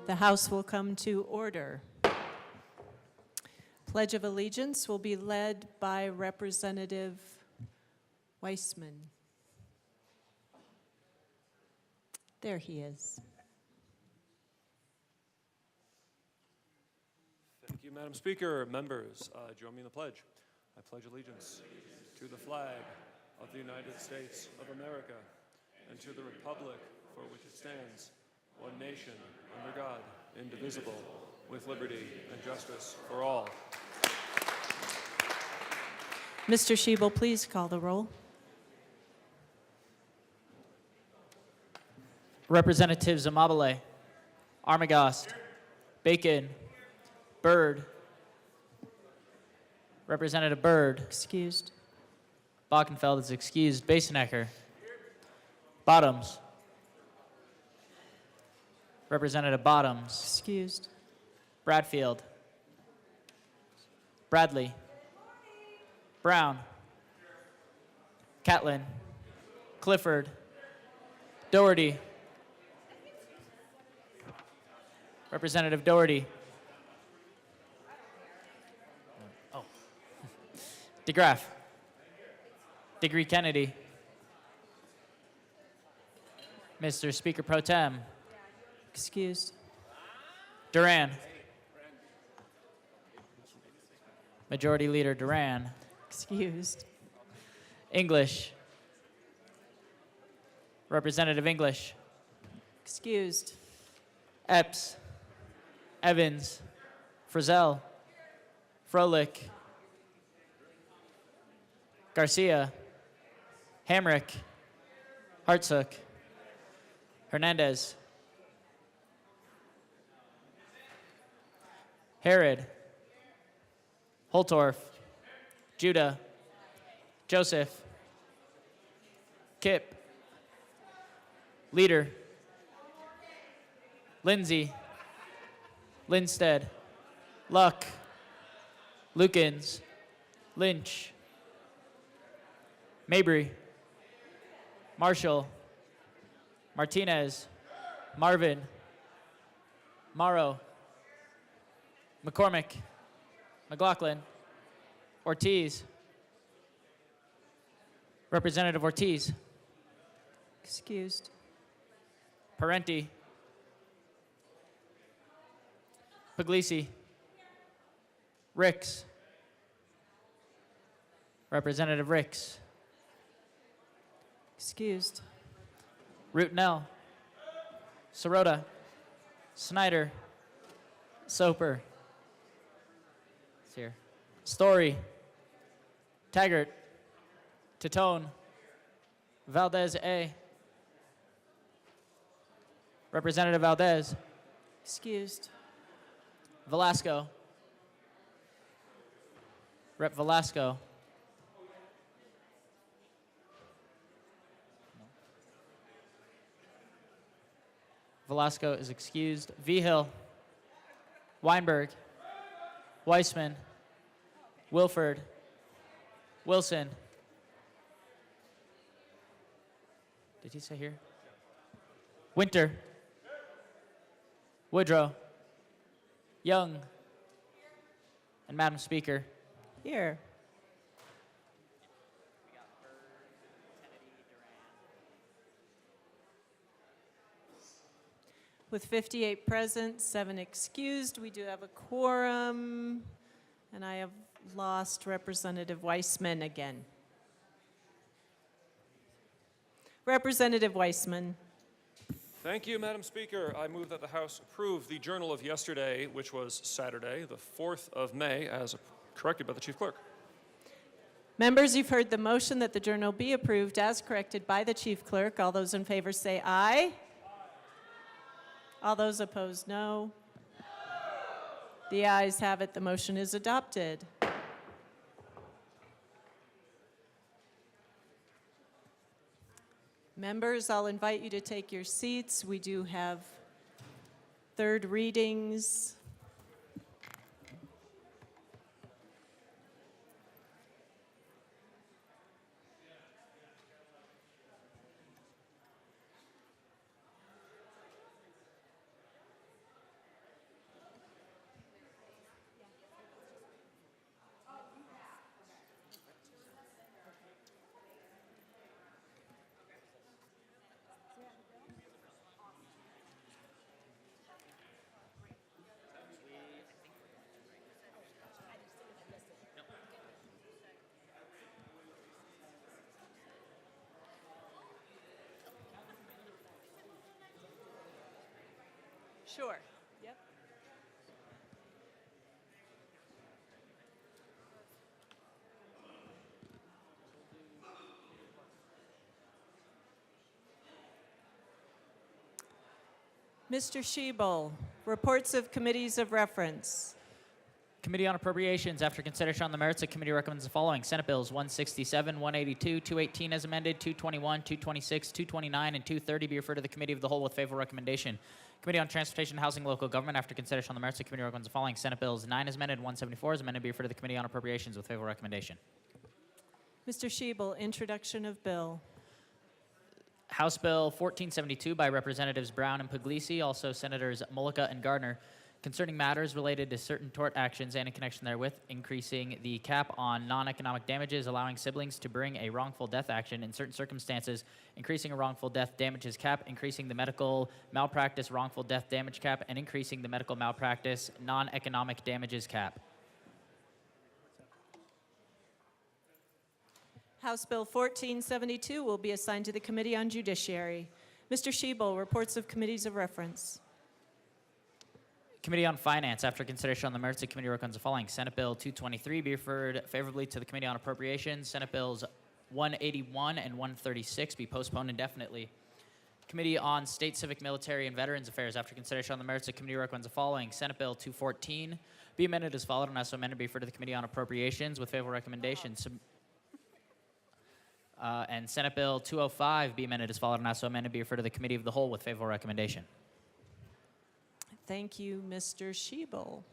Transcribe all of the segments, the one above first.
The House will come to order. Pledge of Allegiance will be led by Representative Weissman. There he is. Thank you, Madam Speaker. Members, join me in the pledge. I pledge allegiance to the flag of the United States of America and to the republic for which it stands, one nation, under God, indivisible, with liberty and justice for all. Mr. Schiebel, please call the roll. Representatives Amabile, Armagost, Bacon, Byrd. Representative Byrd. Excused. Bockenfeld is excused. Basenecker. Bottoms. Representative Bottoms. Excused. Bradfield. Bradley. Brown. Catlin. Clifford. Doherty. Representative Doherty. Oh. DeGraff. Degree Kennedy. Mr. Speaker Pro Tem. Excused. Duran. Majority Leader Duran. Excused. English. Representative English. Excused. Epps. Evans. Frizzell. Froelich. Garcia. Hamrick. Hartsook. Hernandez. Herod. Holtorf. Judah. Joseph. Kipp. Leader. Lindsay. Linstead. Luck. Lukens. Lynch. Mabry. Marshall. Martinez. Marvin. Morrow. McCormick. McLaughlin. Ortiz. Representative Ortiz. Excused. Parenti. Puglisi. Ricks. Representative Ricks. Excused. Rootenell. Sirota. Snyder. Soper. It's here. Story. Taggart. Titone. Valdez A. Representative Valdez. Excused. Velasco. Rep Velasco. Velasco is excused. Vigil. Weinberg. Weissman. Wilford. Wilson. Did he say here? Winter. Woodrow. Young. And Madam Speaker. Here. With 58 present, 7 excused, we do have a quorum, and I have lost Representative Weissman again. Representative Weissman. Thank you, Madam Speaker. I move that the House approve the Journal of yesterday, which was Saturday, the 4th of May, as corrected by the Chief Clerk. Members, you've heard the motion that the journal be approved as corrected by the Chief Clerk. All those in favor say aye. All those opposed, no. The ayes have it. The motion is adopted. Members, I'll invite you to take your seats. We do have third readings. Sure. Yep. Mr. Shebel, reports of committees of reference. Committee on Appropriations, after consideration on the merits, the committee recommends the following. Senate Bills 167, 182, 218 as amended, 221, 226, 229, and 230 be referred to the Committee of the Whole with favorable recommendation. Committee on Transportation, Housing, and Local Government, after consideration on the merits, the committee recommends the following. Senate Bills 9 as amended, 174 as amended be referred to the Committee on Appropriations with favorable recommendation. Mr. Shebel, introduction of bill. House Bill 1472 by Representatives Brown and Puglisi, also Senators Mullica and Gardner, concerning matters related to certain tort actions and in connection therewith, increasing the cap on non-economic damages, allowing siblings to bring a wrongful death action in certain circumstances, increasing a wrongful death damages cap, increasing the medical malpractice wrongful death damage cap, and increasing the medical malpractice non-economic damages cap. House Bill 1472 will be assigned to the Committee on Judiciary. Mr. Shebel, reports of committees of reference. Committee on Finance, after consideration on the merits, the committee recommends the following. Senate Bill 223 be referred favorably to the Committee on Appropriations. Senate Bills 181 and 136 be postponed indefinitely. Committee on State, Civic, Military, and Veterans Affairs, after consideration on the merits, the committee recommends the following. Senate Bill 214 be amended as followed and also amended be referred to the Committee on Appropriations with favorable recommendations. And Senate Bill 205 be amended as followed and also amended be referred to the Committee of the Whole with favorable recommendation. Thank you, Mr. Shebel.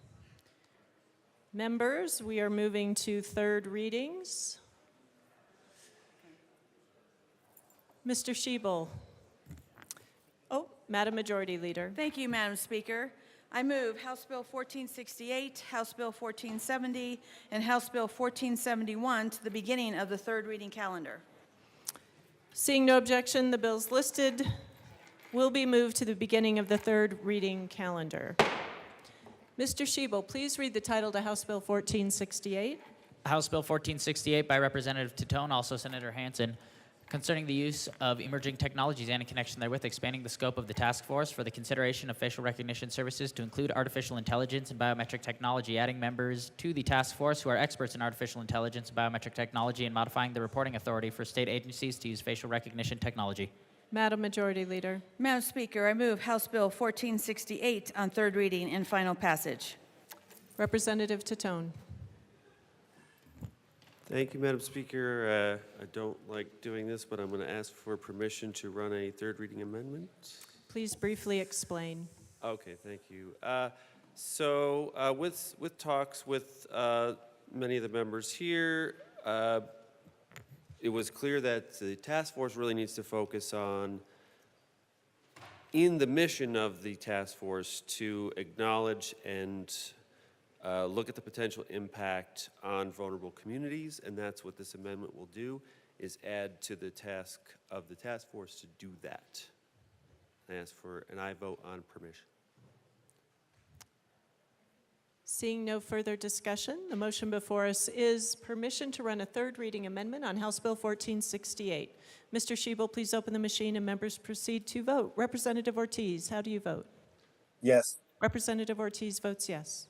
Members, we are moving to third readings. Mr. Shebel. Oh, Madam Majority Leader. Thank you, Madam Speaker. I move House Bill 1468, House Bill 1470, and House Bill 1471 to the beginning of the third reading calendar. Seeing no objection, the bills listed will be moved to the beginning of the third reading calendar. Mr. Shebel, please read the title to House Bill 1468. House Bill 1468 by Representative Titone, also Senator Hansen, concerning the use of emerging technologies and in connection therewith, expanding the scope of the task force for the consideration of facial recognition services to include artificial intelligence and biometric technology, adding members to the task force who are experts in artificial intelligence and biometric technology, and modifying the reporting authority for state agencies to use facial recognition technology. Madam Majority Leader. Madam Speaker, I move House Bill 1468 on third reading and final passage. Representative Titone. Thank you, Madam Speaker. I don't like doing this, but I'm going to ask for permission to run a third reading amendment. Please briefly explain. Okay, thank you. With talks with many of the members here, it was clear that the task force really needs to focus on, in the mission of the task force, to acknowledge and look at the potential impact on vulnerable communities, and that's what this amendment will do, is add to the task of the task force to do that. I ask for an aye vote on permission. Seeing no further discussion, the motion before us is permission to run a third reading amendment on House Bill 1468. Mr. Shebel, please open the machine and members proceed to vote. Representative Ortiz, how do you vote? Yes. Representative Ortiz votes yes.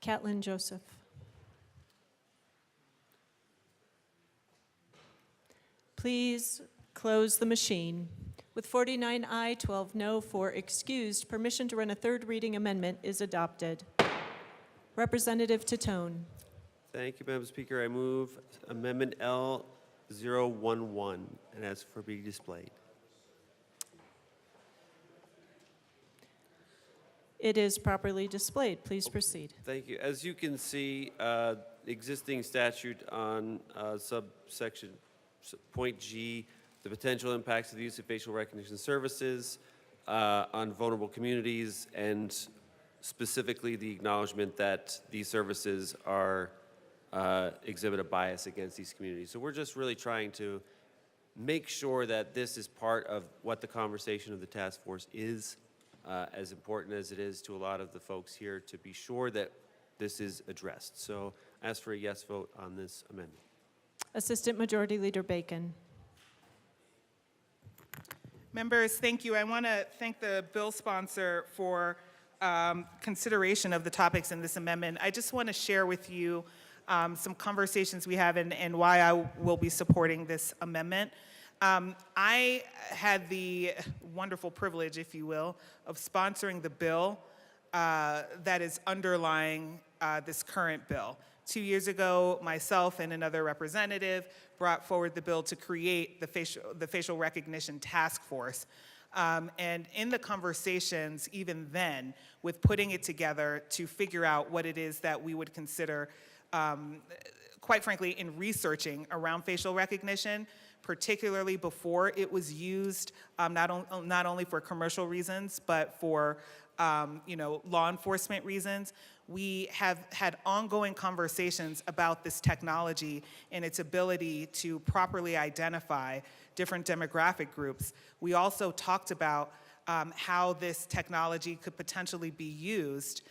Catlin Joseph. Please close the machine. With 49 aye, 12 no, 4 excused, permission to run a third reading amendment is adopted. Representative Titone. Thank you, Madam Speaker. I move Amendment L011 and ask for it be displayed. It is properly displayed. Please proceed. Thank you. As you can see, existing statute on subsection point G, the potential impacts of the use of facial recognition services on vulnerable communities, and specifically the acknowledgement that these services are exhibit a bias against these communities. So we're just really trying to make sure that this is part of what the conversation of the task force is, as important as it is to a lot of the folks here, to be sure that this is addressed. So ask for a yes vote on this amendment. Assistant Majority Leader Bacon. Members, thank you. I want to thank the bill sponsor for consideration of the topics in this amendment. I just want to share with you some conversations we have and why I will be supporting this amendment. I had the wonderful privilege, if you will, of sponsoring the bill that is underlying this current bill. 2 years ago, myself and another representative brought forward the bill to create the facial recognition task force. And in the conversations, even then, with putting it together to figure out what it is that we would consider, quite frankly, in researching around facial recognition, particularly before it was used not only for commercial reasons, but for law enforcement reasons. We have had ongoing conversations about this technology and its ability to properly identify different demographic groups. We also talked about how this technology could potentially be used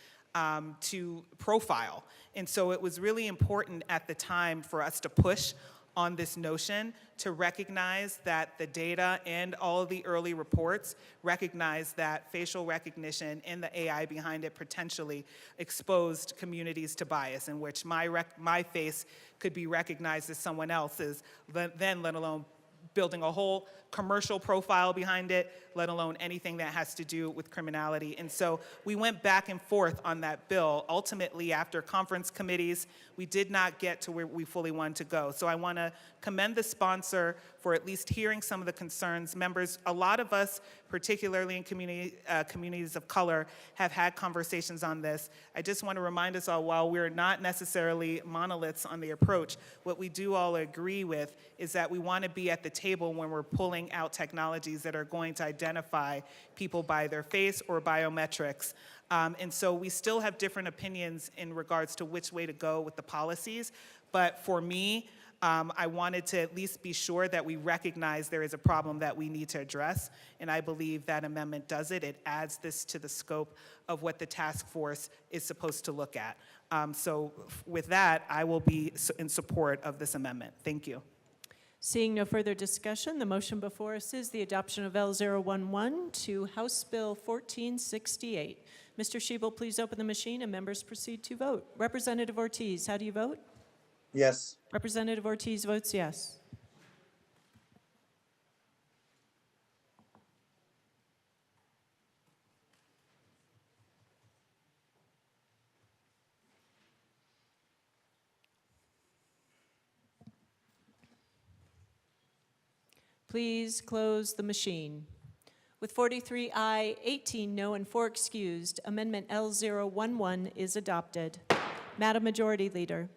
to profile. And so it was really important at the time for us to push on this notion to recognize that the data and all of the early reports recognize that facial recognition and the AI behind it potentially exposed communities to bias, in which my face could be recognized as someone else's, then let alone building a whole commercial profile behind it, let alone anything that has to do with criminality. And so we went back and forth on that bill. Ultimately, after conference committees, we did not get to where we fully wanted to go. So I want to commend the sponsor for at least hearing some of the concerns. Members, a lot of us, particularly in communities of color, have had conversations on this. I just want to remind us all, while we're not necessarily monoliths on the approach, what we do all agree with is that we want to be at the table when we're pulling out technologies that are going to identify people by their face or biometrics. And so we still have different opinions in regards to which way to go with the policies. But for me, I wanted to at least be sure that we recognize there is a problem that we need to address. And I believe that amendment does it. It adds this to the scope of what the task force is supposed to look at. So with that, I will be in support of this amendment. Thank you. Seeing no further discussion, the motion before us is the adoption of L011 to House Bill 1468. Mr. Shebel, please open the machine and members proceed to vote. Representative Ortiz, how do you vote? Yes. Representative Ortiz votes yes. Please close the machine. With 43 aye, 18 no, and 4 excused, Amendment L011 is adopted. Madam Majority Leader.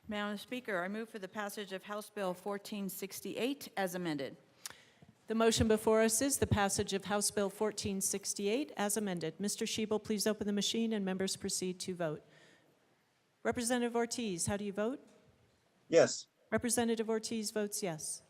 Madam Speaker, I move for the passage of House Bill 1468 as amended. The motion before us is the passage of House Bill 1468 as amended. Mr. Shebel, please open the machine and members proceed to vote. Representative Ortiz, how do you vote? Yes. Representative Ortiz votes yes.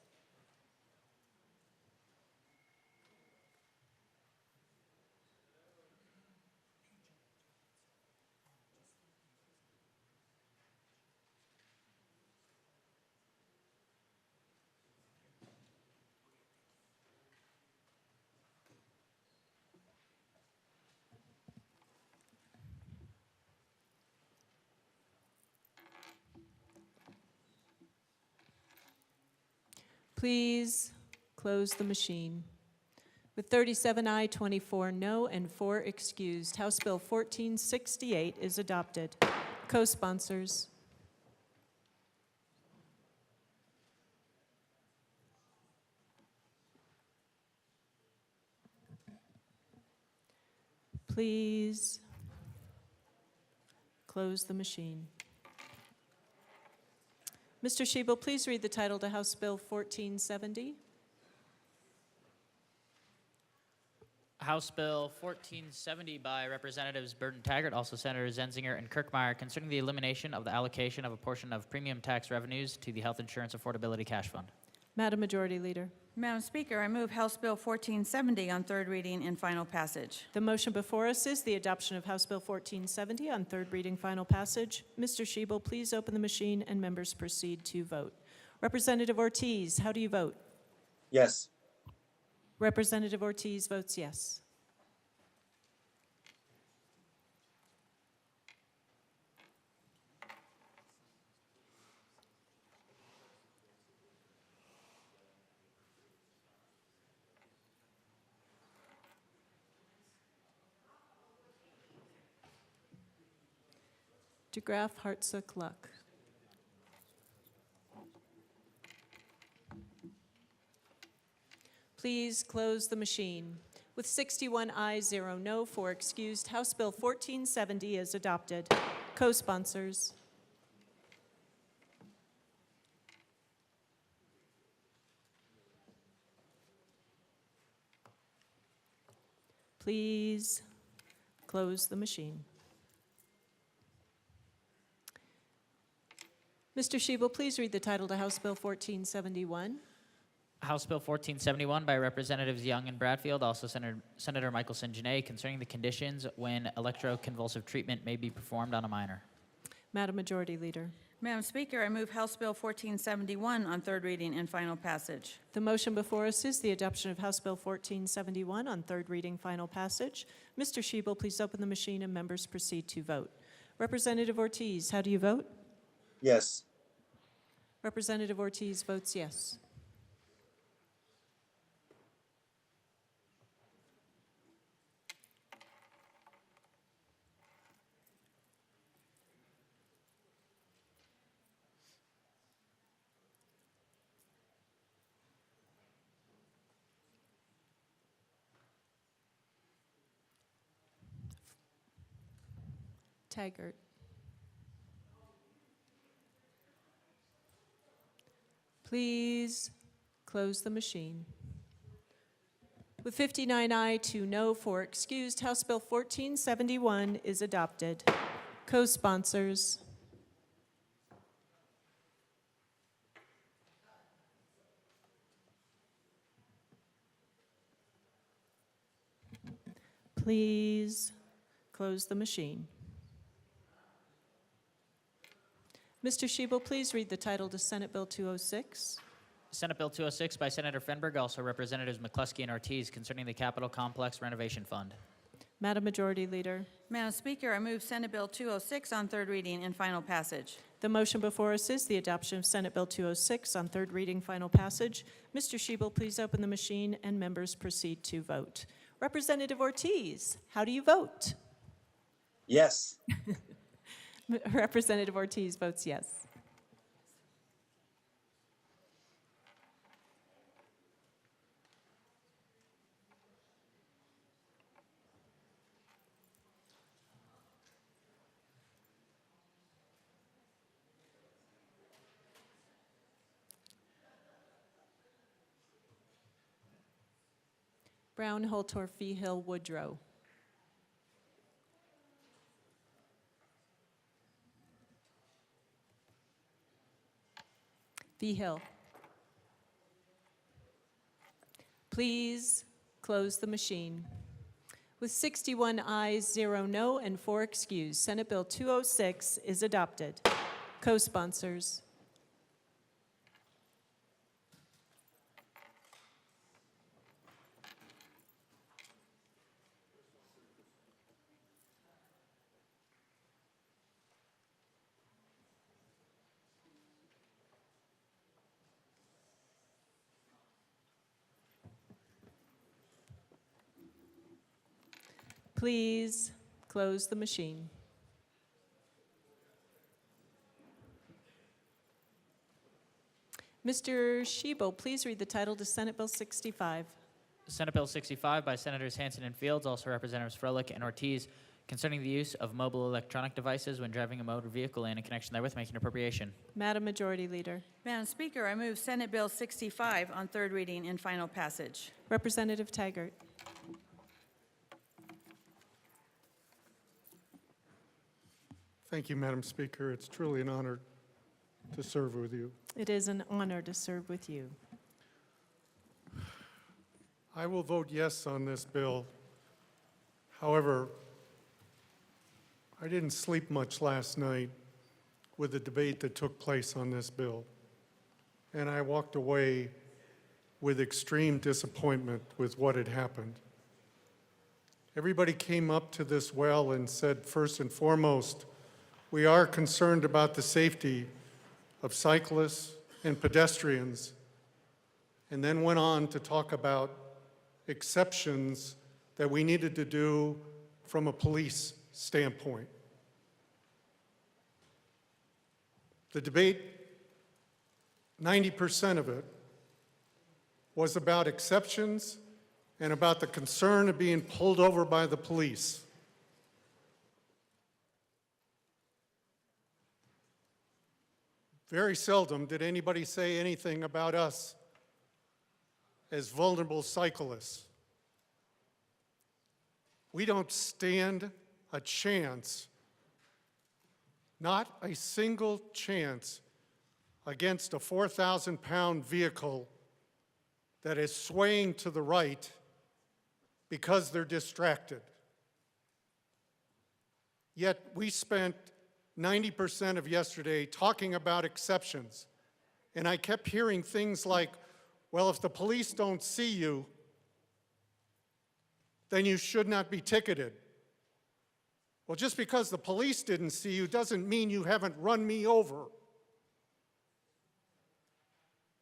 Please close the machine. With 37 aye, 24 no, and 4 excused, House Bill 1468 is adopted. Co-sponsors. Please close the machine. Mr. Shebel, please read the title to House Bill 1470. House Bill 1470 by Representatives Burton Taggart, also Senators Zenzinger and Kirkmeyer, concerning the elimination of the allocation of a portion of premium tax revenues to the Health Insurance Affordability Cash Fund. Madam Majority Leader. Madam Speaker, I move House Bill 1470 on third reading and final passage. The motion before us is the adoption of House Bill 1470 on third reading, final passage. Mr. Shebel, please open the machine and members proceed to vote. Representative Ortiz, how do you vote? Yes. Representative Ortiz votes yes. DeGraff, Hartsook, Luck. Please close the machine. With 61 ayes, 0 no, 4 excused, House Bill 1470 is adopted. Co-sponsors. Please close the machine. Mr. Shebel, please read the title to House Bill 1471. House Bill 1471 by Representatives Young and Bradfield, also Senator Michelson Janae, concerning the conditions when electroconvulsive treatment may be performed on a minor. Madam Majority Leader. Madam Speaker, I move House Bill 1471 on third reading and final passage. The motion before us is the adoption of House Bill 1471 on third reading, final passage. Mr. Shebel, please open the machine and members proceed to vote. Representative Ortiz, how do you vote? Yes. Representative Ortiz votes yes. Taggart. Please close the machine. With 59 aye, 2 no, 4 excused, House Bill 1471 is adopted. Co-sponsors. Please close the machine. Mr. Shebel, please read the title to Senate Bill 206. Senate Bill 206 by Senator Fenberg, also Representatives McCluskey and Ortiz, concerning the Capitol Complex Renovation Fund. Madam Majority Leader. Madam Speaker, I move Senate Bill 206 on third reading and final passage. The motion before us is the adoption of Senate Bill 206 on third reading, final passage. Mr. Shebel, please open the machine and members proceed to vote. Representative Ortiz, how do you vote? Yes. Representative Ortiz votes yes. Brown, Holtorf, Feehill, Woodrow. Feehill. Please close the machine. With 61 ayes, 0 no, and 4 excused, Senate Bill 206 is adopted. Co-sponsors. Please close the machine. Mr. Shebel, please read the title to Senate Bill 65. Senate Bill 65 by Senators Hansen and Fields, also Representatives Froelich and Ortiz, concerning the use of mobile electronic devices when driving a motor vehicle and in connection therewith making appropriation. Madam Majority Leader. Madam Speaker, I move Senate Bill 65 on third reading and final passage. Representative Taggart. Thank you, Madam Speaker. It's truly an honor to serve with you. It is an honor to serve with you. I will vote yes on this bill. However, I didn't sleep much last night with the debate that took place on this bill. And I walked away with extreme disappointment with what had happened. Everybody came up to this well and said, first and foremost, we are concerned about the safety of cyclists and pedestrians, and then went on to talk about exceptions that we needed to do from a police standpoint. The debate, 90% of it, was about exceptions and about the concern of being pulled over by the police. Very seldom did anybody say anything about us as vulnerable cyclists. We don't stand a chance, not a single chance, against a 4,000-pound vehicle that is swaying to the right because they're distracted. Yet we spent 90% of yesterday talking about exceptions. And I kept hearing things like, well, if the police don't see you, then you should not be ticketed. Well, just because the police didn't see you doesn't mean you haven't run me over.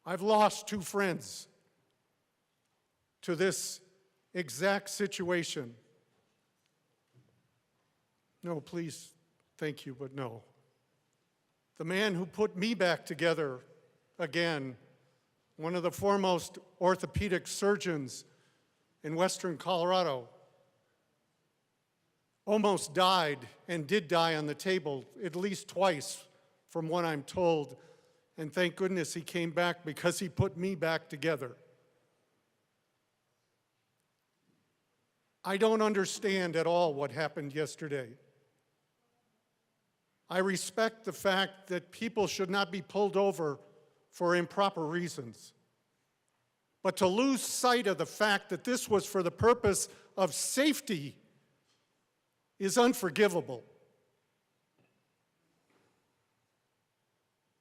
I've lost 2 friends to this exact situation. No, please, thank you, but no. The man who put me back together again, one of the foremost orthopedic surgeons in Western Colorado, almost died and did die on the table at least twice, from what I'm told. And thank goodness he came back because he put me back together. I don't understand at all what happened yesterday. I respect the fact that people should not be pulled over for improper reasons. But to lose sight of the fact that this was for the purpose of safety is unforgivable.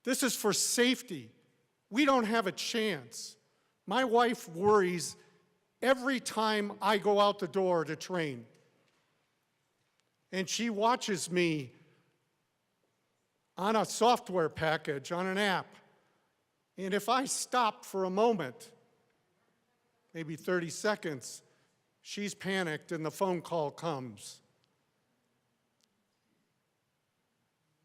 This is for safety. We don't have a chance. My wife worries every time I go out the door to train. And she watches me on a software package, on an app. And if I stop for a moment, maybe 30 seconds, she's panicked and the phone call comes.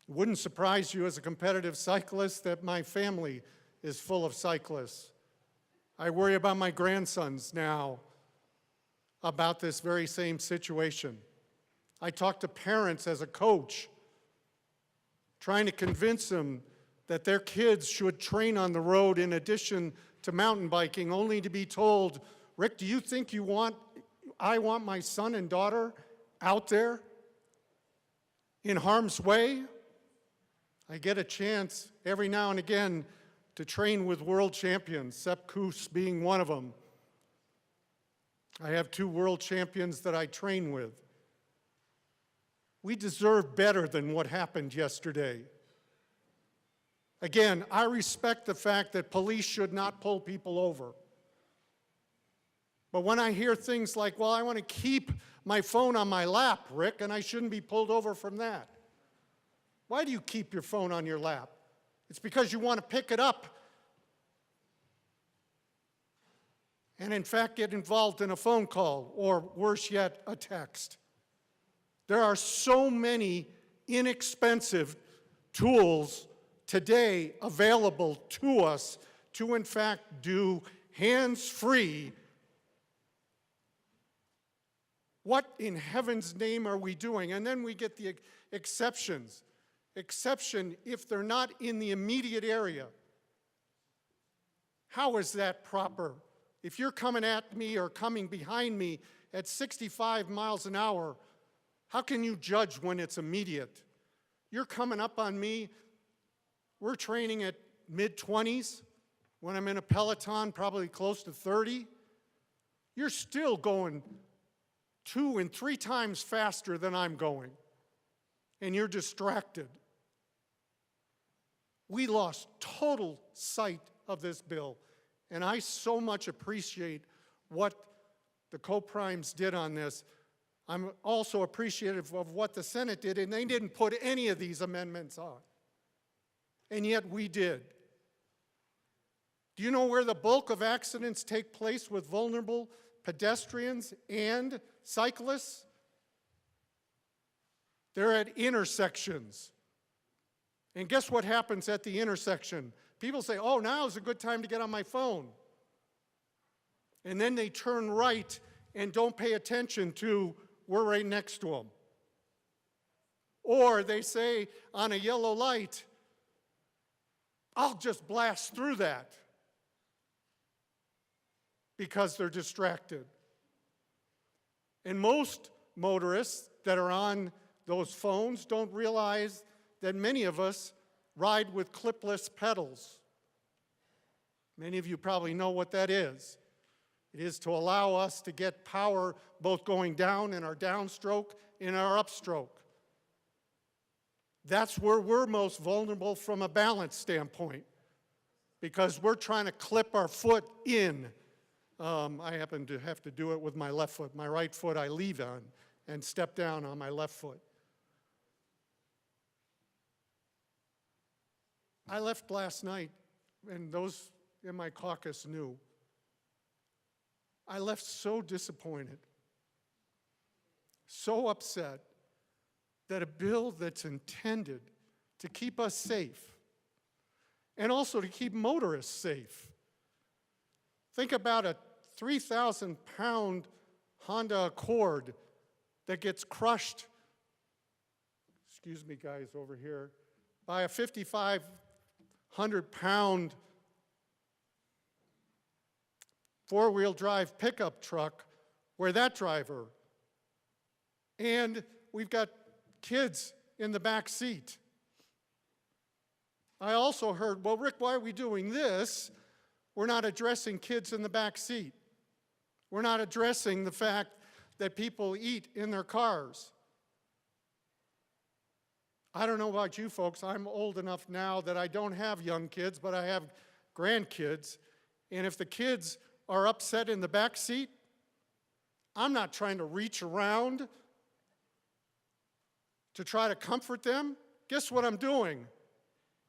It wouldn't surprise you as a competitive cyclist that my family is full of cyclists. I worry about my grandsons now about this very same situation. I talk to parents as a coach, trying to convince them that their kids should train on the road in addition to mountain biking, only to be told, Rick, do you think I want my son and daughter out there in harm's way? I get a chance every now and again to train with world champions, Sepp Kuss being one of them. I have 2 world champions that I train with. We deserve better than what happened yesterday. Again, I respect the fact that police should not pull people over. But when I hear things like, well, I want to keep my phone on my lap, Rick, and I shouldn't be pulled over from that. Why do you keep your phone on your lap? It's because you want to pick it up and, in fact, get involved in a phone call or, worse yet, a text. There are so many inexpensive tools today available to us to, in fact, do hands-free. What in heaven's name are we doing? And then we get the exceptions. Exception if they're not in the immediate area. How is that proper? If you're coming at me or coming behind me at 65 miles an hour, how can you judge when it's immediate? You're coming up on me. We're training at mid-20s. When I'm in a Peloton, probably close to 30. You're still going 2 and 3 times faster than I'm going. And you're distracted. We lost total sight of this bill. And I so much appreciate what the co-primes did on this. I'm also appreciative of what the Senate did, and they didn't put any of these amendments on. And yet we did. Do you know where the bulk of accidents take place with vulnerable pedestrians and cyclists? They're at intersections. And guess what happens at the intersection? People say, oh, now is a good time to get on my phone. And then they turn right and don't pay attention to we're right next to them. Or they say on a yellow light, I'll just blast through that because they're distracted. And most motorists that are on those phones don't realize that many of us ride with clipless pedals. Many of you probably know what that is. It is to allow us to get power both going down in our downstroke and our upstroke. That's where we're most vulnerable from a balance standpoint, because we're trying to clip our foot in. I happen to have to do it with my left foot. My right foot I leave on and step down on my left foot. I left last night, and those in my caucus knew. I left so disappointed, so upset that a bill that's intended to keep us safe and also to keep motorists safe. Think about a 3,000-pound Honda Accord that gets crushed, excuse me guys over here, by a 5,500-pound four-wheel drive pickup truck where that driver, and we've got kids in the back seat. I also heard, well, Rick, why are we doing this? We're not addressing kids in the back seat. We're not addressing the fact that people eat in their cars. I don't know about you folks. I'm old enough now that I don't have young kids, but I have grandkids. And if the kids are upset in the back seat, I'm not trying to reach around to try to comfort them. Guess what I'm doing?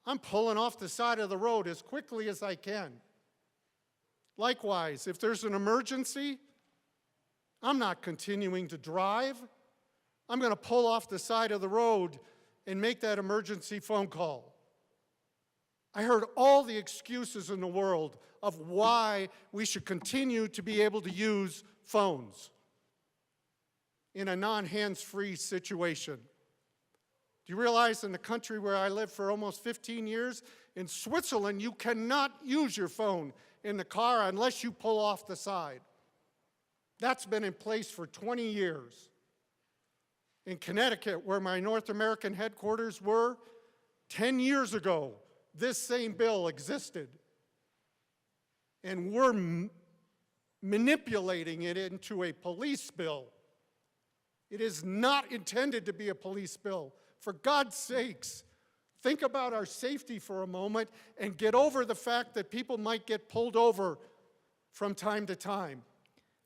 I'm pulling off the side of the road as quickly as I can. Likewise, if there's an emergency, I'm not continuing to drive. I'm going to pull off the side of the road and make that emergency phone call. I heard all the excuses in the world of why we should continue to be able to use phones in a non-hands-free situation. Do you realize in the country where I lived for almost 15 years, in Switzerland, you cannot use your phone in the car unless you pull off the side. That's been in place for 20 years. In Connecticut, where my North American headquarters were, 10 years ago, this same bill existed. And we're manipulating it into a police bill. It is not intended to be a police bill. For God's sakes, think about our safety for a moment and get over the fact that people might get pulled over from time to time.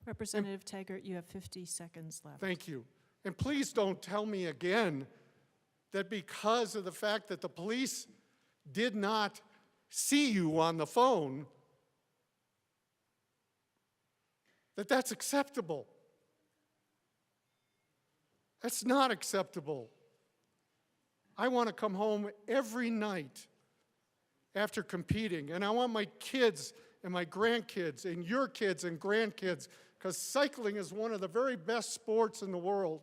Representative Taggart, you have 50 seconds left. Thank you. And please don't tell me again that because of the fact that the police did not see you on the phone, that that's acceptable. That's not acceptable. I want to come home every night after competing, and I want my kids and my grandkids and your kids and grandkids, because cycling is one of the very best sports in the world.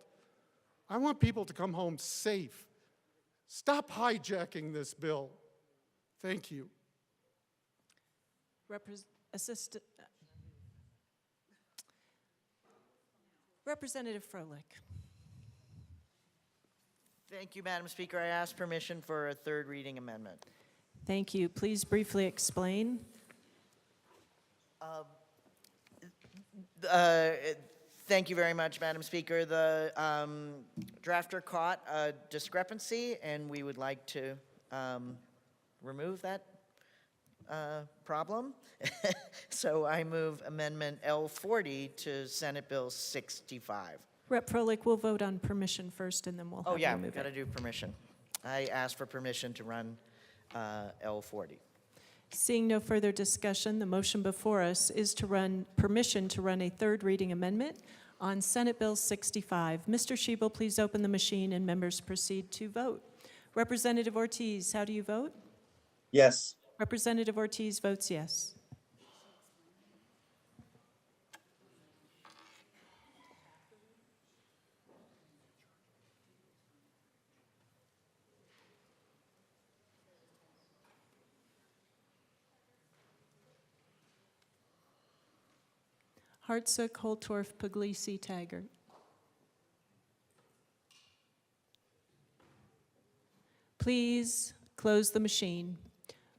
I want people to come home safe. Stop hijacking this bill. Thank you. Representative Froelich. Thank you, Madam Speaker. I ask permission for a third reading amendment. Thank you. Please briefly explain. Thank you very much, Madam Speaker. The drafter caught a discrepancy, and we would like to remove that problem. So I move Amendment L40 to Senate Bill 65. Rep. Froelich, we'll vote on permission first, and then we'll have Oh, yeah, you we've move got to it. do permission. I ask for permission to run L40. Seeing no further discussion, the motion before us is to run permission to run a third reading amendment on Senate Bill 65. Mr. Shebel, please open the machine and members proceed to vote. Representative Ortiz, how do you vote? Yes. Representative Ortiz votes yes. Hartsook, Holtorf, Puglisi, Taggart. Please close the machine.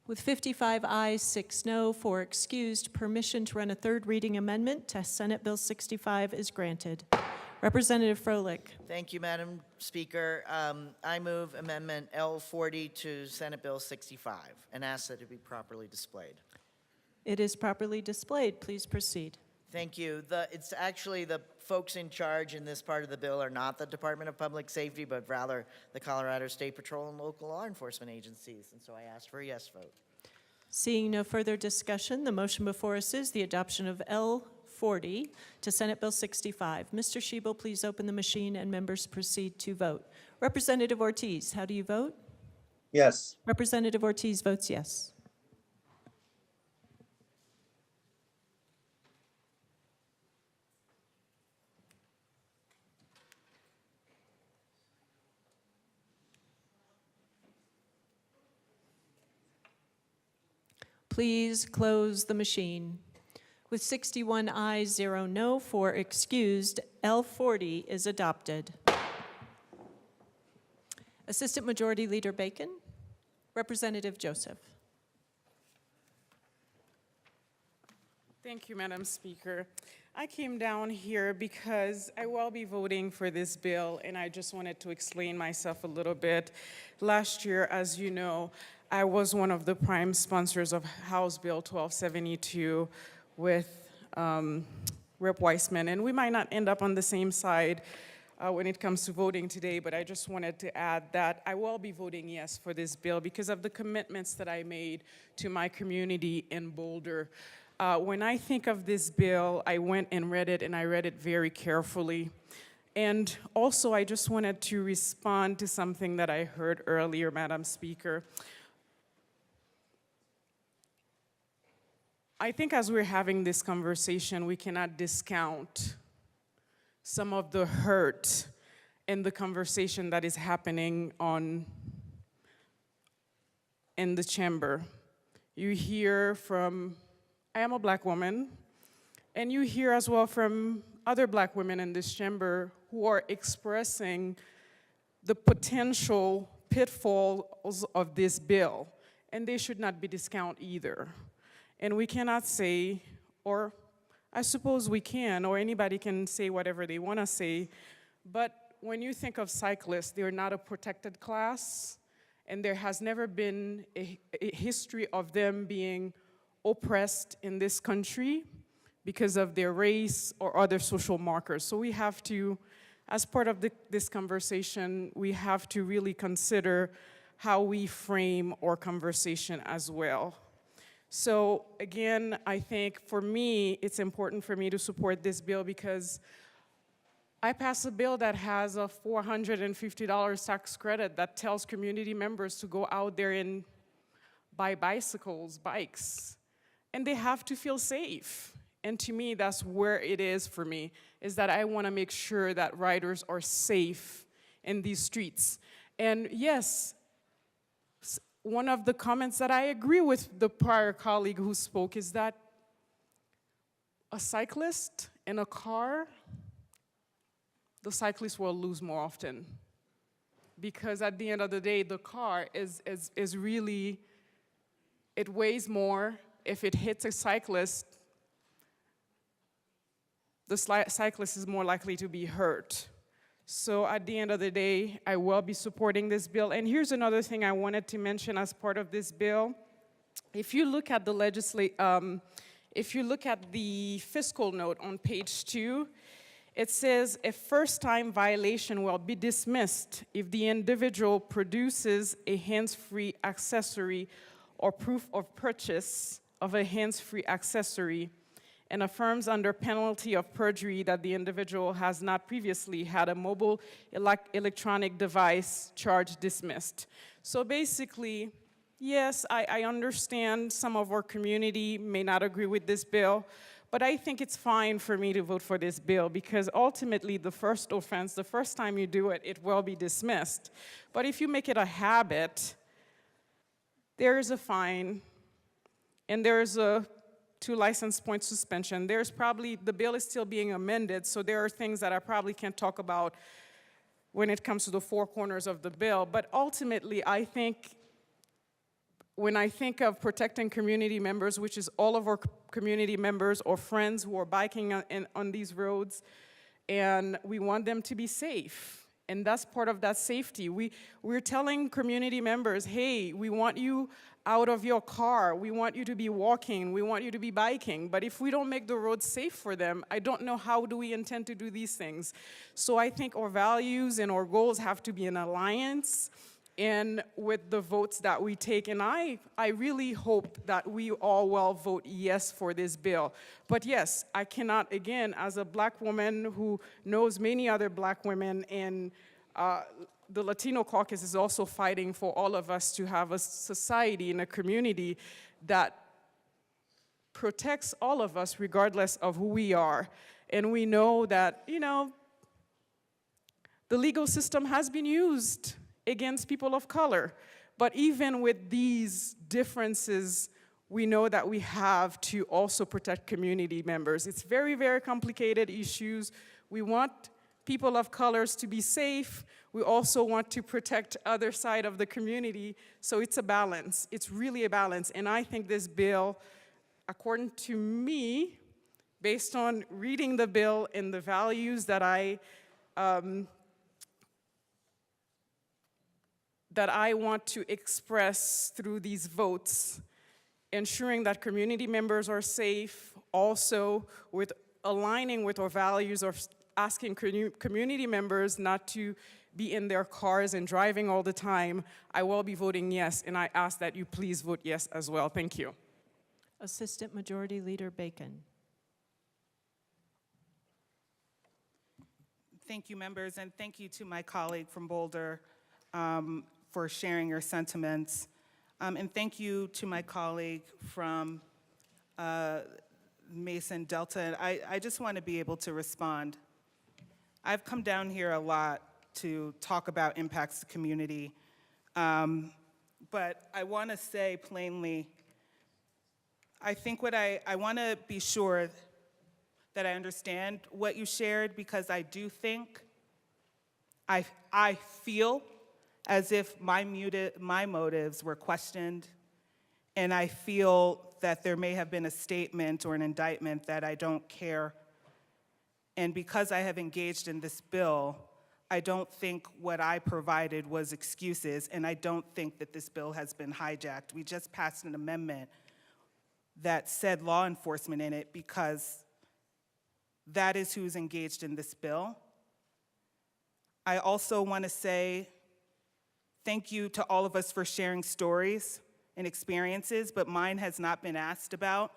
With 55 ayes, 6 no, 4 excused, permission to run a third reading amendment to Senate Bill 65 is granted. Representative Froelich. Thank you, Madam Speaker. I move Amendment L40 to Senate Bill 65 and ask that it be properly displayed. It is properly displayed. Please proceed. Thank you. It's actually the folks in charge in this part of the bill are not the Department of Public Safety, but rather the Colorado State Patrol and local law enforcement agencies. And so I ask for a yes vote. Seeing no further discussion, the motion before us is the adoption of L40 to Senate Bill 65. Mr. Shebel, please open the machine and members proceed to vote. Representative Ortiz, how do you vote? Yes. Representative Ortiz votes yes. Please close the machine. With 61 ayes, 0 no, 4 excused, L40 is adopted. Assistant Majority Leader Bacon, Representative Joseph. Thank you, Madam Speaker. I came down here because I will be voting for this bill, and I just wanted to explain myself a little bit. Last year, as you know, I was one of the prime sponsors of House Bill 1272 with Rep. Weissman, and we might not end up on the same side when it comes to voting today, but I just wanted to add that I will be voting yes for this bill because of the commitments that I made to my community in Boulder. When I think of this bill, I went and read it, and I read it very carefully. And also, I just wanted to respond to something that I heard earlier, Madam Speaker. I think as we're having this conversation, we cannot discount some of the hurt in the conversation that is happening in the chamber. You hear from, I am a Black woman, and you hear as well from other Black women in this chamber who are expressing the potential pitfalls of this bill, and they should not be discounted either. And we cannot say, or I suppose we can, or anybody can say whatever they want to say, but when you think of cyclists, they're not a protected class, and there has never been a history of them being oppressed in this country because of their race or other social markers. So we have to, as part of this conversation, we have to really consider how we frame our conversation as well. So again, I think for me, it's important for me to support this bill because I passed a bill that has a $450 tax credit that tells community members to go out there and buy bikes, and they have to feel safe. And to me, that's where it is for me, is that I want to make sure that riders are safe in these streets. And yes, one of the comments that I agree with the prior colleague who spoke is that a cyclist in a car, the cyclist will lose more often because at the end of the day, the car is really, it weighs more. If it hits a cyclist, the cyclist is more likely to be hurt. So at the end of the day, I will be supporting this bill. And here's another thing I wanted to mention as part of this bill. If you look at the if you look at the fiscal note on page 2, it says a first-time violation will be dismissed if the individual produces a hands-free accessory or proof of purchase of a hands-free accessory and affirms under penalty of perjury that the individual has not previously had a mobile electronic device charge dismissed. So basically, yes, I understand some of our community may not agree with this bill, but I think it's fine for me to vote for this bill because ultimately the first offense, the first time you do it, it will be dismissed. But if you make it a habit, there is a fine and there's a 2 license point suspension. There's probably, the bill is still being amended, so there are things that I probably can't talk about when it comes to the 4 corners of the bill. But ultimately, I think, when I think of protecting community members, which is all of our community members or friends who are biking on these roads, and we want them to be safe. And that's part of that safety. We're telling community members, hey, we want you out of your car. We want you to be walking. We want you to be biking. But if we don't make the roads safe for them, I don't know how do we intend to do these things. So I think our values and our goals have to be in alliance and with the votes that we take. And I really hope that we all will vote yes for this bill. But yes, I cannot, again, as a black woman who knows many other black women, and the Latino caucus is also fighting for all of us to have a society and a community that protects all of us regardless of who we are. And we know that, you know, the legal system has been used against people of color. But even with these differences, we know that we have to also protect community members. It's very, very complicated issues. We want people of colors to be safe. We also want to protect other side of the community. So it's a balance. It's really a balance. And I think this bill, according to me, based on reading the bill and the values that I want to express through these votes, ensuring that community members are safe, also with aligning with our values of asking community members not to be in their cars and driving all the time, I will be voting yes, and I ask that you please vote yes as well. Thank you. Assistant Majority Leader Bacon. Thank you, members, and thank you to my colleague from Boulder for sharing your sentiments. And thank you to my colleague from Mason Delta. I just want to be able to respond. I've come down here a lot to talk about impacts to community, but I want to say plainly, I think what I want to be sure that I understand what you shared, because I do think, I feel as if my motives were questioned, and I feel that there may have been a statement or an indictment that I don't care. And because I have engaged in this bill, I don't think what I provided was excuses, and I don't think that this bill has been hijacked. We just passed an amendment that said law enforcement in it because that is who's engaged in this bill. I also want to say thank you to all of us for sharing stories and experiences, but mine has not been asked about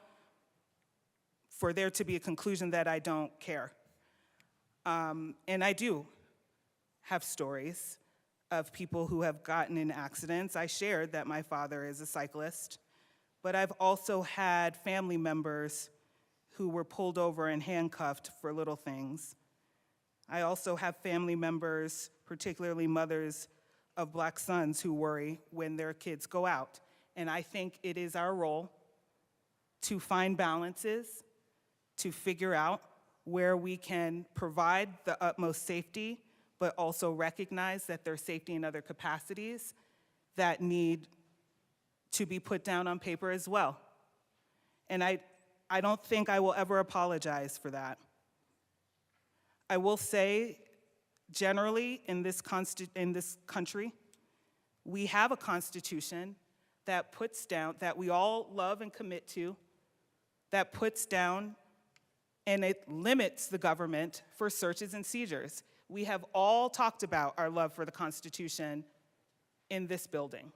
for there to be a conclusion that I don't care. And I do have stories of people who have gotten in accidents. I shared that my father is a cyclist, but I've also had family members who were pulled over and handcuffed for little things. I also have family members, particularly mothers of black sons, who worry when their kids go out. And I think it is our role to find balances, to figure out where we can provide the utmost safety, but also recognize that there's safety in other capacities that need to be put down on paper as well. And I don't think I will ever apologize for that. I will say, generally, in this country, we have a constitution that puts down, that we all love and commit to, that puts down and it limits the government for searches and seizures. We have all talked about our love for the Constitution in this building.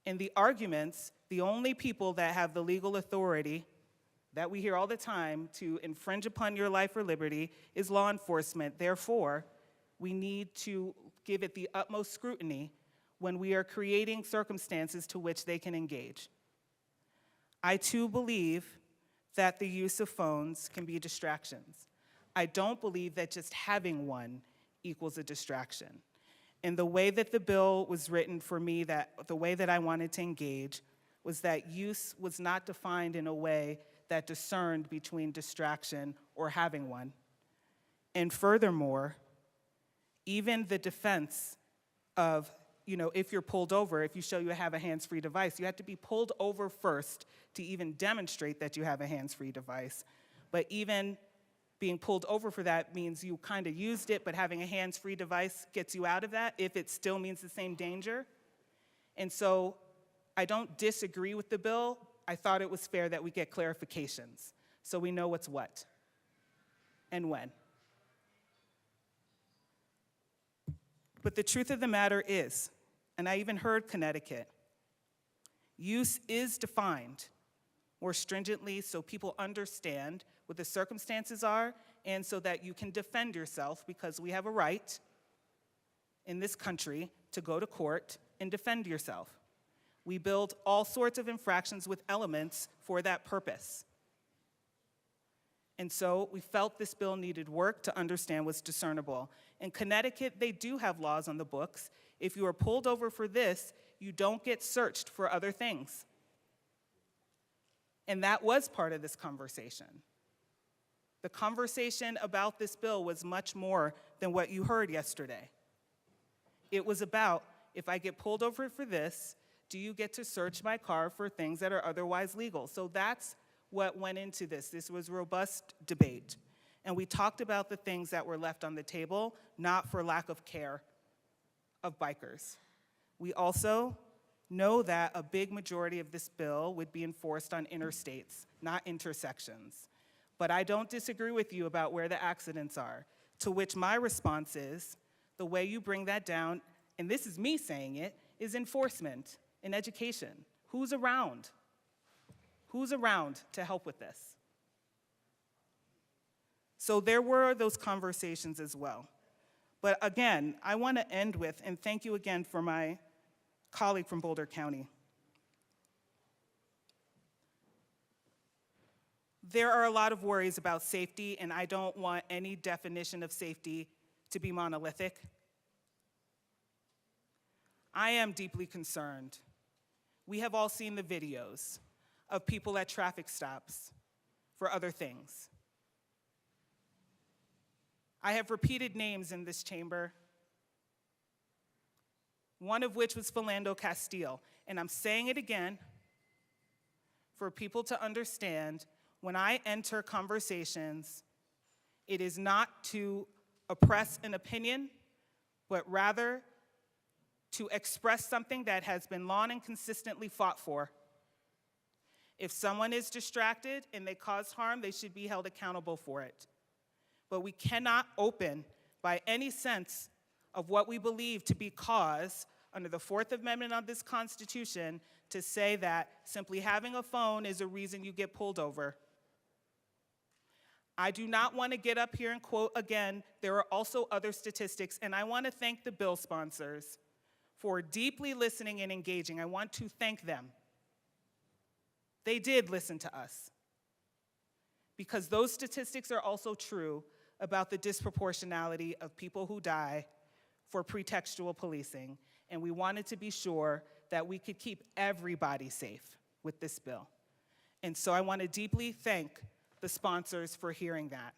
In the arguments, the only people that have the legal authority that we hear all the time to infringe upon your life or liberty is law enforcement. Therefore, we need to give it the utmost scrutiny when we are creating circumstances to which they can engage. I too believe that the use of phones can be distractions. I don't believe that just having one equals a distraction. And the way that the bill was written for me, the way that I wanted to engage, was that use was not defined in a way that discerned between distraction or having one. And furthermore, even the defense of, if you're pulled over, if you show you have a hands-free device, you have to be pulled over first to even demonstrate that you have a hands-free device. But even being pulled over for that means you kind of used it, but having a hands-free device gets you out of that if it still means the same danger. And so I don't disagree with the bill. I thought it was fair that we get clarifications so we know what's what and when. But the truth of the matter is, and I even heard Connecticut, use is defined more stringently so people understand what the circumstances are and so that you can defend yourself, because we have a right in this country to go to court and defend yourself. We build all sorts of infractions with elements for that purpose. And so we felt this bill needed work to understand what's discernible. In Connecticut, they do have laws on the books. If you are pulled over for this, you don't get searched for other things. And that was part of this conversation. The conversation about this bill was much more than what you heard yesterday. It was about, if I get pulled over for this, do you get to search my car for things that are otherwise legal? So that's what went into this. This was robust debate. And we talked about the things that were left on the table, not for lack of care of bikers. We also know that a big majority of this bill would be enforced on interstates, not intersections. But I don't disagree with you about where the accidents are, to which my response is, the way you bring that down, and this is me saying it, is enforcement and education. Who's around? Who's around to help with this? So there were those conversations as well. But again, I want to end with, and thank you again for my colleague from Boulder County. There are a lot of worries about safety, and I don't want any definition of safety to be monolithic. I am deeply concerned. We have all seen the videos of people at traffic stops for other things. I have repeated names in this chamber, one of which was Philando Castile. And I'm saying it again for people to understand, when I enter conversations, it is not to oppress an opinion, but rather to express something that has been long and consistently fought for. If someone is distracted and they cause harm, they should be held accountable for it. But we cannot open by any sense of what we believe to be cause under the Fourth Amendment of this Constitution to say that simply having a phone is a reason you get pulled over. I do not want to get up here and quote again. There are also other statistics, and I want to thank the bill sponsors for deeply listening and engaging. I want to thank them. They did listen to us, because those statistics are also true about the disproportionality of people who die for pretextual policing, and we wanted to be sure that we could keep everybody safe with this bill. And so I want to deeply thank the sponsors for hearing that.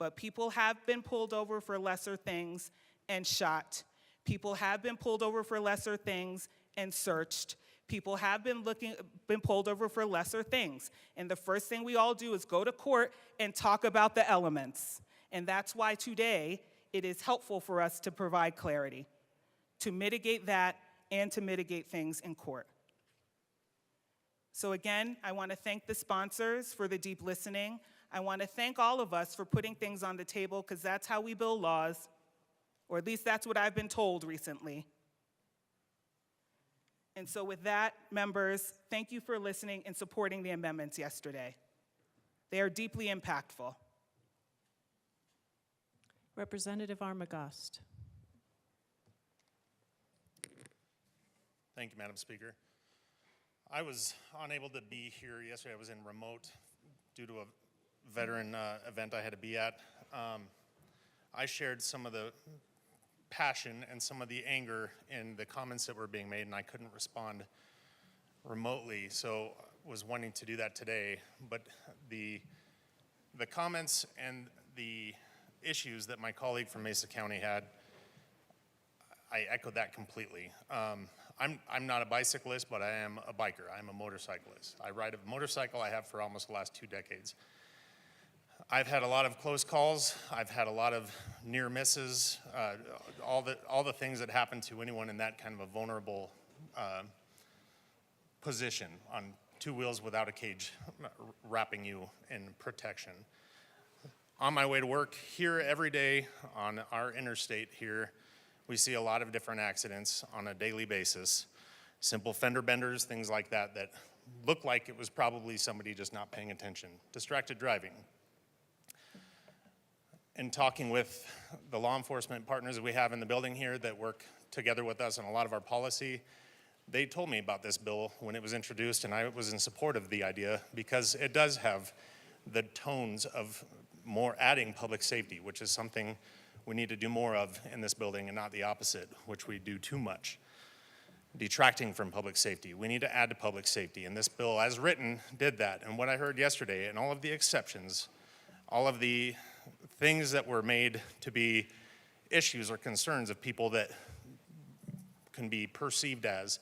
but people have been pulled over for lesser things and shot. People have been pulled over for lesser things and searched. People have been pulled over for lesser things. And the first thing we all do is go to court and talk about the elements. And that's why today it is helpful for us to provide clarity, to mitigate that and to mitigate things in court. So again, I want to thank the sponsors for the deep listening. I want to thank all of us for putting things on the table, because that's how we build laws, or at least that's what I've been told recently. And so with that, members, thank you for listening and supporting the amendments yesterday. They are deeply impactful. Representative Armagost. Thank you, Madam Speaker. I was unable to be here yesterday. I was in remote due to a veteran event I had to be at. I shared some of the passion and some of the anger in the comments that were being made, and I couldn't respond remotely, so I was wanting to do that today. But the comments and the issues that my colleague from Mesa County had, I echoed that completely. I'm not a bicyclist, but I am a biker. I'm a motorcyclist. I ride a motorcycle. I have for almost the last 2 decades. I've had a lot of close calls. I've had a lot of near misses, all the things that happen to anyone in that kind of a vulnerable position on 2 wheels without a cage wrapping you in protection. On my way to work here every day on our interstate here, we see a lot of different accidents on a daily basis. Simple fender benders, things like that, that look like it was probably somebody just not paying attention. Distracted driving. In talking with the law enforcement partners that we have in the building here that work together with us on a lot of our policy, they told me about this bill when it was introduced, and I was in support of the idea because it does have the tones of more adding public safety, which is something we need to do more of in this building and not the opposite, which we do too much. Detracting from public safety. We need to add to public safety, and this bill, as written, did that. And what I heard yesterday, and all of the exceptions, all of the things that were made to be issues or concerns of people that can be perceived as,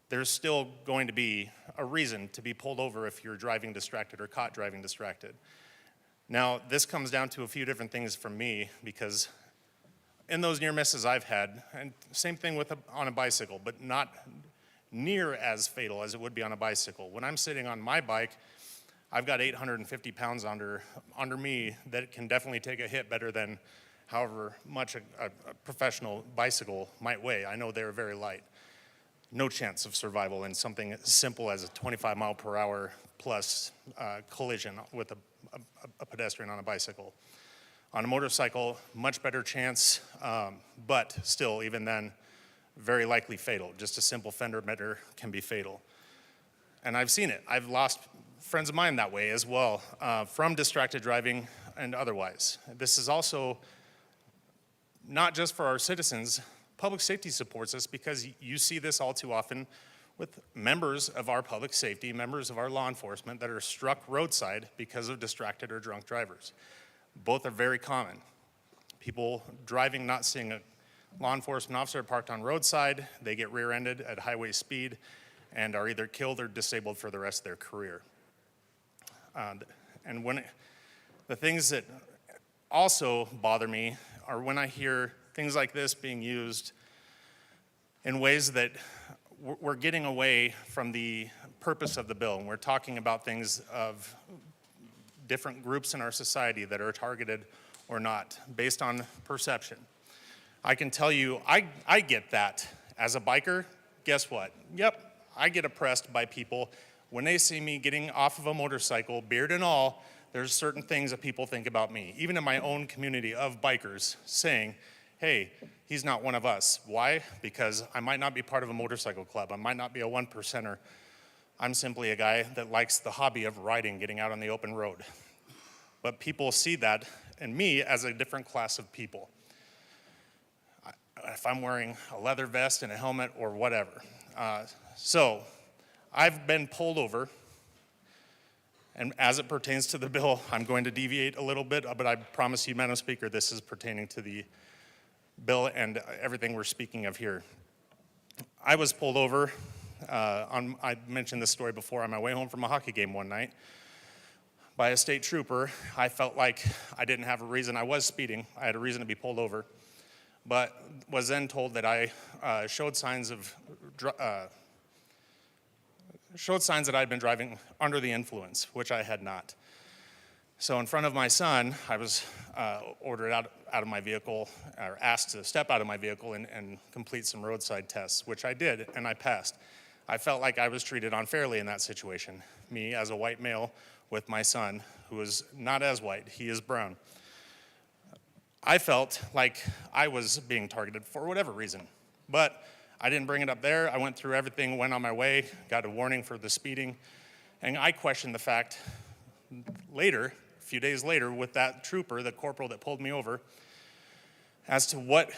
there's still going to be a reason to be pulled over if you're driving distracted or caught driving distracted. Now, this comes down to a few different things from me, because in those near misses I've had, and same thing with on a bicycle, but not near as fatal as it would be on a bicycle. When I'm sitting on my bike, I've got 850 pounds under me that can definitely take a hit better than however much a professional bicycle might weigh. I know they're very light. No chance of survival in something as simple as a 25 mile per hour plus collision with a pedestrian on a bicycle. On a motorcycle, much better chance, but still, even then, very likely fatal. Just a simple fender bender can be fatal. And I've seen it. I've lost friends of mine that way as well, from distracted driving and otherwise. This is also not just for our citizens. Public safety supports us, because you see this all too often with members of our public safety, members of our law enforcement that are struck roadside because of distracted or drunk drivers. Both are very common. People driving, not seeing a law enforcement officer parked on roadside, they get rear-ended at highway speed and are either killed or disabled for the rest of their career. And the things that also bother me are when I hear things like this being used in ways that we're getting away from the purpose of the bill, and we're talking about things of different groups in our society that are targeted or not, based on perception. I can tell you, I get that. As a biker, guess what? Yep, I get oppressed by people. When they see me getting off of a motorcycle, beard and all, there's certain things that people think about me, even in my own community of bikers, saying, hey, he's not one of us. Why? Because I might not be part of a motorcycle club. I might not be a 1%er. I'm simply a guy that likes the hobby of riding, getting out on the open road. But people see that in me as a different class of people. If I'm wearing a leather vest and a helmet or whatever. So I've been pulled over And as it pertains to the bill, I'm going to deviate a little bit, but I promise you, Madam Speaker, this is pertaining to the bill and everything we're speaking of here. I was pulled over, I mentioned this story before, on my way home from a hockey game one night by a state trooper. I felt like I didn't have a reason. I was speeding. I had a reason to be pulled over, but was then told that I showed signs that I'd been driving under the influence, which I had not. So in front of my son, I was ordered out of my vehicle, or asked to step out of my vehicle and complete some roadside tests, which I did, and I passed. I felt like I was treated unfairly in that situation. Me, as a white male with my son, who is not as white, he is brown. I felt like I was being targeted for whatever reason, but I didn't bring it up there. I went through everything, went on my way, got a warning for the speeding, and I questioned the fact later, a few days later, with that trooper, the corporal that pulled me over, as to what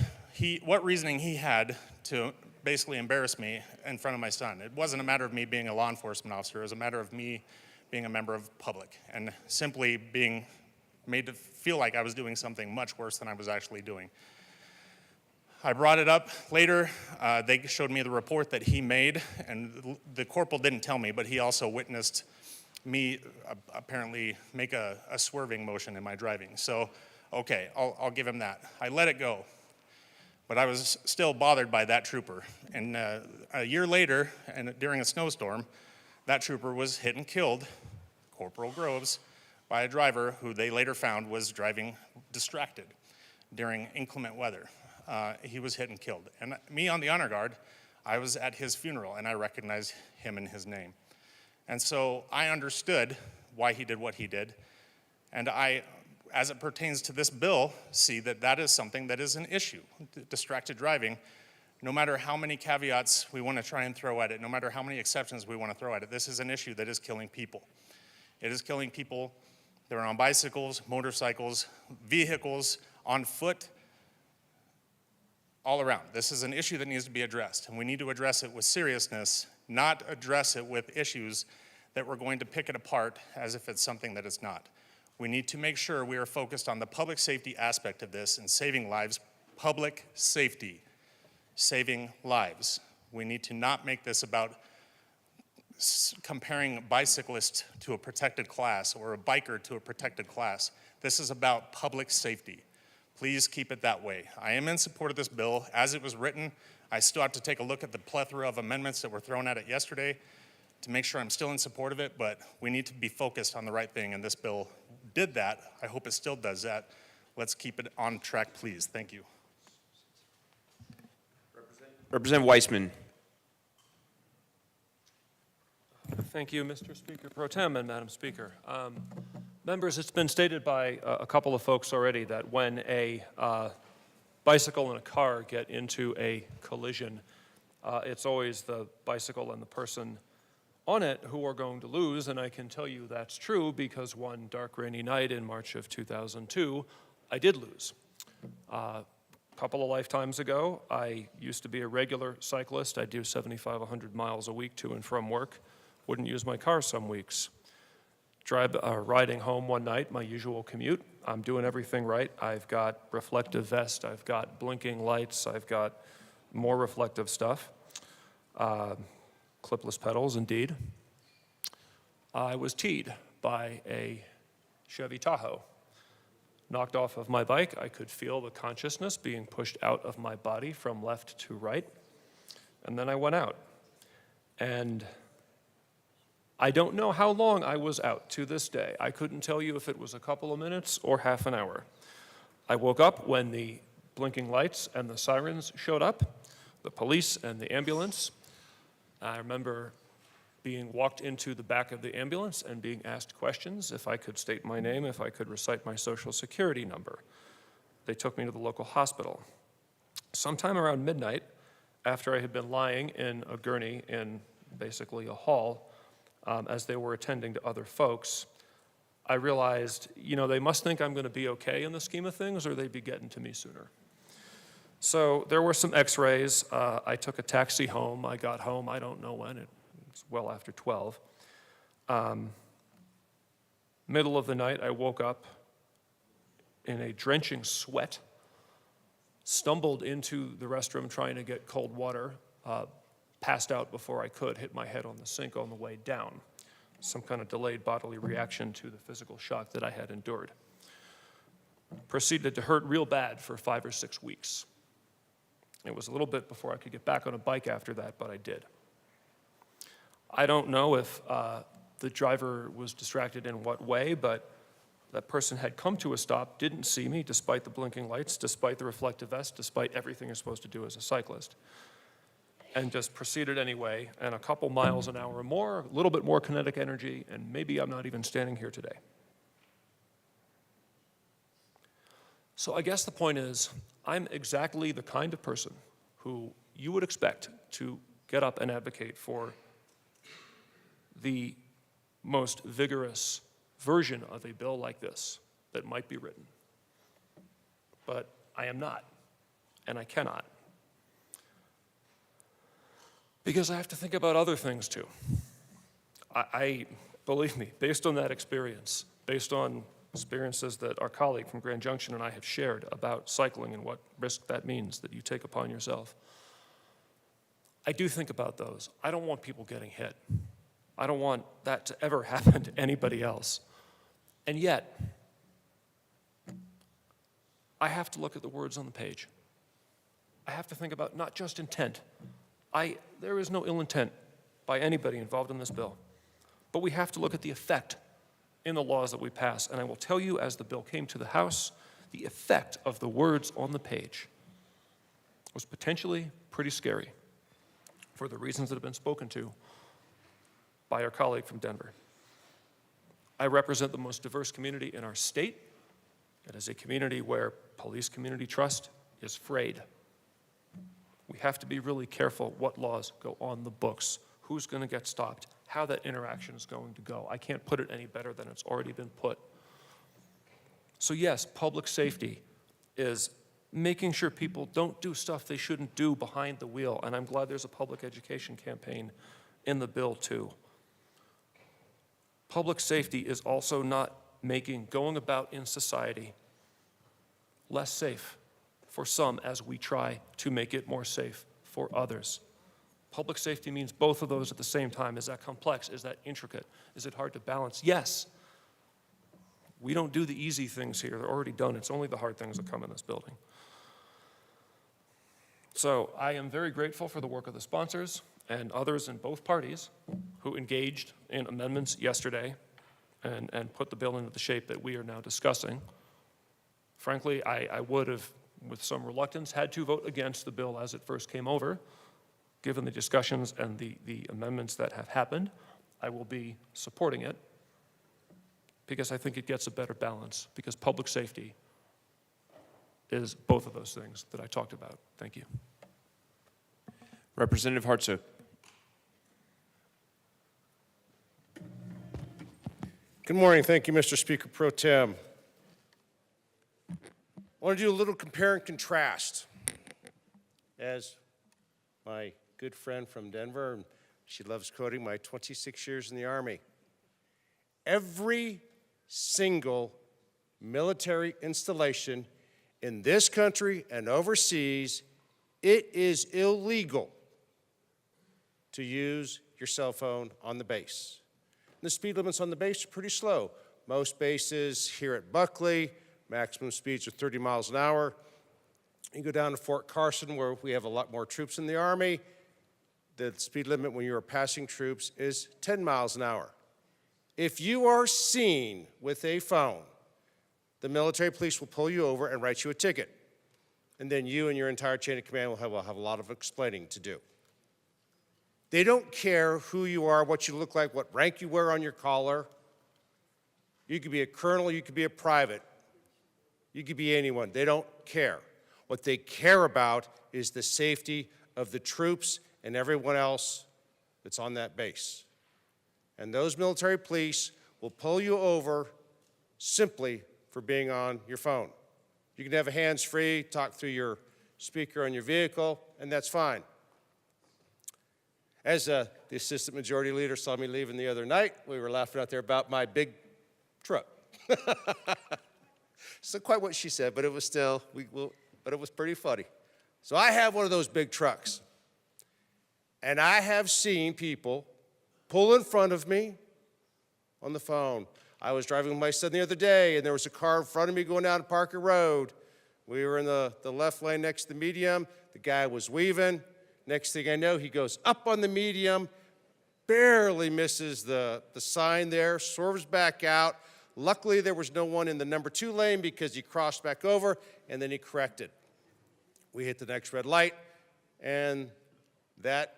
reasoning he had to basically embarrass me in front of my son. It wasn't a matter of me being a law enforcement officer. It was a matter of me being a member of public and simply being made to feel like I was doing something much worse than I was actually doing. I brought it up later. They showed me the report that he made, and the corporal didn't tell me, but he also witnessed me apparently make a swerving motion in my driving. So, okay, I'll give him that. I let it go, but I was still bothered by that trooper. And a year later, and during a snowstorm, that trooper was hit and killed, Corporal Groves, by a driver who they later found was driving distracted during inclement weather. He was hit and killed. And me on the honor guard, I was at his funeral, and I recognized him and his name. And so I understood why he did what he did. And I, as it pertains to this bill, see that that is something that is an issue. Distracted driving, no matter how many caveats we want to try and throw at it, no matter how many exceptions we want to throw at it, this is an issue that is killing people. It is killing people that are on bicycles, motorcycles, vehicles, on foot, all around. This is an issue that needs to be addressed, and we need to address it with seriousness, not address it with issues that we're going to pick it apart as if it's something that it's not. We need to make sure we are focused on the public safety aspect of this and saving lives. Public safety, saving lives. We need to not make this about comparing a bicyclist to a protected class or a biker to a protected class. This is about public safety. Please keep it that way. I am in support of this bill. As it was written, I still have to take a look at the plethora of amendments that were thrown at it yesterday to make sure I'm still in support of it, but we need to be focused on the right thing, and this bill did that. I hope it still does that. Let's keep it on track, please. Thank you. Representative Weissman. Thank you, Mr. Speaker Pro Tem and Madam Speaker. Members, it's been stated by a couple of folks already that when a bicycle and a car get into a collision, it's always the bicycle and the person on it who are going to lose, and I can tell you that's true because one dark rainy night in March of 2002, I did lose. A couple of lifetimes ago, I used to be a regular cyclist. I do 75, 100 miles a week to and from work. Wouldn't use my car some weeks. Riding home one night, my usual commute, I'm doing everything right. I've got reflective vest, I've got blinking lights, I've got more reflective stuff. Clipless pedals, indeed. I was teed by a Chevy Tahoe. Knocked off of my bike, I could feel the consciousness being pushed out of my body from left to right. And then I went out. And I don't know how long I was out to this day. I couldn't tell you if it was a couple of minutes or half an hour. I woke up when the blinking lights and the sirens showed up, the police and the ambulance. I remember being walked into the back of the ambulance and being asked questions if I could state my name, if I could recite my social security number. They took me to the local hospital. Sometime around midnight, after I had been lying in a gurney in basically a hall, as they were attending to other folks, I realized, they must think I'm going to be okay in the scheme of things, or they'd be getting to me sooner. So there were some x-rays. I took a taxi home. I got home, I don't know when, it was well after 12. Middle of the night, I woke up in a drenching sweat, stumbled into the restroom trying to get cold water, passed out before I could, hit my head on the sink on the way down. Some kind of delayed bodily reaction to the physical shock that I had endured. Proceeded to hurt real bad for 5 or 6 weeks. It was a little bit before I could get back on a bike after that, but I did. I don't know if the driver was distracted in what way, but that person had come to a stop, didn't see me despite the blinking lights, despite the reflective vest, despite everything you're supposed to do as a cyclist, and just proceeded anyway, and a couple miles an hour or more, a little bit more kinetic energy, and maybe I'm not even standing here today. So I guess the point is, I'm exactly the kind of person who you would expect to get up and advocate for the most vigorous version of a bill like this that might be written. But I am not, and I cannot. Because I have to think about other things too. Believe me, based on that experience, based on experiences that our colleague from Grand Junction and I have shared about cycling and what risk that means that you take upon yourself, I do think about those. I don't want people getting hit. I don't want that to ever happen to anybody else. And yet, I have to look at the words on the page. I have to think about not just intent. There is no ill intent by anybody involved in this bill. But we have to look at the effect in the laws that we pass. And I will tell you, as the bill came to the House, the effect of the words on the page was potentially pretty scary for the reasons that have been spoken to by our colleague from Denver. I represent the most diverse community in our state. It is a community where police community trust is frayed. We have to be really careful what laws go on the books, who's going to get stopped, how that interaction is going to go. I can't put it any better than it's already been put. So yes, public safety is making sure people don't do stuff they shouldn't do behind the wheel, and I'm glad there's a public education campaign in the bill too. Public safety is also not making going about in society less safe for some as we try to make it more safe for others. Public safety means both of those at the same time. Is that complex? Is that intricate? Is it hard to balance? Yes. We don't do the easy things here. They're already done. It's only the hard things that come in this building. So I am very grateful for the work of the sponsors and others in both parties who engaged in amendments yesterday and put the bill into the shape that we are now discussing. Frankly, I would have, with some reluctance, had to vote against the bill as it first came over. Given the discussions and the amendments that have happened, I will be supporting it because I think it gets a better balance, because public safety is both of those things that I talked about. Thank you. Representative Hartsook. Good morning. Thank you, Mr. Speaker Pro Tem. I want to do a little compare and contrast. As my good friend from Denver, and she loves quoting my 26 years in the Army. Every single military installation in this country and overseas, it is illegal to use your cell phone on the base. The speed limits on the base are pretty slow. Most bases here at Buckley, maximum speeds are 30 miles an hour. You go down to Fort Carson, where we have a lot more troops in the Army. The speed limit when you are passing troops is 10 miles an hour. If you are seen with a phone, the military police will pull you over and write you a ticket. And then you and your entire chain of command will have a lot of explaining to do. They don't care who you are, what you look like, what rank you wear on your collar. You could be a colonel, you could be a private. You could be anyone. They don't care. What they care about is the safety of the troops and everyone else that's on that base. And those military police will pull you over simply for being on your phone. You can have a hands-free, talk through your speaker on your vehicle, and that's fine. As the Assistant Majority Leader saw me leaving the other night, we were laughing out there about my big truck. It's not quite what she said, but it was still, but it was pretty funny. So I have one of those big trucks. And I have seen people pull in front of me on the phone. I was driving with my son the other day, and there was a car in front of me going down Parker Road. We were in the left lane next to the medium. The guy was weaving. Next thing I know, he goes up on the medium, barely misses the sign there, swerves back out. Luckily, there was no one in the number 2 lane because he crossed back over, and then he corrected. We hit the next red light, and that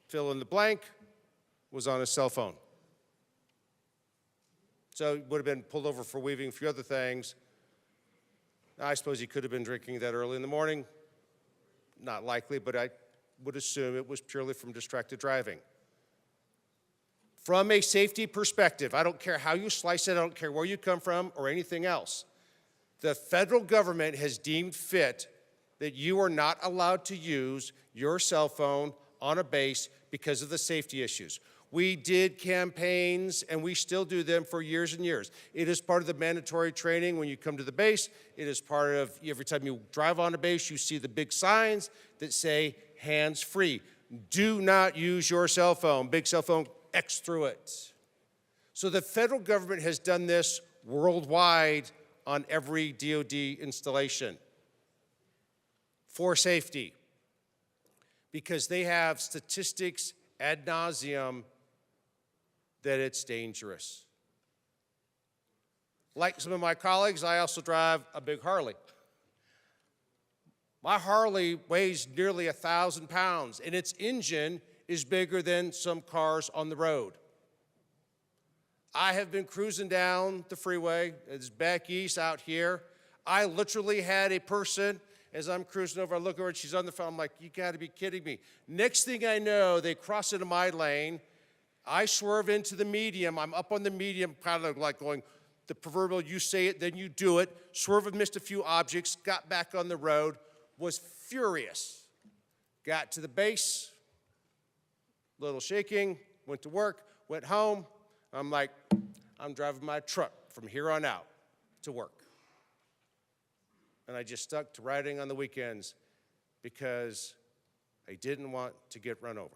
fill in the blank was on his cell phone. So he would have been pulled over for weaving, a few other things. I suppose he could have been drinking that early in the morning. Not likely, but I would assume it was purely from distracted driving. From a safety perspective, I don't care how you slice it, I don't care where you come from or anything else. The federal government has deemed fit that you are not allowed to use your cell phone on a base because of the safety issues. We did campaigns, and we still do them for years and years. It is part of the mandatory training when you come to the base. It is part of, every time you drive on a base, you see the big signs that say, hands-free. Do not use your cell phone. Big cell phone, X through it. So the federal government has done this worldwide on every DoD installation for safety, because they have statistics ad nauseum that it's dangerous. Like some of my colleagues, I also drive a big Harley. My Harley weighs nearly 1,000 pounds, and its engine is bigger than some cars on the road. I have been cruising down the freeway. It's back east out here. I literally had a person, as I'm cruising over, I look over and she's on the phone. I'm like, you gotta be kidding me. Next thing I know, they cross into my lane. I swerve into the medium. I'm up on the medium, kind of like going, the proverbial, you say it, then you do it. Swerve and missed a few objects, got back on the road, was furious. Got to the base, little shaking, went to work, went home. I'm like, I'm driving my truck from here on out to work. And I just stuck to riding on the weekends because I didn't want to get run over.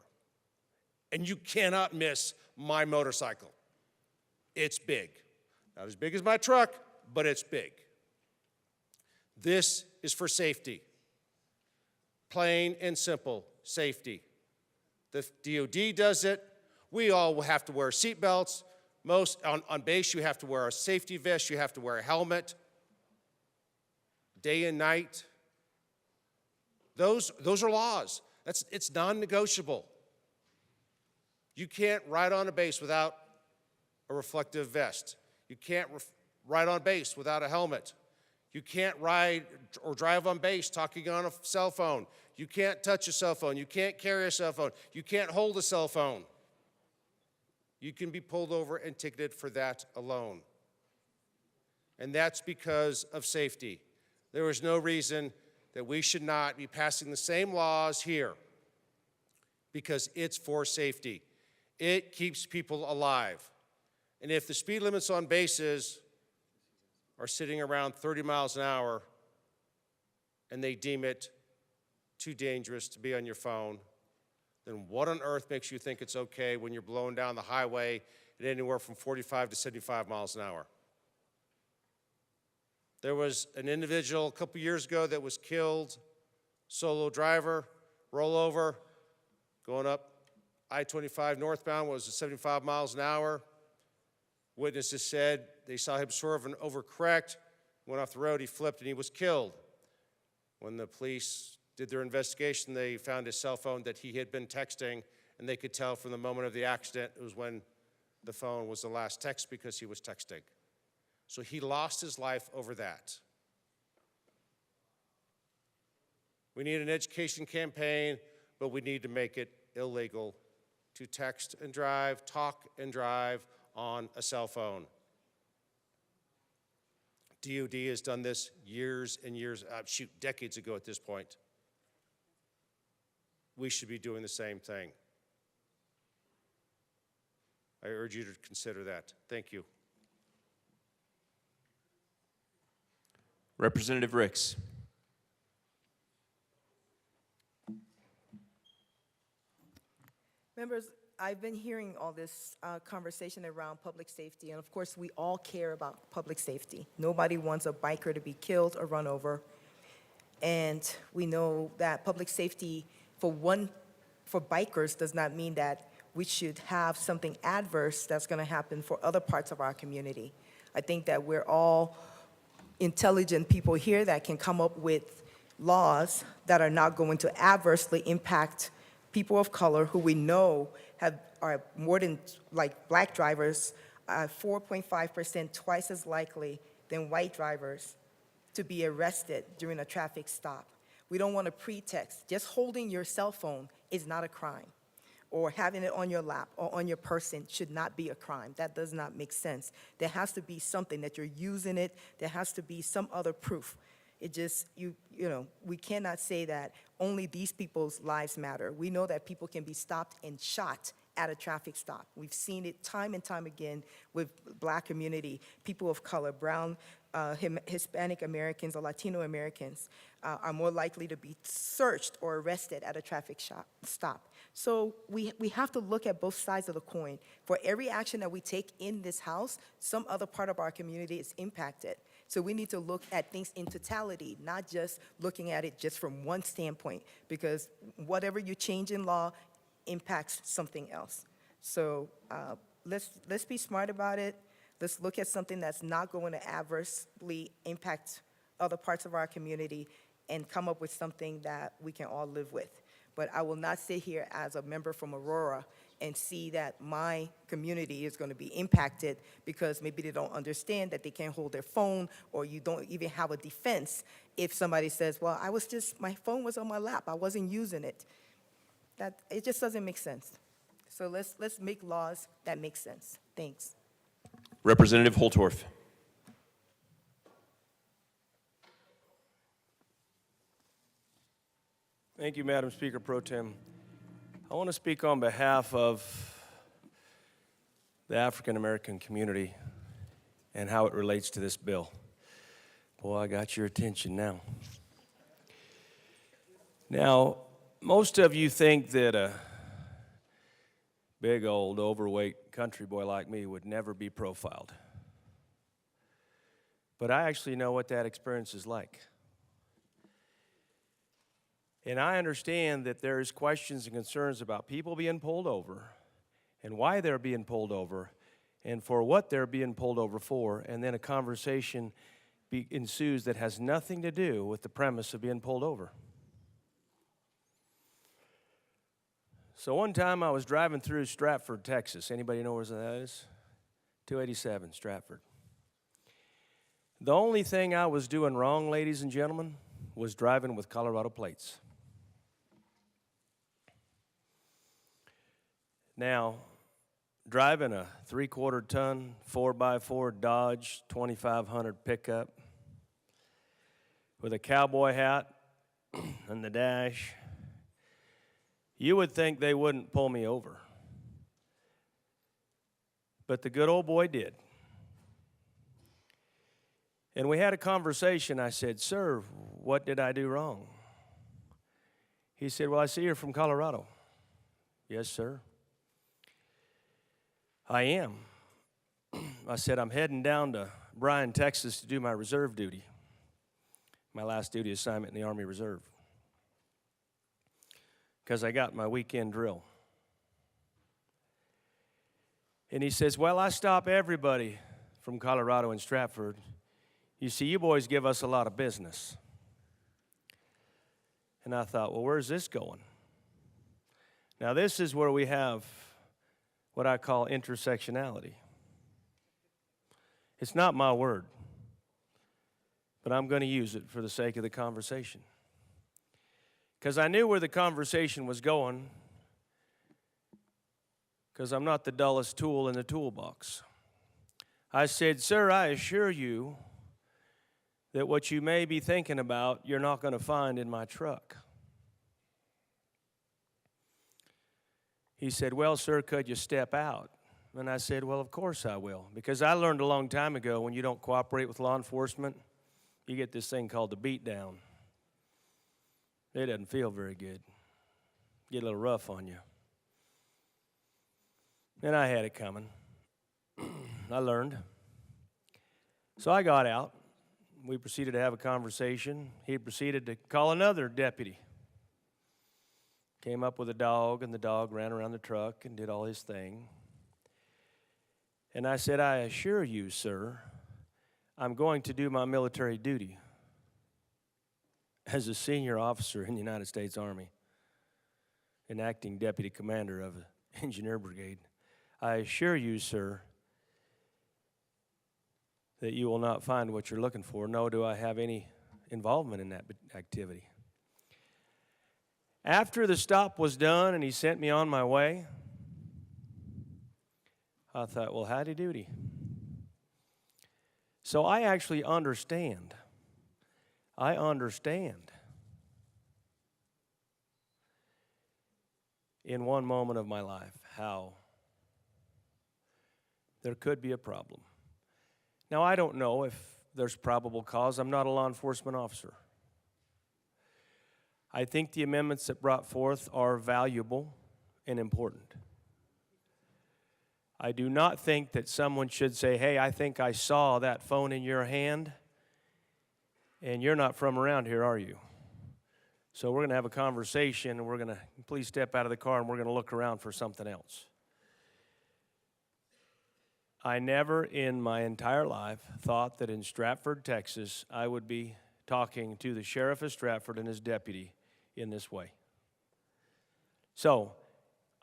And you cannot miss my motorcycle. It's big. Not as big as my truck, but it's big. This is for safety. Plain and simple safety. The DoD does it. We all will have to wear seat belts. Most on base, you have to wear a safety vest. You have to wear a helmet. Day and night. Those are laws. It's non-negotiable. You can't ride on a base without a reflective vest. You can't ride on base without a helmet. You can't ride or drive on base talking on a cell phone. You can't touch a cell phone. You can't carry a cell phone. You can't hold a cell phone. You can be pulled over and ticketed for that alone. And that's because of safety. There is no reason that we should not be passing the same laws here, because it's for safety. It keeps people alive. And if the speed limits on bases are sitting around 30 miles an hour and they deem it too dangerous to be on your phone, then what on earth makes you think it's okay when you're blowing down the highway at anywhere from 45 to 75 miles an hour? There was an individual a couple years ago that was killed, solo driver, rollover, going up I-25 northbound, was 75 miles an hour. Witnesses said they saw him swerve and overcorrect, went off the road, he flipped, and he was killed. When the police did their investigation, they found his cell phone that he had been texting, and they could tell from the moment of the accident it was when the phone was the last text, because he was texting. So he lost his life over that. We need an education campaign, but we need to make it illegal to text and drive, talk and drive on a cell phone. DoD has done this years and years, decades ago at this point. We should be doing the same thing. I urge you to consider that. Thank you. Representative Ricks. Members, I've been hearing all this conversation around public safety, and of course, we all care about public safety. Nobody wants a biker to be killed or run over. And we know that public safety for bikers does not mean that we should have something adverse that's going to happen for other parts of our community. I think that we're all intelligent people here that can come up with laws that are not going to adversely impact people of color who we know are more than, like black drivers, 4.5% twice as likely than white drivers to be arrested during a traffic stop. We don't want a pretext. Just holding your cell phone is not a crime, or having it on your lap or on your person should not be a crime. That does not make sense. There has to be something that you're using it. There has to be some other proof. It just, you know, we cannot say that only these people's lives matter. We know that people can be stopped and shot at a traffic stop. We've seen it time and time again with black community, people of color, brown, Hispanic Americans or Latino Americans are more likely to be searched or arrested at a traffic stop. So we have to look at both sides of the coin. For every action that we take in this house, some other part of our community is impacted. So we need to look at things in totality, not just looking at it just from one standpoint, because whatever you change in law impacts something else. So let's be smart about it. Let's look at something that's not going to adversely impact other parts of our community and come up with something that we can all live with. But I will not sit here as a member from Aurora and see that my community is going to be impacted because maybe they don't understand that they can't hold their phone, or you don't even have a defense if somebody says, well, my phone was on my lap, I wasn't using it. It just doesn't make sense. So let's make laws that make sense. Thanks. Representative Holtorf. Thank you, Madam Speaker Pro Tem. I want to speak on behalf of the African American community and how it relates to this bill. Boy, I got your attention now. Now, most of you think that a big old overweight country boy like me would never be profiled. But I actually know what that experience is like. And I understand that there's questions and concerns about people being pulled over and why they're being pulled over and for what they're being pulled over for, and then a conversation ensues that has nothing to do with the premise of being pulled over. So one time I was driving through Stratford, Texas. Anybody know where that is? 287 Stratford. The only thing I was doing wrong, ladies and gentlemen, was driving with Colorado plates. Now, driving a 3/4-ton 4x4 Dodge 2500 pickup with a cowboy hat and the dash, you would think they wouldn't pull me over. But the good old boy did. And we had a conversation. I said, "Sir, what did I do wrong?" He said, "Well, I see you're from Colorado." "Yes, sir." "I am." I said, "I'm heading down to Bryan, Texas to do my reserve duty, my last duty assignment in the Army Reserve, because I got my weekend drill." And he says, "Well, I stop everybody from Colorado and Stratford. You see, you boys give us a lot of business." And I thought, well, where's this going? Now, this is where we have what I call intersectionality. It's not my word, but I'm going to use it for the sake of the conversation. Because I knew where the conversation was going, because I'm not the dullest tool in the toolbox. I said, "Sir, I assure you that what you may be thinking about, you're not going to find in my truck." He said, "Well, sir, could you step out?" And I said, "Well, of course I will, because I learned a long time ago when you don't cooperate with law enforcement, you get this thing called the beat down. It doesn't feel very good. Get a little rough on you. And I had it coming. I learned. So I got out. We proceeded to have a conversation. He proceeded to call another deputy. Came up with a dog, and the dog ran around the truck and did all his thing. And I said, I assure you, sir, I'm going to do my military duty as a senior officer in the United States Army, an acting deputy commander of an engineer brigade. I assure you, sir, that you will not find what you're looking for, nor do I have any involvement in that activity. After the stop was done and he sent me on my way, I thought, well, howdy doody. So I actually understand. I understand in one moment of my life how there could be a problem. Now, I don't know if there's probable cause. I'm not a law enforcement officer. I think the amendments that brought forth are valuable and important. I do not think that someone should say, hey, I think I saw that phone in your hand, and you're not from around here, are you? So we're going to have a conversation, and we're going to, please step out of the car, and we're going to look around for something else. I never in my entire life thought that in Stratford, Texas, I would be talking to the sheriff of Stratford and his deputy in this way. So,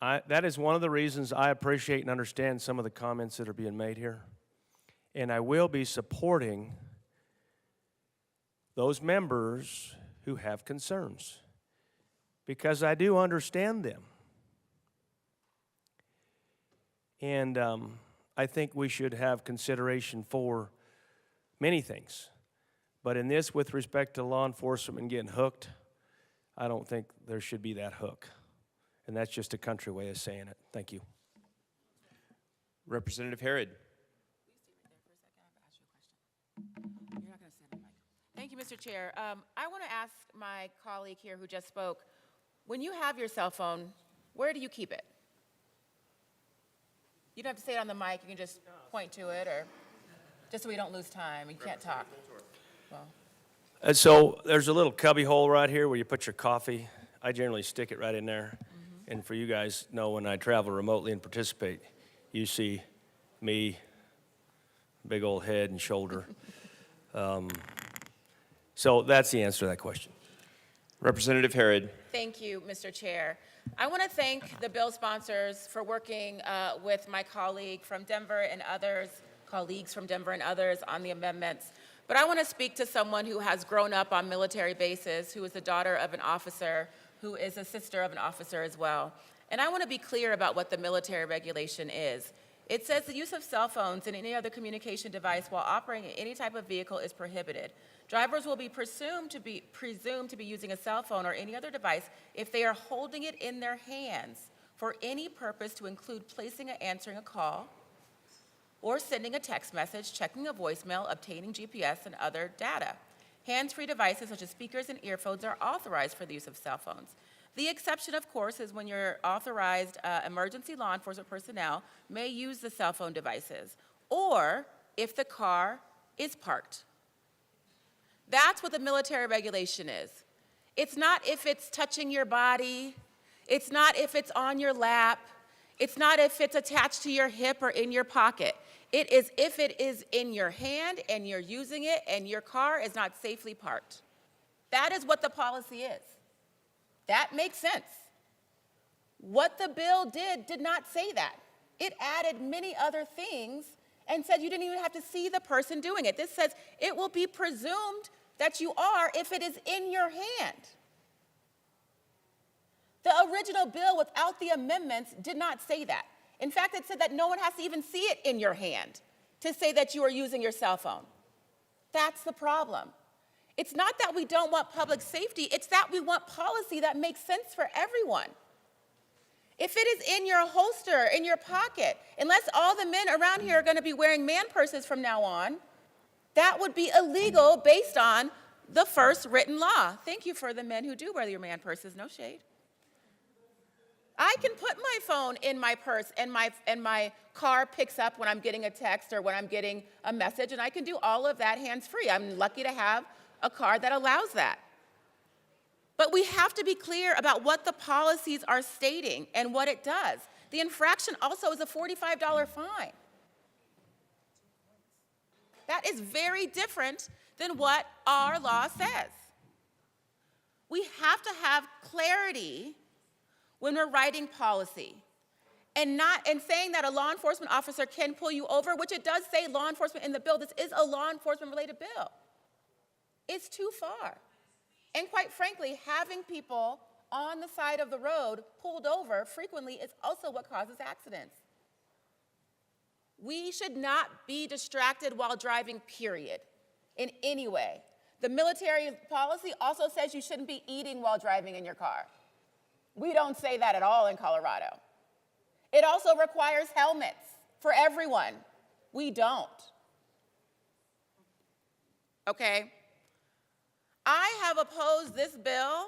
that is one of the reasons I appreciate and understand some of the comments that are being made here. And I will be supporting those members who have concerns, because I do understand them. And I think we should have consideration for many things. But in this, with respect to law enforcement and getting hooked, I don't think there should be that hook. And that's just a country way of saying it. Thank you. Representative Harrod. Thank you, Mr. Chair. I want to ask my colleague here who just spoke, when you have your cell phone, where do you keep it? You don't have to say it on the mic. You can just point to it, or just so we don't lose time. You can't talk. Well. And so there's a little cubby hole right here where you put your coffee. I generally stick it right in there. And for you guys know, when I travel remotely and participate, you see me, big old head and shoulder. So that's the answer to that question. Representative Harrod. Thank you, Mr. Chair. I want to thank the bill sponsors for working with my colleagues from Denver and others on the amendments. But I want to speak to someone who has grown up on military bases, who is the daughter of an officer, who is a sister of an officer as well. And I want to be clear about what the military regulation is. It says the use of cell phones and any other communication device while operating any type of vehicle is prohibited. Drivers will be presumed to be using a cell phone or any other device if they are holding it in their hands for any purpose, to include placing or answering a call, or sending a text message, checking a voicemail, obtaining GPS and other data. Hands-free devices such as speakers and earphones are authorized for the use of cell phones. The exception, of course, is when your authorized emergency law enforcement personnel may use the cell phone devices, or if the car is parked. That's what the military regulation is. It's not if it's touching your body. It's not if it's on your lap. It's not if it's attached to your hip or in your pocket. It is if it is in your hand and you're using it and your car is not safely parked. That is what the policy is. That makes sense. What the bill did not say that. It added many other things and said you didn't even have to see the person doing it. This says it will be presumed that you are if it is in your hand. The original bill without the amendments did not say that. In fact, it said that no one has to even see it in your hand to say that you are using your cell phone. That's the problem. It's not that we don't want public safety, it's that we want policy that makes sense for everyone. If it is in your holster, in your pocket, unless all the men around here are going to be wearing man purses from now on, That would be illegal based on the first written law. Thank you for the men who do wear your man purses, no shade. I can put my phone in my purse and my car picks up when I'm getting a text or when I'm getting a message, and I can do all of that hands-free. I'm lucky to have a car that allows that. But we have to be clear about what the policies are stating and what it does. The infraction also is a $45 fine. That is very different than what our law says. We have to have clarity when we're writing policy, and saying that a law enforcement officer can pull you over, which it does say law enforcement in the bill. This is a law enforcement related bill. It's too far. And quite frankly, having people on the side of the road pulled over frequently is also what causes accidents. We should not be distracted while driving, period, in any way. The military policy also says you shouldn't be eating while driving in your car. We don't say that at all in Colorado. It also requires helmets for everyone. We don't. Okay? I have opposed this bill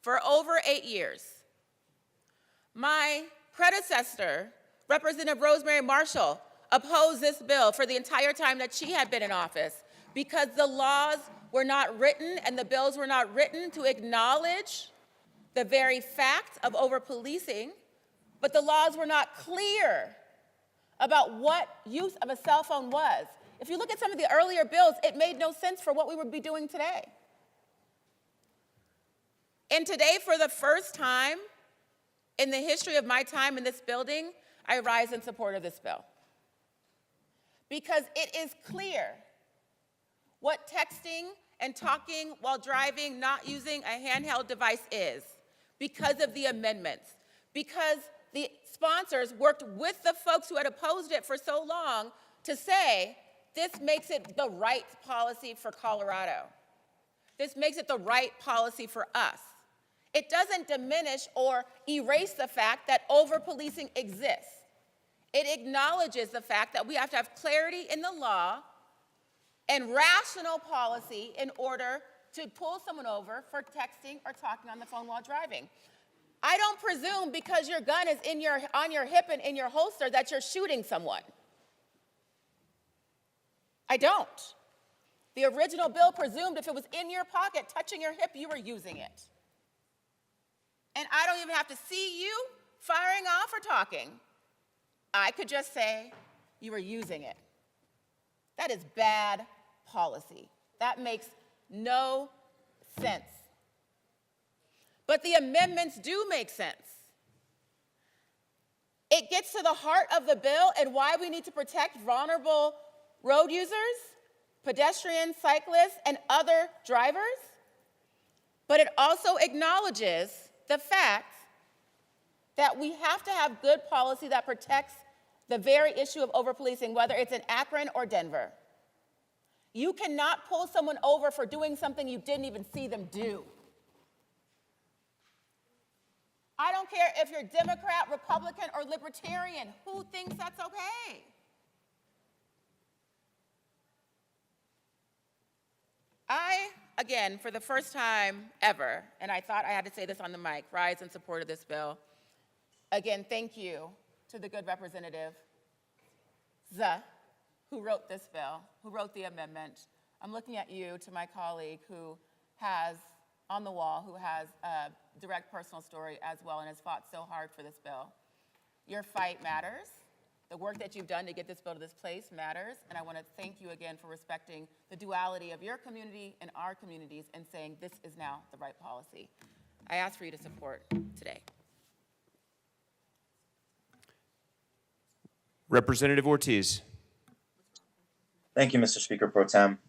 for over 8 years. My predecessor, Representative Rosemary Marshall, opposed this bill for the entire time that she had been in office because the laws were not written and the bills were not written to acknowledge the very fact of over-policing, but the laws were not clear about what use of a cell phone was. If you look at some of the earlier bills, it made no sense for what we would be doing today. And today, for the first time in the history of my time in this building, I rise in support of this bill. Because it is clear what texting and talking while driving, not using a handheld device is, because of the amendments, because the sponsors worked with the folks who had opposed it for so long to say, this makes it the right policy for Colorado. This makes it the right policy for us. It doesn't diminish or erase the fact that over-policing exists. It acknowledges the fact that we have to have clarity in the law and rational policy in order to pull someone over for texting or talking on the phone while driving. I don't presume because your gun is on your hip and in your holster that you're shooting someone. I don't. The original bill presumed if it was in your pocket, touching your hip, you were using it. And I don't even have to see you firing off or talking. I could just say you were using it. That is bad policy. That makes no sense. But the amendments do make sense. It gets to the heart of the bill and why we need to protect vulnerable road users, pedestrians, cyclists, and other drivers. But it also acknowledges the fact that we have to have good policy that protects the very issue of over-policing, whether it's in Akron or Denver. You cannot pull someone over for doing something you didn't even see them do. I don't care if you're Democrat, Republican, or Libertarian. Who thinks that's okay? I, again, for the first time ever, and I thought I had to say this on the mic, rise in support of this bill. Again, thank you to the good representative, who wrote this bill, who wrote the amendment. I'm looking at you, to my colleague who has, on the wall, who has a direct personal story as well and has fought so hard for this bill. Your fight matters. The work that you've done to get this bill to this place matters, and I want to thank you again for respecting the duality of your community and our communities and saying this is now the right policy. I ask for you to support today. Representative Ortiz. Thank you, Mr. Speaker Pro Tem.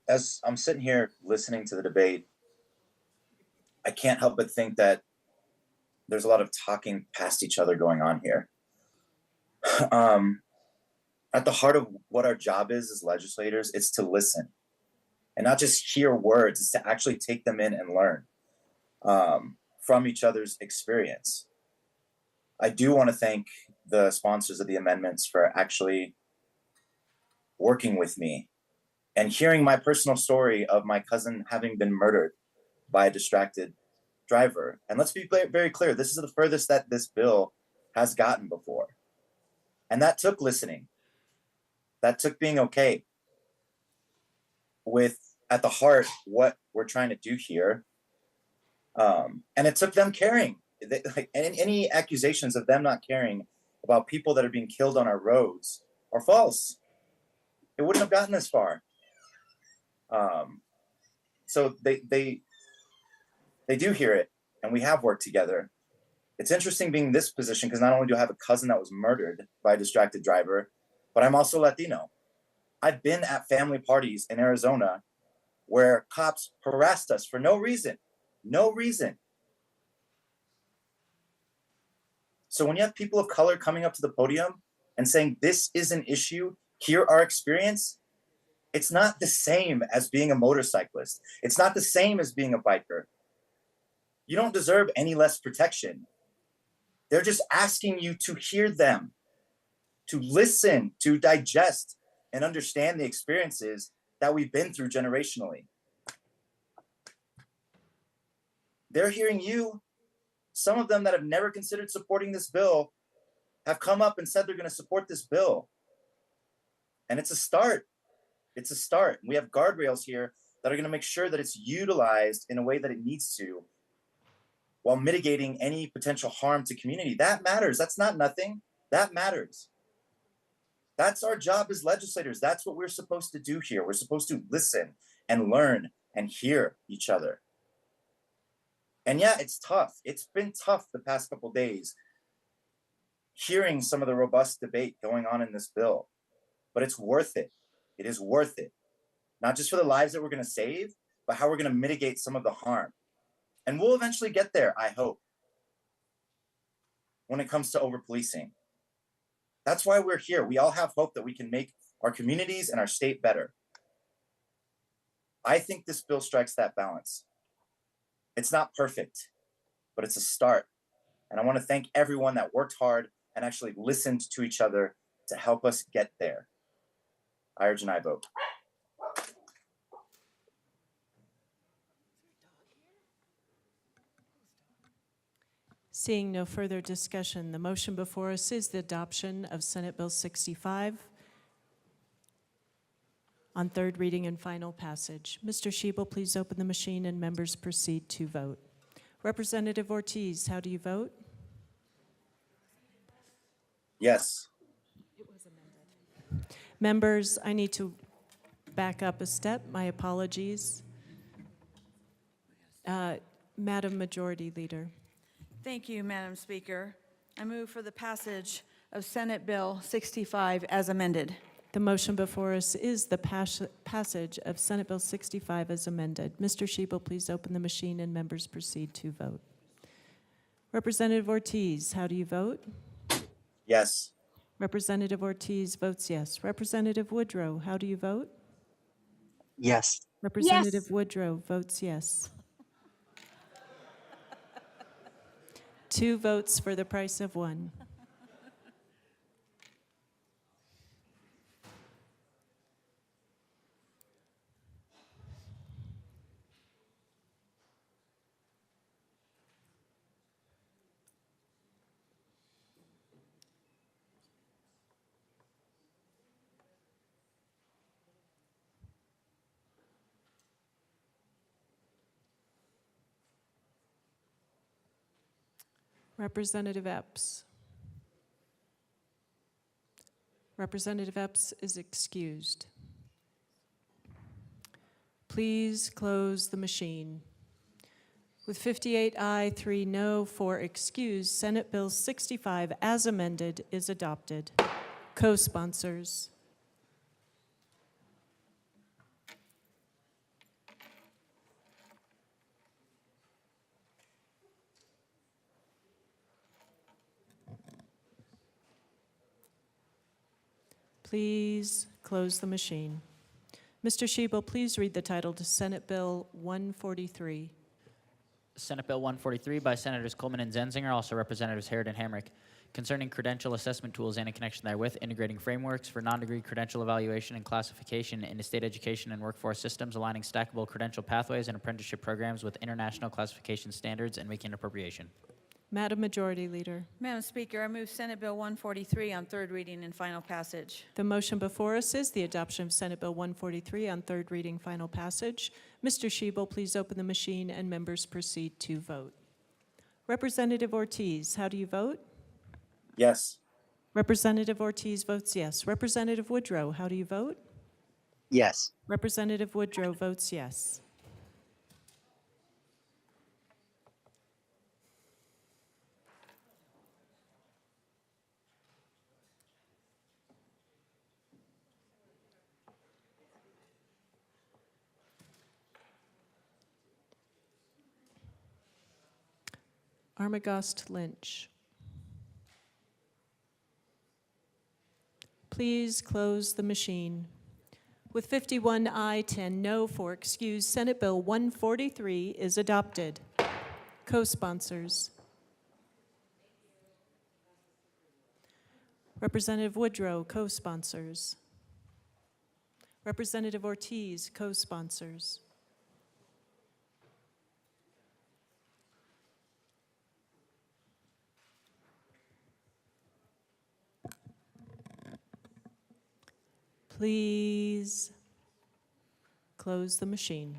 As I'm sitting here listening to the debate, I can't help but think that there's a lot of talking past each other going on here. At the heart of what our job is as legislators, it's to listen and not just hear words, it's to actually take them in and learn from each other's experience. I do want to thank the sponsors of the amendments for actually working with me and hearing my personal story of my cousin having been murdered by a distracted driver. And let's be very clear, this is the furthest that this bill has gotten before. And that took listening. That took being okay with, at the heart, what we're trying to do here. And it took them caring. Like, any accusations of them not caring about people that are being killed on our roads are false. It wouldn't have gotten this far. So they do hear it, and we have worked together. It's interesting being in this position because not only do I have a cousin that was murdered by a distracted driver, but I'm also Latino. I've been at family parties in Arizona where cops harassed us for no reason. No reason. So when you have people of color coming up to the podium and saying, this is an issue, hear our experience, it's not the same as being a motorcyclist. It's not the same as being a biker. You don't deserve any less protection. They're just asking you to hear them, to listen, to digest, and understand the experiences that we've been through generationally. They're hearing you. Some of them that have never considered supporting this bill have come up and said they're going to support this bill. And it's a start. It's a start. We have guardrails here that are going to make sure that it's utilized in a way that it needs to, while mitigating any potential harm to community. That matters. That's not nothing. That matters. That's our job as legislators. That's what we're supposed to do here. We're supposed to listen and learn and hear each other. And yeah, it's tough. It's been tough the past couple of days hearing some of the robust debate going on in this bill, but it's worth it. It is worth it. Not just for the lives that we're going to save, but how we're going to mitigate some of the harm. And we'll eventually get there, I hope, when it comes to over-policing. That's why we're here. We all have hope that we can make our communities and our state better. I think this bill strikes that balance. It's not perfect, but it's a start. And I want to thank everyone that worked hard and actually listened to each other to help us get there. I urge an aye vote. Seeing no further discussion, the motion before us is the adoption of Senate Bill 65 on third reading and final passage. Mr. Shebel, please open the machine and members proceed to vote. Representative Ortiz, how do you vote? Yes. Members, I need to back up a step. My apologies. Madam Majority Leader. Thank you, Madam Speaker. I move for the passage of Senate Bill 65 as amended. The motion before us is the passage of Senate Bill 65 as amended. Mr. Shebel, please open the machine and members proceed to vote. Representative Ortiz, how do you vote? Yes. Representative Ortiz votes yes. Representative Woodrow, how do you vote? Yes. Representative Woodrow votes yes. 2 votes for the price of 1. Representative Epps. Representative Epps is excused. Please close the machine. With 58 aye, 3 no, 4 excused, Senate Bill 65 as amended is adopted. Co-sponsors. Please close the machine. Mr. Shebel, please read the title to Senate Bill 143. Senate Bill 143 by Senators Coleman and Zenzinger, also Representatives Harrod and Hamrick, concerning credential assessment tools and in connection therewith, integrating frameworks for non-degree credential evaluation and classification into state education and workforce systems, aligning stackable credential pathways and apprenticeship programs with international classification standards, and making an appropriation. Madam Majority Leader. Madam Speaker, I move Senate Bill 143 on third reading and final passage. The motion before us is the adoption of Senate Bill 143 on third reading, final passage. Mr. Shebel, please open the machine and members proceed to vote. Representative Ortiz, how do you vote? Yes. Representative Ortiz votes yes. Representative Woodrow, how do you vote? Yes. Representative Woodrow votes yes. Armagost Lynch. Please close the machine. With 51 aye, 10 no for excuse, Senate Bill 143 is adopted. Co-sponsors. Representative Woodrow, co-sponsors. Representative Ortiz, co-sponsors. Please close the machine.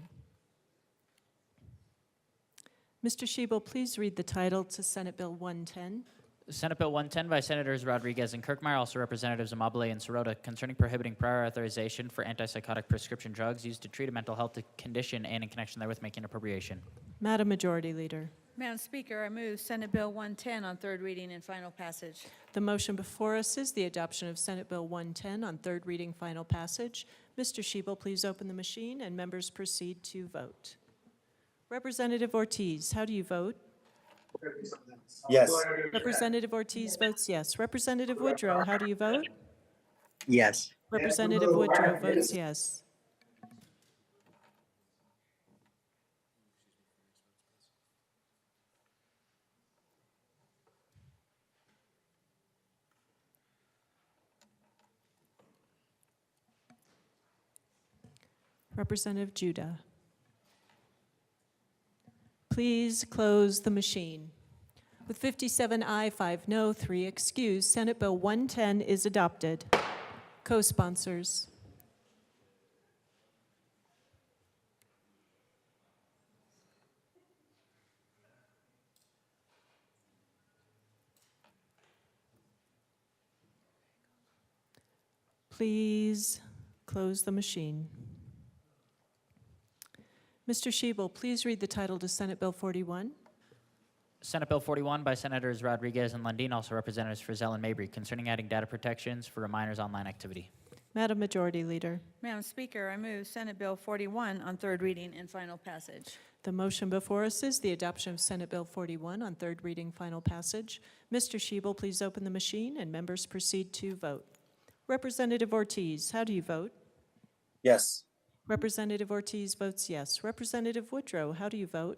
Mr. Shebel, please read the title to Senate Bill 110. Senate Bill 110 by Senators Rodriguez and Kirkmeyer, also Representatives Amabile and Sirota, concerning prohibiting prior authorization for antipsychotic prescription drugs used to treat a mental health condition and in connection therewith making appropriation. Madam Majority Leader. Madam Speaker, I move Senate Bill 110 on third reading and final passage. The motion before us is the adoption of Senate Bill 110 on third reading, final passage. Mr. Shebel, please open the machine and members proceed to vote. Representative Ortiz, how do you vote? Yes. Representative Ortiz votes yes. Representative Woodrow, how do you vote? Yes. Representative Woodrow votes yes. Representative Judah. Please close the machine. With 57 aye, 5 no, 3 excuse, Senate Bill 110 is adopted. Co-sponsors. Please close the machine. Mr. Shebel, please read the title to Senate Bill 41. Senate Bill 41 by Senators Rodriguez and Lundin, also Representatives Frizzell and Mabry, concerning adding data protections for a minor's online activity. Madam Majority Leader. Madam Speaker, I move Senate Bill 41 on third reading and final passage. The motion before us is the adoption of Senate Bill 41 on third reading, final passage. Mr. Shebel, please open the machine and members proceed to vote. Representative Ortiz, how do you vote? Yes. Representative Ortiz votes yes. Representative Woodrow, how do you vote?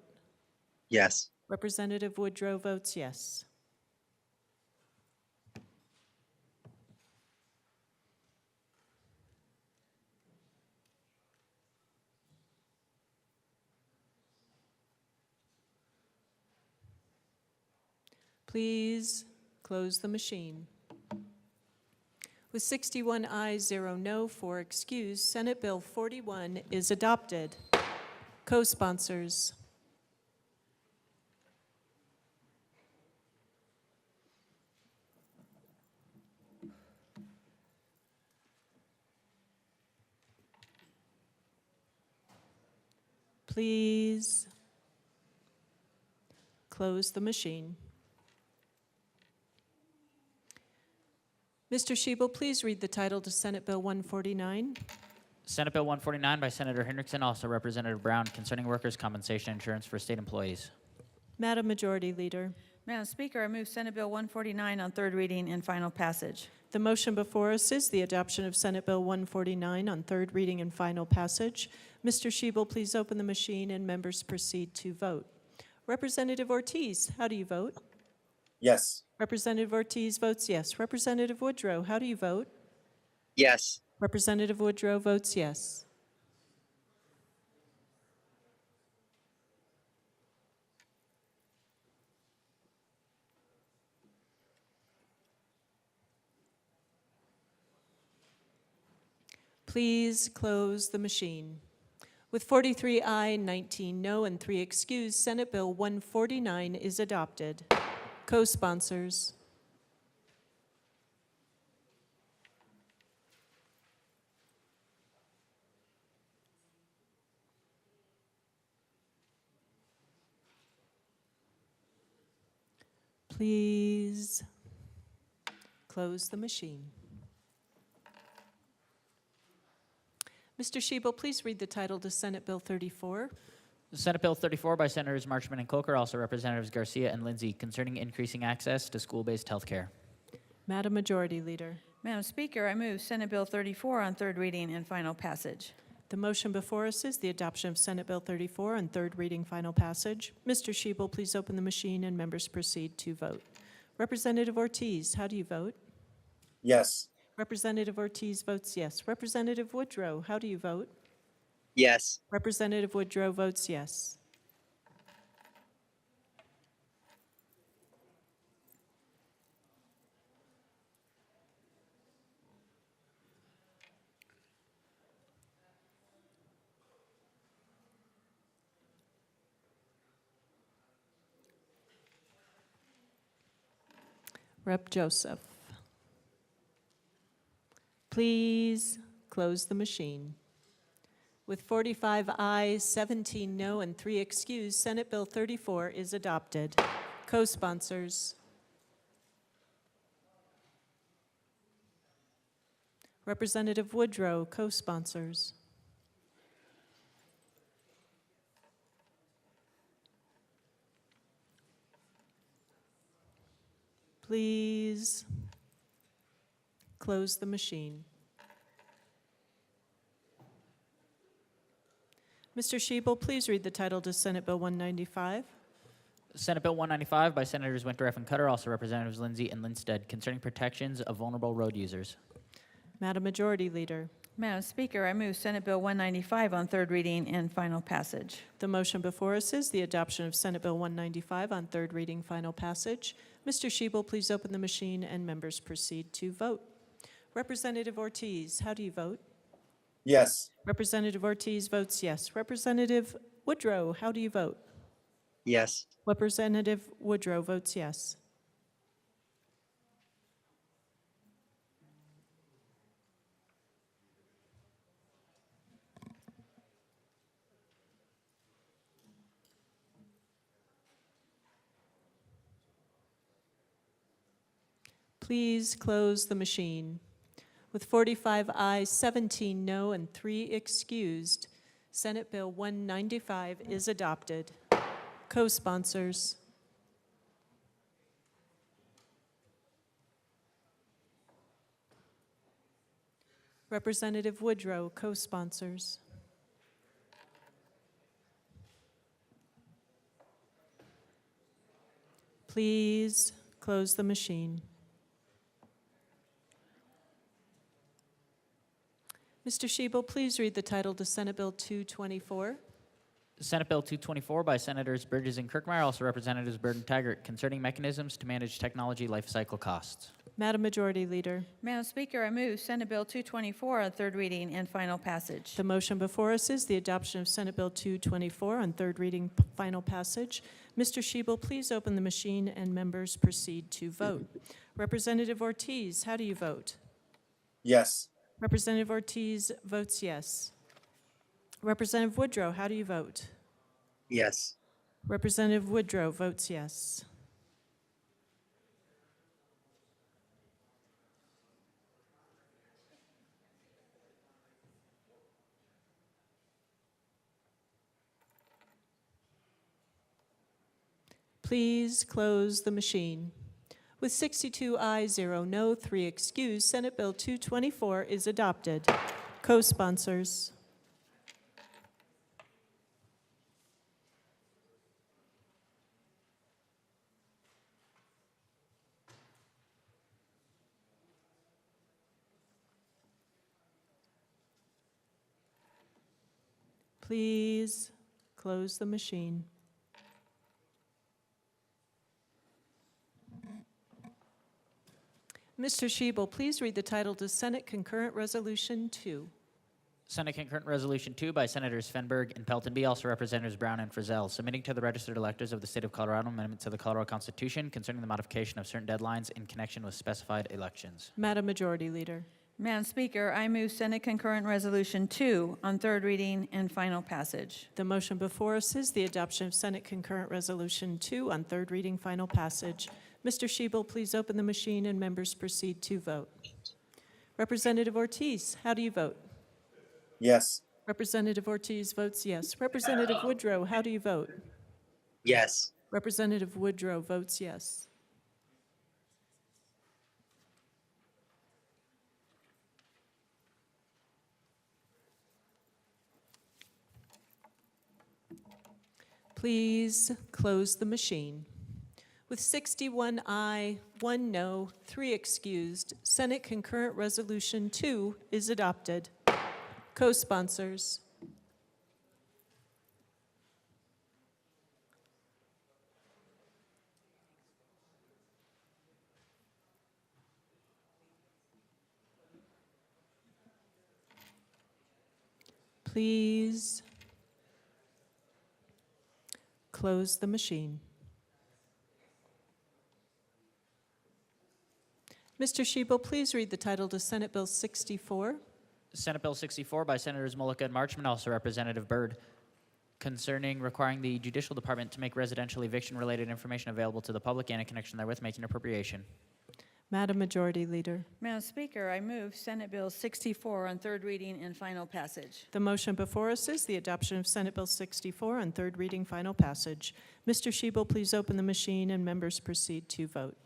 Yes. Representative Woodrow votes yes. Please close the machine. With 61 ayes, 0 no, 4 excuse, Senate Bill 41 is adopted. Co-sponsors. Please close the machine. Mr. Shebel, please read the title to Senate Bill 149. Senate Bill 149 by Senator Hendrickson, also Representative Brown, concerning workers' compensation insurance for state employees. Madam Majority Leader. Madam Speaker, I move Senate Bill 149 on third reading and final passage. The motion before us is the adoption of Senate Bill 149 on third reading and final passage. Mr. Shebel, please open the machine and members proceed to vote. Representative Ortiz, how do you vote? Yes. Representative Ortiz votes yes. Representative Woodrow, how do you vote? Yes. Representative Woodrow votes yes. Please close the machine. With 43 aye, 19 no, and 3 excused, Senate Bill 149 is adopted. Co-sponsors. Please close the machine. Mr. Shebel, please read the title to Senate Bill 34. Senate Bill 34 by Senators Marchman and Coker, also Representatives Garcia and Lindsay, concerning increasing access to school-based health care. Madam Majority Leader. Madam Speaker, I move Senate Bill 34 on third reading and final passage. The motion before us is the adoption of Senate Bill 34 on third reading, final passage. Mr. Shebel, please open the machine and members proceed to vote. Representative Ortiz, how do you vote? Yes. Representative Ortiz votes yes. Representative Woodrow, how do you vote? Yes. Representative Woodrow votes yes. Rep. Joseph. Please close the machine. With 45 ayes, 17 no, and 3 excused, Senate Bill 34 is adopted. Co-sponsors. Representative Woodrow, co-sponsors. Please close the machine. Mr. Shebel, please read the title to Senate Bill 195. Senate Bill 195 by Senators Winterf and Cutter, also Representatives Lindsay and Linstead, concerning protections of vulnerable road users. Madam Majority Leader. Madam Speaker, I move Senate Bill 195 on third reading and final passage. The motion before us is the adoption of Senate Bill 195 on third reading, final passage. Mr. Shebel, please open the machine and members proceed to vote. Representative Ortiz, how do you vote? Yes. Representative Ortiz votes yes. Representative Woodrow, how do you vote? Yes. Representative Woodrow votes yes. Please close the machine. With 45 ayes, 17 no, and 3 excused, Senate Bill 195 is adopted. Co-sponsors. Representative Woodrow, co-sponsors. Please close the machine. Mr. Shebel, please read the title to Senate Bill 224. Senate Bill 224 by Senators Bridges and Kirkmeyer, also Representatives Byrd and Taggart, concerning mechanisms to manage technology life cycle costs. Madam Majority Leader. Madam Speaker, I move Senate Bill 224 on third reading and final passage. The motion before us is the adoption of Senate Bill 224 on third reading, final passage. Mr. Shebel, please open the machine and members proceed to vote. Representative Ortiz, how do you vote? Yes. Representative Ortiz votes yes. Representative Woodrow, how do you vote? Yes. Representative Woodrow votes yes. Please close the machine. With 62 ayes, 0 no, 3 excused, Senate Bill 224 is adopted. Co-sponsors. Please close the machine. Mr. Shebel, please read the title to Senate Concurrent Resolution 2. Senate Concurrent Resolution 2 by Senators Fenberg and Peltonby, also Representatives Brown and Frizzell, submitting to the registered electors of the state of Colorado amendment to the Colorado Constitution concerning the modification of certain deadlines in connection with specified elections. Madam Majority Leader. Madam Speaker, I move Senate Concurrent Resolution 2 on third reading and final passage. The motion before us is the adoption of Senate Concurrent Resolution 2 on third reading, final passage. Mr. Shebel, please open the machine and members proceed to vote. Representative Ortiz, how do you vote? Yes. Representative Ortiz votes yes. Representative Woodrow, how do you vote? Yes. Representative Woodrow votes yes. Please close the machine. With 61 aye, 1 no, 3 excused, Senate Concurrent Resolution 2 is adopted. Co-sponsors. Please close the machine. Mr. Shebel, please read the title to Senate Bill 64. Senate Bill 64 by Senators Mullica and Marchman, also Representative Byrd, concerning requiring the Judicial Department to make residential eviction-related information available to the public and in connection therewith making appropriation. Madam Majority Leader. Madam Speaker, I move Senate Bill 64 on third reading and final passage. The motion before us is the adoption of Senate Bill 64 on third reading, final passage. Mr. Shebel, please open the machine and members proceed to vote.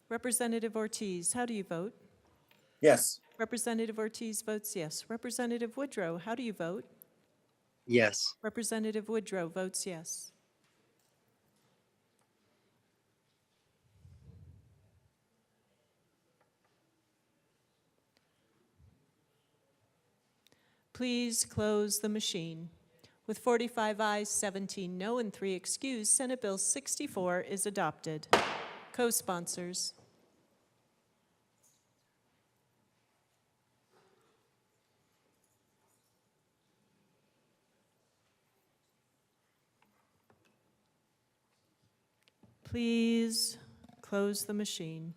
Representative Ortiz, how do you vote? Yes. Representative Ortiz votes yes. Representative Woodrow, how do you vote? Yes. Representative Woodrow votes yes. Please close the machine. With 45 ayes, 17 no, and 3 excused, Senate Bill 64 is adopted. Co-sponsors. Please close the machine.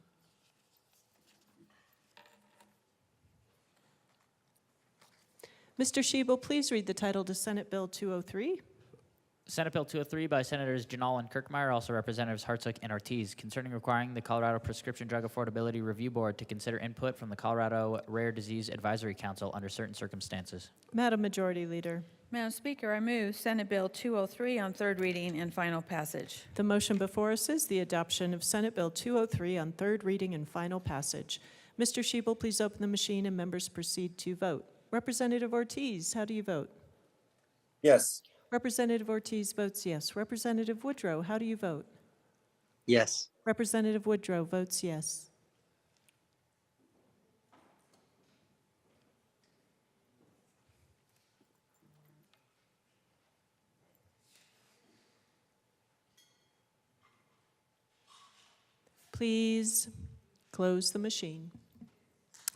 Mr. Shebel, please read the title to Senate Bill 203. Senate Bill 203 by Senators Janal and Kirkmeyer, also Representatives Hartsook and Ortiz, concerning requiring the Colorado Prescription Drug Affordability Review Board to consider input from the Colorado Rare Disease Advisory Council under certain circumstances. Madam Majority Leader. Madam Speaker, I move Senate Bill 203 on third reading and final passage. The motion before us is the adoption of Senate Bill 203 on third reading and final passage. Mr. Shebel, please open the machine and members proceed to vote. Representative Ortiz, how do you vote? Yes. Representative Ortiz votes yes. Representative Woodrow, how do you vote? Yes. Representative Woodrow votes yes. Please close the machine.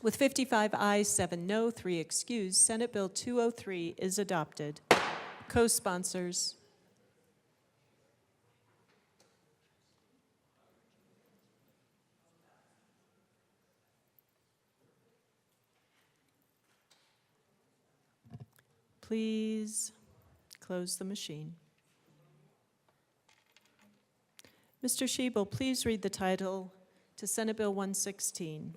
With 55 ayes, 7 no, 3 excused, Senate Bill 203 is adopted. Co-sponsors. Please close the machine. Mr. Shebel, please read the title to Senate Bill 116.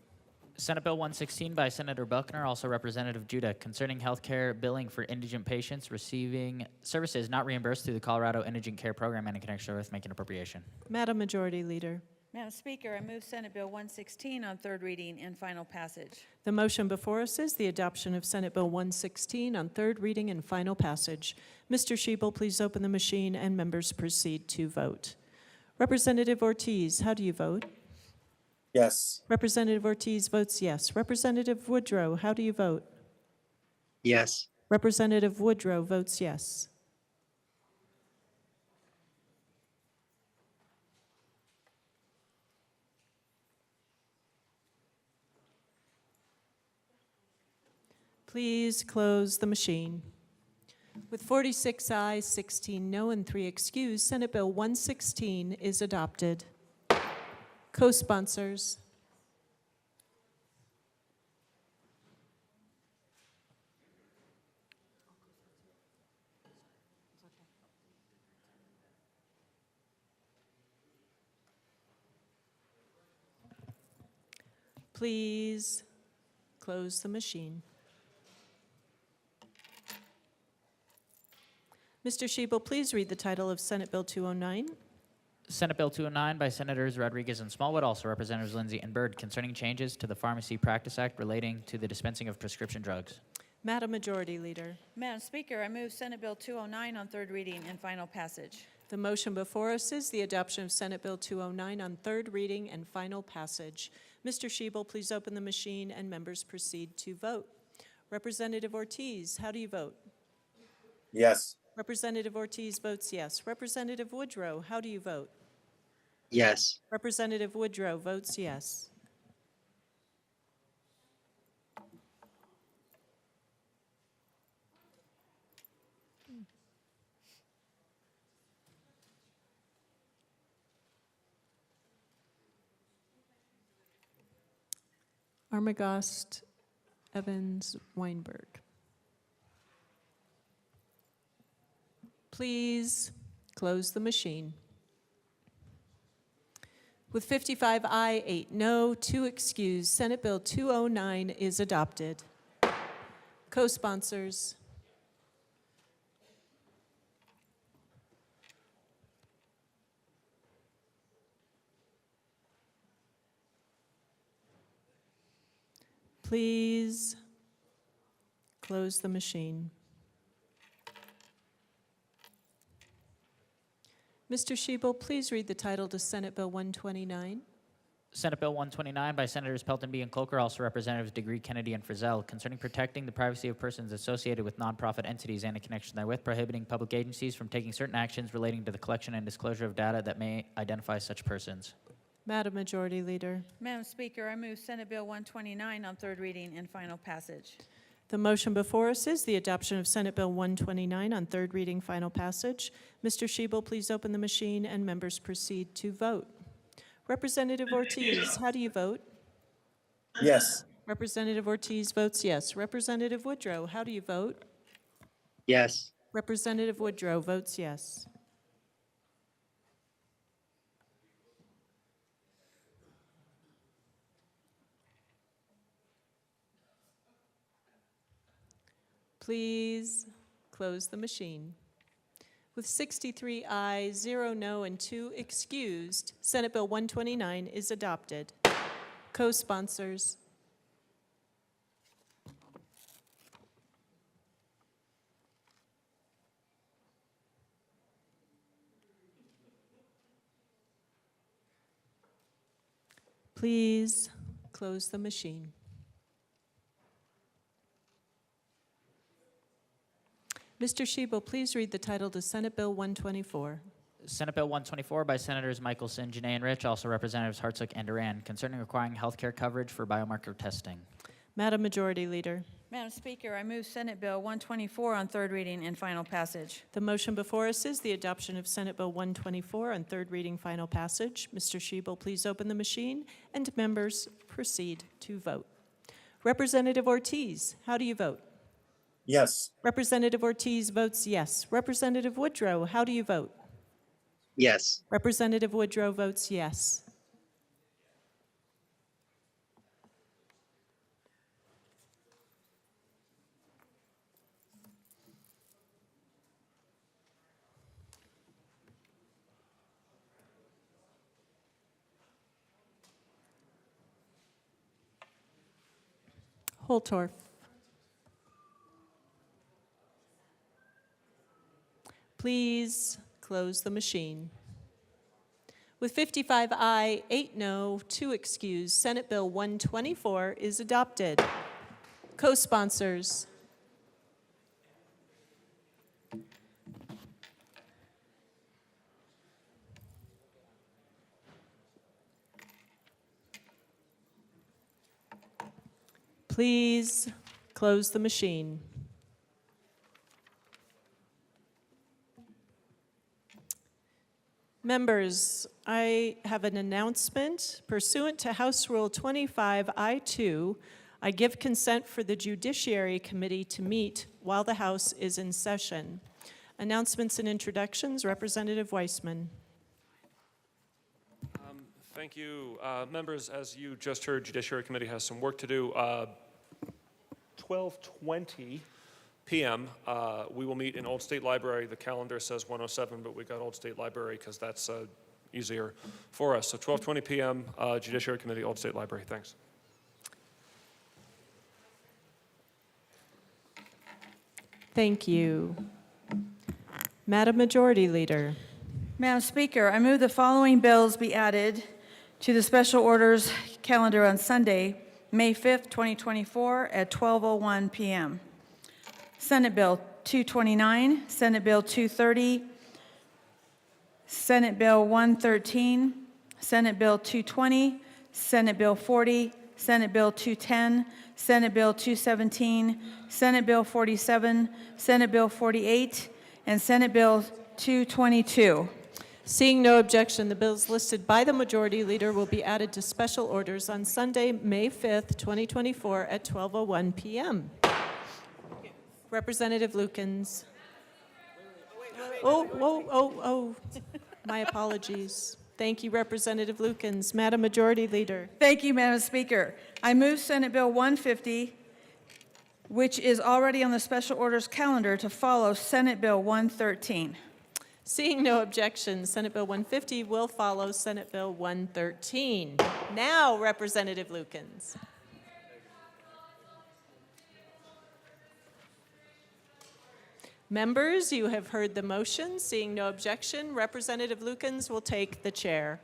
Senate Bill 116 by Senator Buckner, also Representative Judah, concerning health care billing for indigent patients receiving services not reimbursed through the Colorado Indigent Care Program and in connection with making appropriation. Madam Majority Leader. Madam Speaker, I move Senate Bill 116 on third reading and final passage. The motion before us is the adoption of Senate Bill 116 on third reading and final passage. Mr. Shebel, please open the machine and members proceed to vote. Representative Ortiz, how do you vote? Yes. Representative Ortiz votes yes. Representative Woodrow, how do you vote? Yes. Representative Woodrow votes yes. Please close the machine. With 46 ayes, 16 no, and 3 excused, Senate Bill 116 is adopted. Co-sponsors. Please close the machine. Mr. Shebel, please read the title of Senate Bill 209. Senate Bill 209 by Senators Rodriguez and Smallwood, also Representatives Lindsay and Byrd, concerning changes to the Pharmacy Practice Act relating to the dispensing of prescription drugs. Madam Majority Leader. Madam Speaker, I move Senate Bill 209 on third reading and final passage. The motion before us is the adoption of Senate Bill 209 on third reading and final passage. Mr. Shebel, please open the machine and members proceed to vote. Representative Ortiz, how do you vote? Yes. Representative Ortiz votes yes. Representative Woodrow, how do you vote? Yes. Representative Woodrow votes yes. Armagost, Evans, Weinberg. Please close the machine. With 55 aye, 8 no, 2 excused, Senate Bill 209 is adopted. Co-sponsors. Please close the machine. Mr. Shebel, please read the title to Senate Bill 129. Senate Bill 129 by Senators Pelton B. and Cloker, also Representatives Degree, Kennedy, and Frizzell, concerning protecting the privacy of persons associated with nonprofit entities and in connection therewith, prohibiting public agencies from taking certain actions relating to the collection and disclosure of data that may identify such persons. Madam Majority Leader. Madam Speaker, I move Senate Bill 129 on third reading and final passage. The motion before us is the adoption of Senate Bill 129 on third reading, final passage. Mr. Shebel, please open the machine and members proceed to vote. Representative Ortiz, how do you vote? Yes. Representative Ortiz votes yes. Representative Woodrow, how do you vote? Yes. Representative Woodrow votes yes. Please close the machine. With 63 ayes, 0 no, and 2 excused, Senate Bill 129 is adopted. Co-sponsors. Please close the machine. Mr. Shebel, please read the title to Senate Bill 124. Senate Bill 124 by Senators Michelson, Janae, and Rich, also Representatives Hartsook and Duran, concerning requiring health care coverage for biomarker testing. Madam Majority Leader. Madam Speaker, I move Senate Bill 124 on third reading and final passage. The motion before us is the adoption of Senate Bill 124 on third reading, final passage. Mr. Shebel, please open the machine, and members proceed to vote. Representative Ortiz, how do you vote? Yes. Representative Ortiz votes yes. Representative Woodrow, how do you vote? Yes. Representative Woodrow votes yes. Holtorf. Please close the machine. With 55 aye, 8 no, 2 excused, Senate Bill 124 is adopted. Co-sponsors. Please close the machine. Members, I have an announcement. Pursuant to House Rule 25I2, I give consent for the Judiciary Committee to meet while the House is in session. Announcements and introductions, Representative Weissman. Thank you. Members, as you just heard, Judiciary Committee has some work to do. 12:20 p.m. We will meet in Old State Library. The calendar says 107, but we got Old State Library because that's easier for us. So 12:20 p.m. Judiciary Committee, Old State Library. Thanks. Thank you. Madam Majority Leader. Madam Speaker, I move the following bills be added to the special orders calendar on Sunday, May 5th, 2024 at 12:01 p.m. Senate Bill 229, Senate Bill 230, Senate Bill 113, Senate Bill 220, Senate Bill 40, Senate Bill 210, Senate Bill 217, Senate Bill 47, Senate Bill 48, and Senate Bill 222. Seeing no objection, the bills listed by the Majority Leader will be added to special orders on Sunday, May 5th, 2024 at 12:01 p.m. Representative Lukens. Oh, my apologies. Thank you, Representative Lukens. Madam Majority Leader. Thank you, Madam Speaker. I move Senate Bill 150, which is already on the special orders calendar, to follow Senate Bill 113. Seeing no objection, Senate Bill 150 will follow Senate Bill 113. Now, Representative Lukens. Members, you have heard the motion. Seeing no objection, Representative Lukens will take the chair.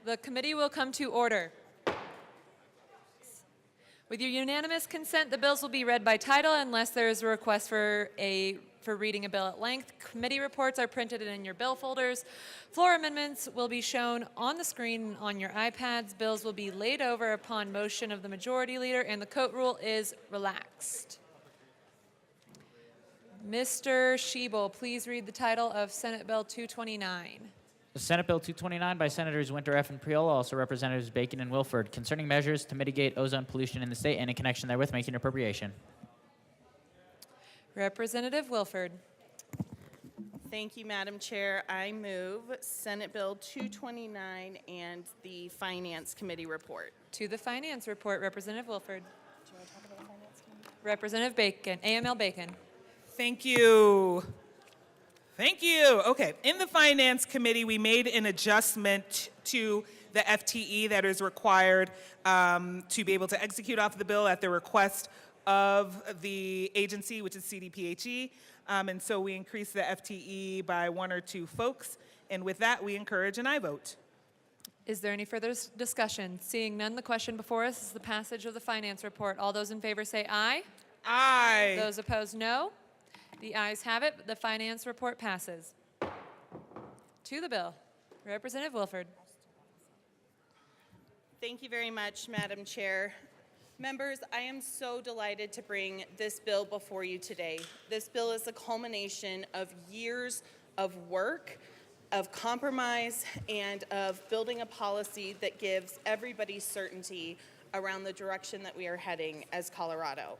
The committee will come to order. With your unanimous consent, the bills will be read by title unless there is a request for reading a bill at length. Committee reports are printed in your bill folders. Floor amendments will be shown on the screen on your iPads. Bills will be laid over upon motion of the majority leader, and the coat rule is relaxed. Mr. Schiebel, please read the title of Senate Bill 229. Senate Bill 229 by Senators Winter F. and Priola, also Representatives Bacon and Wilford, concerning measures to mitigate ozone pollution in the state and in connection therewith making appropriation. Representative Wilford. Thank you, Madam Chair. I move Senate Bill 229 and the Finance Committee report. To the Finance report, Representative Wilford. Do you want to talk about the Finance Committee? Representative Bacon, AML Bacon. Thank you. Thank you. Okay, in the Finance Committee, we made an adjustment to the FTE that is required to be able to execute off the bill at the request of the agency, which is CDPHE. And so we increased the FTE by 1 or 2 folks. And with that, we encourage an aye vote. Is there any further discussion? Seeing none, the question before us is the passage of the Finance report. All those in favor say aye. Aye. Those opposed, no. The ayes have it. The Finance report passes. To the bill, Representative Wilford. Thank you very much, Madam Chair. Members, I am so delighted to bring this bill before you today. This bill is a culmination of years of work, of compromise, and of building a policy that gives everybody certainty around the direction that we are heading as Colorado.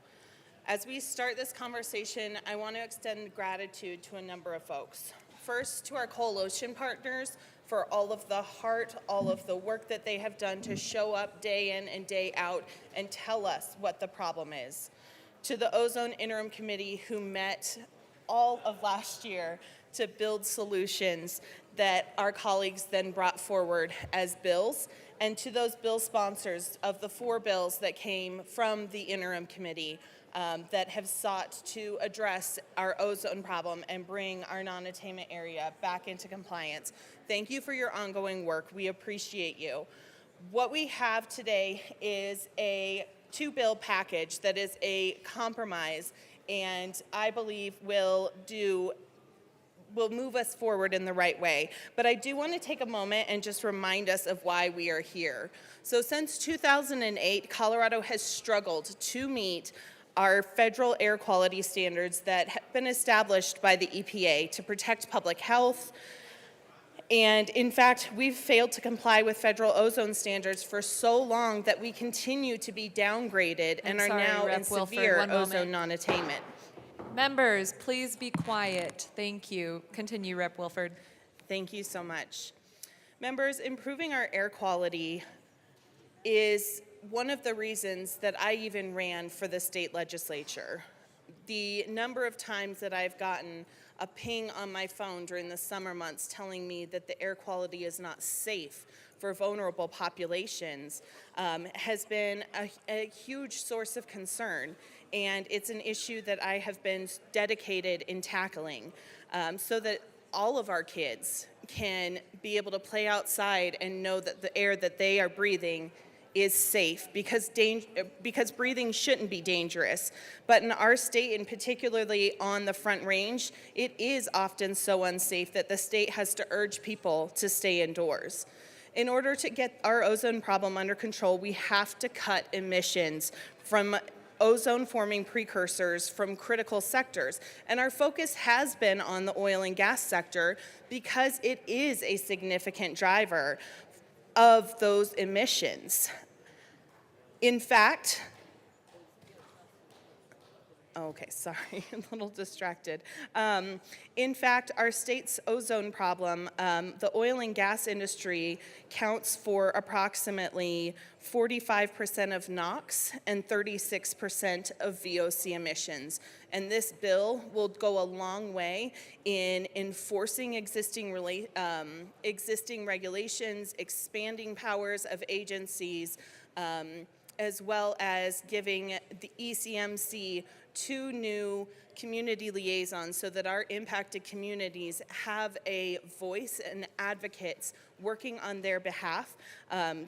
As we start this conversation, I want to extend gratitude to a number of folks. First, to our coalition partners for all of the heart, all of the work that they have done to show up day in and day out and tell us what the problem is. To the Ozone Interim Committee, who met all of last year to build solutions that our colleagues then brought forward as bills, and to those bill sponsors of the 4 bills that came from the Interim Committee that have sought to address our ozone problem and bring our non-attainment area back into compliance. Thank you for your ongoing work. We appreciate you. What we have today is a 2-bill package that is a compromise, and I believe will move us forward in the right way. But I do want to take a moment and just remind us of why we are here. So since 2008, Colorado has struggled to meet our federal air quality standards that have been established by the EPA to protect public health. And in fact, we've failed to comply with federal ozone standards for so long that we continue to be downgraded and are now in severe ozone non-attainment. Members, please be quiet. Thank you. Continue, Rep. Wilford. Thank you so much. Members, improving our air quality is one of the reasons that I even ran for the state legislature. The number of times that I've gotten a ping on my phone during the summer months telling me that the air quality is not safe for vulnerable populations has been a huge source of concern. And it's an issue that I have been dedicated in tackling so that all of our kids can be able to play outside and know that the air that they are breathing is safe, because breathing shouldn't be dangerous. But in our state, and particularly on the Front Range, it is often so unsafe that the state has to urge people to stay indoors. In order to get our ozone problem under control, we have to cut emissions from ozone-forming precursors from critical sectors. And our focus has been on the oil and gas sector because it is a significant driver of those emissions. In fact, okay, sorry, a little distracted. In fact, our state's ozone problem, the oil and gas industry counts for approximately 45% of NOx and 36% of VOC emissions. And this bill will go a long way in enforcing existing regulations, expanding powers of agencies, as well as giving the ECMC 2 new community liaisons so that our impacted communities have a voice and advocates working on their behalf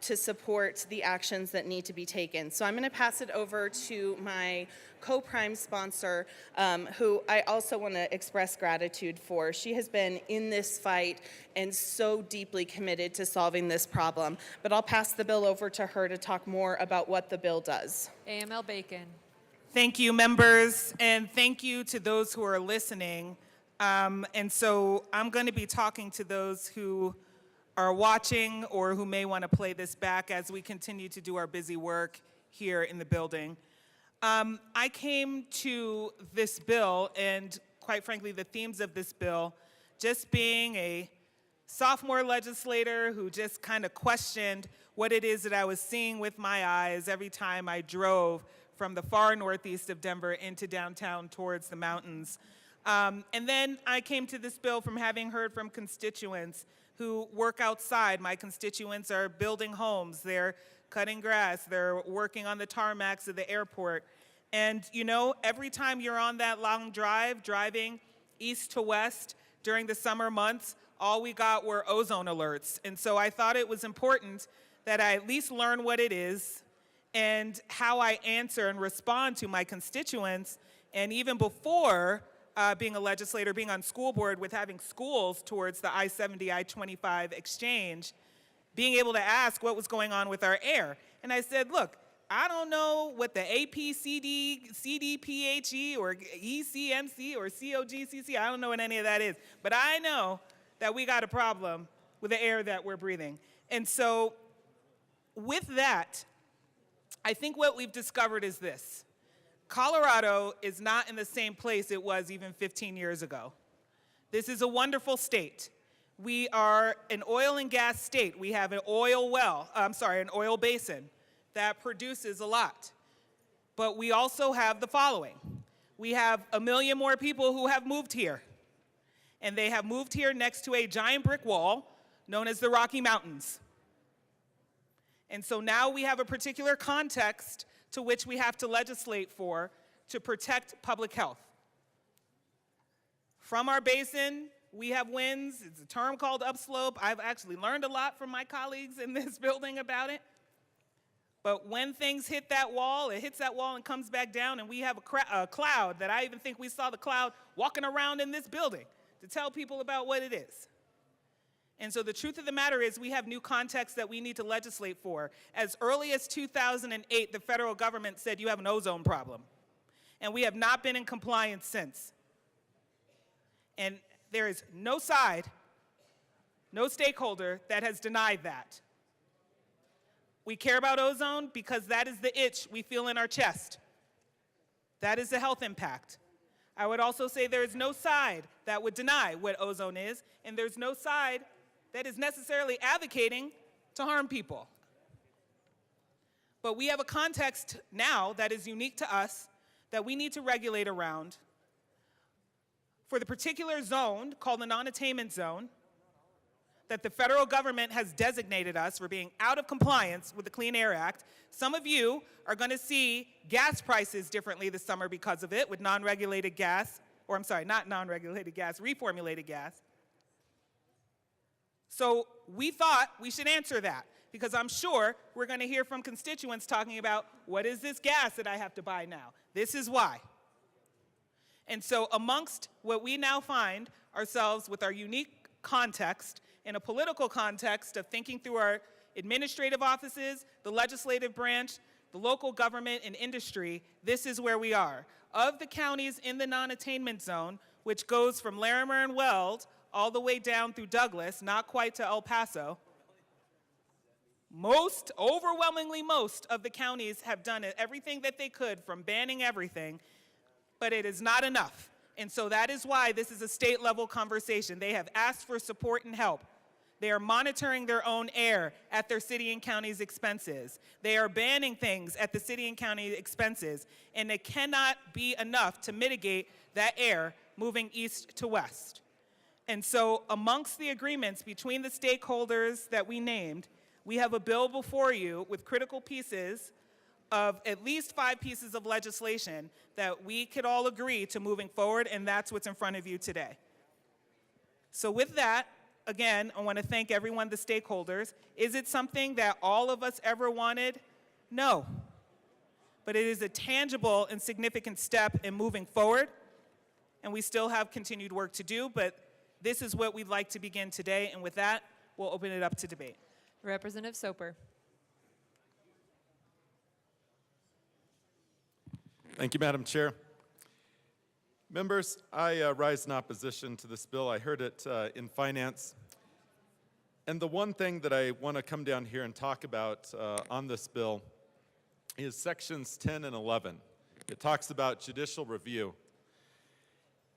to support the actions that need to be taken. So I'm going to pass it over to my co-prime sponsor, who I also want to express gratitude for. She has been in this fight and so deeply committed to solving this problem. But I'll pass the bill over to her to talk more about what the bill does. AML Bacon. Thank you, members, and thank you to those who are listening. And so I'm going to be talking to those who are watching or who may want to play this back as we continue to do our busy work here in the building. I came to this bill, and quite frankly, the themes of this bill, just being a sophomore legislator who just kind of questioned what it is that I was seeing with my eyes every time I drove from the far northeast of Denver into downtown towards the mountains. And then I came to this bill from having heard from constituents who work outside. My constituents are building homes, they're cutting grass, they're working on the tarmacs of the airport. And you know, every time you're on that long drive, driving east to west during the summer months, all we got were ozone alerts. And so I thought it was important that I at least learn what it is and how I answer and respond to my constituents. And even before being a legislator, being on school board with having schools towards the I-70, I-25 exchange, being able to ask what was going on with our air. And I said, look, I don't know what the APCD, CDPHE, or ECMC, or COGCC, I don't know what any of that is. But I know that we got a problem with the air that we're breathing. And so with that, I think what we've discovered is this. Colorado is not in the same place it was even 15 years ago. This is a wonderful state. We are an oil and gas state. We have an oil an oil basin that produces a lot. But we also have the following. We have 1 million more people who have moved here. And they have moved here next to a giant brick wall known as the Rocky Mountains. And so now we have a particular context to which we have to legislate for to protect public health. From our basin, we have winds. It's a term called upslope. I've actually learned a lot from my colleagues in this building about it. But when things hit that wall, it hits that wall and comes back down, and we have a cloud that I even think we saw the cloud walking around in this building to tell people about what it is. And so the truth of the matter is we have new contexts that we need to legislate for. As early as 2008, the federal government said you have an ozone problem. And we have not been in compliance since. And there is no side, no stakeholder that has denied that. We care about ozone because that is the itch we feel in our chest. That is the health impact. I would also say there is no side that would deny what ozone is, and there's no side that is necessarily advocating to harm people. But we have a context now that is unique to us that we need to regulate around for the particular zone called the non-attainment zone that the federal government has designated us for being out of compliance with the Clean Air Act. Some of you are going to see gas prices differently this summer because of it with non-regulated gas, or I'm sorry, not non-regulated gas, reformulated gas. So we thought we should answer that because I'm sure we're going to hear from constituents talking about what is this gas that I have to buy now? This is why. And so amongst what we now find ourselves with our unique context in a political context of thinking through our administrative offices, the legislative branch, the local government and industry, this is where we are. Of the counties in the non-attainment zone, which goes from Larimer and Weld all the way down through Douglas, not quite to El Paso, overwhelmingly most of the counties have done everything that they could from banning everything, but it is not enough. And so that is why this is a state-level conversation. They have asked for support and help. They are monitoring their own air at their city and county's expenses. They are banning things at the city and county expenses, and it cannot be enough to mitigate that air moving east to west. And so amongst the agreements between the stakeholders that we named, we have a bill before you with critical pieces of at least 5 pieces of legislation that we could all agree to moving forward, and that's what's in front of you today. So with that, again, I want to thank everyone, the stakeholders. Is it something that all of us ever wanted? No. But it is a tangible and significant step in moving forward, and we still have continued work to do, but this is what we'd like to begin today, and with that, we'll open it up to debate. Representative Soper. Thank you, Madam Chair. Members, I rise in opposition to this bill. I heard it in finance. And the one thing that I want to come down here and talk about on this bill is sections 10 and 11. It talks about judicial review.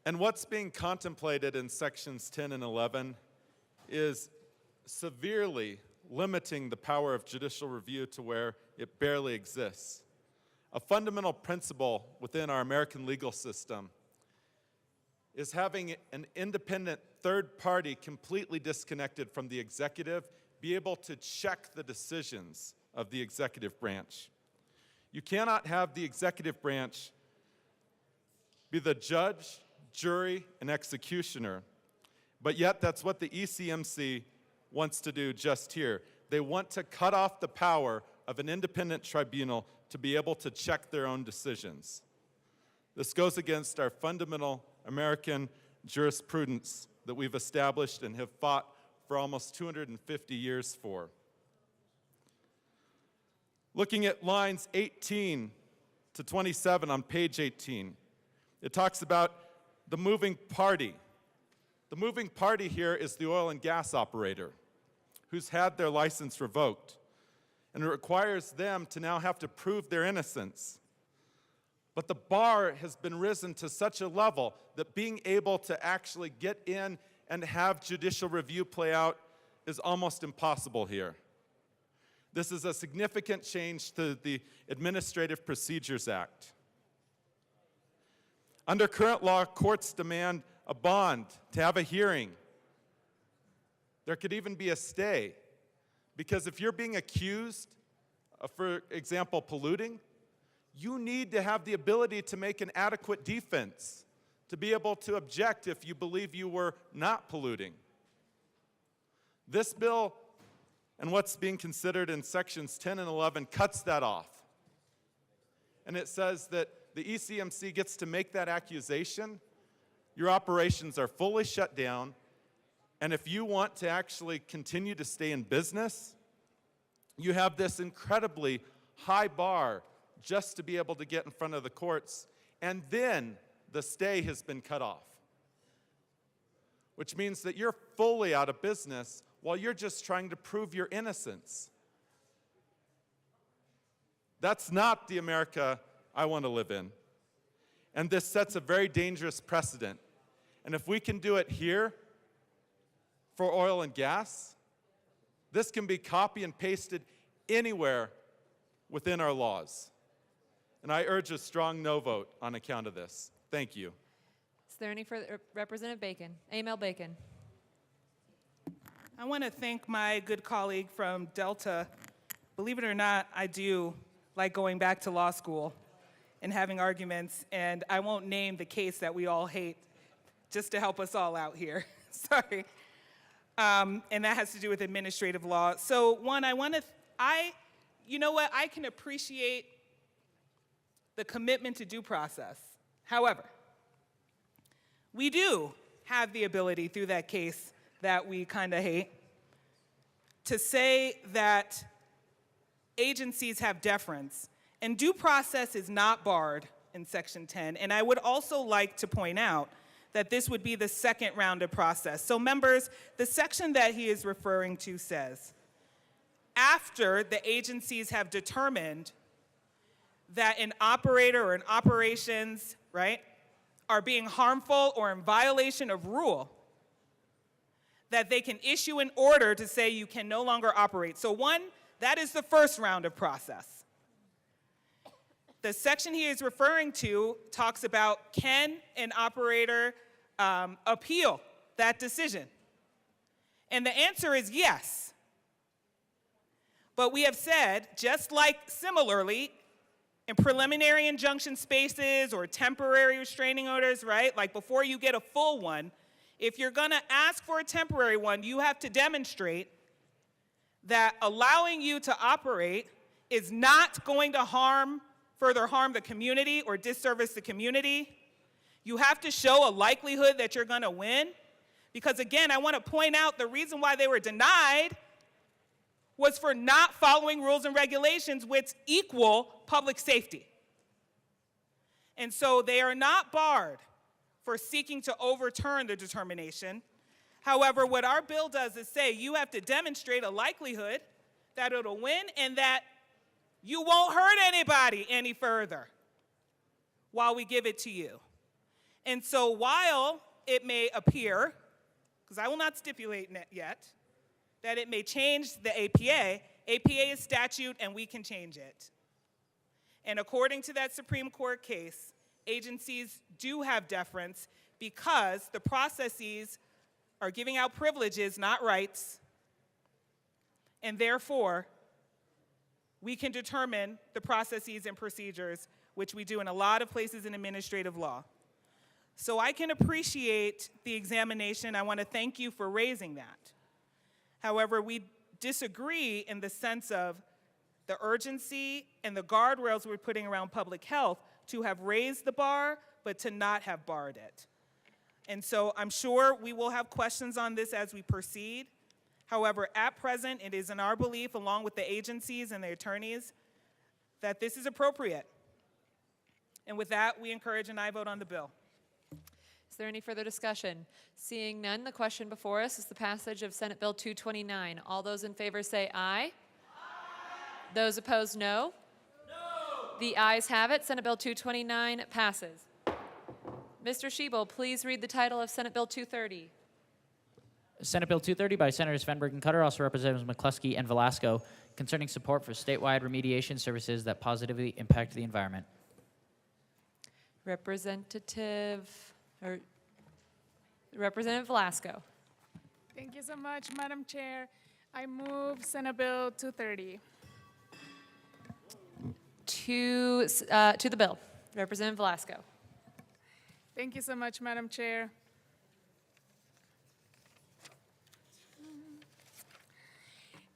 And what's being contemplated in sections 10 and 11 is severely limiting the power of judicial review to where it barely exists. A fundamental principle within our American legal system is having an independent third party completely disconnected from the executive be able to check the decisions of the executive branch. You cannot have the executive branch be the judge, jury, and executioner, but yet that's what the ECMC wants to do just here. They want to cut off the power of an independent tribunal to be able to check their own decisions. This goes against our fundamental American jurisprudence that we've established and have fought for almost 250 years for. Looking at lines 18 to 27 on page 18, it talks about the moving party. The moving party here is the oil and gas operator who's had their license revoked. And it requires them to now have to prove their innocence. But the bar has been risen to such a level that being able to actually get in and have judicial review play out is almost impossible here. This is a significant change to the Administrative Procedures Act. Under current law, courts demand a bond to have a hearing. There could even be a stay. Because if you're being accused of, for example, polluting, you need to have the ability to make an adequate defense, to be able to object if you believe you were not polluting. This bill and what's being considered in sections 10 and 11 cuts that off. And it says that the ECMC gets to make that accusation. Your operations are fully shut down. And if you want to actually continue to stay in business, you have this incredibly high bar just to be able to get in front of the courts, and then the stay has been cut off, which means that you're fully out of business while you're just trying to prove your innocence. That's not the America I want to live in. And this sets a very dangerous precedent. And if we can do it here, for oil and gas, this can be copy and pasted anywhere within our laws. And I urge a strong no vote on account of this. Thank you. Is there any further? Representative Bacon, Amel Bacon. I want to thank my good colleague from Delta. Believe it or not, I do like going back to law school and having arguments, and I won't name the case that we all hate just to help us all out here. Sorry. And that has to do with administrative law. So one, you know what, I can appreciate the commitment to due process. However, we do have the ability through that case that we kind of hate to say that agencies have deference, and due process is not barred in Section 10. And I would also like to point out that this would be the second round of process. So members, the section that he is referring to says, after the agencies have determined that an operator or an operations, right, are being harmful or in violation of rule, that they can issue an order to say you can no longer operate. So one, that is the first round of process. The section he is referring to talks about, can an operator appeal that decision? And the answer is yes. But we have said, just like similarly, in preliminary injunction spaces or temporary restraining orders, right? Like before you get a full one, if you're gonna ask for a temporary one, you have to demonstrate that allowing you to operate is not going to further harm the community or disservice the community. You have to show a likelihood that you're gonna win. Because again, I wanna point out the reason why they were denied was for not following rules and regulations which equal public safety. And so they are not barred for seeking to overturn the determination. However, what our bill does is say you have to demonstrate a likelihood that it'll win and that you won't hurt anybody any further while we give it to you. And so while it may appear, because I will not stipulate yet, that it may change the APA, APA is statute and we can change it. And according to that Supreme Court case, agencies do have deference because the processes are giving out privileges, not rights, and therefore, we can determine the processes and procedures, which we do in a lot of places in administrative law. So I can appreciate the examination. I want to thank you for raising that. However, we disagree in the sense of the urgency and the guardrails we're putting around public health to have raised the bar, but to not have barred it. And so I'm sure we will have questions on this as we proceed. However, at present, it is in our belief, along with the agencies and the attorneys, that this is appropriate. And with that, we encourage an aye vote on the bill. Is there any further discussion? Seeing none, the question before us is the passage of Senate Bill 229. All those in favor say aye. Aye. Those opposed, no. No. The ayes have it. Senate Bill 229 passes. Mr. Schiebel, please read the title of Senate Bill 230. Senate Bill 230 by Senators Svenberg and Cutter, also Representatives McCluskey and Velasco, concerning support for statewide remediation services that positively impact the environment. Representative Velasco. Thank you so much, Madam Chair. I move Senate Bill 230. To the bill. Representative Velasco. Thank you so much, Madam Chair.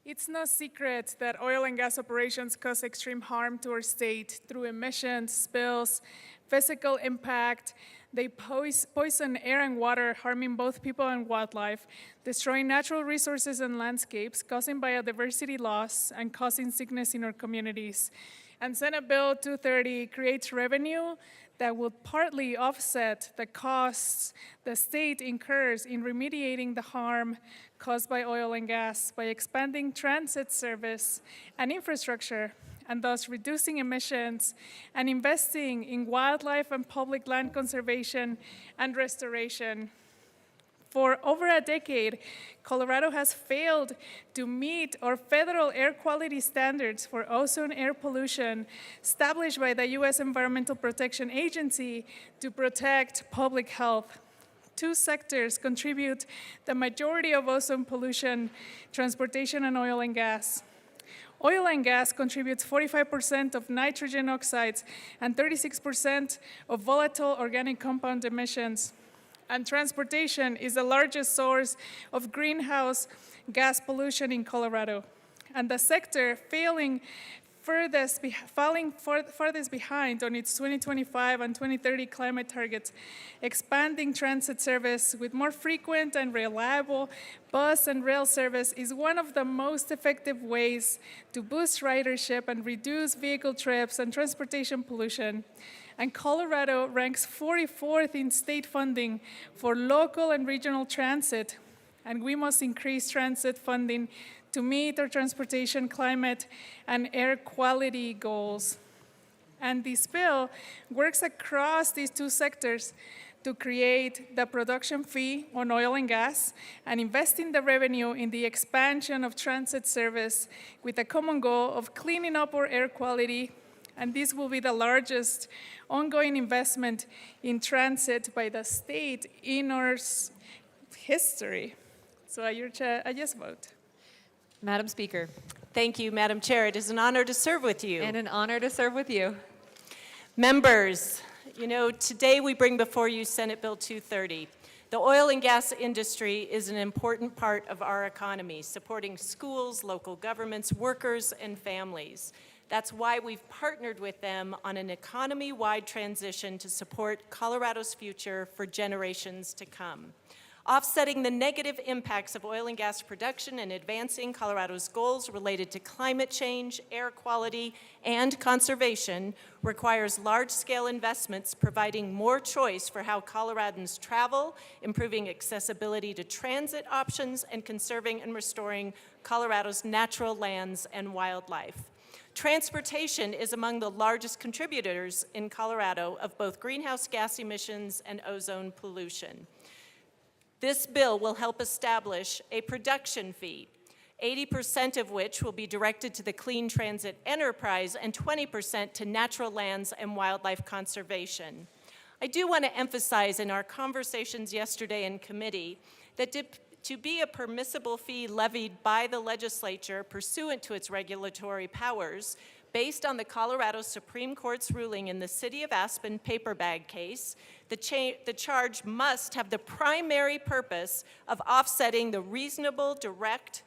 It's no secret that oil and gas operations cause extreme harm to our state through emissions, spills, physical impact. They poison air and water, harming both people and wildlife, destroying natural resources and landscapes, causing biodiversity loss, and causing sickness in our communities. And Senate Bill 230 creates revenue that will partly offset the costs the state incurs in remediating the harm caused by oil and gas by expanding transit service and infrastructure, and thus reducing emissions and investing in wildlife and public land conservation and restoration. For over a decade, Colorado has failed to meet our federal air quality standards for ozone air pollution established by the U.S. Environmental Protection Agency to protect public health. Two sectors contribute the majority of ozone pollution: transportation and oil and gas. Oil and gas contributes 45% of nitrogen oxides and 36% of volatile organic compound emissions. And transportation is the largest source of greenhouse gas pollution in Colorado. And the sector falling farthest behind on its 2025 and 2030 climate targets, expanding transit service with more frequent and reliable bus and rail service is one of the most effective ways to boost ridership and reduce vehicle trips and transportation pollution. And Colorado ranks 44th in state funding for local and regional transit, and we must increase transit funding to meet our transportation, climate, and air quality goals. And this bill works across these two sectors to create the production fee on oil and gas and investing the revenue in the expansion of transit service with a common goal of cleaning up our air quality. And this will be the largest ongoing investment in transit by the state in our history. So I urge a yes vote. Madam Speaker. Thank you, Madam Chair. It is an honor to serve with you. And an honor to serve with you. Members, you know, today we bring before you Senate Bill 230. The oil and gas industry is an important part of our economy, supporting schools, local governments, workers, and families. That's why we've partnered with them on an economy-wide transition to support Colorado's future for generations to come. Offsetting the negative impacts of oil and gas production and advancing Colorado's goals related to climate change, air quality, and conservation requires large-scale investments providing more choice for how Coloradans travel, improving accessibility to transit options, and conserving and restoring Colorado's natural lands and wildlife. Transportation is among the largest contributors in Colorado of both greenhouse gas emissions and ozone pollution. This bill will help establish a production fee, 80% of which will be directed to the Clean Transit Enterprise and 20% to natural lands and wildlife conservation. I do want to emphasize in our conversations yesterday in committee that to be a permissible fee levied by the legislature pursuant to its regulatory powers, based on the Colorado Supreme Court's ruling in the City of Aspen paper bag case, the charge must have the primary purpose of offsetting the reasonable direct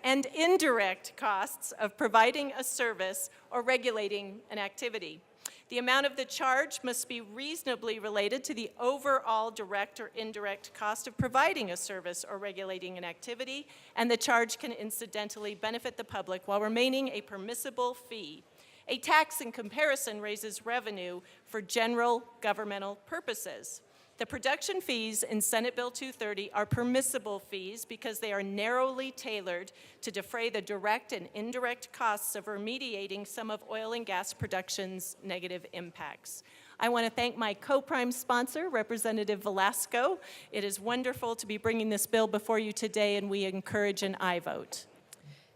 and indirect costs of providing a service or regulating an activity. The amount of the charge must be reasonably related to the overall direct or indirect cost of providing a service or regulating an activity, and the charge can incidentally benefit the public while remaining a permissible fee. A tax in comparison raises revenue for general governmental purposes. The production fees in Senate Bill 230 are permissible fees because they are narrowly tailored to defray the direct and indirect costs of remediating some of oil and gas production's negative impacts. I want to thank my co-prime sponsor, Representative Velasco. It is wonderful to be bringing this bill before you today, and we encourage an aye vote.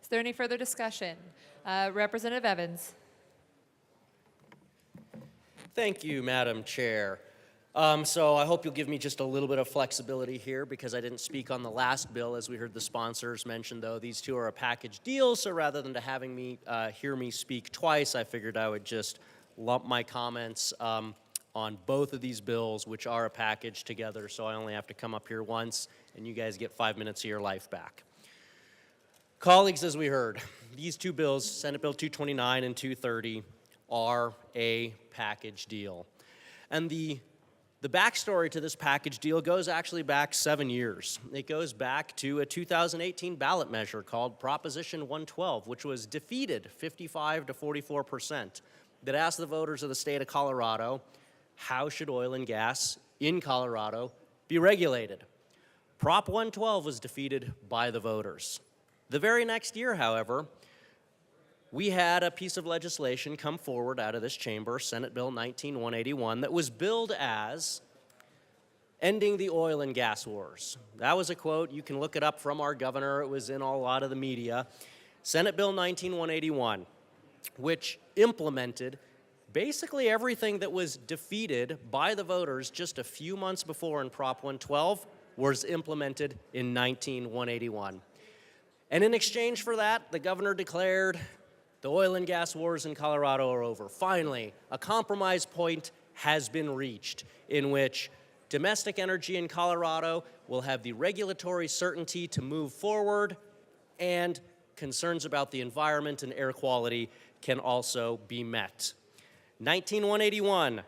Is there any further discussion? Representative Evans. Thank you, Madam Chair. So I hope you'll give me just a little bit of flexibility here because I didn't speak on the last bill. As we heard the sponsors mention, though, these two are a package deal, so rather than having me hear me speak twice, I figured I would just lump my comments on both of these bills, which are a package together, so I only have to come up here once, and you guys get 5 minutes of your life back. Colleagues, as we heard, these two bills, Senate Bill 229 and 230, are a package deal. And the backstory to this package deal goes actually back 7 years. It goes back to a 2018 ballot measure called Proposition 112, which was defeated 55 to 44%, that asked the voters of the state of Colorado, how should oil and gas in Colorado be regulated? Prop 112 was defeated by the voters. The very next year, however, we had a piece of legislation come forward out of this chamber, Senate Bill 19-181, that was billed as ending the oil and gas wars. That was a quote. You can look it up from our governor. It was in a lot of the media. Senate Bill 19-181, which implemented basically everything that was defeated by the voters just a few months before in Prop 112 was implemented in 19-181. And in exchange for that, the governor declared the oil and gas wars in Colorado are over. Finally, a compromise point has been reached in which domestic energy in Colorado will have the regulatory certainty to move forward, and concerns about the environment and air quality can also be met. 19-181,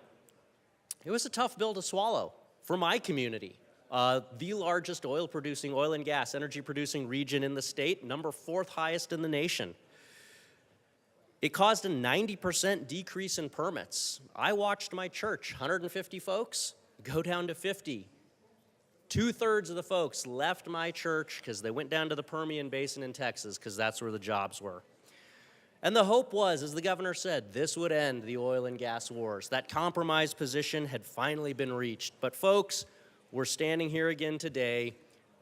it was a tough bill to swallow for my community. The largest oil and gas energy producing region in the state, number 4th highest in the nation. It caused a 90% decrease in permits. I watched my church, 150 folks, go down to 50. 2/3 of the folks left my church because they went down to the Permian Basin in Texas because that's where the jobs were. And the hope was, as the governor said, this would end the oil and gas wars. That compromise position had finally been reached. But folks, we're standing here again today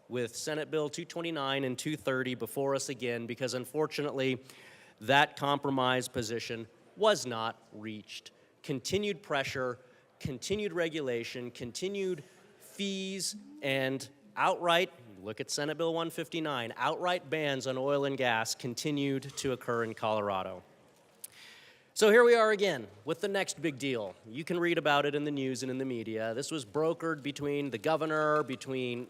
with Senate Bill 229 and 230 before us again because unfortunately, that compromise position was not reached. Continued pressure, continued regulation, continued fees, and outright Look at Senate Bill 159. Outright bans on oil and gas continued to occur in Colorado. So here we are again with the next big deal. You can read about it in the news and in the media. This was brokered between the governor, between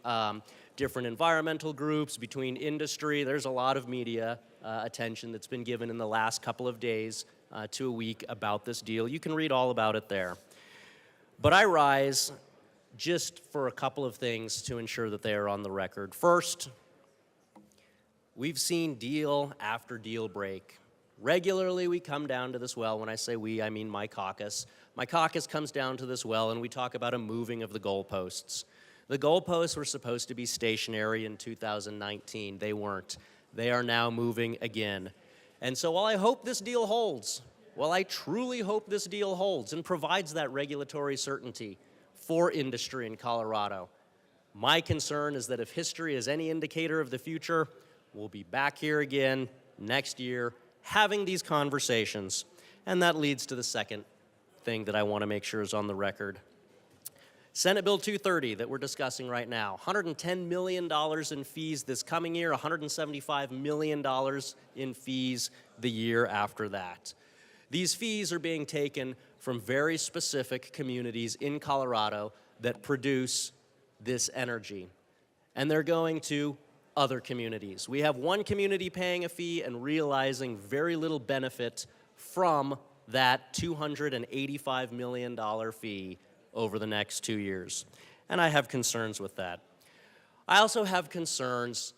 different environmental groups, between industry. There's a lot of media attention that's been given in the last couple of days to a week about this deal. You can read all about it there. But I rise just for a couple of things to ensure that they are on the record. First, we've seen deal after deal break. Regularly, we come down to this well. When I say we, I mean my caucus. My caucus comes down to this well, and we talk about a moving of the goalposts. The goalposts were supposed to be stationary in 2019. They weren't. They are now moving again. And so while I hope this deal holds, while I truly hope this deal holds and provides that regulatory certainty for industry in Colorado, my concern is that if history is any indicator of the future, we'll be back here again next year having these conversations. And that leads to the second thing that I want to make sure is on the record. Senate Bill 230 that we're discussing right now, $110 million in fees this coming year, $175 million in fees the year after that. These fees are being taken from very specific communities in Colorado that produce this energy, and they're going to other communities. We have one community paying a fee and realizing very little benefit from that $285 million fee over the next 2 years. And I have concerns with that. I also have concerns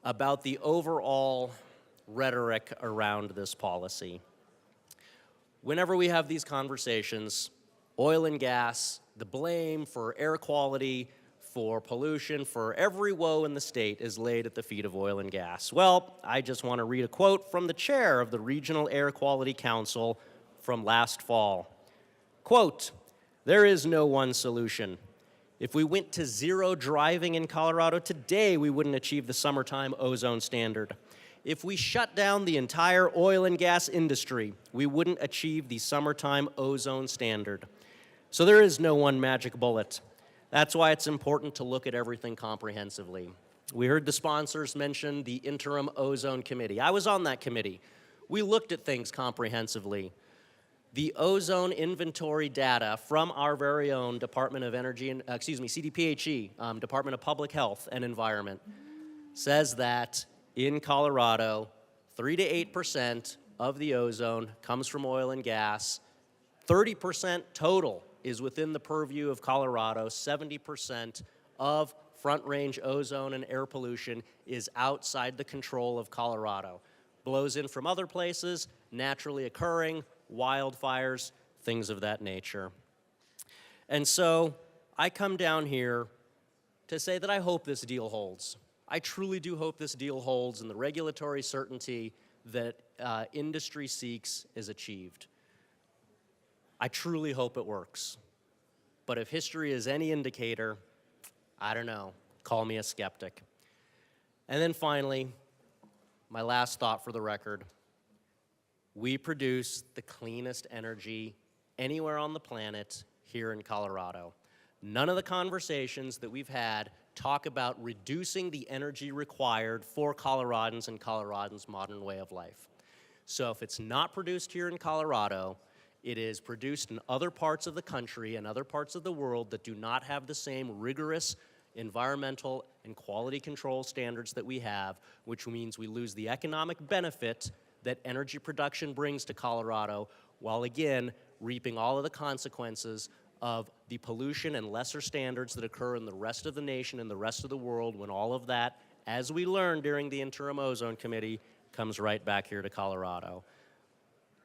about the overall rhetoric around this policy. Whenever we have these conversations, oil and gas, the blame for air quality, for pollution, for every woe in the state is laid at the feet of oil and gas. Well, I just want to read a quote from the chair of the Regional Air Quality Council from last fall. Quote, "There is no one solution. If we went to zero driving in Colorado today, we wouldn't achieve the summertime ozone standard. If we shut down the entire oil and gas industry, we wouldn't achieve the summertime ozone standard. So there is no one magic bullet. That's why it's important to look at everything comprehensively." We heard the sponsors mention the Interim Ozone Committee. I was on that committee. We looked at things comprehensively. The ozone inventory data from our very own Department of Energy, CDPHE, Department of Public Health and Environment, says that in Colorado, 3 to 8% of the ozone comes from oil and gas. 30% total is within the purview of Colorado. 70% of front range ozone and air pollution is outside the control of Colorado. Blows in from other places, naturally occurring, wildfires, things of that nature. And so I come down here to say that I hope this deal holds. I truly do hope this deal holds and the regulatory certainty that industry seeks is achieved. I truly hope it works. But if history is any indicator, I don't know, call me a skeptic. And then finally, my last thought for the record. We produce the cleanest energy anywhere on the planet here in Colorado. None of the conversations that we've had talk about reducing the energy required for Coloradans and Coloradans' modern way of life. So if it's not produced here in Colorado, it is produced in other parts of the country and other parts of the world that do not have the same rigorous environmental and quality control standards that we have, which means we lose the economic benefit that energy production brings to Colorado, while again reaping all of the consequences of the pollution and lesser standards that occur in the rest of the nation and the rest of the world when all of that, as we learned during the Interim Ozone Committee, comes right back here to Colorado.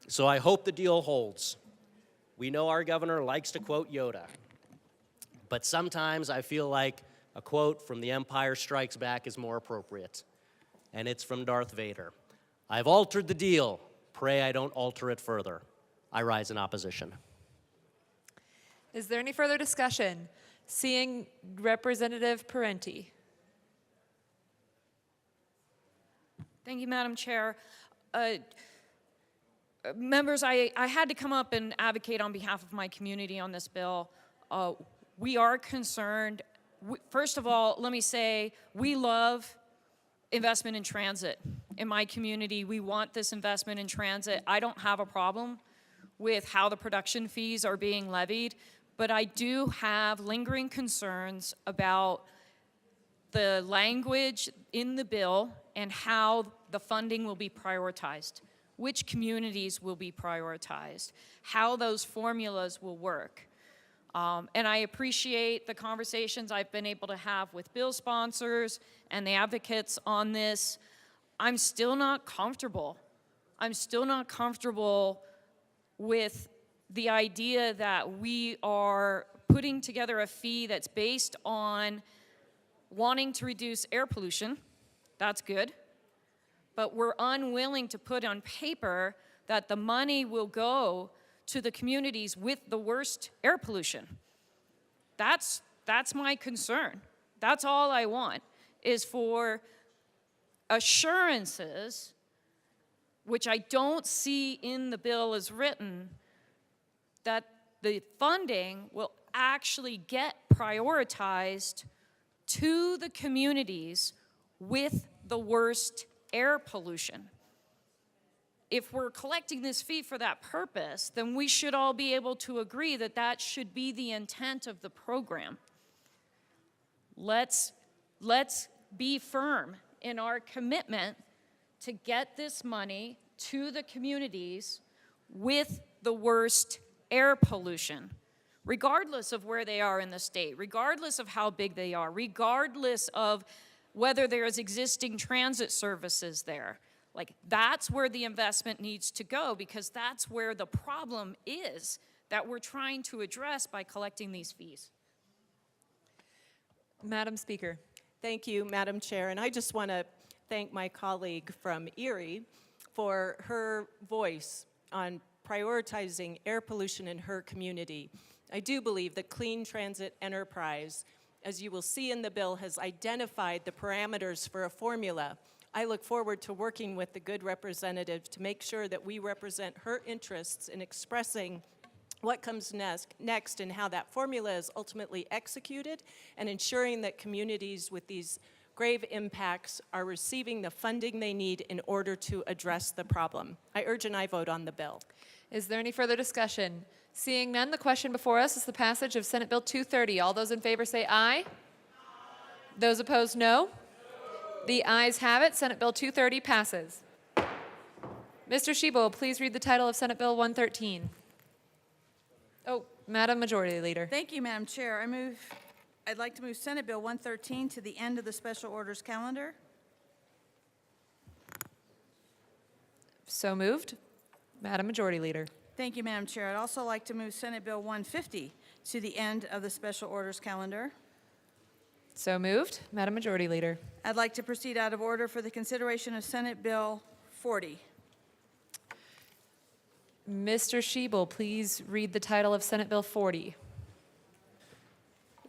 So I hope the deal holds. We know our governor likes to quote Yoda, but sometimes I feel like a quote from The Empire Strikes Back is more appropriate, and it's from Darth Vader. "I've altered the deal. Pray I don't alter it further." I rise in opposition. Is there any further discussion? Seeing Representative Parenti. Thank you, Madam Chair. Members, I had to come up and advocate on behalf of my community on this bill. We are concerned first of all, let me say, we love investment in transit. In my community, we want this investment in transit. I don't have a problem with how the production fees are being levied, but I do have lingering concerns about the language in the bill and how the funding will be prioritized, which communities will be prioritized, how those formulas will work. And I appreciate the conversations I've been able to have with bill sponsors and the advocates on this. I'm still not comfortable. I'm still not comfortable with the idea that we are putting together a fee that's based on wanting to reduce air pollution. That's good. But we're unwilling to put on paper that the money will go to the communities with the worst air pollution. That's my concern. That's all I want, is for assurances, which I don't see in the bill as written, that the funding will actually get prioritized to the communities with the worst air pollution. If we're collecting this fee for that purpose, then we should all be able to agree that that should be the intent of the program. Let's be firm in our commitment to get this money to the communities with the worst air pollution, regardless of where they are in the state, regardless of how big they are, regardless of whether there's existing transit services there. Like, that's where the investment needs to go, because that's where the problem is that we're trying to address by collecting these fees. Madam Speaker. Thank you, Madam Chair. And I just want to thank my colleague from Erie for her voice on prioritizing air pollution in her community. I do believe that Clean Transit Enterprise, as you will see in the bill, has identified the parameters for a formula. I look forward to working with the good representative to make sure that we represent her interests in expressing what comes next and how that formula is ultimately executed, and ensuring that communities with these grave impacts are receiving the funding they need in order to address the problem. I urge an aye vote on the bill. Is there any further discussion? Seeing none, the question before us is the passage of Senate Bill 230. All those in favor say aye. Those opposed, no. The ayes have it. Senate Bill 230 passes. Mr. Shebo, please read the title of Senate Bill 113. Oh, Madam Majority Leader. Thank you, Madam Chair. I'd like to move Senate Bill 113 to the end of the special orders calendar. So moved. Madam Majority Leader. Thank you, Madam Chair. I'd also like to move Senate Bill 150 to the end of the special orders calendar. So moved. Madam Majority Leader. I'd like to proceed out of order for the consideration of Senate Bill 40. Mr. Shebel, please read the title of Senate Bill 40.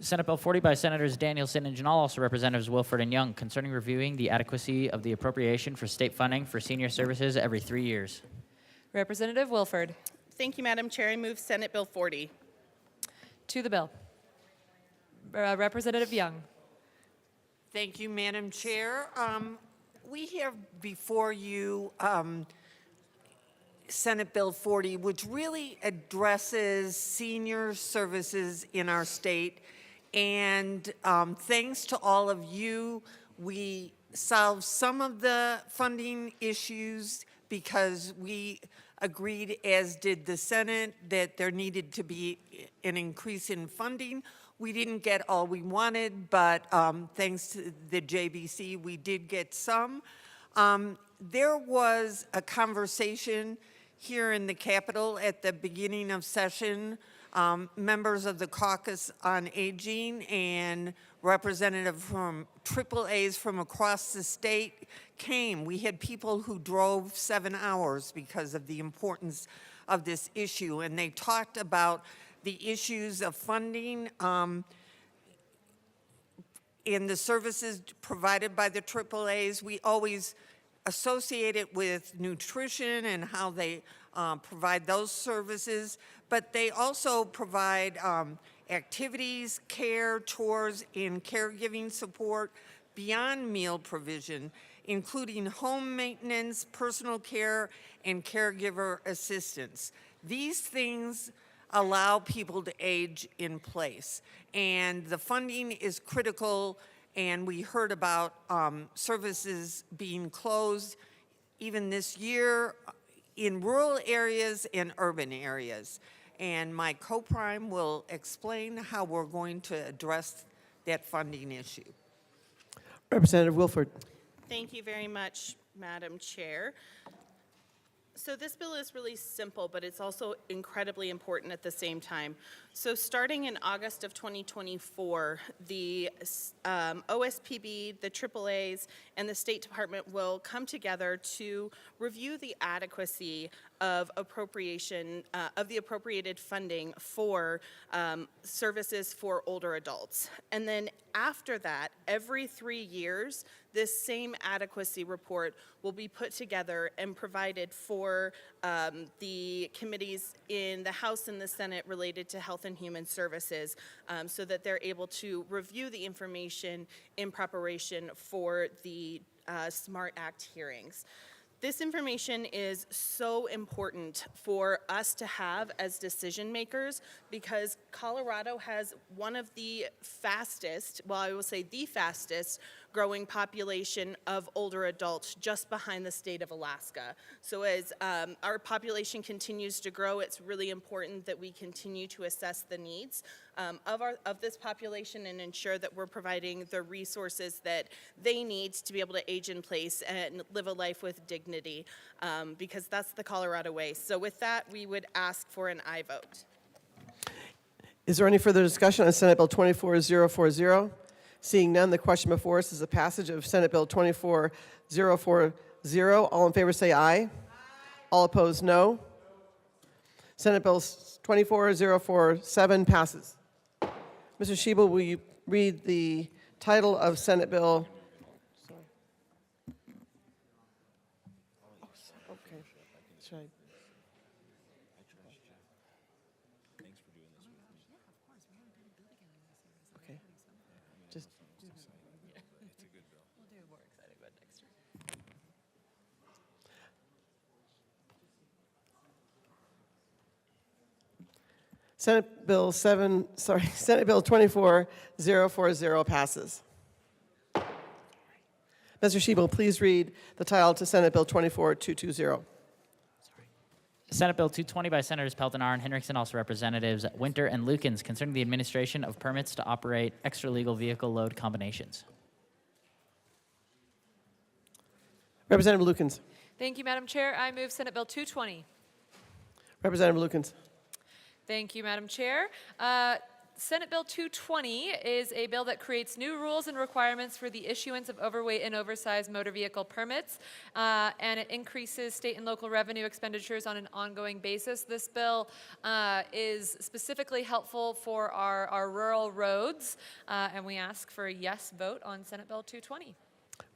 Senate Bill 40 by Senators Danielson and Janal, also Representatives Wilford and Young, concerning reviewing the adequacy of the appropriation for state funding for senior services every 3 years. Representative Wilford. Thank you, Madam Chair. I move Senate Bill 40. To the bill. Representative Young. Thank you, Madam Chair. We have before you Senate Bill 40, which really addresses senior services in our state. And thanks to all of you, we solved some of the funding issues because we agreed, as did the Senate, that there needed to be an increase in funding. We didn't get all we wanted, but thanks to the JBC, we did get some. There was a conversation here in the Capitol at the beginning of session. Members of the Caucus on Aging and representatives from AAAs from across the state came. We had people who drove 7 hours because of the importance of this issue, and they talked about the issues of funding in the services provided by the AAAs. We always associate it with nutrition and how they provide those services, but they also provide activities, care, chores, and caregiving support beyond meal provision, including home maintenance, personal care, and caregiver assistance. These things allow people to age in place, and the funding is critical, and we heard about services being closed even this year in rural areas and urban areas. And my co-prime will explain how we're going to address that funding issue. Representative Wilford. Thank you very much, Madam Chair. So this bill is really simple, but it's also incredibly important at the same time. So starting in August of 2024, the OSPB, the AAAs, and the State Department will come together to review the adequacy of appropriation, of the appropriated funding for services for older adults. And then after that, every 3 years, this same adequacy report will be put together and provided for the committees in the House and the Senate related to Health and Human Services, so that they're able to review the information in preparation for the SMART Act hearings. This information is so important for us to have as decision makers because Colorado has one of the fastest, well, I will say the fastest growing population of older adults just behind the state of Alaska. So as our population continues to grow, it's really important that we continue to assess the needs of this population and ensure that we're providing the resources that they need to be able to age in place and live a life with dignity, because that's the Colorado way. So with that, we would ask for an aye vote. Is there any further discussion on Senate Bill 24040? Seeing none, the question before us is the passage of Senate Bill 24040. All in favor say aye. All opposed, no. Senate Bill 24047 passes. Mr. Schiebel, will you read the title of Senate Bill? Okay. Should I? Okay. Just. Senate Bill 24040 passes. Mr. Schiebel, please read the title to Senate Bill 24220. Senate Bill 220 by Senators Peltonar and Henriksen, also Representatives Winter and Lukens, concerning the administration of permits to operate extra-legal vehicle load combinations. Representative Lukens. Thank you, Madam Chair. I move Senate Bill 220. Representative Lukens. Thank you, Madam Chair. Senate Bill 220 is a bill that creates new rules and requirements for the issuance of overweight and oversized motor vehicle permits, and it increases state and local revenue expenditures on an ongoing basis. This bill is specifically helpful for our rural roads, and we ask for a yes vote on Senate Bill 220.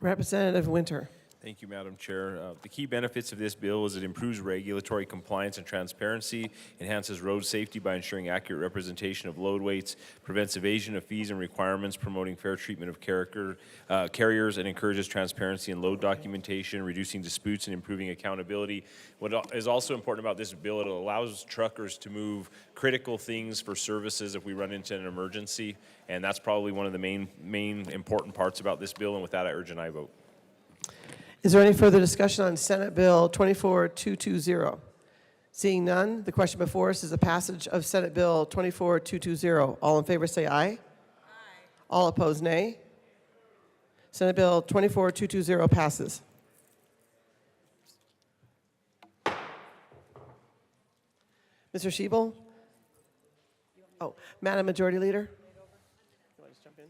Representative Winter. Thank you, Madam Chair. The key benefits of this bill is it improves regulatory compliance and transparency, enhances road safety by ensuring accurate representation of load weights, prevents evasion of fees and requirements, promoting fair treatment of carriers, and encourages transparency in load documentation, reducing disputes and improving accountability. What is also important about this bill, it allows truckers to move critical things for services if we run into an emergency, and that's probably one of the main important parts about this bill, and with that, I urge an aye vote. Is there any further discussion on Senate Bill 24220? Seeing none, the question before us is the passage of Senate Bill 24220. All in favor say aye. Aye. All opposed, nay. Senate Bill 24220 passes. Mr. Schiebel? Oh, Madam Majority Leader? You want to just jump in?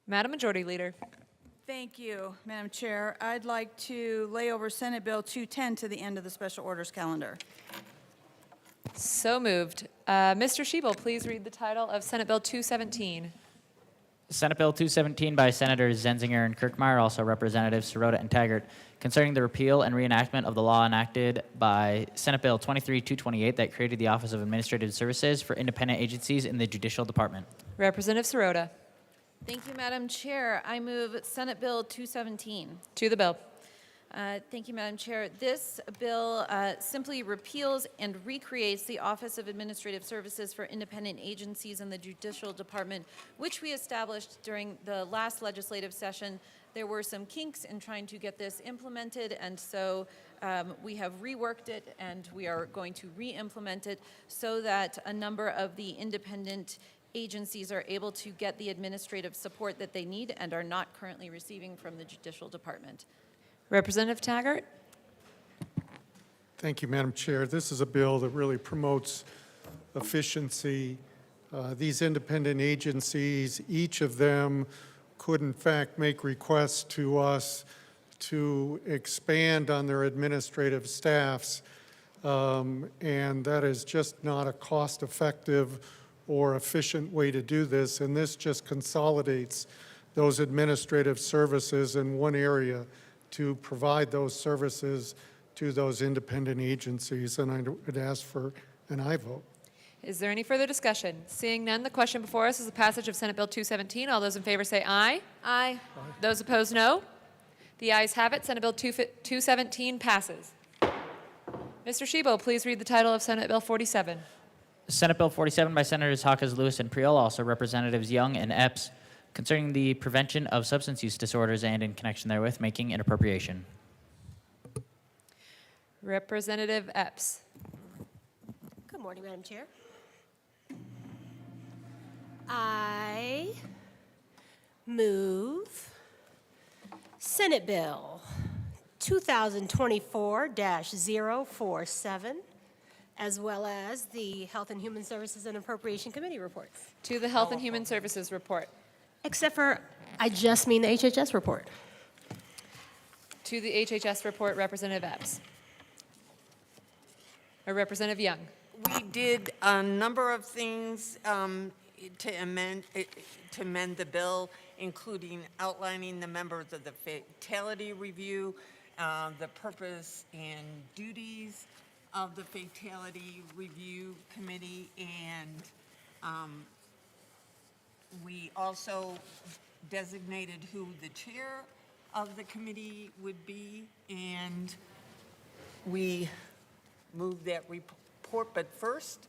Madam Majority Leader. Thank you, Madam Chair. I'd like to lay over Senate Bill 210 to the end of the special orders calendar. So moved. Mr. Schiebel, please read the title of Senate Bill 217. Senate Bill 217 by Senators Zenzinger and Kirkmeyer, also Representatives Sirota and Taggart, concerning the repeal and reenactment of the law enacted by Senate Bill 23228 that created the Office of Administrative Services for independent agencies in the Judicial Department. Representative Sirota. Thank you, Madam Chair. I move Senate Bill 217. To the bill. Thank you, Madam Chair. This bill simply repeals and recreates the Office of Administrative Services for Independent Agencies in the Judicial Department, which we established during the last legislative session. There were some kinks in trying to get this implemented, and so we have reworked it, and we are going to re-implement it so that a number of the independent agencies are able to get the administrative support that they need and are not currently receiving from the Judicial Department. Representative Taggart. Thank you, Madam Chair. This is a bill that really promotes efficiency. These independent agencies, each of them could in fact make requests to us to expand on their administrative staffs, and that is just not a cost-effective or efficient way to do this, and this just consolidates those administrative services in one area to provide those services to those independent agencies, and I would ask for an aye vote. Is there any further discussion? Seeing none, the question before us is the passage of Senate Bill 217. All those in favor say aye. Aye. Those opposed, no. The ayes have it. Senate Bill 217 passes. Mr. Shebo, please read the title of Senate Bill 47. Senate Bill 47 by Senators Hawkes, Lewis, and Priol, also Representatives Young and Epps, concerning the prevention of substance use disorders and in connection therewith, making an appropriation. Representative Epps. Good morning, Madam Chair. I move Senate Bill 2024-047, as well as the Health and Human Services and Appropriation Committee reports. To the Health and Human Services report. Except for, I just mean the HHS report. To the HHS report, Representative Epps. Or Representative Young. We did a number of things to amend the bill, including outlining the members of the fatality review, the purpose and duties of the fatality review committee, and we also designated who the chair of the committee would be, and we moved that report. But first,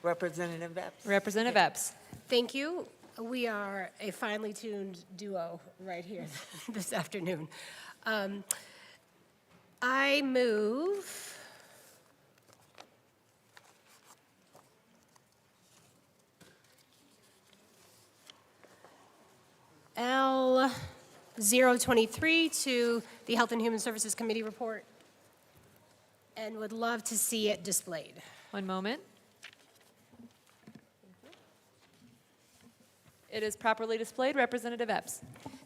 Representative Epps. Representative Epps. Thank you. We are a finely tuned duo right here this afternoon. I move L023 to the Health and Human Services Committee report, and would love to see it displayed. One moment. It is properly displayed. Representative Epps.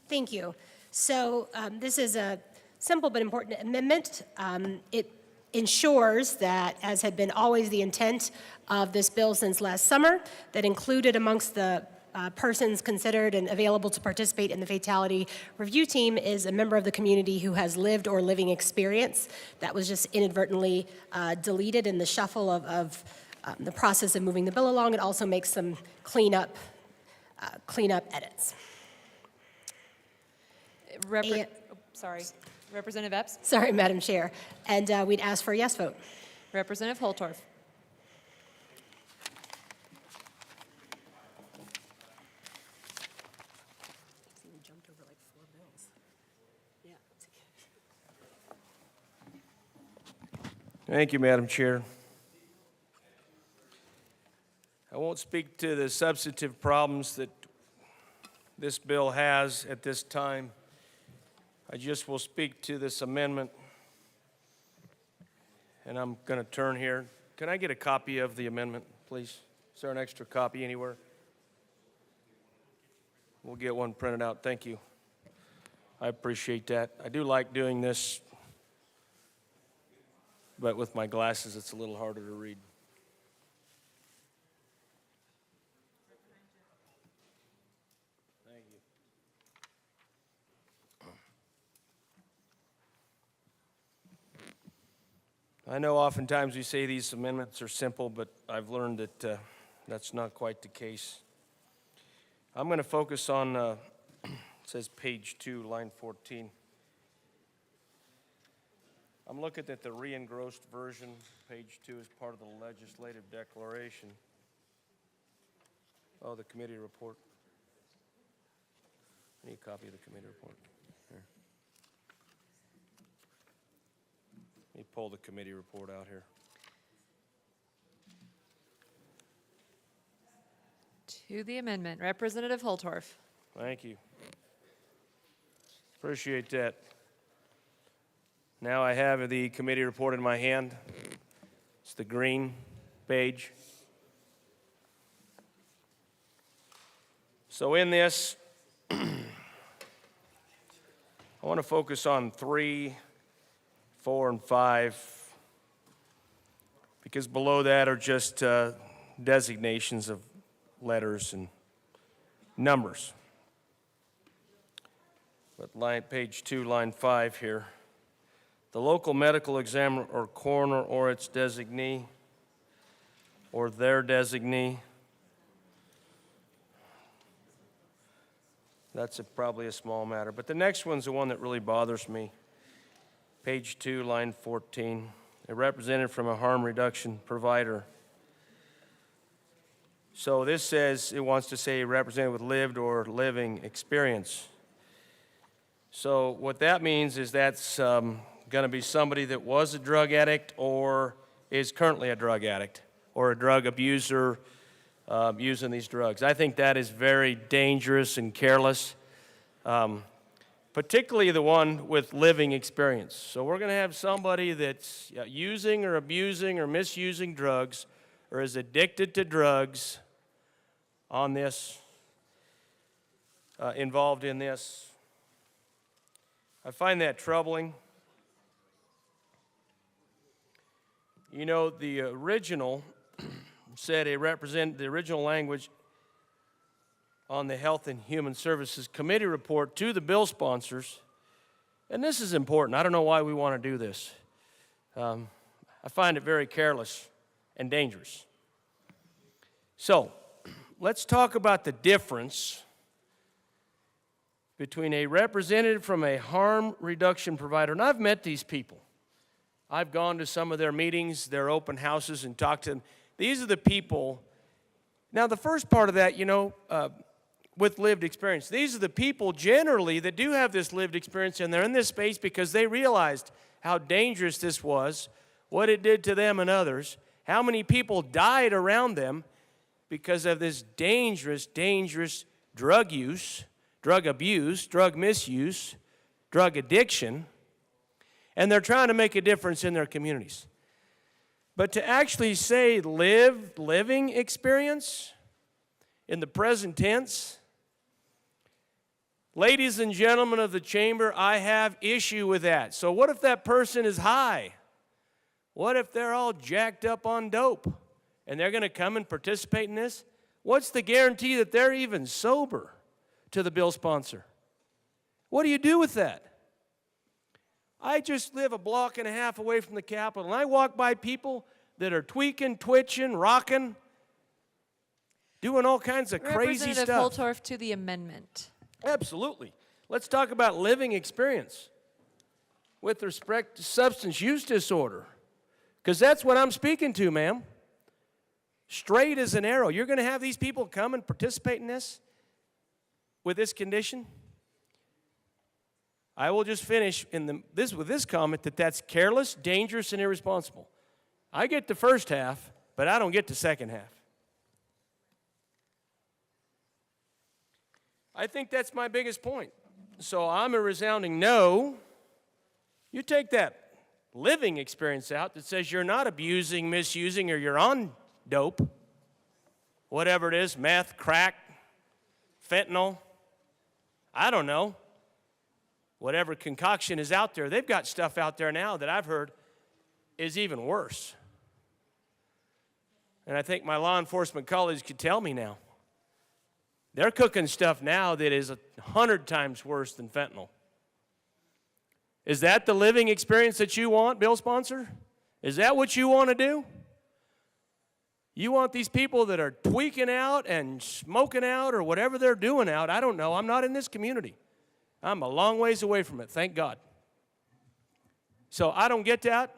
Thank you. So this is a simple but important amendment. It ensures that, as had been always the intent of this bill since last summer, that included amongst the persons considered and available to participate in the fatality review team is a member of the community who has lived or living experience. That was just inadvertently deleted in the shuffle of the process of moving the bill along. It also makes some cleanup edits. Sorry. Representative Epps. Sorry, Madam Chair. And we'd ask for a yes vote. Representative Holtorf. Thank you, Madam Chair. I won't speak to the substantive problems that this bill has at this time. I just will speak to this amendment. And I'm going to turn here. Can I get a copy of the amendment, please? Is there an extra copy anywhere? We'll get one printed out. Thank you. I appreciate that. I do like doing this, but with my glasses, it's a little harder to read. Thank I know oftentimes we say these amendments are simple, but I've learned that that's not quite the case. I'm going to focus on, it says page 2, line 14. I'm looking at the re-engrossed version, page 2 is part of the legislative declaration. Oh, the committee report. I need a copy of the committee report. Here. Let me pull the committee report out here. To the amendment, Representative Holtorf. Thank you. Appreciate that. Now I have the committee report in my hand. It's the green page. So in this, I want to focus on 3, 4, and 5, because below that are just designations of letters and numbers. But page 2, line 5 here. The local medical examiner or coroner or its designee or their designee. That's probably a small matter. But the next one's the one that really bothers me. Page 2, line 14. A representative from a harm reduction provider. So this says, it wants to say a representative with lived or living experience. So what that means is that's going to be somebody that was a drug addict or is currently a drug addict or a drug abuser using these drugs. I think that is very dangerous and careless, particularly the one with living experience. So we're going to have somebody that's using or abusing or misusing drugs or is addicted to drugs on this, involved in this. I find that troubling. You know, the original said the original language on the Health and Human Services Committee report to the bill sponsors, and this is important. I don't know why we want to do this. I find it very careless and dangerous. So, let's talk about the difference between a representative from a harm reduction provider, and I've met these people. I've gone to some of their meetings, their open houses, and talked to them. These are the people. Now, the first part of that, with lived experience, these are the people generally that do have this lived experience, and they're in this space because they realized how dangerous this was, what it did to them and others, how many people died around them because of this dangerous, dangerous drug use, drug abuse, drug misuse, drug addiction, and they're trying to make a difference in their communities. But to actually say living experience in the present tense, ladies and gentlemen of the chamber, I have issue with that. So what if that person is high? What if they're all jacked up on dope and they're going to come and participate in this? What's the guarantee that they're even sober to the bill sponsor? What do you do with that? I just live a block and a half away from the Capitol, and I walk by people that are tweaking, twitching, rocking, doing all kinds of crazy Representative stuff. Holtorf to the amendment. Absolutely. Let's talk about living experience with respect to substance use disorder, because that's what I'm speaking to, ma'am. Straight as an arrow. You're going to have these people come and participate in this with this condition? I will just finish with this comment that that's careless, dangerous, and irresponsible. I get the first half, but I don't get the second half. I think that's my biggest point. So I'm a resounding no. You take that living experience out that says you're not abusing, misusing, or you're on dope, whatever it is, meth, crack, fentanyl, I don't know. Whatever concoction is out there, they've got stuff out there now that I've heard is even worse. And I think my law enforcement colleagues could tell me now. They're cooking stuff now that is 100 times worse than fentanyl. Is that the living experience that you want, bill sponsor? Is that what you want to do? You want these people that are tweaking out and smoking out or whatever they're doing out? I don't know. I'm not in this community. I'm a long ways away from it, thank God. So I don't get that.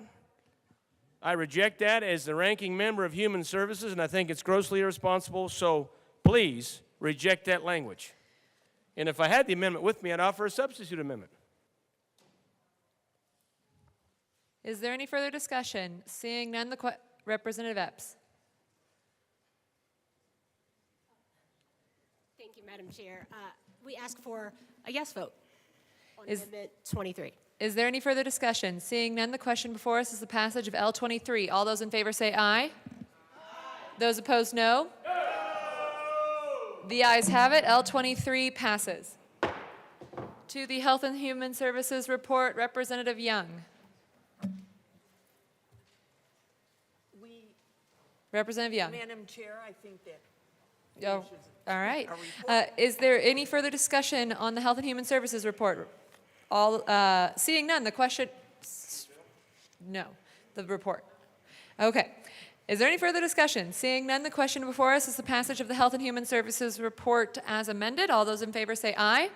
I reject that as the ranking member of Human Services, and I think it's grossly irresponsible. So please reject that language. And if I had the amendment with me, I'd offer a substitute amendment. Is there any further discussion? Seeing none, Representative Epps. Thank you, Madam Chair. We ask for a yes vote on Is- Amendment 23. Is there any further discussion? Seeing none, the question before us is the passage of L23. All those in favor say aye. Those opposed, no. The ayes have it. L23 passes. To the Health and Human Services report, Representative Young. Representative Young. Madam Chair, I think that. Oh, all right. Our report. Is there any further discussion on the Health and Human Services report? Seeing none, the question, no, the report. Okay. Is there any further discussion? Seeing none, the question before us is the passage of the Health and Human Services report as amended. All those in favor say aye.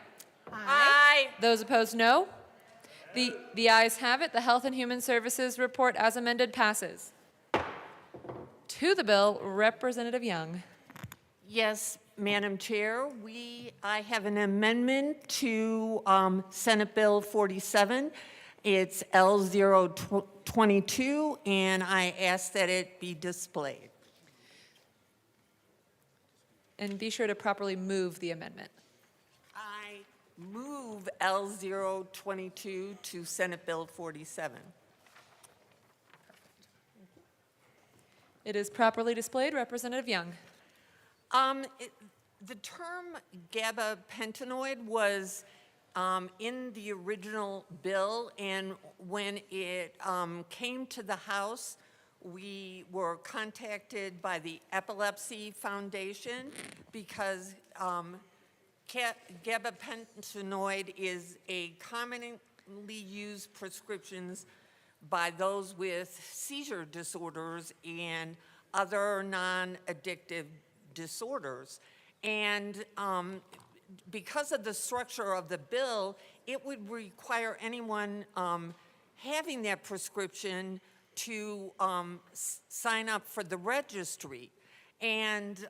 Aye. Those opposed, no. The ayes have it. The Health and Human Services report as amended passes. To the bill, Representative Young. Yes, Madam Chair, I have an amendment to Senate Bill 47. It's L022, and I ask that it be displayed. And be sure to properly move the amendment. I move L022 to Senate Bill 47. It is properly displayed. Representative Young. The term gabapentinoid was in the original bill, and when it came to the House, we were contacted by the Epilepsy Foundation because gabapentinoid is a commonly used prescriptions by those with seizure disorders and other non-addictive disorders. And because of the structure of the bill, it would require anyone having that prescription to sign up for the registry. And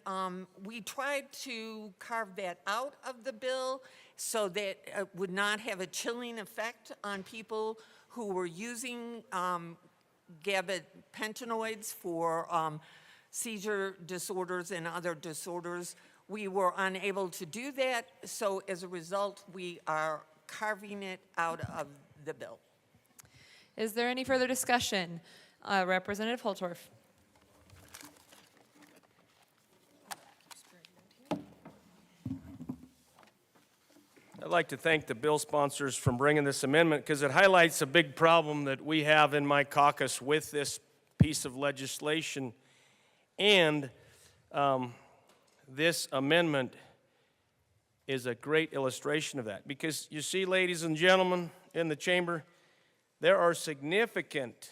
we tried to carve that out of the bill so that it would not have a chilling effect on people who were using gabapentinoids for seizure disorders and other disorders. We were unable to do that, so as a result, we are carving it out of the bill. Is there any further discussion? Representative Holtorf. I'd like to thank the bill sponsors for bringing this amendment because it highlights a big problem that we have in my caucus with this piece of legislation. And this amendment is a great illustration of that. Because you see, ladies and gentlemen in the chamber, there are significant,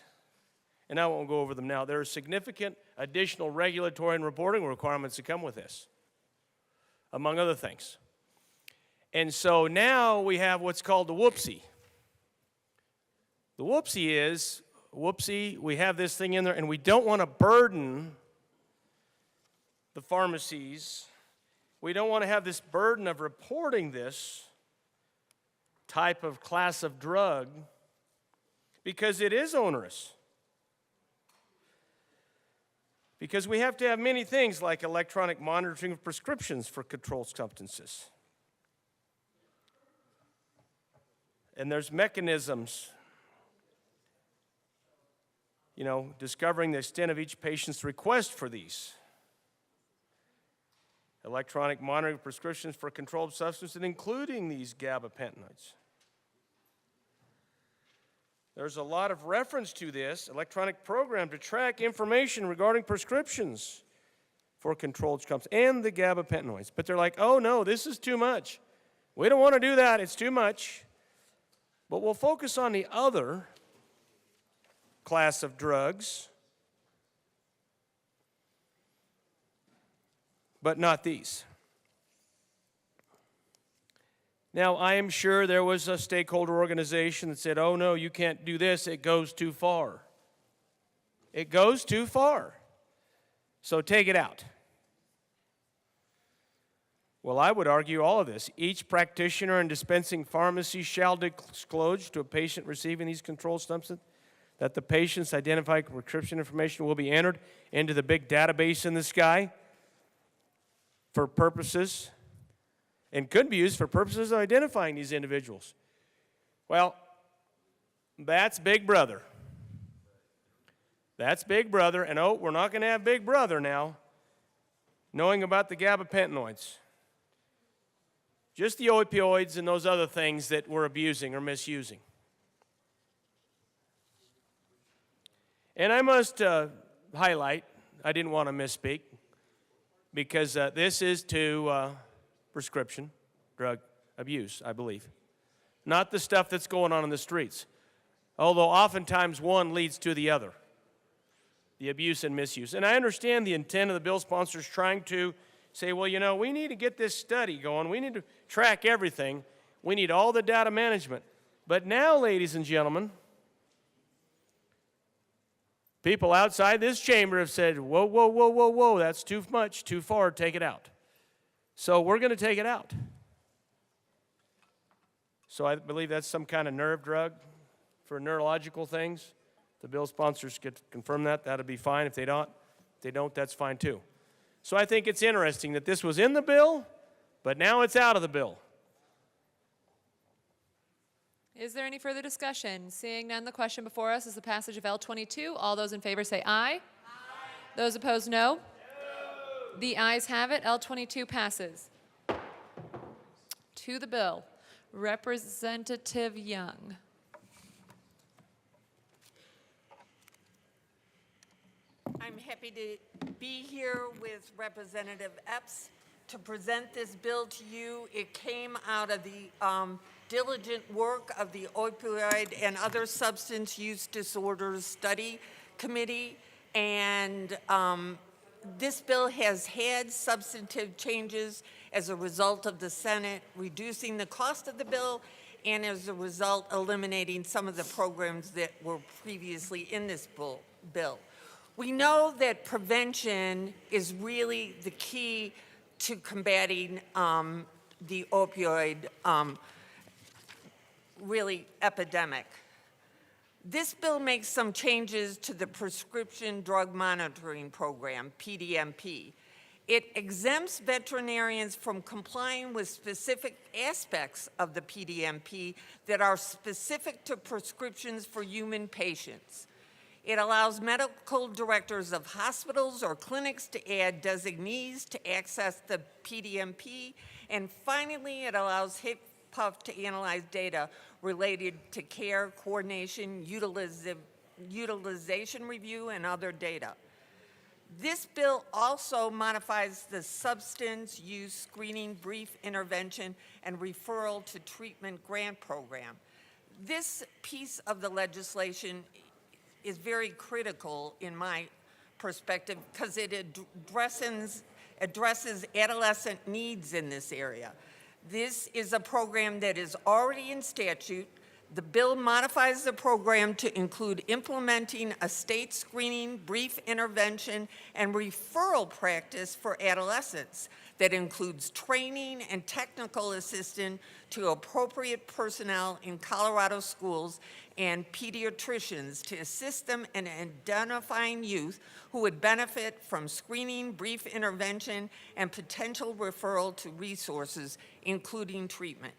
and I won't go over them now, there are significant additional regulatory and reporting requirements that come with this, among other things. And so now we have what's called the whoopsie. The whoopsie is, we have this thing in there, and we don't want to burden the pharmacies. We don't want to have this burden of reporting this type of class of drug because it is onerous. Because we have to have many things like electronic monitoring of prescriptions for controlled substances. And there's mechanisms, discovering the extent of each patient's request for these. Electronic monitoring of prescriptions for controlled substances, including these gabapentinoids. There's a lot of reference to this electronic program to track information regarding prescriptions for controlled substances and the gabapentinoids. But they're like, oh no, this is too much. We don't want to do that, it's too much. But we'll focus on the other class of drugs, but not these. Now, I am sure there was a stakeholder organization that said, oh no, you can't do this, it goes too far. It goes too far. So take it out. Well, I would argue all of this. Each practitioner and dispensing pharmacy shall disclose to a patient receiving these controlled substances that the patient's identified prescription information will be entered into the big database in the sky for purposes, and could be used for purposes of identifying these individuals. Well, that's Big Brother. That's Big Brother, and oh, we're not going to have Big Brother now knowing about the gabapentinoids. Just the opioids and those other things that we're abusing or misusing. And I must highlight, I didn't want to misspeak, because this is to prescription drug abuse, I believe. Not the stuff that's going on in the streets. Although oftentimes one leads to the other. The abuse and misuse. And I understand the intent of the bill sponsors trying to say, well, you know, we need to get this study going. We need to track everything. We need all the data management. But now, ladies and gentlemen, people outside this chamber have said, whoa, whoa, whoa, whoa, whoa, that's too much, too far, take it out. So we're going to take it out. So I believe that's some kind of nerve drug for neurological things. The bill sponsors could confirm that. That would be fine. If they don't, that's fine too. So I think it's interesting that this was in the bill, but now it's out of the bill. Is there any further discussion? Seeing none, the question before us is the passage of L22. All those in favor say aye. Aye. Those opposed, no. No. The ayes have it. L22 passes. To the bill, Representative Young. I'm happy to be here with Representative Epps to present this bill to you. It came out of the diligent work of the Opioid and Other Substance Use Disorders Study Committee, and this bill has had substantive changes as a result of the Senate reducing the cost of the bill and as a result eliminating some of the programs that were previously in this bill. We know that prevention is really the key to combating the opioid really epidemic. This bill makes some changes to the Prescription Drug Monitoring Program, PDMP. It exempts veterinarians from complying with specific aspects of the PDMP that are specific to prescriptions for human patients. It allows medical directors of hospitals or clinics to add designees to access the PDMP. And finally, it allows HIPAA to analyze data related to care, coordination, utilization review, and other data. This bill also modifies the substance use screening, brief intervention, and referral to treatment grant program. This piece of the legislation is very critical in my perspective because it addresses adolescent needs in this area. This is a program that is already in statute. The bill modifies the program to include implementing a state screening, brief intervention, and referral practice for adolescents that includes training and technical assistance to appropriate personnel in Colorado schools and pediatricians to assist them in identifying youth who would benefit from screening, brief intervention, and potential referral to resources, including treatment.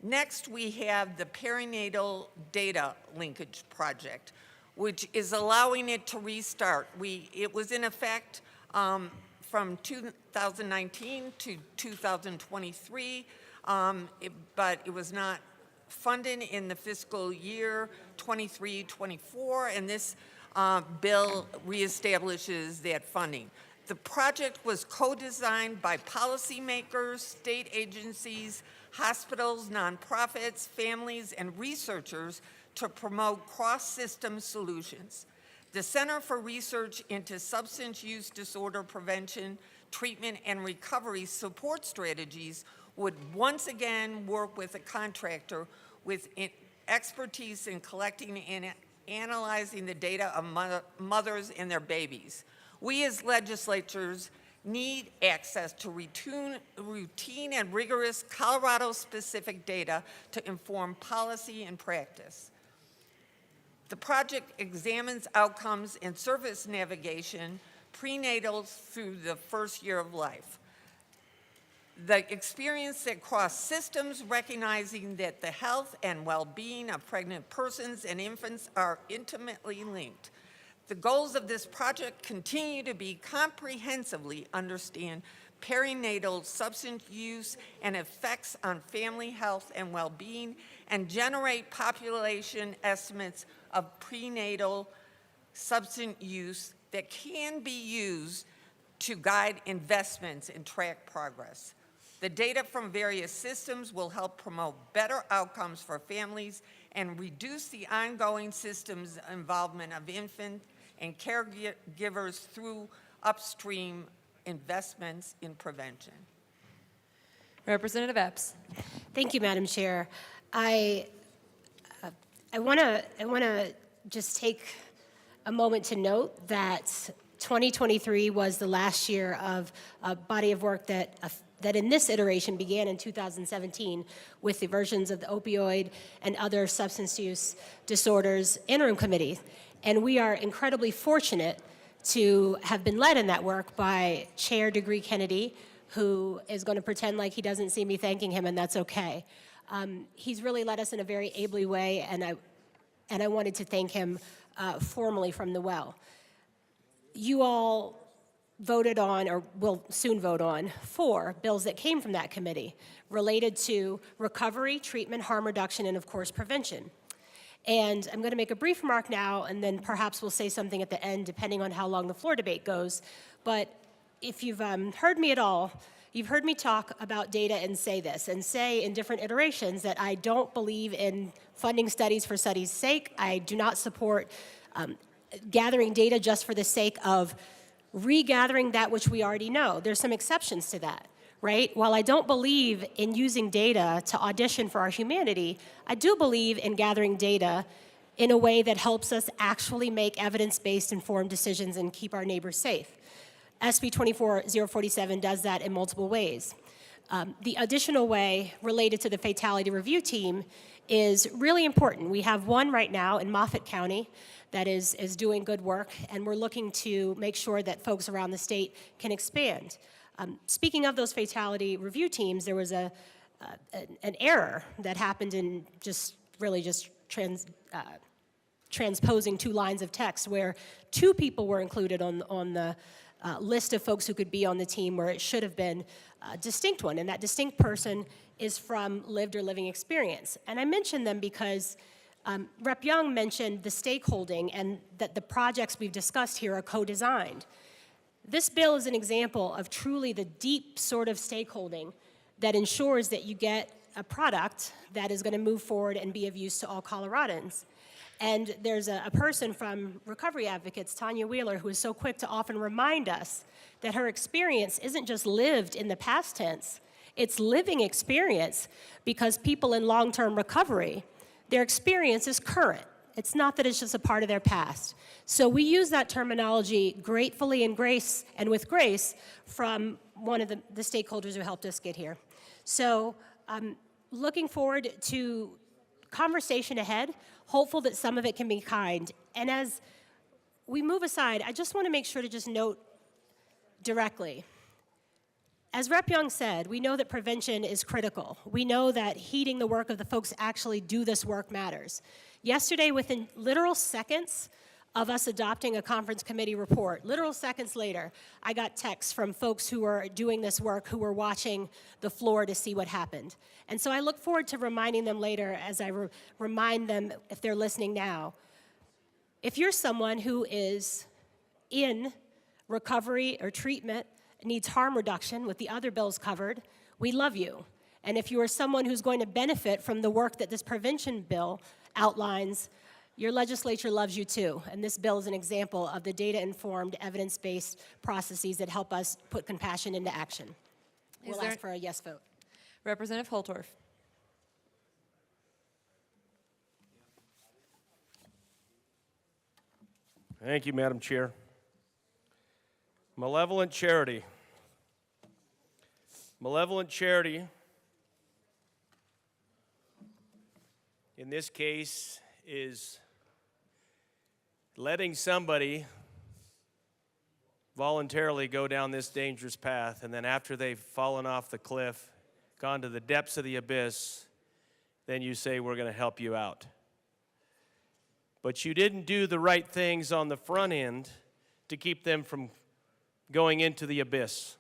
Next, we have the Perinatal Data Linkage Project, which is allowing it to restart. It was in effect from 2019 to 2023, but it was not funded in the fiscal year 23-24, and this bill reestablishes that funding. The project was co-designed by policymakers, state agencies, hospitals, nonprofits, families, and researchers to promote cross-system solutions. The Center for Research into Substance Use Disorder Prevention, Treatment, and Recovery support strategies would once again work with a contractor with expertise in collecting and analyzing the data of mothers and their babies. We as legislators need access to routine and rigorous Colorado-specific data to inform policy and practice. The project examines outcomes in service navigation prenatal through the first year of life. The experience that cross systems, recognizing that the health and well-being of pregnant persons and infants are intimately linked. The goals of this project continue to be comprehensively understand perinatal substance use and effects on family health and well-being, and generate population estimates of prenatal substance use that can be used to guide investments and track progress. The data from various systems will help promote better outcomes for families and reduce the ongoing systems involvement of infant and caregivers through upstream investments in prevention. Representative Epps. Thank you, Madam Chair. I want to just take a moment to note that 2023 was the last year of a body of work that in this iteration began in 2017 with the versions of the opioid and other substance use disorders interim committee. And we are incredibly fortunate to have been led in that work by Chair Degree Kennedy, who is going to pretend like he doesn't see me thanking him, and that's okay. He's really led us in a very ably way, and I wanted to thank him formally from the well. You all voted on, or will soon vote on, 4 bills that came from that committee related to recovery, treatment, harm reduction, and of course, prevention. And I'm going to make a brief remark now, and then perhaps we'll say something at the end, depending on how long the floor debate goes. But if you've heard me at all, you've heard me talk about data and say this, and say in different iterations that I don't believe in funding studies for studies' sake. I do not support gathering data just for the sake of regathering that which we already know. There's some exceptions to that, right? While I don't believe in using data to audition for our humanity, I do believe in gathering data in a way that helps us actually make evidence-based informed decisions and keep our neighbors safe. SB 24047 does that in multiple ways. The additional way related to the fatality review team is really important. We have one right now in Moffett County that is doing good work, and we're looking to make sure that folks around the state can expand. Speaking of those fatality review teams, there was an error that happened in transposing 2 lines of text where 2 people were included on the list of folks who could be on the team where it should have been a distinct one, and that distinct person is from lived or living experience. And I mention them because Rep. Young mentioned the stakeholding and that the projects we've discussed here are co-designed. This bill is an example of truly the deep sort of stakeholding that ensures that you get a product that is going to move forward and be of use to all Coloradans. And there's a person from Recovery Advocates, Tanya Wheeler, who is so quick to often remind us that her experience isn't just lived in the past tense, it's living experience, because people in long-term recovery, their experience is current. It's not that it's just a part of their past. So we use that terminology gratefully and with grace from one of the stakeholders who helped us get here. So I'm looking forward to conversation ahead, hopeful that some of it can be kind. And as we move aside, I just want to make sure to just note directly, as Rep. Young said, we know that prevention is critical. We know that heeding the work of the folks that actually do this work matters. Yesterday, within literal seconds of us adopting a conference committee report, literal seconds later, I got texts from folks who are doing this work, who were watching the floor to see what happened. And so I look forward to reminding them later, as I remind them if they're listening now. If you're someone who is in recovery or treatment, needs harm reduction with the other bills covered, we love you. And if you are someone who's going to benefit from the work that this prevention bill outlines, your legislature loves you too, and this bill is an example of the data-informed, evidence-based processes that help us put compassion into action. We'll ask for a yes vote. Representative Holtorf. Thank you, Madam Chair. Malevolent charity. Malevolent charity, in this case, is letting somebody voluntarily go down this dangerous path, and then after they've fallen off the cliff, gone to the depths of the abyss, then you say, we're going to help you out. But you didn't do the right things on the front end to keep them from going into the abyss.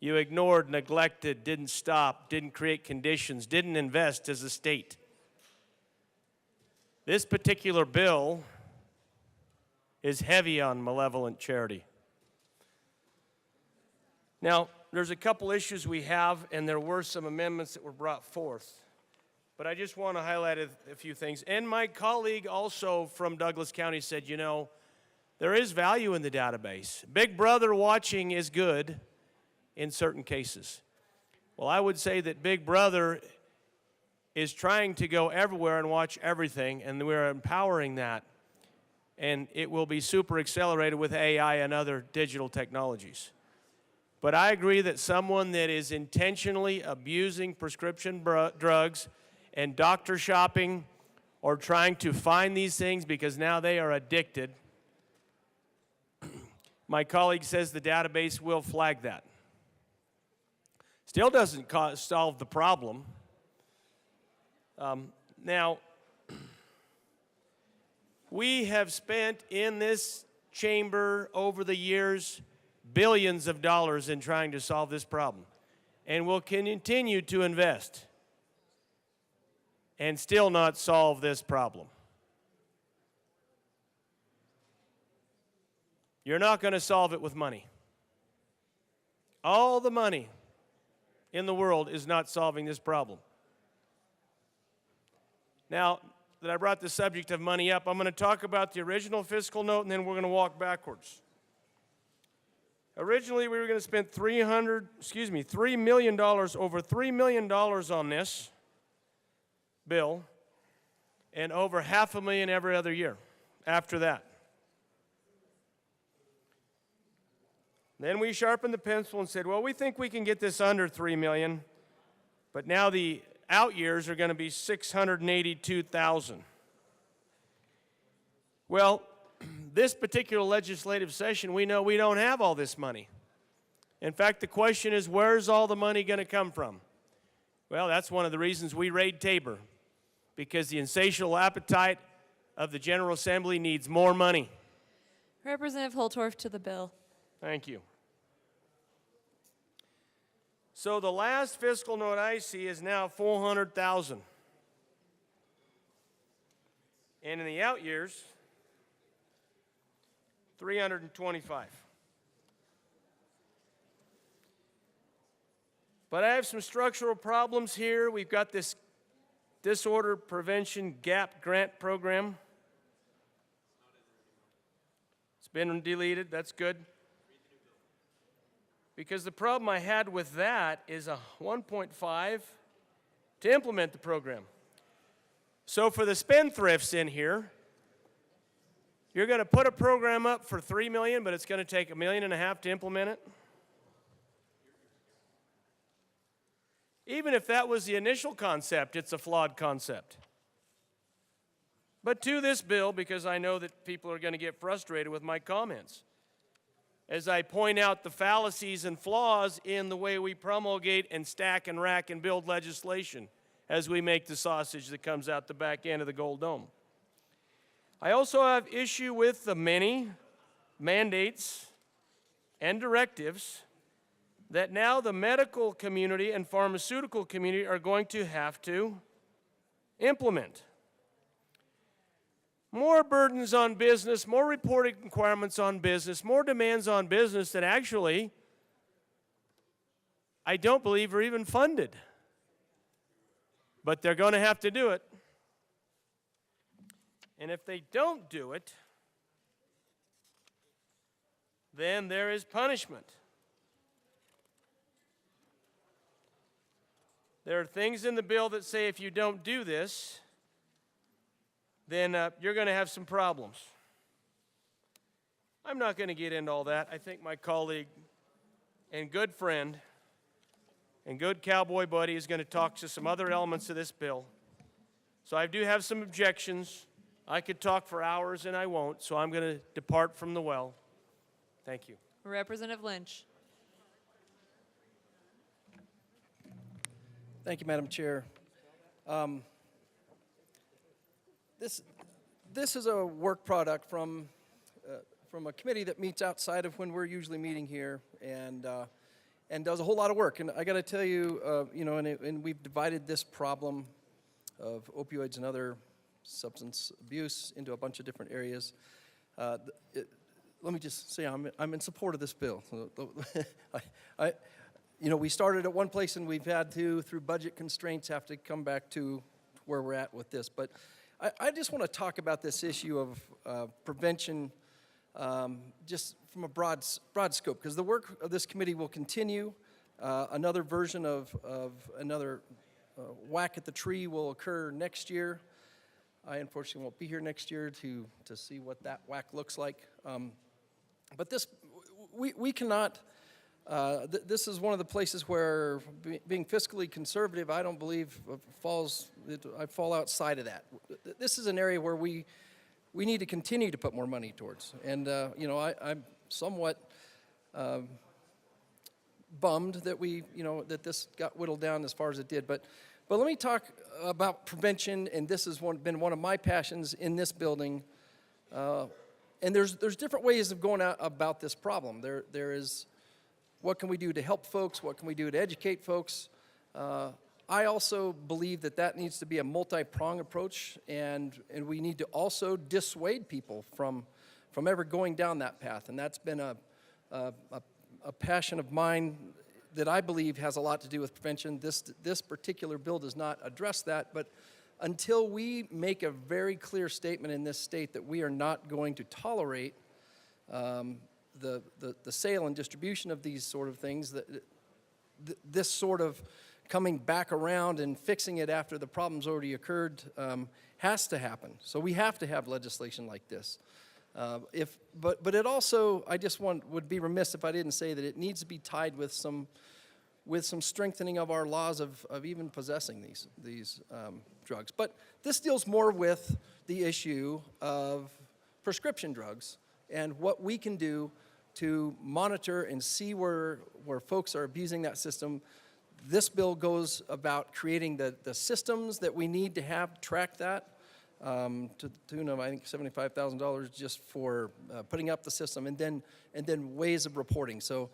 You ignored, neglected, didn't stop, didn't create conditions, didn't invest as a state. This particular bill is heavy on malevolent charity. Now, there's a couple issues we have, and there were some amendments that were brought forth. But I just want to highlight a few things. And my colleague also from Douglas County said, you know, there is value in the database. Big Brother watching is good in certain cases. Well, I would say that Big Brother is trying to go everywhere and watch everything, and we're empowering that. And it will be super accelerated with AI and other digital technologies. But I agree that someone that is intentionally abusing prescription drugs and doctor shopping or trying to find these things because now they are addicted, my colleague says the database will flag that. Still doesn't solve the problem. Now, we have spent in this chamber over the years billions of dollars in trying to solve this problem, and will continue to invest and still not solve this problem. You're not going to solve it with money. All the money in the world is not solving this problem. Now that I brought the subject of money up, I'm going to talk about the original fiscal note, and then we're going to walk backwards. Originally, we were going to spend $3 million, over $3 million on this bill, and over $500,000 every other year after that. Then we sharpened the pencil and said, well, we think we can get this under $3 million, but now the out years are going to be $682,000. Well, this particular legislative session, we know we don't have all this money. In fact, the question is, where's all the money going to come from? Well, that's one of the reasons we raid Tabor, because the insatiable appetite of the General Assembly needs more money. Representative Holtorf to the bill. Thank you. So the last fiscal note I see is now $400,000. And in the out years, $325,000. But I have some structural problems here. We've got this Disorder Prevention Gap Grant Program. It's been deleted. That's good. Because the problem I had with that is a 1.5 to implement the program. So for the spendthrifts in here, you're going to put a program up for $3 million, but it's going to take $1.5 million to implement it? Even if that was the initial concept, it's a flawed concept. But to this bill, because I know that people are going to get frustrated with my comments, as I point out the fallacies and flaws in the way we promulgate and stack and rack and build legislation as we make the sausage that comes out the back end of the Gold Dome. I also have issue with the many mandates and directives that now the medical community and pharmaceutical community are going to have to implement. More burdens on business, more reporting requirements on business, more demands on business that actually I don't believe are even funded. But they're going to have to do it. And if they don't do it, then there is punishment. There are things in the bill that say if you don't do this, then you're going to have some problems. I'm not going to get into all that. I think my colleague and good friend and good cowboy buddy is going to talk to some other elements of this bill. So I do have some objections. I could talk for hours and I won't, so I'm going to depart from the well. Thank you. Representative Lynch. Thank you, Madam Chair. This is a work product from a committee that meets outside of when we're usually meeting here, and does a whole lot of work. And I got to tell you, and we've divided this problem of opioids and other substance abuse into a bunch of different areas. Let me just say I'm in support of this bill. We started at one place and we've had to, through budget constraints, have to come back to where we're at with this. But I just want to talk about this issue of prevention just from a broad scope, because the work of this committee will continue. Another version of another whack at the tree will occur next year. I unfortunately won't be here next year to see what that whack looks like. But we cannot, this is one of the places where being fiscally conservative, I don't believe I fall outside of that. This is an area where we need to continue to put more money towards. And, I'm somewhat bummed that that this got whittled down as far as it did. But let me talk about prevention, and this has been one of my passions in this building. And there's different ways of going about this problem. There is, what can we do to help folks? What can we do to educate folks? I also believe that needs to be a multi-pronged approach, and we need to also dissuade people from ever going down that path. And that's been a passion of mine that I believe has a lot to do with prevention. This particular bill does not address that, but until we make a very clear statement in this state that we are not going to tolerate the sale and distribution of these sort of things, this sort of coming back around and fixing it after the problem's already occurred has to happen. So we have to have legislation like this. But it also, I just would be remiss if I didn't say that it needs to be tied with some strengthening of our laws of even possessing these drugs. But this deals more with the issue of prescription drugs and what we can do to monitor and see where folks are abusing that system. This bill goes about creating the systems that we need to have track that. To the tune of, I think, $75,000 just for putting up the system, and then ways of reporting. So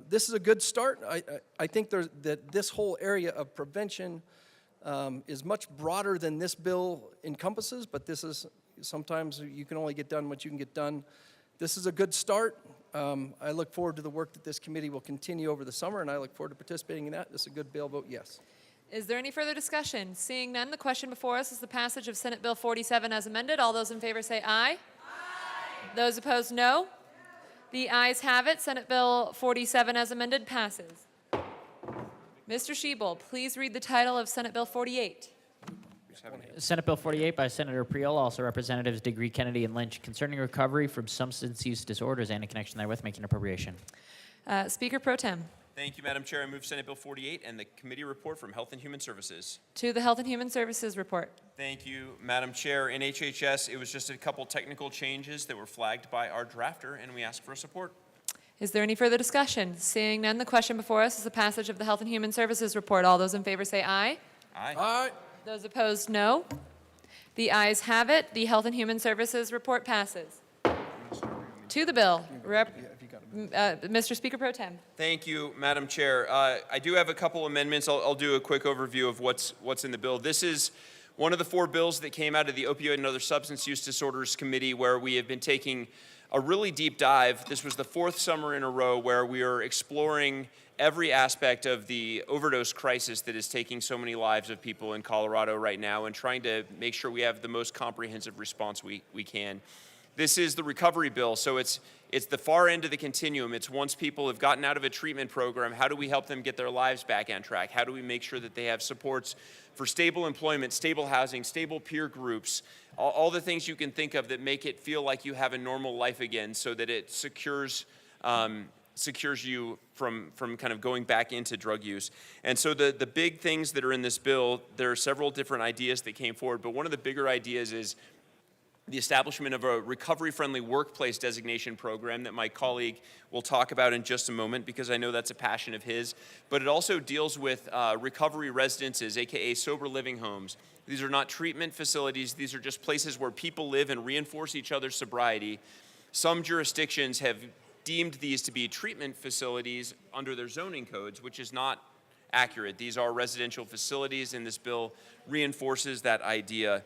this is a good start. I think that this whole area of prevention is much broader than this bill encompasses, but this is, sometimes you can only get done what you can get done. This is a good start. I look forward to the work that this committee will continue over the summer, and I look forward to participating in that. This is a good bill. Vote yes. Is there any further discussion? Seeing none, the question before us is the passage of Senate Bill 47 as amended. All those in favor say aye. Aye. Those opposed, no. The ayes have it. Senate Bill 47 as amended passes. Mr. Shebel, please read the title of Senate Bill 48. Senate Bill 48 by Senator Priol, also Representatives Degree, Kennedy, and Lynch, concerning recovery from substance use disorders and in connection therewith making appropriation. Speaker Pro Tem. Thank you, Madam Chair. I move Senate Bill 48 and the committee report from Health and Human Services. To the Health and Human Services report. Thank you, Madam Chair. In HHS, it was just a couple technical changes that were flagged by our drafter, and we ask for support. Is there any further discussion? Seeing none, the question before us is the passage of the Health and Human Services report. All those in favor say aye. Aye. Aye. Those opposed, no. The ayes have it. The Health and Human Services report passes. To the bill. Mr. Speaker Pro Tem. Thank you, Madam Chair. I do have a couple amendments. I'll do a quick overview of what's in the bill. This is one of the 4 bills that came out of the Opioid and Other Substance Use Disorders Committee, where we have been taking a really deep dive. This was the 4th summer in a row where we are exploring every aspect of the overdose crisis that is taking so many lives of people in Colorado right now, and trying to make sure we have the most comprehensive response we can. This is the recovery bill, so it's the far end of the continuum. It's once people have gotten out of a treatment program, how do we help them get their lives back on track? How do we make sure that they have supports for stable employment, stable housing, stable peer groups, all the things you can think of that make it feel like you have a normal life again, so that it secures you from kind of going back into drug use. And so the big things that are in this bill, there are several different ideas that came forward, but one of the bigger ideas is the establishment of a recovery-friendly workplace designation program that my colleague will talk about in just a moment, because I know that's a passion of his. But it also deals with recovery residences, AKA sober living homes. These are not treatment facilities. These are just places where people live and reinforce each other's sobriety. Some jurisdictions have deemed these to be treatment facilities under their zoning codes, which is not accurate. These are residential facilities, and this bill reinforces that idea.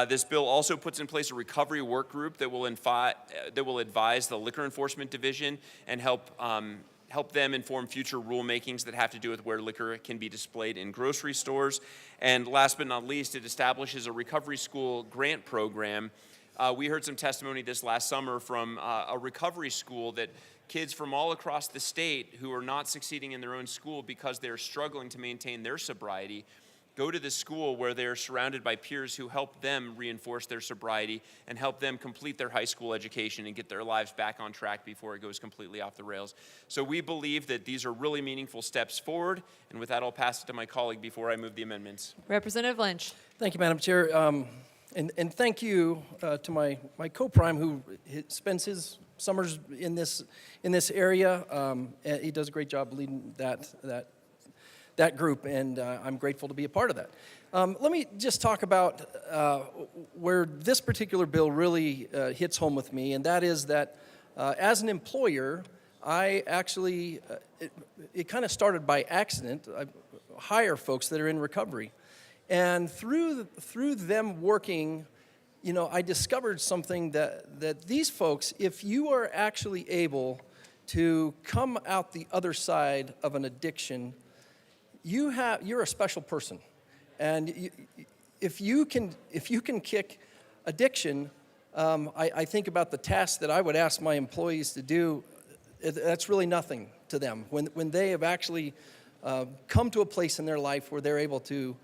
This bill also puts in place a recovery work group that will advise the Liquor Enforcement Division and help them inform future rulemakings that have to do with where liquor can be displayed in grocery stores. And last but not least, it establishes a recovery school grant program. We heard some testimony this last summer from a recovery school that kids from all across the state who are not succeeding in their own school because they're struggling to maintain their sobriety go to this school where they're surrounded by peers who help them reinforce their sobriety and help them complete their high school education and get their lives back on track before it goes completely off the rails. So we believe that these are really meaningful steps forward. And with that, I'll pass it to my colleague before I move the amendments. Representative Lynch. Thank you, Madam Chair. And thank you to my co-prime who spends his summers in this area. And he does a great job leading that group, and I'm grateful to be a part of that. Let me just talk about where this particular bill really hits home with me, and that is that as an employer, I actually, it kind of started by accident. I hire folks that are in recovery. And through them working, you know, I discovered something that these folks, if you are actually able to come out the other side of an addiction, you're a special person, and if you can kick addiction, I think about the tasks that I would ask my employees to do. That's really nothing to them when they have actually come to a place in their life where they're able to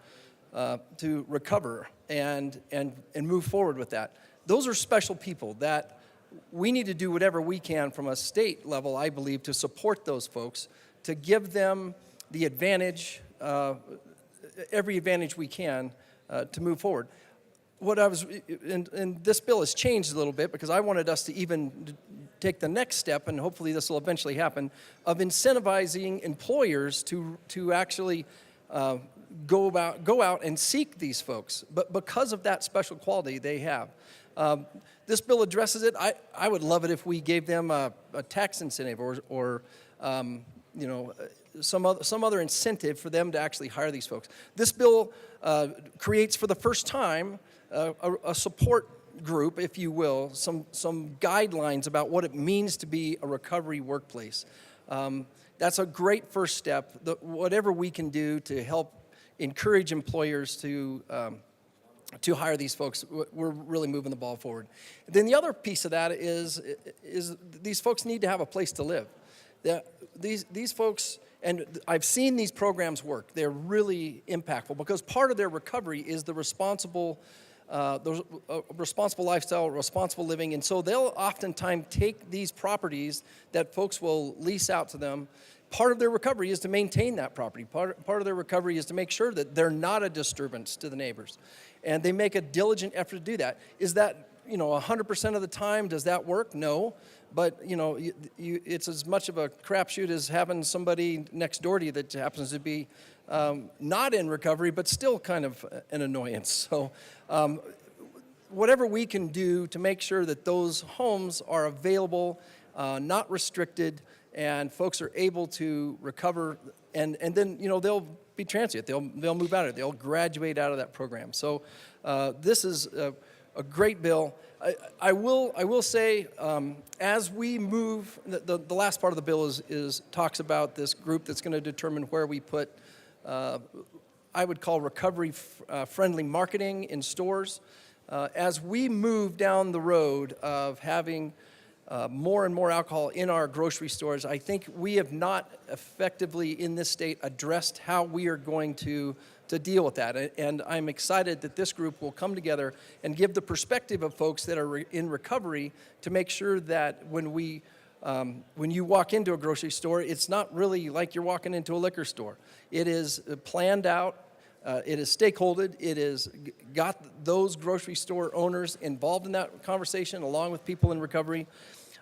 recover and move forward with that. Those are special people that we need to do whatever we can from a state level, I believe, to support those folks, to give them the advantage, every advantage we can to move forward. And this bill has changed a little bit because I wanted us to even take the next step, and hopefully this will eventually happen, of incentivizing employers to actually go out and seek these folks, but because of that special quality they have. This bill addresses it. I would love it if we gave them a tax incentive or you know, some other incentive for them to actually hire these folks. This bill creates for the first time a support group, if you will, some guidelines about what it means to be a recovery workplace. That's a great first step. Whatever we can do to help encourage employers to hire these folks, we're really moving the ball forward. Then the other piece of that is these folks need to have a place to live. These folks, and I've seen these programs work, they're really impactful because part of their recovery is the responsible lifestyle, responsible living, and so they'll oftentimes take these properties that folks will lease out to them. Part of their recovery is to maintain that property. Part of their recovery is to make sure that they're not a disturbance to the neighbors. And they make a diligent effort to do that. Is that, 100% of the time, does that work? No. But, it's as much of a crapshoot as having somebody next door to you that happens to be not in recovery, but still kind of an annoyance. So whatever we can do to make sure that those homes are available, not restricted, and folks are able to recover, and then, they'll be transient. They'll move out of it. They'll graduate out of that program. So this is a great bill. I will say, as we move, the last part of the bill talks about this group that's going to determine where we put, I would call recovery-friendly marketing in stores. As we move down the road of having more and more alcohol in our grocery stores, I think we have not effectively in this state addressed how we are going to deal with that. And I'm excited that this group will come together and give the perspective of folks that are in recovery to make sure that when you walk into a grocery store, it's not really like you're walking into a liquor store. It is planned out. It is stakeholdered. It has got those grocery store owners involved in that conversation along with people in recovery.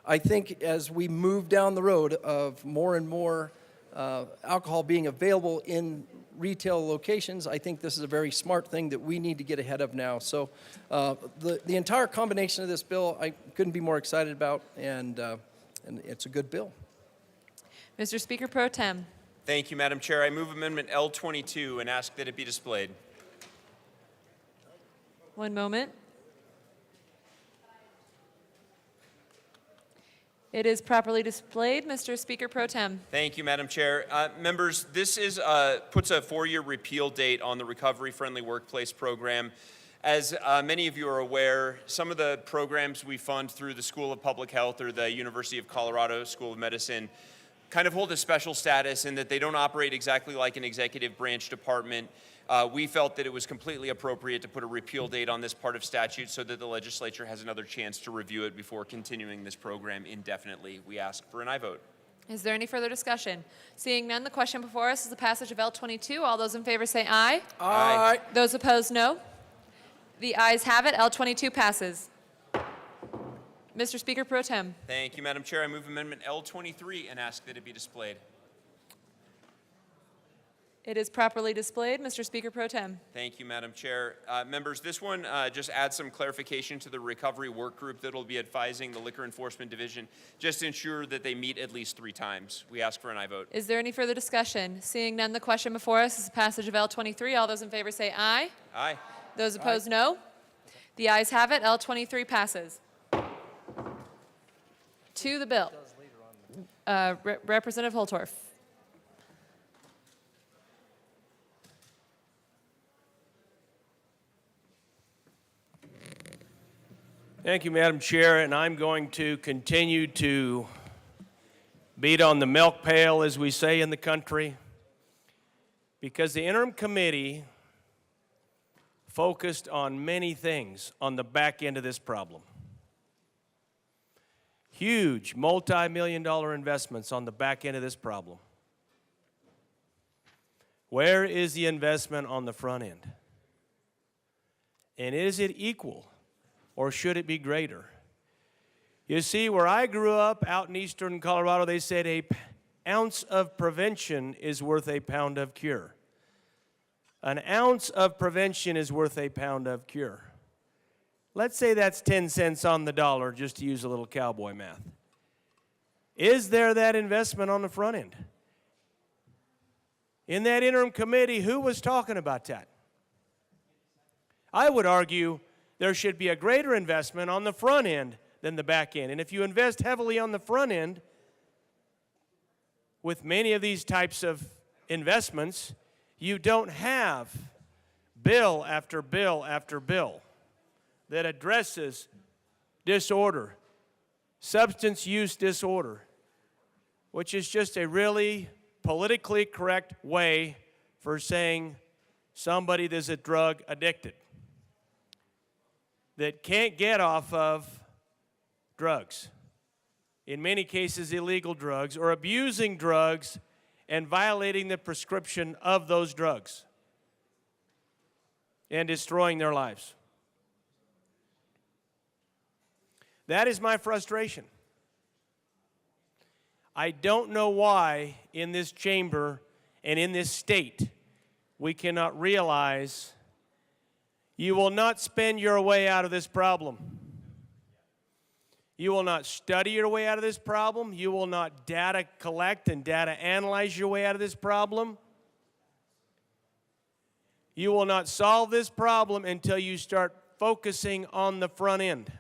I think as we move down the road of more and more alcohol being available in retail locations, I think this is a very smart thing that we need to get ahead of now. So the entire combination of this bill, I couldn't be more excited about, and it's a good bill. Mr. Speaker Pro Tem. Thank you, Madam Chair. I move Amendment L22 and ask that it be displayed. One moment. It is properly displayed. Mr. Speaker Pro Tem. Thank you, Madam Chair. Members, this puts a 4-year repeal date on the Recovery Friendly Workplace Program. As many of you are aware, some of the programs we fund through the School of Public Health or the University of Colorado School of Medicine kind of hold a special status in that they don't operate exactly like an executive branch department. We felt that it was completely appropriate to put a repeal date on this part of statute so that the legislature has another chance to review it before continuing this program indefinitely. We ask for an aye vote. Is there any further discussion? Seeing none, the question before us is the passage of L22. All those in favor say aye. Aye. Those opposed, no. The ayes have it. L22 passes. Mr. Speaker Pro Tem. Thank you, Madam Chair. I move Amendment L23 and ask that it be displayed. It is properly displayed. Mr. Speaker Pro Tem. Thank you, Madam Chair. Members, this one just adds some clarification to the recovery work group that will be advising the Liquor Enforcement Division, just to ensure that they meet at least 3 times. We ask for an aye vote. Is there any further discussion? Seeing none, the question before us is the passage of L23. All those in favor say aye. Aye. Those opposed, no. The ayes have it. L23 passes. To the bill. Representative Holtorf. Thank you, Madam Chair, and I'm going to continue to beat on the milk pail, as we say in the country, because the interim committee focused on many things on the back end of this problem. Huge multi-million-dollar investments on the back end of this problem. Where is the investment on the front end? And is it equal, or should it be greater? You see, where I grew up out in eastern Colorado, they said an ounce of prevention is worth a pound of cure. An ounce of prevention is worth a pound of cure. Let's say that's 10 cents on the dollar, just to use a little cowboy math. Is there that investment on the front end? In that interim committee, who was talking about that? I would argue there should be a greater investment on the front end than the back end. And if you invest heavily on the front end, with many of these types of investments, you don't have bill after bill after bill that addresses disorder, substance use disorder, which is just a really politically correct way for saying somebody that's a drug addicted that can't get off of drugs, in many cases illegal drugs, or abusing drugs and violating the prescription of those drugs and destroying their lives. That is my frustration. I don't know why in this chamber and in this state we cannot realize you will not spend your way out of this problem. You will not study your way out of this problem. You will not data collect and data analyze your way out of this problem. You will not solve this problem until you start focusing on the front end.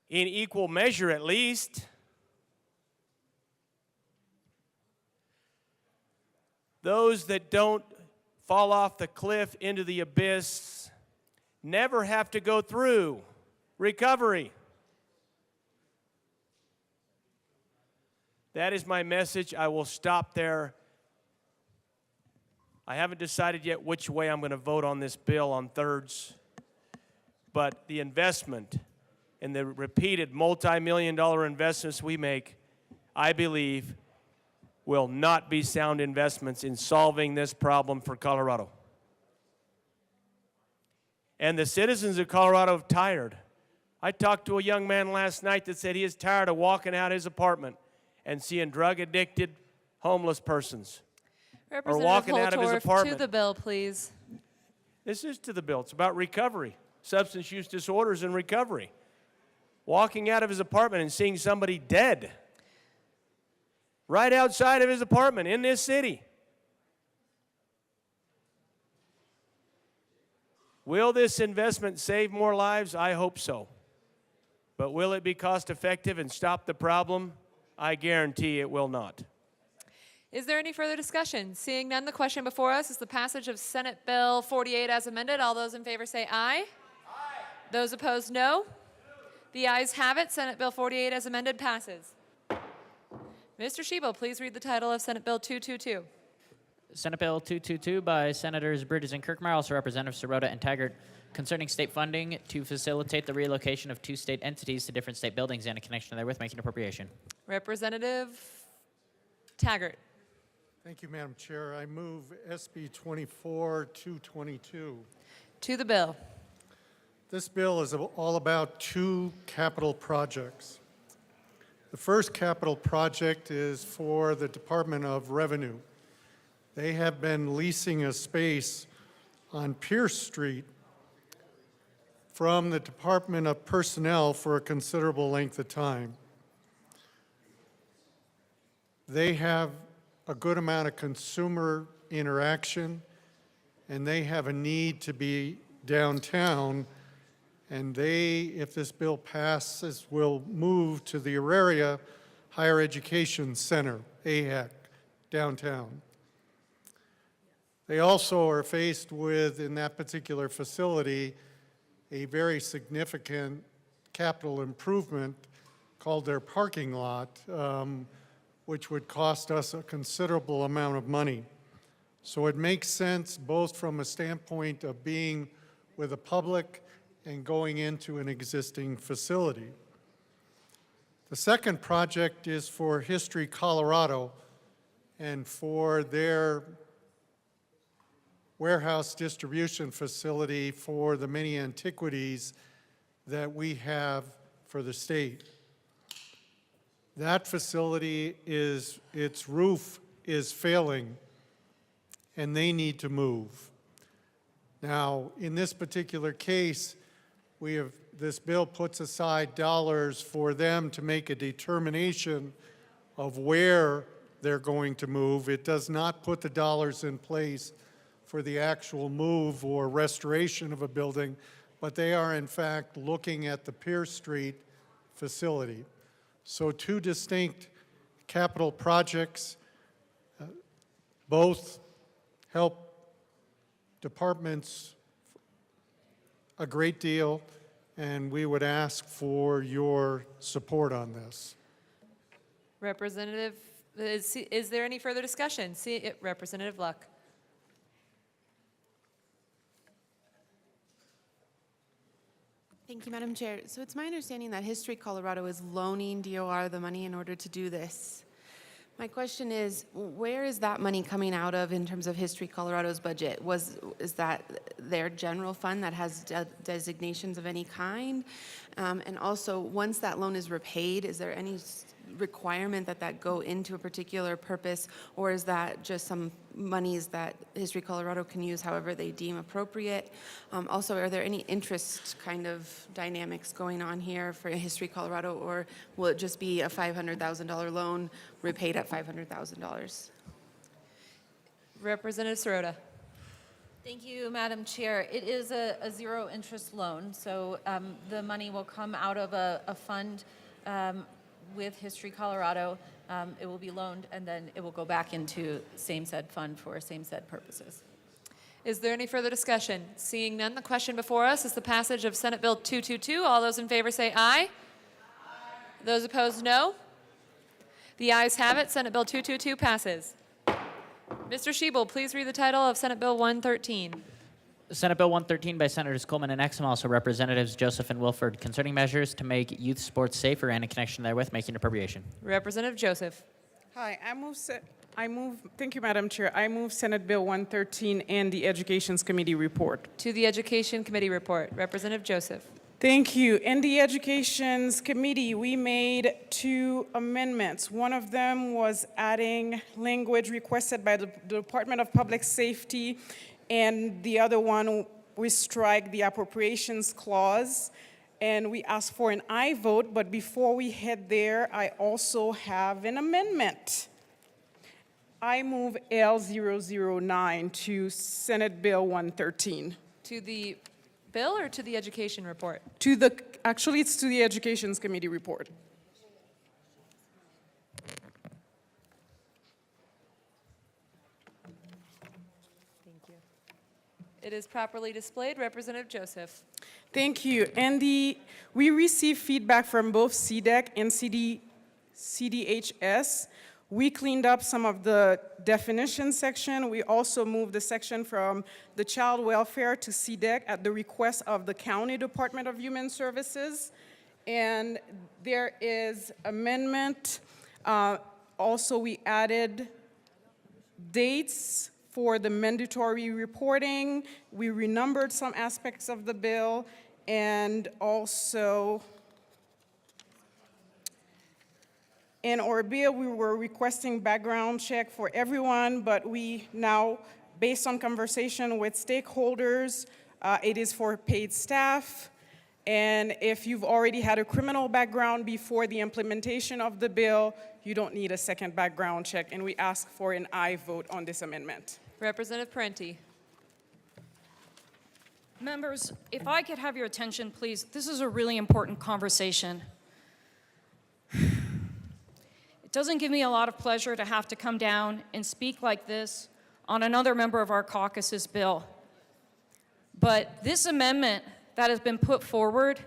In equal measure, at least. Those that don't fall off the cliff into the abyss never have to go through recovery. That is my message. I will stop there. I haven't decided yet which way I'm going to vote on this bill on thirds, but the investment and the repeated multi-million-dollar investments we make, I believe, will not be sound investments in solving this problem for Colorado. And the citizens of Colorado are tired. I talked to a young man last night that said he is tired of walking out his apartment and seeing drug-addicted homeless persons. Or walking out of his Representative apartment. Holtorf, to the bill, please. This is to the bill. It's about recovery, substance use disorders and recovery. Walking out of his apartment and seeing somebody dead right outside of his apartment in this city. Will this investment save more lives? I hope so. But will it be cost effective and stop the problem? I guarantee it will not. Is there any further discussion? Seeing none, the question before us is the passage of Senate Bill 48 as amended. All those in favor say aye. Aye. Those opposed, no. The ayes have it. Senate Bill 48 as amended passes. Mr. Shebo, please read the title of Senate Bill 222. Senate Bill 222 by Senators Bridges and Kirkmeyer, also Representatives Sirota and Taggart, concerning state funding to facilitate the relocation of two state entities to different state buildings and in connection therewith making appropriation. Representative Taggart. Thank you, Madam Chair. I move SB 24-222. To the bill. This bill is all about two capital projects. The first capital project is for the Department of Revenue. They have been leasing a space on Pierce Street from the Department of Personnel for a considerable length of time. They have a good amount of consumer interaction, and they have a need to be downtown, and they, if this bill passes, will move to the Auraria Higher Education Center, AHEC, downtown. They also are faced with, in that particular facility, a very significant capital improvement called their parking lot, which would cost us a considerable amount of money. So it makes sense both from a standpoint of being with the public and going into an existing facility. The second project is for History Colorado and for their warehouse distribution facility for the many antiquities that we have for the state. That facility its roof is failing, and they need to move. Now, in this particular case, this bill puts aside dollars for them to make a determination of where they're going to move. It does not put the dollars in place for the actual move or restoration of a building, but they are in fact looking at the Pierce Street facility. So two distinct capital projects, both help departments a great deal, and we would ask for your support on this. Representative, is there any further discussion? Representative Luck. Thank you, Madam Chair. So it's my understanding that History Colorado is loaning DOR the money in order to do this. My question is, where is that money coming out of in terms of History Colorado's budget? Is that their general fund that has designations of any kind? And also, once that loan is repaid, is there any requirement that that go into a particular purpose, or is that just some monies that History Colorado can use however they deem appropriate? Also, are there any interest kind of dynamics going on here for History Colorado, or will it just be a $500,000 loan repaid at $500,000? Representative Sirota. Thank you, Madam Chair. It is a zero interest loan, so the money will come out of a fund with History Colorado. It will be loaned and then it will go back into same said fund for same said purposes. Is there any further discussion? Seeing none, the question before us is the passage of Senate Bill 222. All those in favor say aye. Those opposed, no. The ayes have it. Senate Bill 222 passes. Mr. Shebel, please read the title of Senate Bill 113. Senate Bill 113 by Senators Coleman and Exum, also Representatives Joseph and Wilford, concerning measures to make youth sports safer and in connection therewith making appropriation. Representative Joseph. Hi, thank you, Madam Chair. I move Senate Bill 113 and the Education Committee report. To the Education Committee report. Representative Joseph. Thank you. In the Education Committee, we made 2 amendments. One of them was adding language requested by the Department of Public Safety, and the other one, we strike the appropriations clause, and we ask for an aye vote, but before we head there, I also have an amendment. I move L009 to Senate Bill 113. To the bill or to the Education report? Actually, it's to the Education Committee report. Thank you. It is properly displayed. Representative Joseph. Thank you. And we received feedback from both CDEC and CDHS. We cleaned up some of the definition section. We also moved the section from the child welfare to CDEC at the request of the County Department of Human Services. And there is amendment. Also, we added dates for the mandatory reporting. We renumbered some aspects of the bill, and also in our bill, we were requesting background check for everyone, but we now, based on conversation with stakeholders, it is for paid staff. And if you've already had a criminal background before the implementation of the bill, you don't need a second background check, and we ask for an aye vote on this amendment. Representative Parenti. Members, if I could have your attention, please. This is a really important conversation. It doesn't give me a lot of pleasure to have to come down and speak like this on another member of our caucus's bill. But this amendment that has been put forward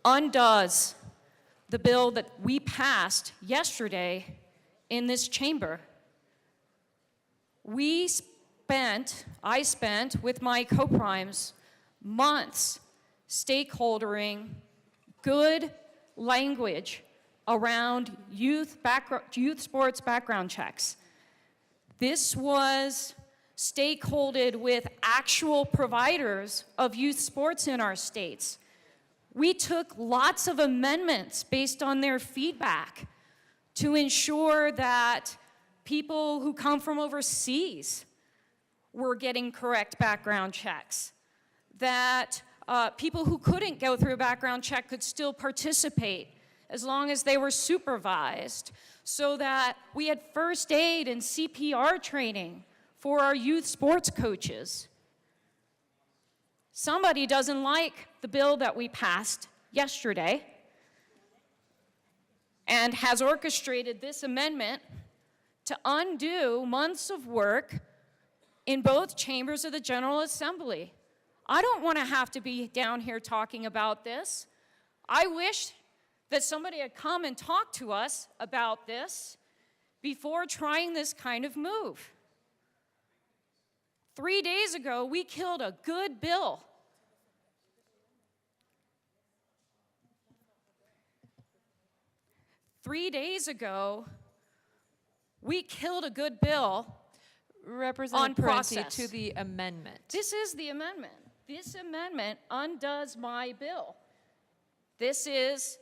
undoes the bill that we passed yesterday in this chamber. I spent with my co-primes months stakeholdering good language around youth sports background checks. This was stakeholded with actual providers of youth sports in our states. We took lots of amendments based on their feedback to ensure that people who come from overseas were getting correct background checks, that people who couldn't go through a background check could still participate as long as they were supervised, so that we had first aid and CPR training for our youth sports coaches. Somebody doesn't like the bill that we passed yesterday and has orchestrated this amendment to undo months of work in both chambers of the General Assembly. I don't want to have to be down here talking about this. I wish that somebody had come and talked to us about this before trying this kind of move. 3 days ago, we killed a good bill. We killed a good bill Representative on Parenti, process. to the amendment. This is the amendment. This amendment undoes my bill. This is,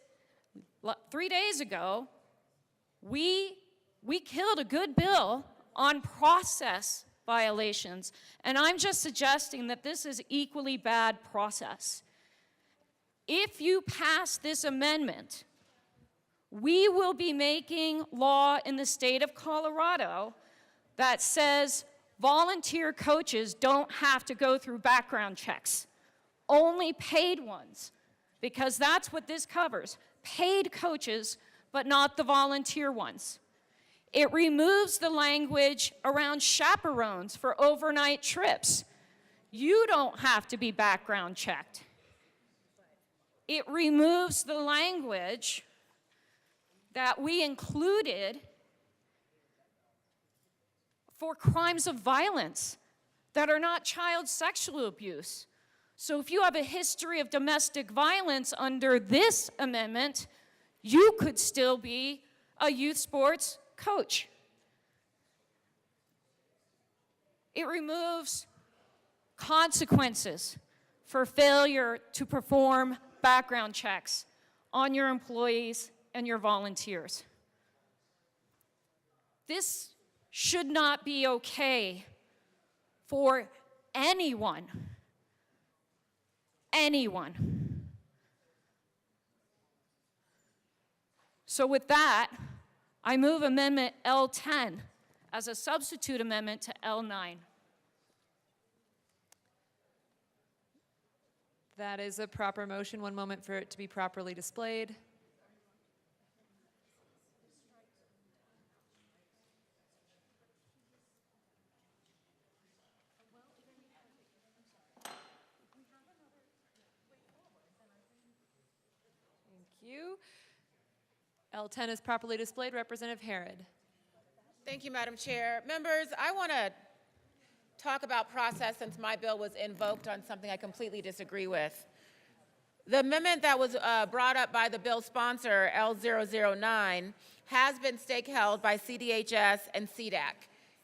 3 days ago, we killed a good bill on process violations, and I'm just suggesting that this is equally bad process. If you pass this amendment, we will be making law in the state of Colorado that says volunteer coaches don't have to go through background checks, only paid ones, because that's what this covers, paid coaches, but not the volunteer ones. It removes the language around chaperones for overnight trips. You don't have to be background checked. It removes the language that we included for crimes of violence that are not child sexual abuse. So if you have a history of domestic violence under this amendment, you could still be a youth sports coach. It removes consequences for failure to perform background checks on your employees and your volunteers. This should not be okay for anyone. Anyone. So with that, I move Amendment L10 as a substitute amendment to L9. That is a proper motion. One moment for it to be properly displayed. Thank you. L10 is properly displayed. Representative Herod. Thank you, Madam Chair. Members, I want to talk about process since my bill was invoked on something I completely disagree with. The amendment that was brought up by the bill sponsor, L009, has been stake-held by CDHS and CDAC.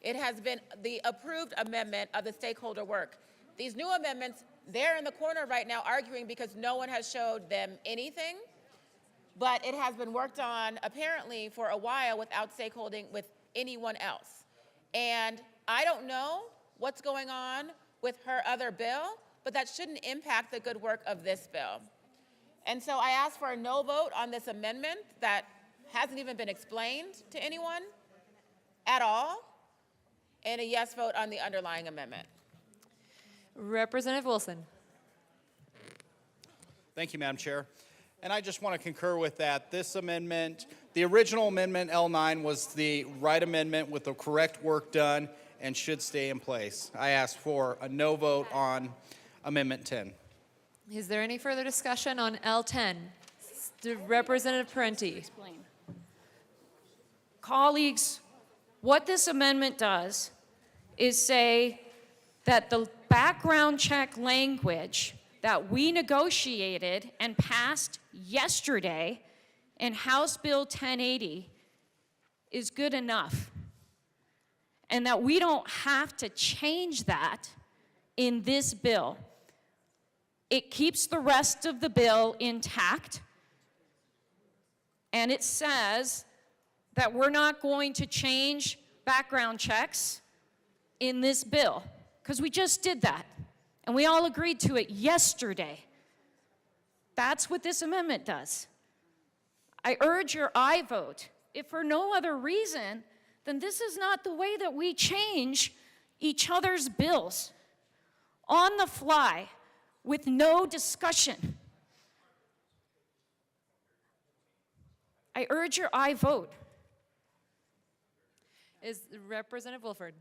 It has been the approved amendment of the stakeholder work. These new amendments, they're in the corner right now arguing because no one has showed them anything, but it has been worked on apparently for a while without stakeholding with anyone else. And I don't know what's going on with her other bill, but that shouldn't impact the good work of this bill. And so I ask for a no vote on this amendment that hasn't even been explained to anyone at all, and a yes vote on the underlying amendment. Representative Wilson. Thank you, Madam Chair. And I just want to concur with that. This amendment, the original amendment, L9, was the right amendment with the correct work done and should stay in place. I ask for a no vote on Amendment 10. Is there any further discussion on L10? Representative Parenti. Colleagues, what this amendment does is say that the background check language that we negotiated and passed yesterday in House Bill 1080 is good enough, and that we don't have to change that in this bill. It keeps the rest of the bill intact, and it says that we're not going to change background checks in this bill, because we just did that, and we all agreed to it yesterday. That's what this amendment does. I urge your aye vote. If for no other reason, then this is not the way that we change each other's bills on the fly with no discussion. I urge your aye vote. Is Representative Wilford.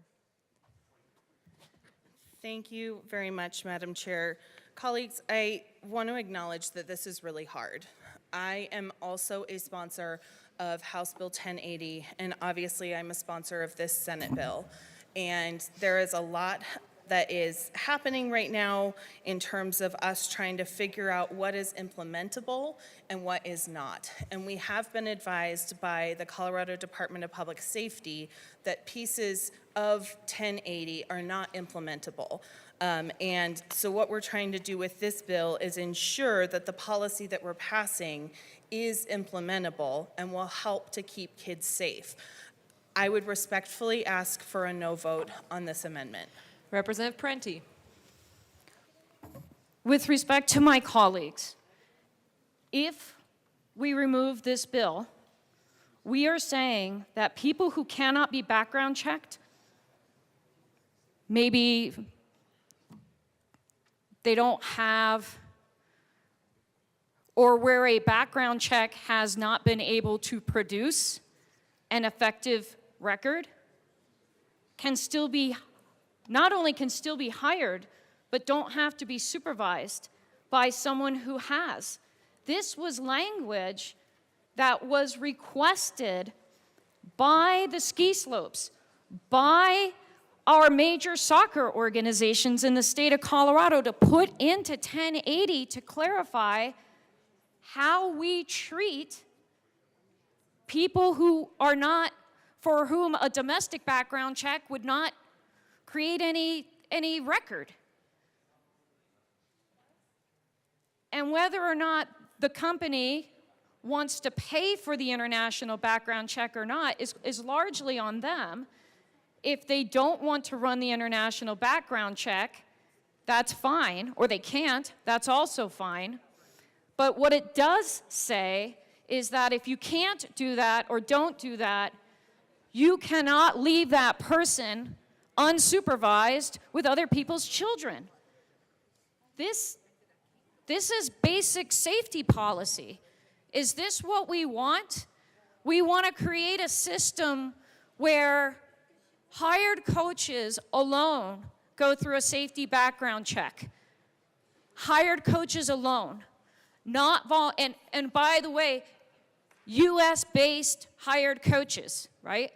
Thank you very much, Madam Chair. Colleagues, I want to acknowledge that this is really hard. I am also a sponsor of House Bill 1080, and obviously I'm a sponsor of this Senate bill. And there is a lot that is happening right now in terms of us trying to figure out what is implementable and what is not. And we have been advised by the Colorado Department of Public Safety that pieces of 1080 are not implementable. And so what we're trying to do with this bill is ensure that the policy that we're passing is implementable and will help to keep kids safe. I would respectfully ask for a no vote on this amendment. Representative Parenti. With respect to my colleagues, if we remove this bill, we are saying that people who cannot be background checked maybe they don't have, or where a background check has not been able to produce an effective record, can still be, not only can still be hired, but don't have to be supervised by someone who has. This was language that was requested by the ski slopes, by our major soccer organizations in the state of Colorado to put into 1080 to clarify how we treat people who are not, for whom a domestic background check would not create any record. And whether or not the company wants to pay for the international background check or not is largely on them. If they don't want to run the international background check, that's fine, or they can't, that's also fine. But what it does say is that if you can't do that or don't do that, you cannot leave that person unsupervised with other people's children. This is basic safety policy. Is this what we want? We want to create a system where hired coaches alone go through a safety background check. Hired coaches alone, not and by the way, US-based hired coaches, right?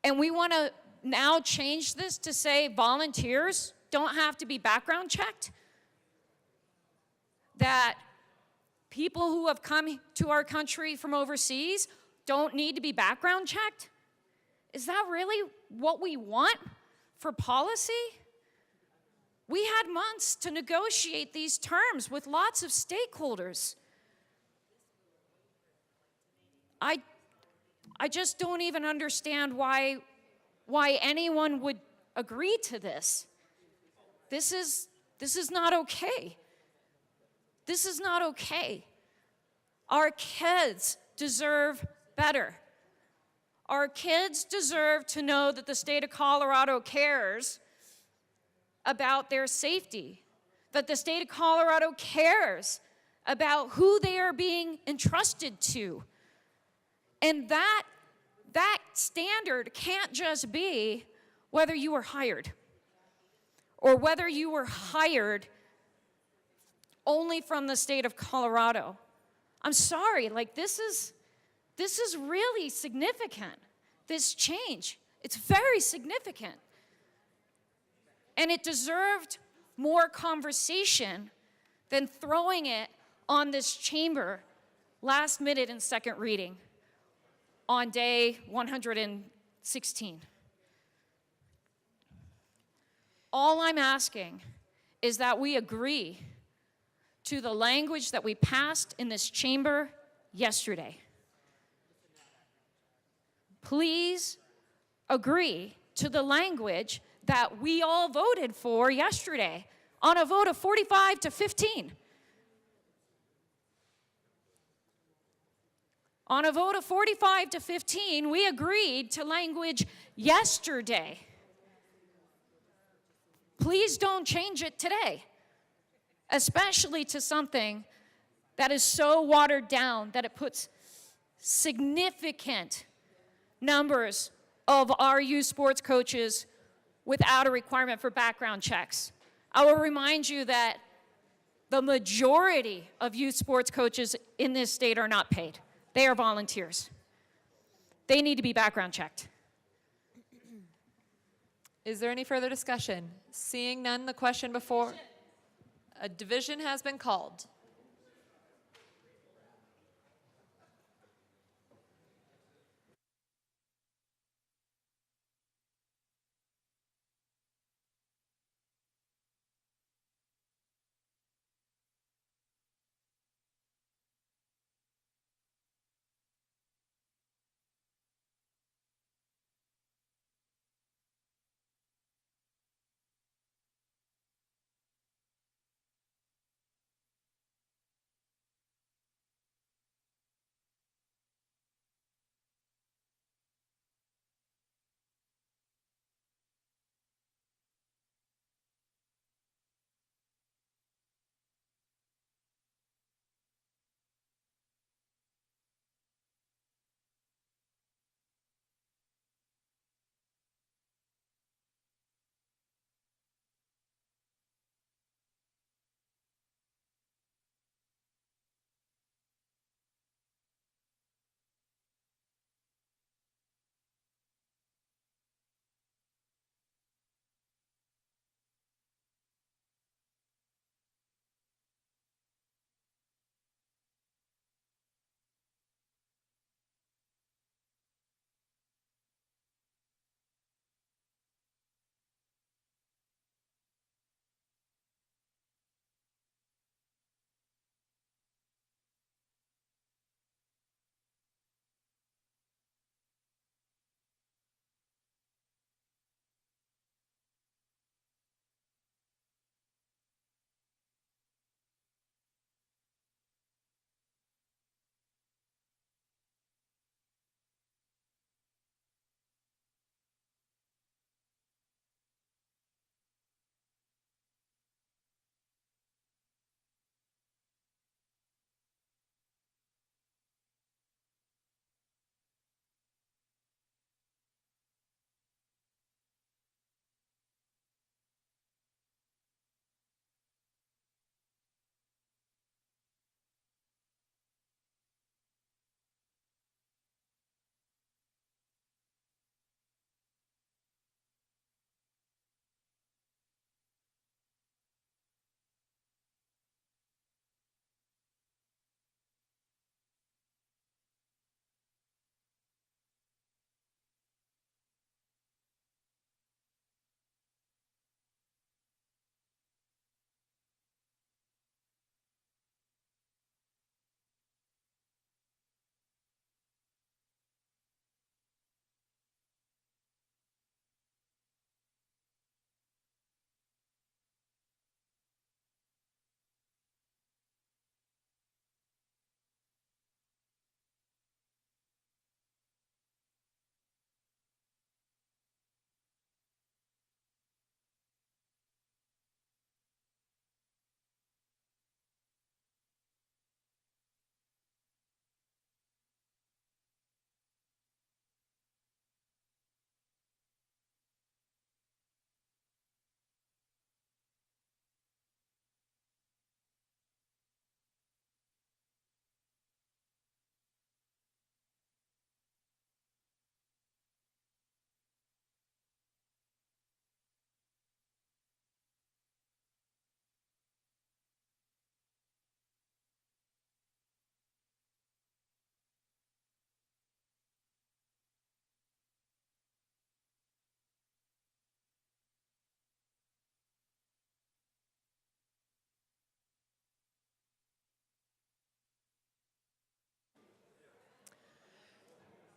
And we want to now change this to say volunteers don't have to be background checked? That people who have come to our country from overseas don't need to be background checked? Is that really what we want for policy? We had months to negotiate these terms with lots of stakeholders. I just don't even understand why anyone would agree to this. This is not okay. This is not okay. Our kids deserve better. Our kids deserve to know that the state of Colorado cares about their safety, that the state of Colorado cares about who they are being entrusted to. And that standard can't just be whether you were hired or whether you were hired only from the state of Colorado. I'm sorry, like this is really significant, this change. It's very significant. And it deserved more conversation than throwing it on this chamber last minute in second reading on day 116. All I'm asking is that we agree to the language that we passed in this chamber yesterday. Please agree to the language that we all voted for yesterday on a vote of 45 to 15. On a vote of 45 to 15, we agreed to language yesterday. Please don't change it today, especially to something that is so watered down that it puts significant numbers of our youth sports coaches without a requirement for background checks. I will remind you that the majority of youth sports coaches in this state are not paid. They are volunteers. They need to be background checked. Is there any further discussion? Seeing none, the question before. A division has been called.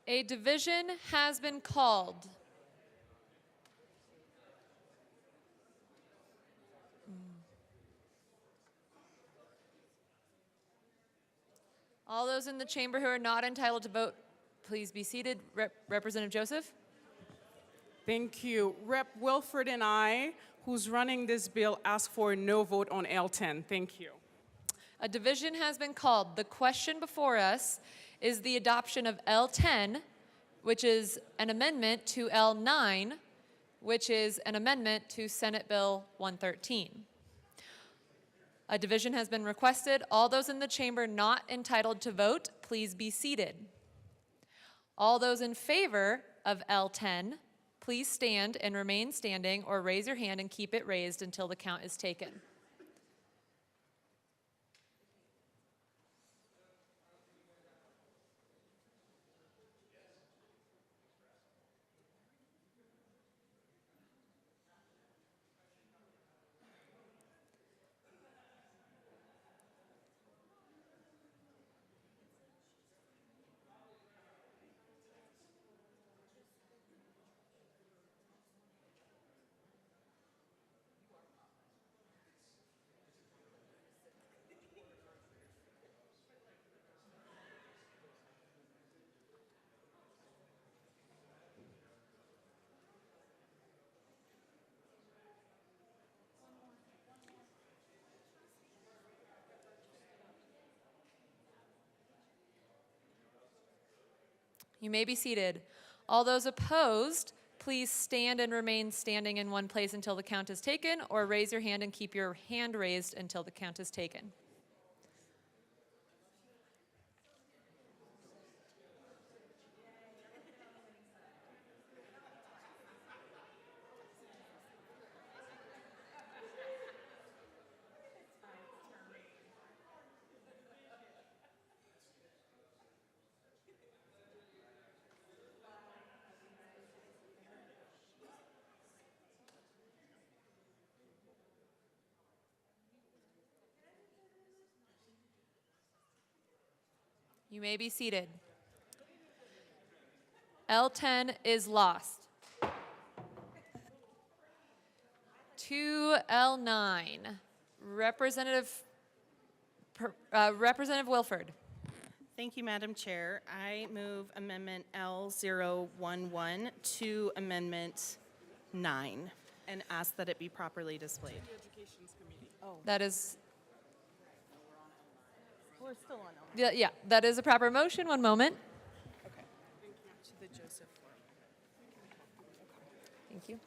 A division has been called. All those in the chamber who are not entitled to vote, please be seated. Representative Joseph? Thank you. Rep. Wilford and I, who's running this bill, ask for a no vote on L10. Thank you. A division has been called. The question before us is the adoption of L10, which is an amendment to L9, which is an amendment to Senate Bill 113. A division has been requested. All those in the chamber not entitled to vote, please be seated. All those in favor of L10, please stand and remain standing or raise your hand and keep it raised until the count is taken. You may be seated. All those opposed, please stand and remain standing in one place until the count is taken, or raise your hand and keep your hand raised until the count is taken. You may be seated. L10 is lost. To L9, Representative Wilford. Thank you, Madam Chair. I move Amendment L011 to Amendment 9 and ask that it be properly displayed. That is, We're still on L. yeah, that is a proper motion. One moment. Okay. To the Joseph floor. Thank you.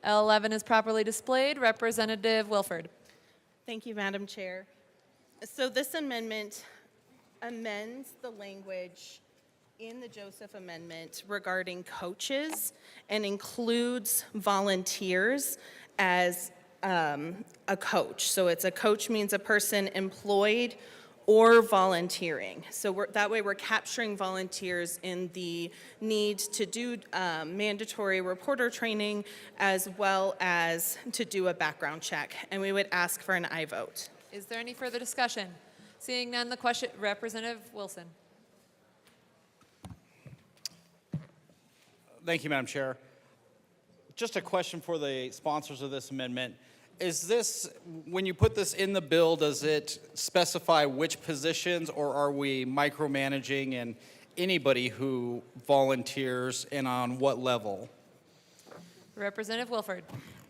L11 is properly displayed. Representative Wilford. Thank you, Madam Chair. So this amendment amends the language in the Joseph Amendment regarding coaches and includes volunteers as a coach. So it's a coach means a person employed or volunteering. So that way we're capturing volunteers in the need to do mandatory reporter training as well as to do a background check. And we would ask for an aye vote. Is there any further discussion? Seeing none, the question, Representative Wilson. Thank you, Madam Chair. Just a question for the sponsors of this amendment. Is this, when you put this in the bill, does it specify which positions, or are we micromanaging and anybody who volunteers and on what level? Representative Wilford.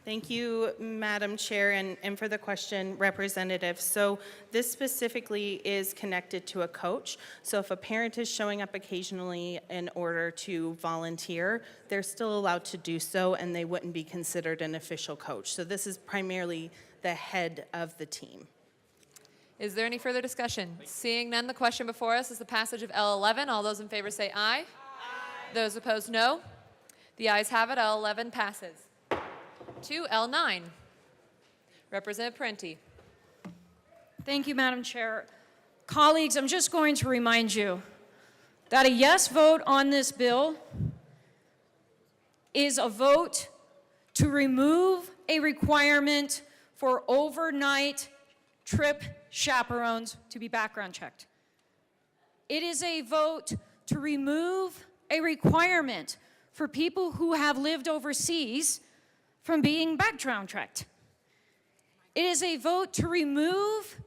Thank you, Madam Chair, and for the question, Representative. So this specifically is connected to a coach. So if a parent is showing up occasionally in order to volunteer, they're still allowed to do so, and they wouldn't be considered an official coach. So this is primarily the head of the team. Is there any further discussion? Seeing none, the question before us is the passage of L11. All those in favor say aye. Aye. Those opposed, no. The ayes have it. L11 passes. To L9, Representative Parenti. Thank you, Madam Chair. Colleagues, I'm just going to remind you that a yes vote on this bill is a vote to remove a requirement for overnight trip chaperones to be background checked. It is a vote to remove a requirement for people who have lived overseas from being background checked. It is a vote to remove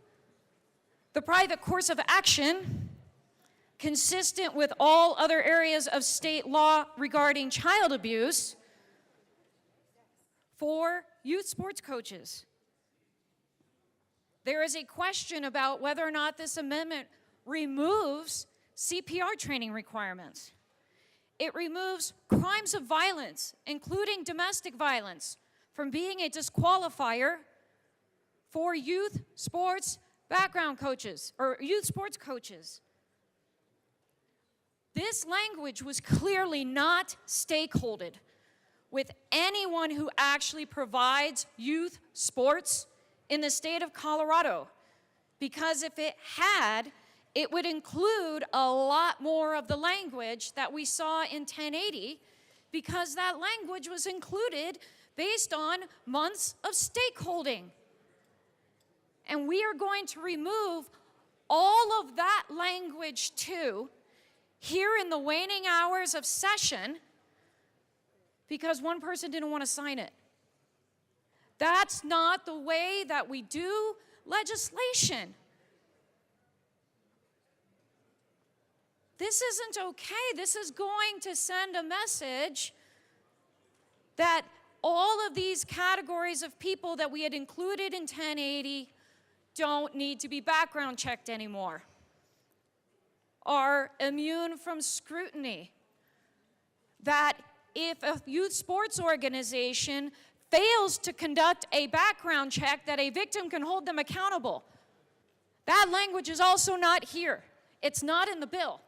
the private course of action consistent with all other areas of state law regarding child abuse for youth sports coaches. There is a question about whether or not this amendment removes CPR training requirements. It removes crimes of violence, including domestic violence, from being a disqualifier for youth sports background coaches or youth sports coaches. This language was clearly not stakeholdered with anyone who actually provides youth sports in the state of Colorado, because if it had, it would include a lot more of the language that we saw in 1080, because that language was included based on months of stakeholding. And we are going to remove all of that language too, here in the waning hours of session, because one person didn't want to sign it. That's not the way that we do legislation. This isn't okay. This is going to send a message that all of these categories of people that we had included in 1080 don't need to be background checked anymore, are immune from scrutiny. That if a youth sports organization fails to conduct a background check, that a victim can hold them accountable. That language is also not here. It's not in the bill.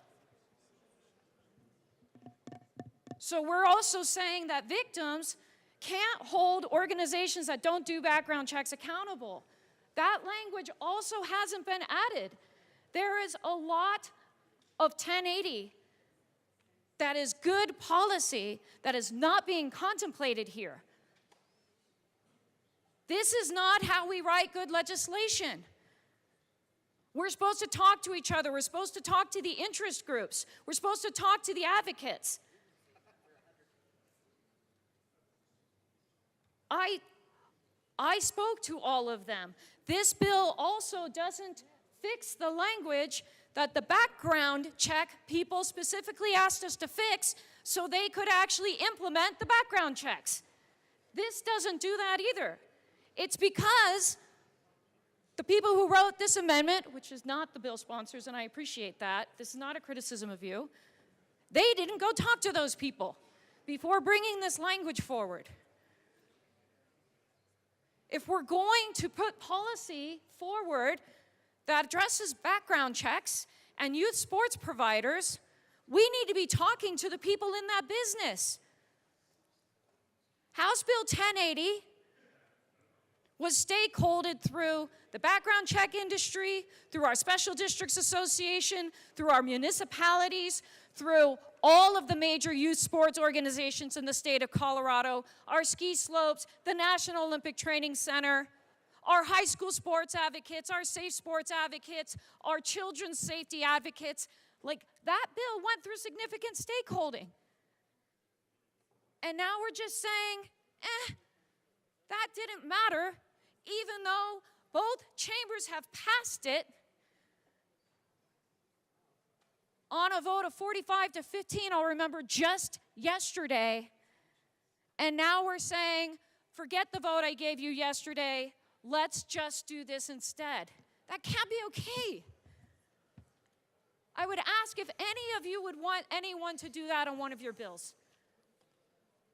So we're also saying that victims can't hold organizations that don't do background checks accountable. That language also hasn't been added. There is a lot of 1080 that is good policy that is not being contemplated here. This is not how we write good legislation. We're supposed to talk to each other. We're supposed to talk to the interest groups. We're supposed to talk to the advocates. I spoke to all of them. This bill also doesn't fix the language that the background check people specifically asked us to fix so they could actually implement the background checks. This doesn't do that either. It's because the people who wrote this amendment, which is not the bill sponsors, and I appreciate that, this is not a criticism of you, they didn't go talk to those people before bringing this language forward. If we're going to put policy forward that addresses background checks and youth sports providers, we need to be talking to the people in that business. House Bill 1080 was stakeholdered through the background check industry, through our Special Districts Association, through our municipalities, through all of the major youth sports organizations in the state of Colorado, our ski slopes, the National Olympic Training Center, our high school sports advocates, our safe sports advocates, our children's safety advocates. Like, that bill went through significant stakeholding. And now we're just saying, that didn't matter, even though both chambers have passed it on a vote of 45 to 15, I'll remember just yesterday. And now we're saying, forget the vote I gave you yesterday, let's just do this instead. That can't be okay. I would ask if any of you would want anyone to do that on one of your bills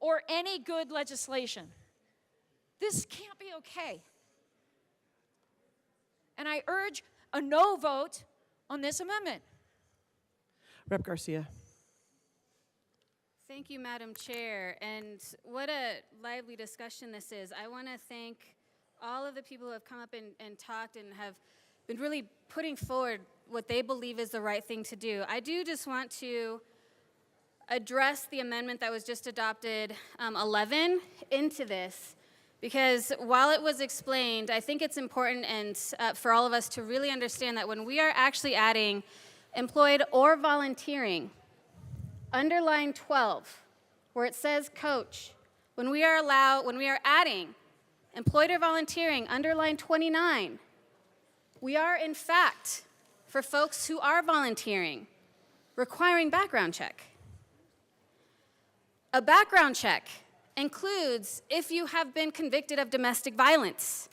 or any good legislation. This can't be okay. And I urge a no vote on this amendment. Rep. Garcia. Thank you, Madam Chair. And what a lively discussion this is. I want to thank all of the people who have come up and talked and have been really putting forward what they believe is the right thing to do. I do just want to address the amendment that was just adopted, 11, into this. Because while it was explained, I think it's important and for all of us to really understand that when we are actually adding employed or volunteering underline 12, where it says coach, when we are adding employed or volunteering, underline 29, we are in fact, for folks who are volunteering, requiring background check. A background check includes if you have been convicted of domestic violence.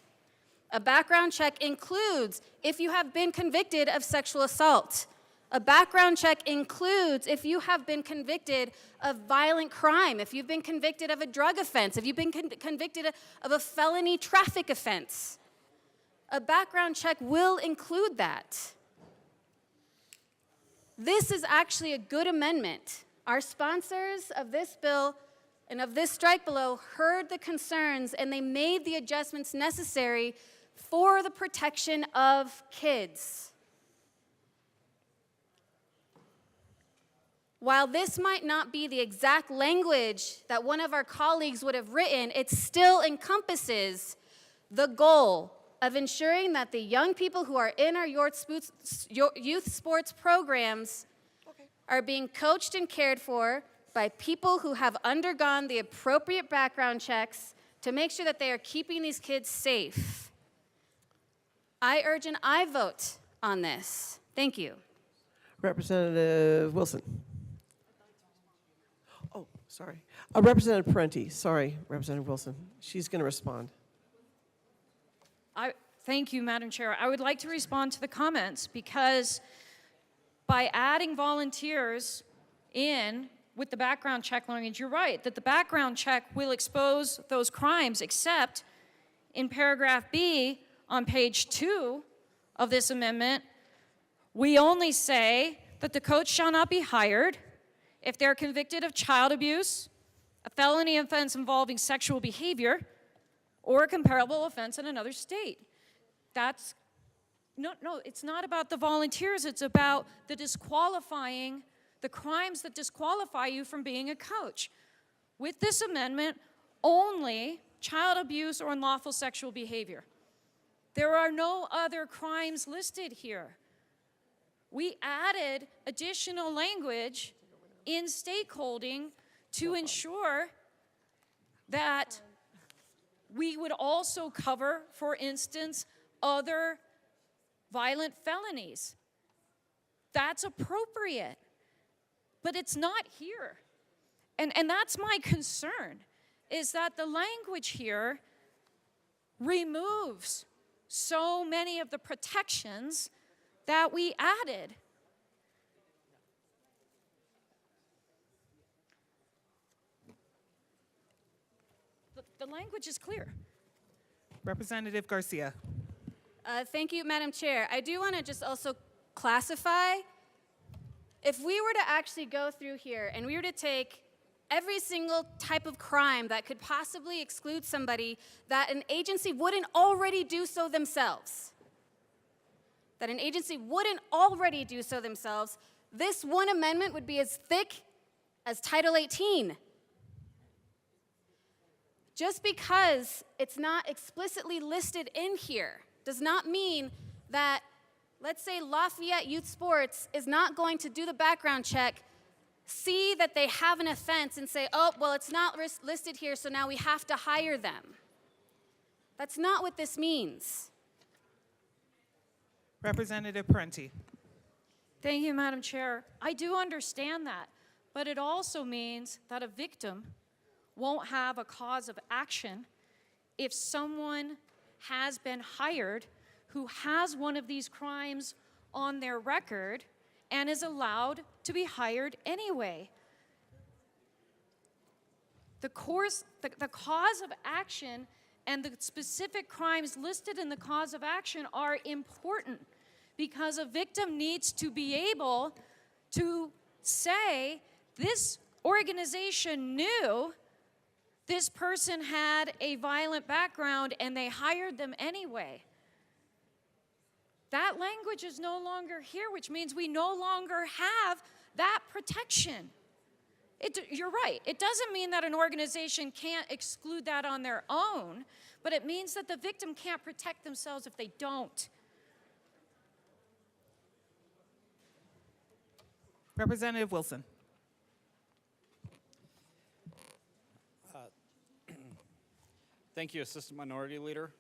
A background check includes if you have been convicted of sexual assault. A background check includes if you have been convicted of violent crime, if you've been convicted of a drug offense, if you've been convicted of a felony traffic offense. A background check will include that. This is actually a good amendment. Our sponsors of this bill and of this strike below heard the concerns and they made the adjustments necessary for the protection of kids. While this might not be the exact language that one of our colleagues would have written, it still encompasses the goal of ensuring that the young people who are in our youth sports programs are being coached and cared for by people who have undergone the appropriate background checks to make sure that they are keeping these kids safe. I urge an aye vote on this. Thank you. Representative Wilson. Oh, sorry. Representative Parenti. Sorry, Representative Wilson. She's going to respond. Thank you, Madam Chair. I would like to respond to the comments because by adding volunteers in with the background check language, you're right, that the background check will expose those crimes, except in paragraph B on page 2 of this amendment, we only say that the coach shall not be hired if they're convicted of child abuse, a felony offense involving sexual behavior, or a comparable offense in another state. That's, no, it's not about the volunteers, it's about the crimes that disqualify you from being a coach. With this amendment, only child abuse or unlawful sexual behavior. There are no other crimes listed here. We added additional language in stakeholding to ensure that we would also cover, for instance, other violent felonies. That's appropriate, but it's not here. And that's my concern, is that the language here removes so many of the protections that we added. The language is clear. Representative Garcia. Thank you, Madam Chair. I do want to just also classify. If we were to actually go through here and we were to take every single type of crime that could possibly exclude somebody, that an agency wouldn't already do so themselves, this one amendment would be as thick as Title 18. Just because it's not explicitly listed in here does not mean that, let's say, Lafayette Youth Sports is not going to do the background check, see that they have an offense, and say, oh, well, it's not listed here, so now we have to hire them. That's not what this means. Representative Parenti. Thank you, Madam Chair. I do understand that, but it also means that a victim won't have a cause of action if someone has been hired who has one of these crimes on their record and is allowed to be hired anyway. The cause of action and the specific crimes listed in the cause of action are important because a victim needs to be able to say, this organization knew this person had a violent background and they hired them anyway. That language is no longer here, which means we no longer have that protection. You're right. It doesn't mean that an organization can't exclude that on their own, but it means that the victim can't protect themselves if they don't. Representative Wilson. Thank you, Assistant Minority Leader.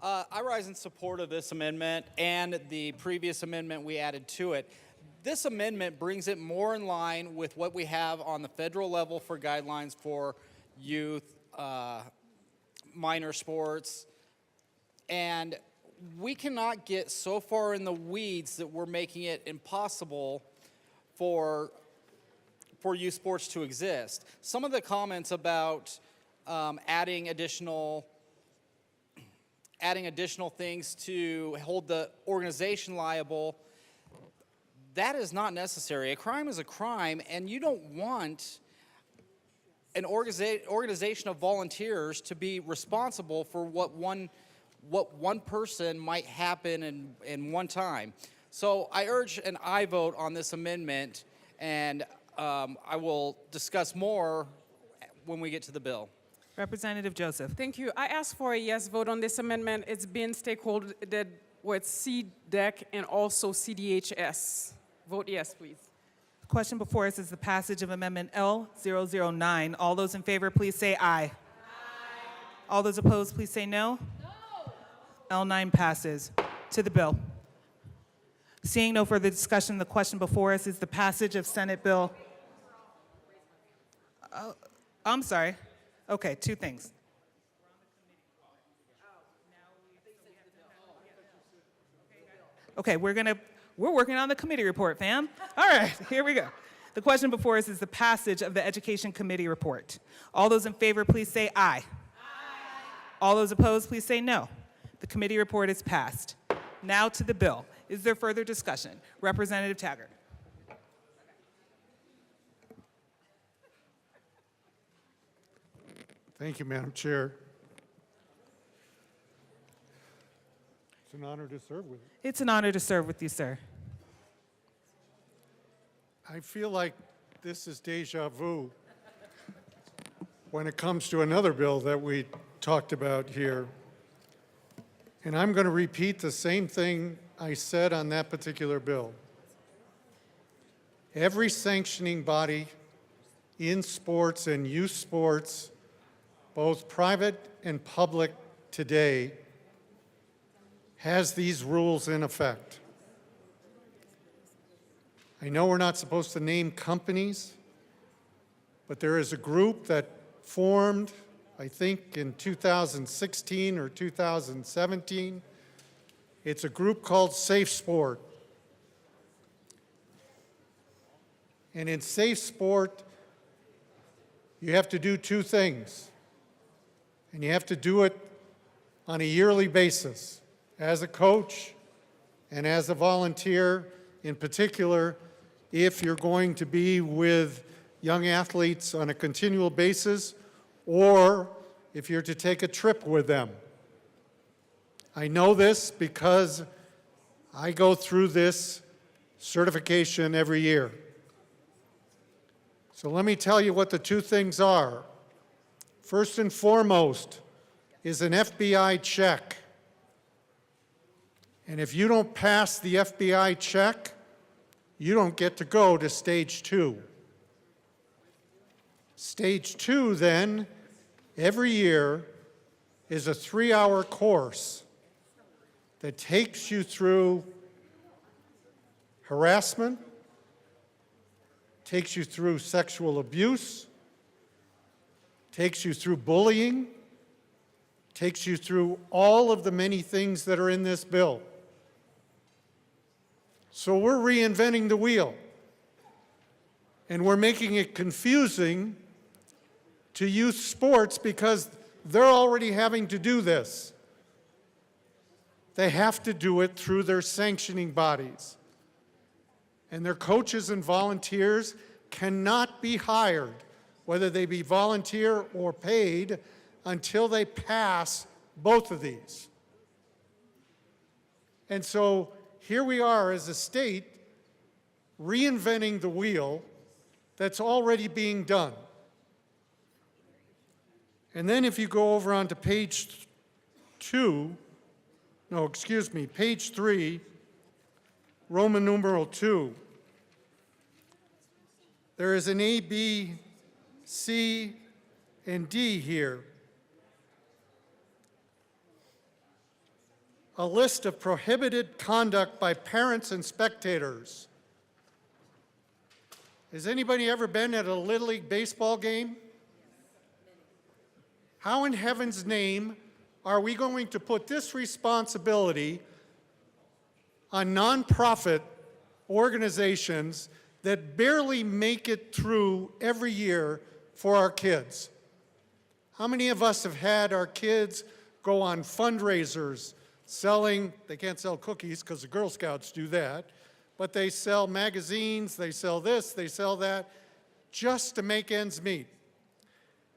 I rise in support of this amendment and the previous amendment we added to it. This amendment brings it more in line with what we have on the federal level for guidelines for youth, minor sports, and we cannot get so far in the weeds that we're making it impossible for youth sports to exist. Some of the comments about adding additional things to hold the organization liable, that is not necessary. A crime is a crime, and you don't want an organization of volunteers to be responsible for what one person might happen in one time. So I urge an aye vote on this amendment, and I will discuss more when we get to the bill. Representative Joseph. Thank you. I ask for a yes vote on this amendment. It's been stakeholdered with CDEC and also CDHS. Vote yes, please. The question before us is the passage of Amendment L009. All those in favor, please say aye. Aye. All those opposed, please say no. No. L9 passes. To the bill. Seeing no further discussion, the question before us is the passage of Senate Bill. I'm sorry. Okay, two things. Okay, we're working on the committee report, fam. All right, here we go. The question before us is the passage of the Education Committee report. All those in favor, please say aye. Aye. All those opposed, please say no. The committee report is passed. Now to the bill. Is there further discussion? Representative Taggart. Thank you, Madam Chair. It's an honor to serve with you. It's an honor to serve with you, sir. I feel like this is deja vu when it comes to another bill that we talked about here. And I'm going to repeat the same thing I said on that particular bill. Every sanctioning body in sports and youth sports, both private and public today, has these rules in effect. I know we're not supposed to name companies, but there is a group that formed, I think, in 2016 or 2017. It's a group called Safe Sport. And in Safe Sport, you have to do two things. And you have to do it on a yearly basis, as a coach and as a volunteer, in particular, if you're going to be with young athletes on a continual basis, or if you're to take a trip with them. I know this because I go through this certification every year. So let me tell you what the two things are. First and foremost is an FBI check. And if you don't pass the FBI check, you don't get to go to stage 2. Stage 2, then, every year is a 3-hour course that takes you through harassment, takes you through sexual abuse, takes you through bullying, takes you through all of the many things that are in this bill. So we're reinventing the wheel, and we're making it confusing to youth sports because they're already having to do this. They have to do it through their sanctioning bodies. And their coaches and volunteers cannot be hired, whether they be volunteer or paid, until they pass both of these. And so here we are as a state reinventing the wheel that's already being done. And then if you go over onto page 3, Roman numeral 2, there is an A, B, C, and D here. a list of prohibited conduct by parents and spectators. Has anybody ever been at a Little League baseball game? How in heaven's name are we going to put this responsibility on nonprofit organizations that barely make it through every year for our kids? How many of us have had our kids go on fundraisers selling, they can't sell cookies because the Girl Scouts do that, but they sell magazines, they sell this, they sell that, just to make ends meet.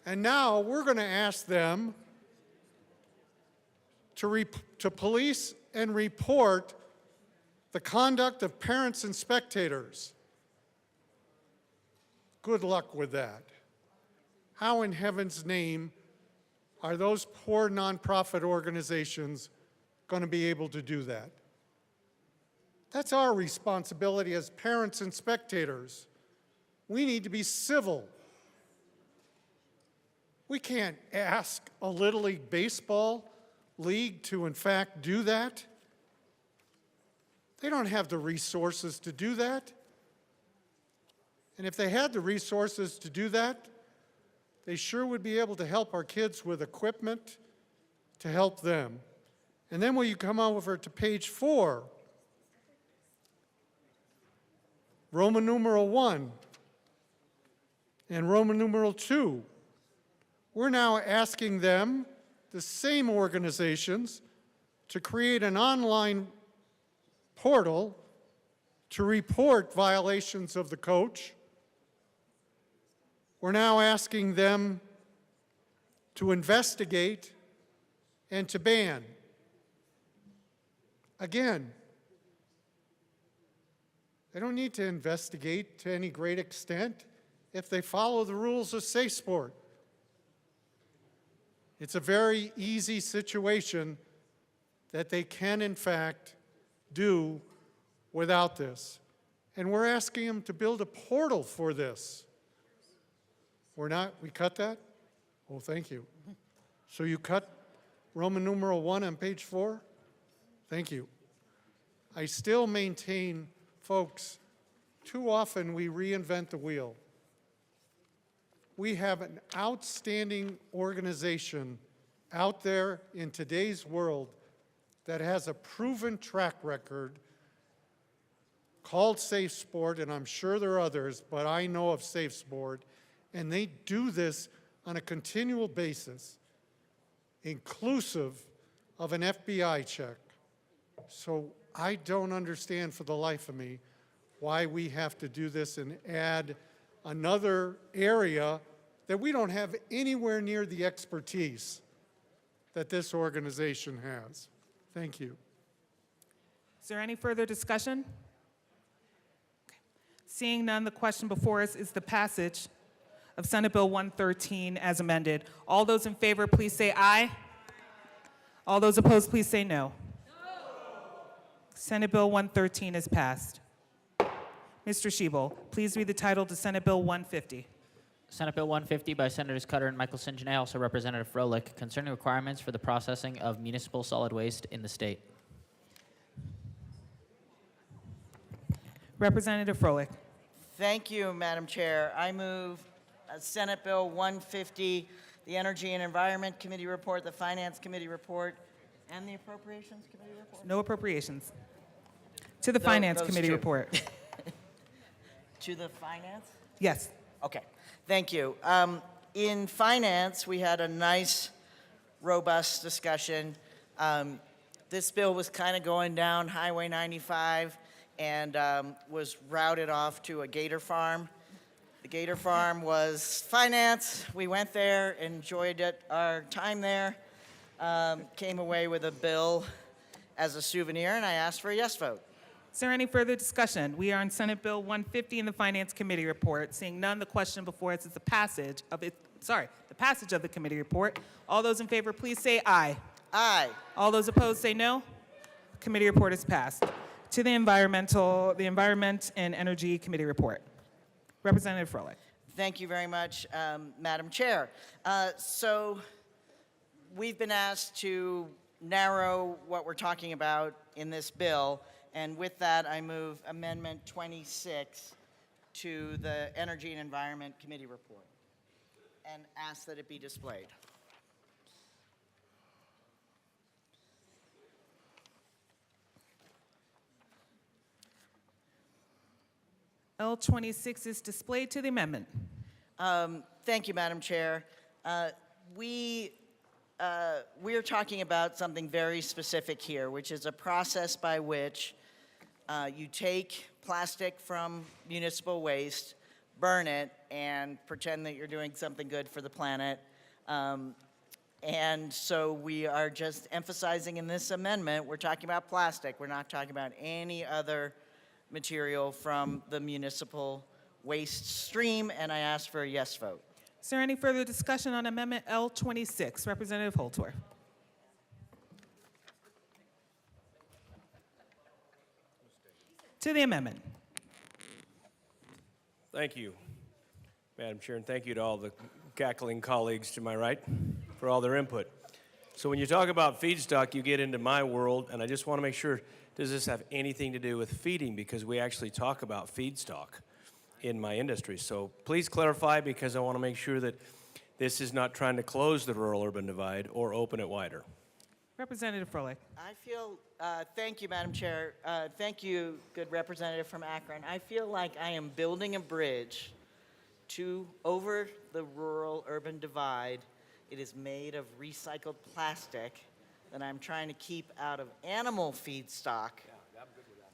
And now we're going to ask them to police and report the conduct of parents and spectators. Good luck with that. How in heaven's name are those poor nonprofit organizations going to be able to do that? That's our responsibility as parents and spectators. We need to be civil. We can't ask a Little League baseball league to, in fact, do that. They don't have the resources to do that. And if they had the resources to do that, they sure would be able to help our kids with equipment to help them. And then when you come over to page 4, Roman numeral 1 and Roman numeral 2, we're now asking them, the same organizations, to create an online portal to report violations of the coach. We're now asking them to investigate and to ban. Again, they don't need to investigate to any great extent if they follow the rules of Safe Sport. It's a very easy situation that they can, in fact, do without this. And we're asking them to build a portal for this. We're not, we cut that? Oh, thank you. So you cut Roman numeral 1 on page 4? Thank you. I still maintain, folks, too often we reinvent the wheel. We have an outstanding organization out there in today's world that has a proven track record called Safe Sport, and I'm sure there are others, but I know of Safe Sport, and they do this on a continual basis, inclusive of an FBI check. So I don't understand for the life of me why we have to do this and add another area that we don't have anywhere near the expertise that this organization has. Thank you. Is there any further discussion? Okay. Seeing none, the question before us is the passage of Senate Bill 113 as amended. All those in favor, please say aye. All those opposed, please say no. Senate Bill 113 is passed. Mr. Schiebel, please read the title to Senate Bill 150. Senate Bill 150 by Senators Cutter and Michelson Janae, also Representative Froelich, concerning requirements for the processing of municipal solid waste in the state. Representative Froelich. Thank you, Madam Chair. I move Senate Bill 150, the Energy and Environment Committee report, the Finance Committee report, and the Appropriations Committee report. No appropriations. To the Finance Those Committee two. report. To the Finance? Yes. Okay, thank you. In Finance, we had a nice, robust discussion. This bill was kind of going down Highway 95 and was routed off to a gator farm. The gator farm was Finance. We went there, enjoyed our time there, came away with a bill as a souvenir, and I asked for a yes vote. Is there any further discussion? We are on Senate Bill 150 in the Finance Committee report. Seeing none, the question before us is the passage of the committee report. All those in favor, please say aye. Aye. All those opposed, say no. Committee report is passed. To the Environment and Energy Committee report. Representative Froelich. Thank you very much, Madam Chair. So we've been asked to narrow what we're talking about in this bill. And with that, I move Amendment 26 to the Energy and Environment Committee report and ask that it be displayed. L26 is displayed to the amendment. Thank you, Madam Chair. We're talking about something very specific here, which is a process by which you take plastic from municipal waste, burn it, and pretend that you're doing something good for the planet. And so we are just emphasizing in this amendment, we're talking about plastic. We're not talking about any other material from the municipal waste stream, and I ask for a yes vote. Is there any further discussion on Amendment L26? Representative Holtorf. To the amendment. Thank you, Madam Chair, and thank you to all the cackling colleagues to my right for all their input. So when you talk about feedstock, you get into my world, and I just want to make sure, does this have anything to do with feeding? Because we actually talk about feedstock in my industry. So please clarify, because I want to make sure that this is not trying to close the rural-urban divide or open it wider. Representative Froelich. I feel, thank you, Madam Chair. Thank you, good representative from Akron. I feel like I am building a bridge over the rural-urban divide. It is made of recycled plastic that I'm trying to keep out of animal feedstock,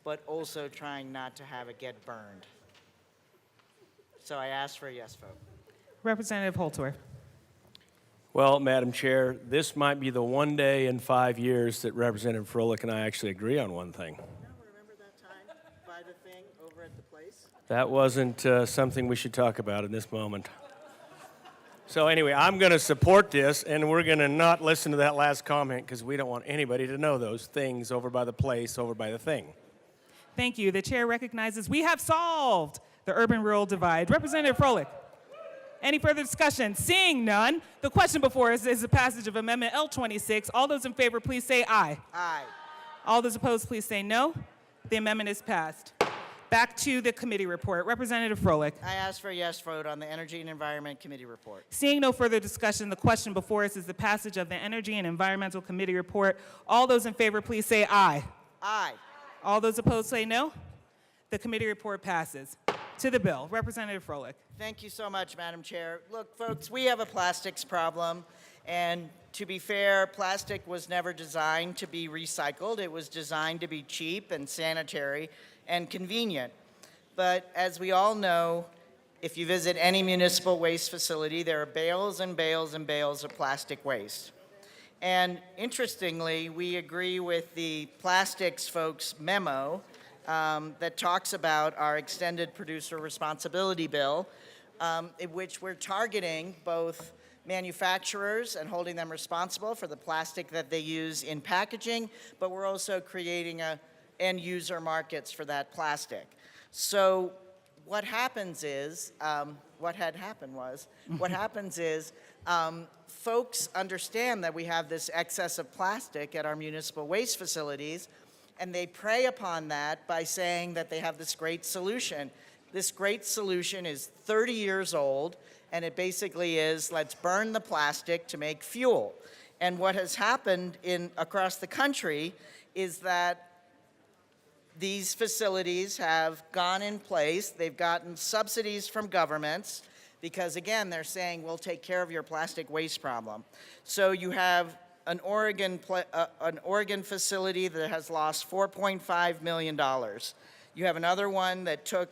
but also trying not to have it get burned. So I ask for a yes vote. Representative Holtorf. Well, Madam Chair, this might be the one day in 5 years that Representative Froelich and I actually agree on one thing. Remember that time by the thing over at the place? That wasn't something we should talk about in this moment. So anyway, I'm going to support this, and we're going to not listen to that last comment because we don't want anybody to know those things over by the place, over by the thing. Thank you. The chair recognizes we have solved the urban-rural divide. Representative Froelich. Any further discussion? Seeing none, the question before us is the passage of Amendment L26. All those in favor, please say aye. Aye. All those opposed, please say no. The amendment is passed. Back to the committee report. Representative Froelich. I ask for a yes vote on the Energy and Environment Committee report. Seeing no further discussion, the question before us is the passage of the Energy and Environmental Committee report. All those in favor, please say aye. Aye. All those opposed say no. The committee report passes. To the bill. Representative Froelich. Thank you so much, Madam Chair. Look, folks, we have a plastics problem, and to be fair, plastic was never designed to be recycled. It was designed to be cheap and sanitary and convenient. But as we all know, if you visit any municipal waste facility, there are bales and bales and bales of plastic waste. And interestingly, we agree with the plastics folks' memo that talks about our extended producer responsibility bill, in which we're targeting both manufacturers and holding them responsible for the plastic that they use in packaging, but we're also creating end user markets for that plastic. So what happens is, what happens is, folks understand that we have this excess of plastic at our municipal waste facilities, and they prey upon that by saying that they have this great solution. This great solution is 30 years old, and it basically is, let's burn the plastic to make fuel. And what has happened across the country is that these facilities have gone in place. They've gotten subsidies from governments because, again, they're saying, we'll take care of your plastic waste problem. So you have an Oregon facility that has lost $4.5 million. You have another one that took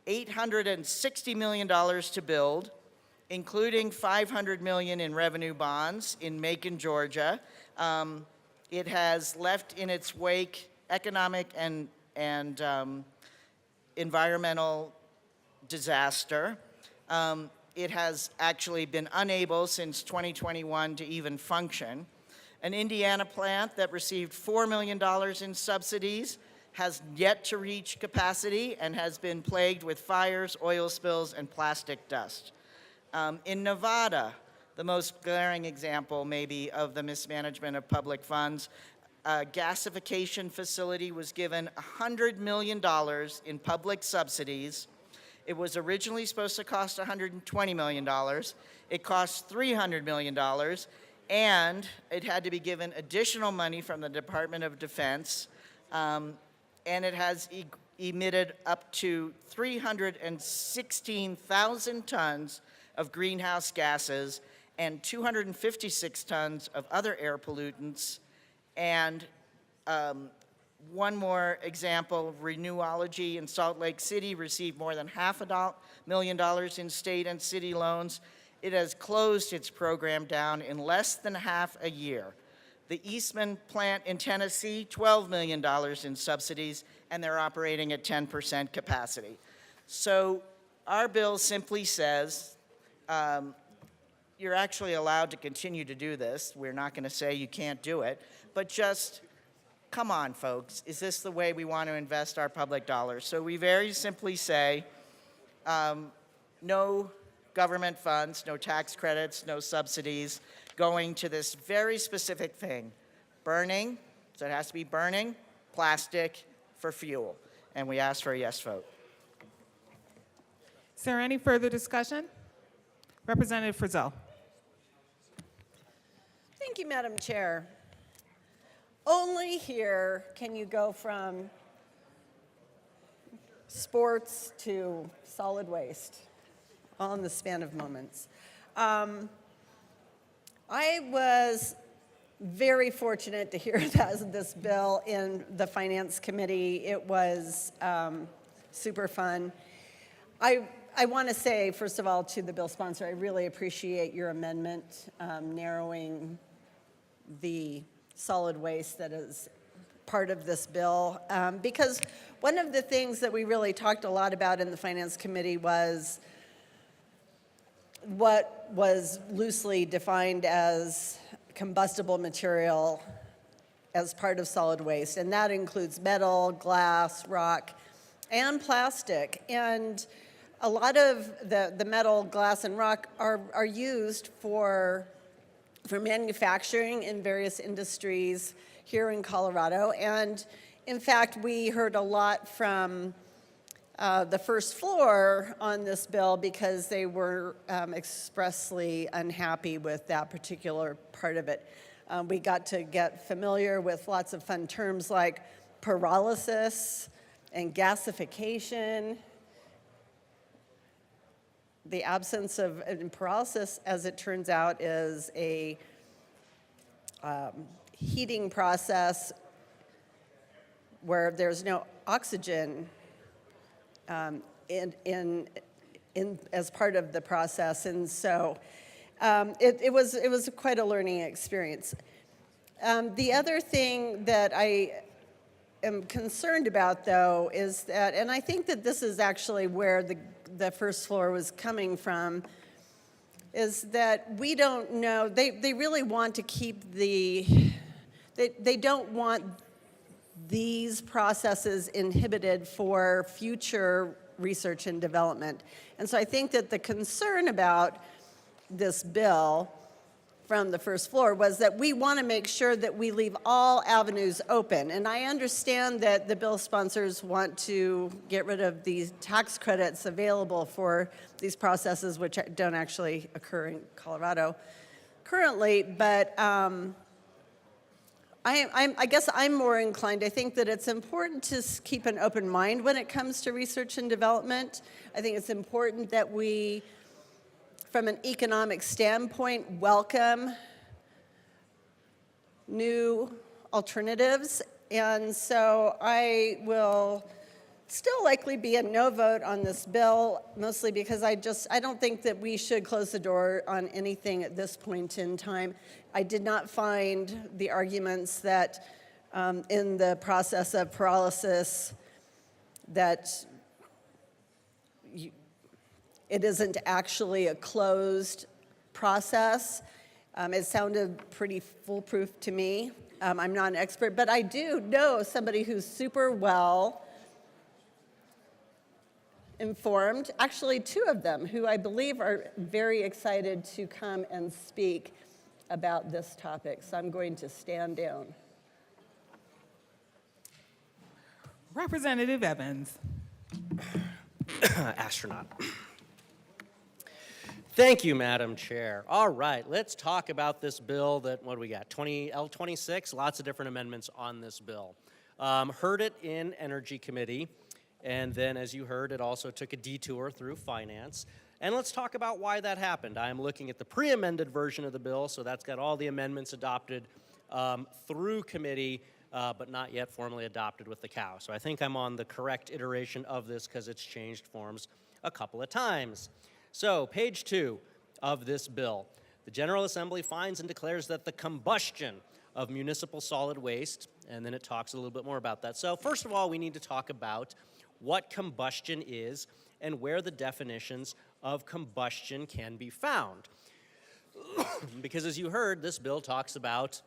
$860 million to build, including $500 million in revenue bonds in Macon, Georgia. It has left in its wake economic and environmental disaster. It has actually been unable since 2021 to even function. An Indiana plant that received $4 million in subsidies has yet to reach capacity and has been plagued with fires, oil spills, and plastic dust. In Nevada, the most glaring example maybe of the mismanagement of public funds. A gasification facility was given $100 million in public subsidies. It was originally supposed to cost $120 million. It cost $300 million, and it had to be given additional money from the Department of Defense, and it has emitted up to 316,000 tons of greenhouse gases and 256 tons of other air pollutants. And one more example, Renewology in Salt Lake City received more than $500,000 in state and city loans. It has closed its program down in less than half a year. The Eastman plant in Tennessee, $12 million in subsidies, and they're operating at 10% capacity. So our bill simply says, you're actually allowed to continue to do this. We're not going to say you can't do it, but just, come on, folks. Is this the way we want to invest our public dollars? So we very simply say, no government funds, no tax credits, no subsidies going to this very specific thing, burning, so it has to be burning, plastic for fuel. And we ask for a yes vote. Is there any further discussion? Representative Frizzell. Thank you, Madam Chair. Only here can you go from sports to solid waste, all in the span of moments. I was very fortunate to hear this bill in the Finance Committee. It was super fun. I want to say, first of all, to the bill sponsor, I really appreciate your amendment narrowing the solid waste that is part of this bill, because one of the things that we really talked a lot about in the Finance Committee was what was loosely defined as combustible material as part of solid waste, and that includes metal, glass, rock, and plastic. And a lot of the metal, glass, and rock are used for manufacturing in various industries here in Colorado. And in fact, we heard a lot from the first floor on this bill because they were expressly unhappy with that particular part of it. We got to get familiar with lots of fun terms like pyrolysis and gasification. The absence of pyrolysis, as it turns out, is a heating process where there's no oxygen as part of the process, and so it was quite a learning experience. The other thing that I am concerned about, though, is that, and I think that this is actually where the first floor was coming from, is that we don't know, they really want to keep they don't want these processes inhibited for future research and development. And so I think that the concern about this bill from the first floor was that we want to make sure that we leave all avenues open. And I understand that the bill sponsors want to get rid of these tax credits available for these processes, which don't actually occur in Colorado currently, but I guess I'm more inclined. I think that it's important to keep an open mind when it comes to research and development. I think it's important that we, from an economic standpoint, welcome new alternatives. And so I will still likely be a no vote on this bill, mostly because I don't think that we should close the door on anything at this point in time. I did not find the arguments that in the process of pyrolysis that it isn't actually a closed process. It sounded pretty foolproof to me. I'm not an expert, but I do know somebody who's super well informed, actually 2 of them, who I believe are very excited to come and speak about this topic. So I'm going to stand down. Representative Evans. Astronaut. Thank you, Madam Chair. All right, let's talk about this bill that, what do we got, L26? Lots of different amendments on this bill. Heard it in Energy Committee, and then as you heard, it also took a detour through Finance. And let's talk about why that happened. I am looking at the pre-amended version of the bill, so that's got all the amendments adopted through committee, but not yet formally adopted with the Cow. So I think I'm on the correct iteration of this because it's changed forms a couple of times. So, page 2 of this bill. The General Assembly finds and declares that the combustion of municipal solid waste, and then it talks a little bit more about that. So, first of all, we need to talk about what combustion is and where the definitions of combustion can be found. Because as you heard, this bill talks about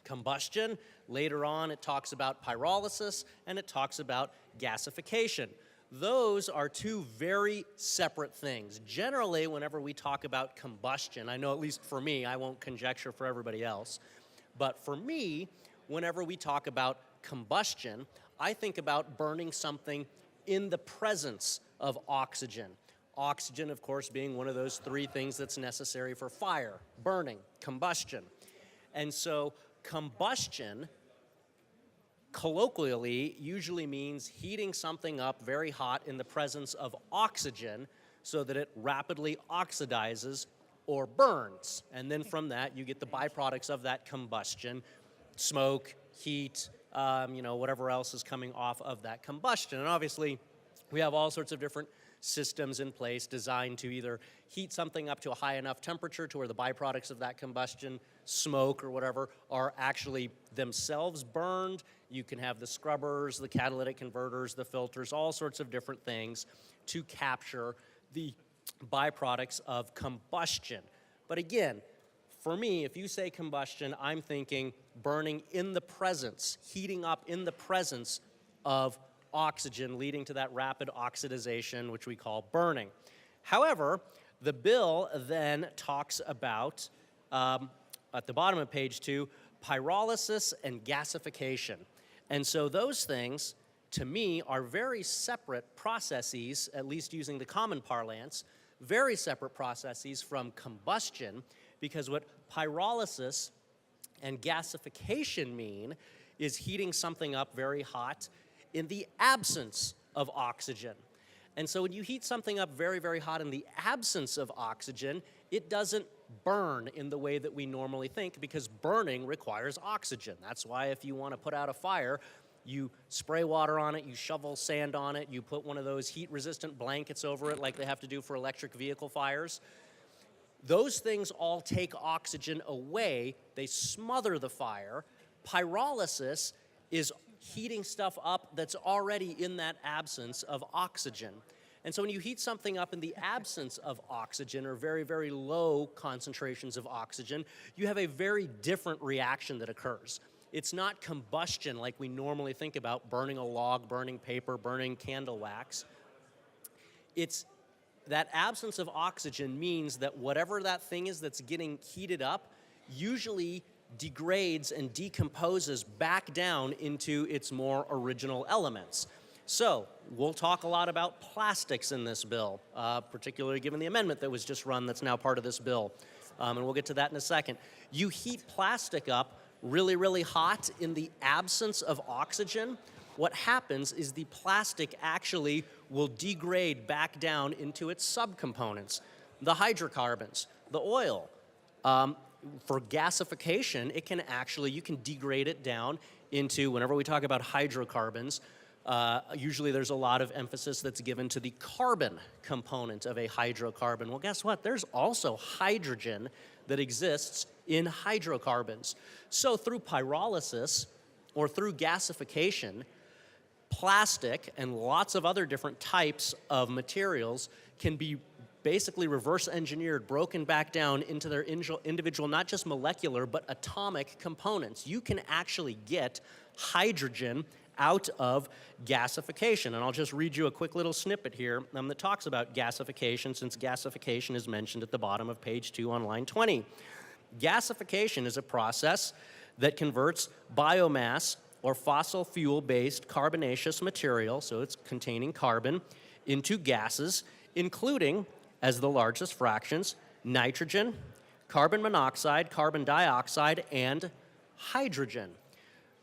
combustion. Later on, it talks about pyrolysis, and it talks about gasification. Those are 2 very separate things. Generally, whenever we talk about combustion, I know at least for me, I won't conjecture for everybody else, but for me, whenever we talk about combustion, I think about burning something in the presence of oxygen. Oxygen, of course, being one of those 3 things that's necessary for fire, burning, combustion. And so combustion, colloquially, usually means heating something up very hot in the presence of oxygen so that it rapidly oxidizes or burns. And then from that, you get the byproducts of that combustion, smoke, heat, whatever else is coming off of that combustion. And obviously, we have all sorts of different systems in place designed to either heat something up to a high enough temperature to where the byproducts of that combustion, smoke or whatever, are actually themselves burned. You can have the scrubbers, the catalytic converters, the filters, all sorts of different things to capture the byproducts of combustion. But again, for me, if you say combustion, I'm thinking burning in the presence, heating up in the presence of oxygen, leading to that rapid oxidization, which we call burning. However, the bill then talks about, at the bottom of page 2, pyrolysis and gasification. And so those things, to me, are very separate processes, at least using the common parlance, very separate processes from combustion, because what pyrolysis and gasification mean is heating something up very hot in the absence of oxygen. And so when you heat something up very, very hot in the absence of oxygen, it doesn't burn in the way that we normally think, because burning requires oxygen. That's why if you want to put out a fire, you spray water on it, you shovel sand on it, you put one of those heat-resistant blankets over it like they have to do for electric vehicle fires. Those things all take oxygen away. They smother the fire. Pyrolysis is heating stuff up that's already in that absence of oxygen. And so when you heat something up in the absence of oxygen, or very, very low concentrations of oxygen, you have a very different reaction that occurs. It's not combustion like we normally think about, burning a log, burning paper, burning candle wax. It's that absence of oxygen means that whatever that thing is that's getting heated up usually degrades and decomposes back down into its more original elements. So we'll talk a lot about plastics in this bill, particularly given the amendment that was just run that's now part of this bill. And we'll get to that in a second. You heat plastic up really, really hot in the absence of oxygen. What happens is the plastic actually will degrade back down into its subcomponents, the hydrocarbons, the oil. For gasification, it can actually, you can degrade it down into, whenever we talk about hydrocarbons, usually there's a lot of emphasis that's given to the carbon component of a hydrocarbon. Well, guess what? There's also hydrogen that exists in hydrocarbons. So through pyrolysis or through gasification, plastic and lots of other different types of materials can be basically reverse engineered, broken back down into their individual, not just molecular, but atomic components. You can actually get hydrogen out of gasification. And I'll just read you a quick little snippet here that talks about gasification, since gasification is mentioned at the bottom of page 2 on line 20. Gasification is a process that converts biomass or fossil fuel-based carbonaceous material, so it's containing carbon, into gases, including, as the largest fractions, nitrogen, carbon monoxide, carbon dioxide, and hydrogen.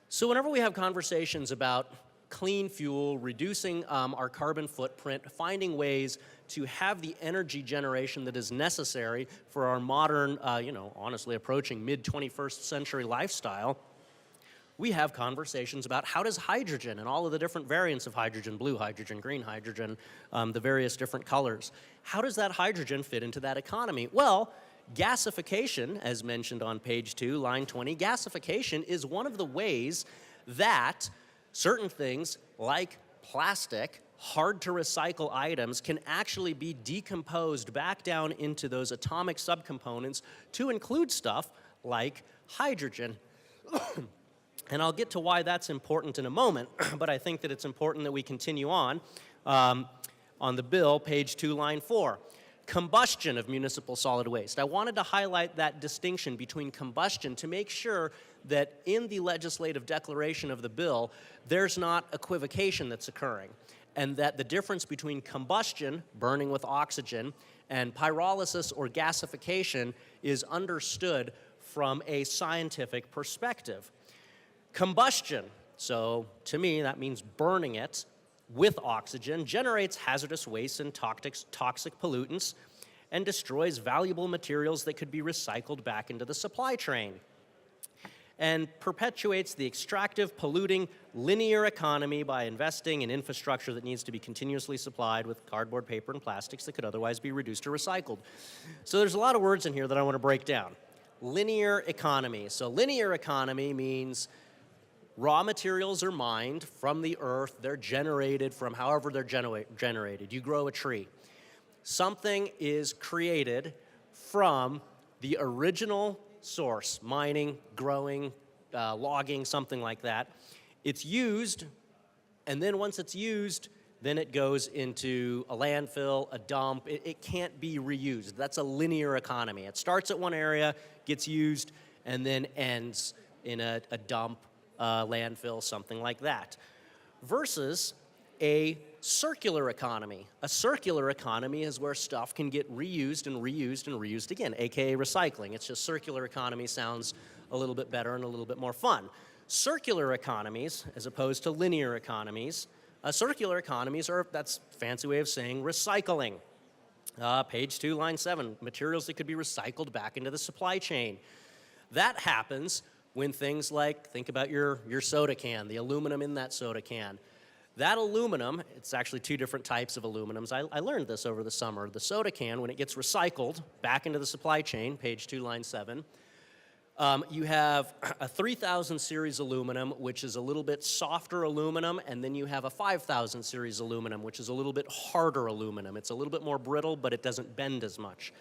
So whenever we have conversations about clean fuel, reducing our carbon footprint, finding ways to have the energy generation that is necessary for our modern, honestly approaching mid-21st century lifestyle, we have conversations about how does hydrogen and all of the different variants of hydrogen, blue hydrogen, green hydrogen, the various different colors, how does that hydrogen fit into that economy? Well, gasification, as mentioned on page 2, line 20, gasification is one of the ways that certain things like plastic, hard to recycle items, can actually be decomposed back down into those atomic subcomponents to include stuff like hydrogen. And I'll get to why that's important in a moment, but I think that it's important that we continue on the bill, page 2, line 4. Combustion of municipal solid waste. I wanted to highlight that distinction between combustion to make sure that in the legislative declaration of the bill, there's not equivocation that's occurring, and that the difference between combustion, burning with oxygen, and pyrolysis or gasification is understood from a scientific perspective. Combustion, so to me that means burning it with oxygen, generates hazardous waste and toxic pollutants and destroys valuable materials that could be recycled back into the supply chain, and perpetuates the extractive, polluting, linear economy by investing in infrastructure that needs to be continuously supplied with cardboard, paper, and plastics that could otherwise be reduced or recycled. So there's a lot of words in here that I want to break down. Linear economy. So linear economy means raw materials are mined from the earth. They're generated from however they're generated. You grow a tree. Something is created from the original source, mining, growing, logging, something like that. It's used, and then once it's used, then it goes into a landfill, a dump. It can't be reused. That's a linear economy. It starts at one area, gets used, and then ends in a dump, landfill, something like that. Versus a circular economy. A circular economy is where stuff can get reused and reused and reused again, aka recycling. It's just circular economy sounds a little bit better and a little bit more fun. Circular economies, as opposed to linear economies, circular economies are, that's a fancy way of saying recycling. Page 2, line 7, materials that could be recycled back into the supply chain. That happens when things like, think about your soda can, the aluminum in that soda can. That aluminum, it's actually two different types of aluminums. I learned this over the summer. The soda can, when it gets recycled back into the supply chain, page 2, line 7, you have a 3000 series aluminum, which is a little bit softer aluminum, and then you have a 5000 series aluminum, which is a little bit harder aluminum. It's a little bit more brittle, but it doesn't bend as much.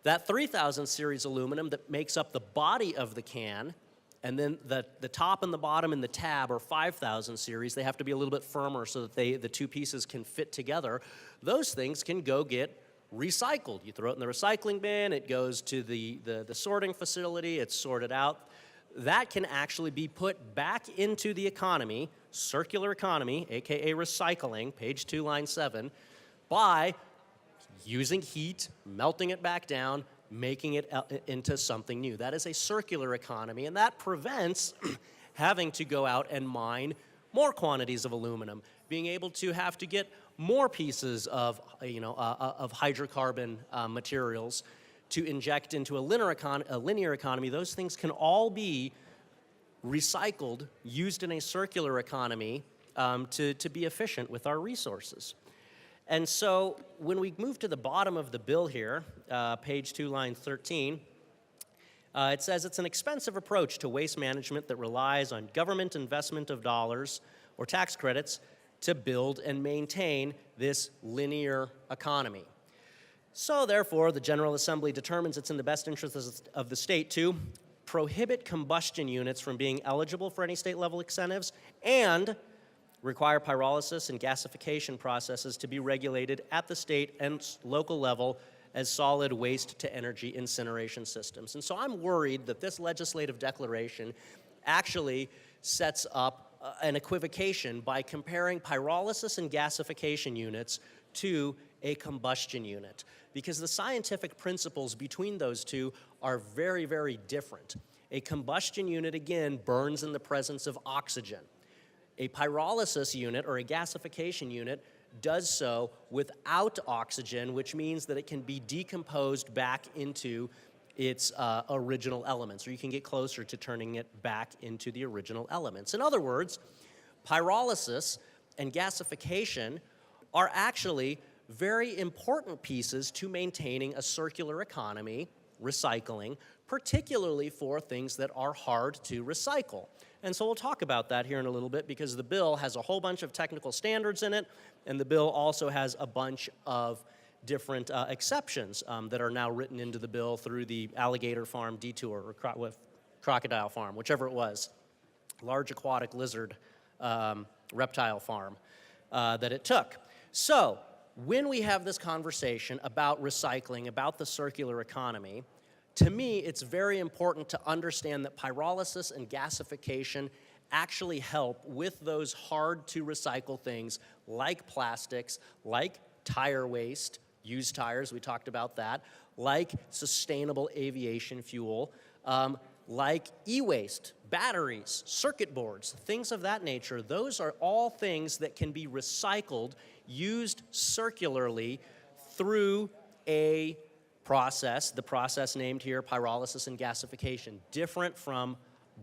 That 3000 series aluminum that makes up the body of the can, and then the top and the bottom and the tab are 5000 series. They have to be a little bit firmer so that the two pieces can fit together. Those things can go get recycled. You throw it in the recycling bin, it goes to the sorting facility, it's sorted out. That can actually be put back into the economy, circular economy, aka recycling, page 2, line 7, by using heat, melting it back down, making it into something new. That is a circular economy, and that prevents having to go out and mine more quantities of aluminum, being able to have to get more pieces of hydrocarbon materials to inject into a linear economy. Those things can all be recycled, used in a circular economy to be efficient with our resources. And so when we move to the bottom of the bill here, page 2, line 13, it says it's an expensive approach to waste management that relies on government investment of dollars or tax credits to build and maintain this linear economy. So therefore, the General Assembly determines it's in the best interest of the state to prohibit combustion units from being eligible for any state level incentives, and require pyrolysis and gasification processes to be regulated at the state and local level as solid waste to energy incineration systems. And so I'm worried that this legislative declaration actually sets up an equivocation by comparing pyrolysis and gasification units to a combustion unit, because the scientific principles between those two are very, very different. A combustion unit, again, burns in the presence of oxygen. A pyrolysis unit or a gasification unit does so without oxygen, which means that it can be decomposed back into its original elements, or you can get closer to turning it back into the original elements. In other words, pyrolysis and gasification are actually very important pieces to maintaining a circular economy, recycling, particularly for things that are hard to recycle. And so we'll talk about that here in a little bit, because the bill has a whole bunch of technical standards in it, and the bill also has a bunch of different exceptions that are now written into the bill through the alligator farm detour, or crocodile farm, whichever it was, large aquatic lizard reptile farm that it took. So when we have this conversation about recycling, about the circular economy, to me, it's very important to understand that pyrolysis and gasification actually help with those hard-to-recycle things like plastics, like tire waste, used tires, we talked about that, like sustainable aviation fuel, like e-waste, batteries, circuit boards, things of that nature. Those are all things that can be recycled, used circularly through a process, the process named here pyrolysis and gasification, different from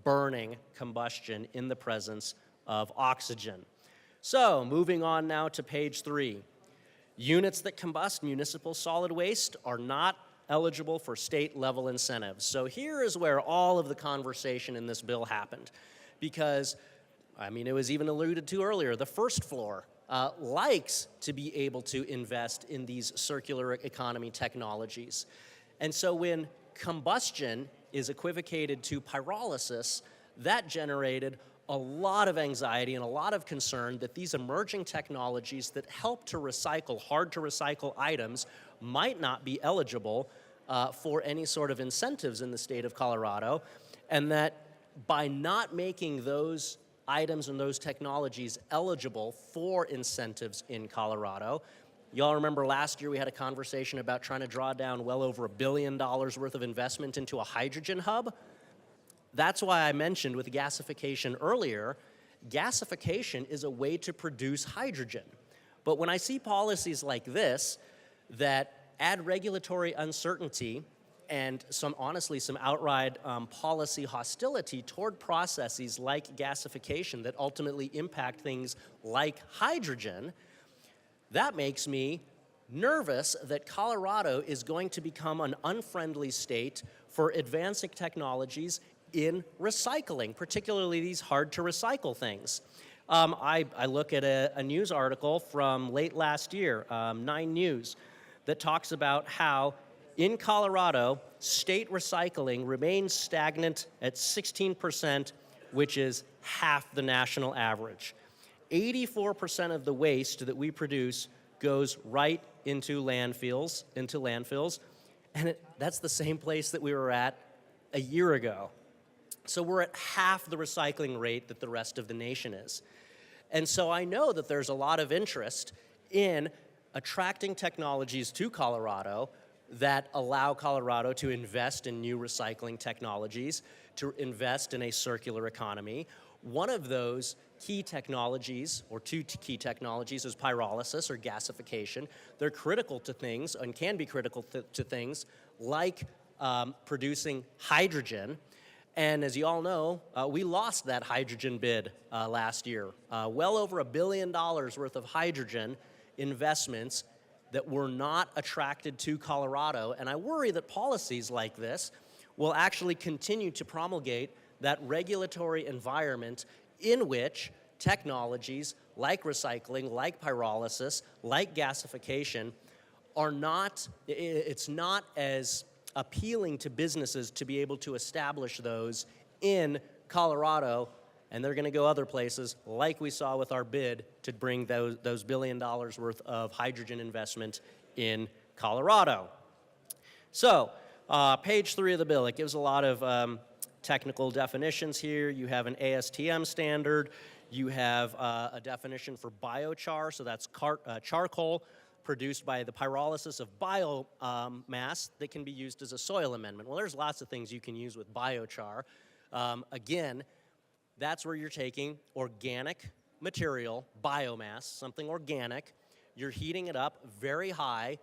burning, combustion in the presence of oxygen. So moving on now to page 3. Units that combust municipal solid waste are not eligible for state level incentives. So here is where all of the conversation in this bill happened, because, I mean, it was even alluded to earlier, the first floor likes to be able to invest in these circular economy technologies. And so when combustion is equivocated to pyrolysis, that generated a lot of anxiety and a lot of concern that these emerging technologies that help to recycle hard-to-recycle items might not be eligible for any sort of incentives in the state of Colorado, and that by not making those items and those technologies eligible for incentives in Colorado. Y'all remember last year we had a conversation about trying to draw down well over $1 billion worth of investment into a hydrogen hub? That's why I mentioned with gasification earlier, gasification is a way to produce hydrogen. But when I see policies like this that add regulatory uncertainty and honestly, some outright policy hostility toward processes like gasification that ultimately impact things like hydrogen, that makes me nervous that Colorado is going to become an unfriendly state for advancing technologies in recycling, particularly these hard-to-recycle things. I look at a news article from late last year, 9 News, that talks about how in Colorado, state recycling remains stagnant at 16%, which is half the national average. 84% of the waste that we produce goes right into landfills, and that's the same place that we were at a year ago. So we're at half the recycling rate that the rest of the nation is. And so I know that there's a lot of interest in attracting technologies to Colorado that allow Colorado to invest in new recycling technologies, to invest in a circular economy. One of those key technologies, or 2 key technologies, is pyrolysis or gasification. They're critical to things and can be critical to things like producing hydrogen. And as you all know, we lost that hydrogen bid last year. Well over $1 billion worth of hydrogen investments that were not attracted to Colorado. And I worry that policies like this will actually continue to promulgate that regulatory environment in which technologies like recycling, like pyrolysis, like gasification are not, it's not as appealing to businesses to be able to establish those in Colorado, and they're going to go other places, like we saw with our bid to bring those $1 billion worth of hydrogen investment in Colorado. So, page 3 of the bill, it gives a lot of technical definitions here. You have an ASTM standard. You have a definition for biochar, so that's charcoal produced by the pyrolysis of biomass that can be used as a soil amendment. Well, there's lots of things you can use with biochar. Again, that's where you're taking organic material, biomass, something organic, you're heating it up very high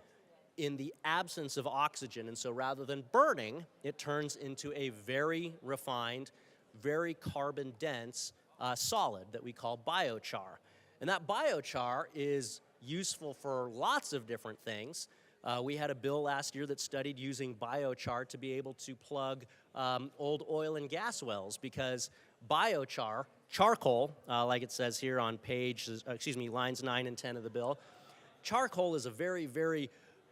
in the absence of oxygen, and so rather than burning, it turns into a very refined, very carbon-dense solid that we call biochar. And that biochar is useful for lots of different things. We had a bill last year that studied using biochar to be able to plug old oil and gas wells, because biochar, charcoal, like it says here on lines 9 and 10 of the bill, charcoal is a very, very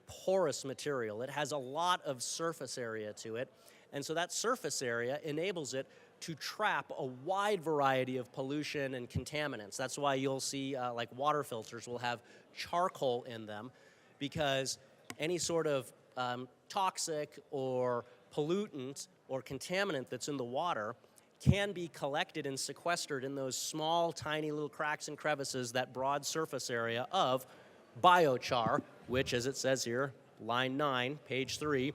porous material. It has a lot of surface area to it, and so that surface area enables it to trap a wide variety of pollution and contaminants. That's why you'll see like water filters will have charcoal in them, because any sort of toxic or pollutant or contaminant that's in the water can be collected and sequestered in those small, tiny little cracks and crevices, that broad surface area of biochar, which, as it says here, line 9, page 3,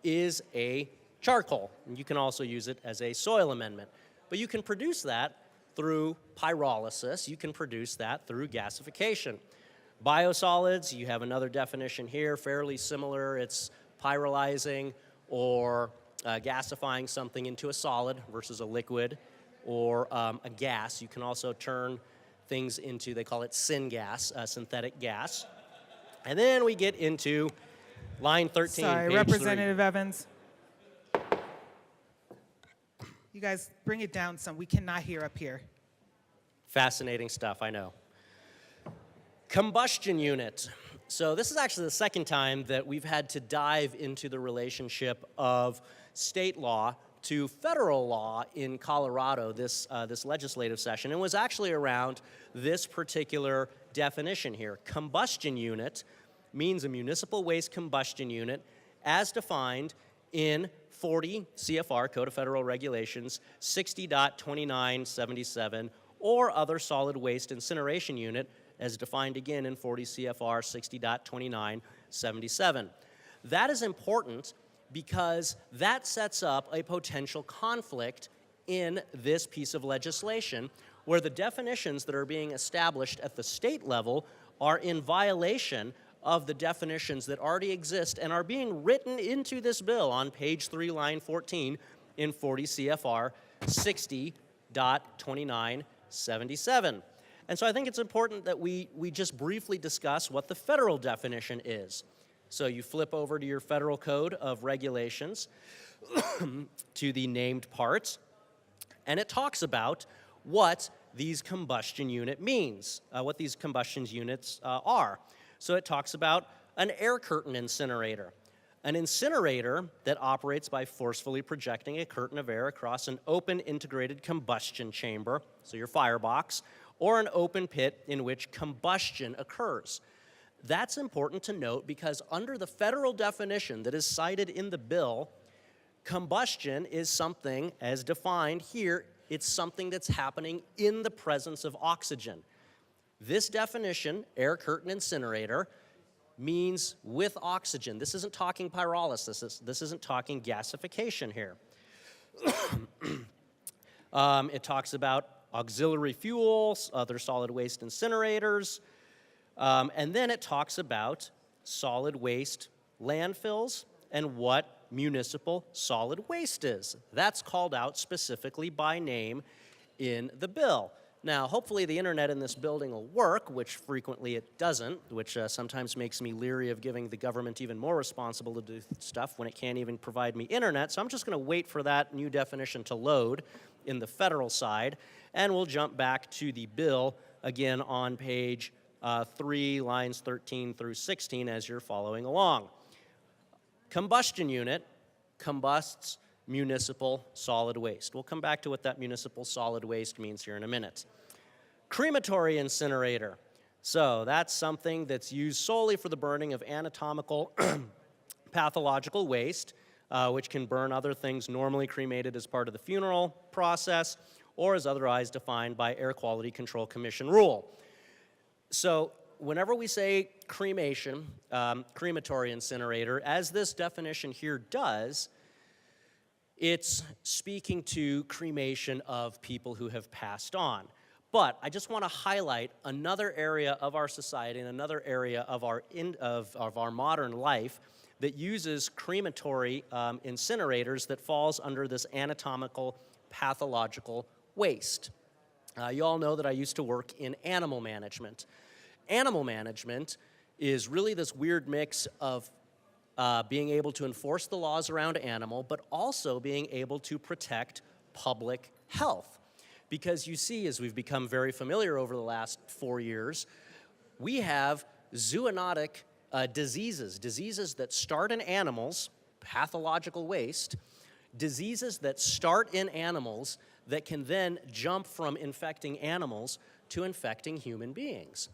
is a charcoal. And you can also use it as a soil amendment. But you can produce that through pyrolysis. You can produce that through gasification. Biosolids, you have another definition here, fairly similar. It's pyrolyzing or gasifying something into a solid versus a liquid or a gas. You can also turn things into, they call it syngas, synthetic gas. And then we get into line 13, Sorry, page Representative 3. Evans. You guys bring it down some. We cannot hear up here. Fascinating stuff, I know. Combustion unit. So this is actually the second time that we've had to dive into the relationship of state law to federal law in Colorado this legislative session. It was actually around this particular definition here. Combustion unit means a municipal waste combustion unit as defined in 40 CFR, Code of Federal Regulations, 60.2977, or other solid waste incineration unit as defined again in 40 CFR 60.2977. That is important because that sets up a potential conflict in this piece of legislation where the definitions that are being established at the state level are in violation of the definitions that already exist and are being written into this bill on page 3, line 14 in 40 CFR 60.2977. And so I think it's important that we just briefly discuss what the federal definition is. So you flip over to your federal code of regulations to the named parts, and it talks about what these combustion unit means, what these combustion units are. So it talks about an air curtain incinerator. An incinerator that operates by forcefully projecting a curtain of air across an open integrated combustion chamber, so your firebox, or an open pit in which combustion occurs. That's important to note because under the federal definition that is cited in the bill, combustion is something, as defined here, it's something that's happening in the presence of oxygen. This definition, air curtain incinerator, means with oxygen. This isn't talking pyrolysis. This isn't talking gasification here. It talks about auxiliary fuels, other solid waste incinerators, and then it talks about solid waste landfills and what municipal solid waste is. That's called out specifically by name in the bill. Now, hopefully the internet in this building will work, which frequently it doesn't, which sometimes makes me leery of giving the government even more responsible to do stuff when it can't even provide me internet. So I'm just going to wait for that new definition to load in the federal side, and we'll jump back to the bill again on page 3, lines 13 through 16 as you're following along. Combustion unit combusts municipal solid waste. We'll come back to what that municipal solid waste means here in a minute. Crematory incinerator. So that's something that's used solely for the burning of anatomical pathological waste, which can burn other things normally cremated as part of the funeral process or as otherwise defined by Air Quality Control Commission rule. So whenever we say cremation, crematory incinerator, as this definition here does, it's speaking to cremation of people who have passed on. But I just want to highlight another area of our society and another area of our modern life that uses crematory incinerators that falls under this anatomical pathological waste. You all know that I used to work in animal management. Animal management is really this weird mix of being able to enforce the laws around animal, but also being able to protect public health. Because you see, as we've become very familiar over the last 4 years, we have zoonotic diseases that start in animals, pathological waste, diseases that start in animals that can then jump from infecting animals to infecting human beings.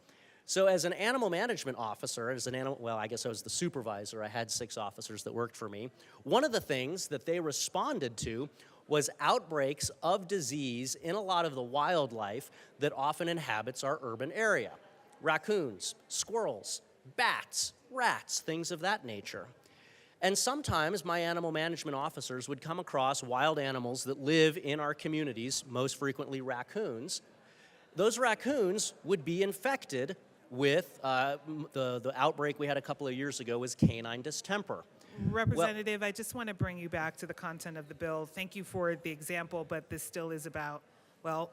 So as an animal management officer, I guess I was the supervisor, I had 6 officers that worked for me, one of the things that they responded to was outbreaks of disease in a lot of the wildlife that often inhabits our urban area. Raccoons, squirrels, bats, rats, things of that nature. And sometimes my animal management officers would come across wild animals that live in our communities, most frequently raccoons. Those raccoons would be infected with the outbreak we had a couple of years ago was canine distemper. Representative, I just want to bring you back to the content of the bill. Thank you for the example, but this still is about, well,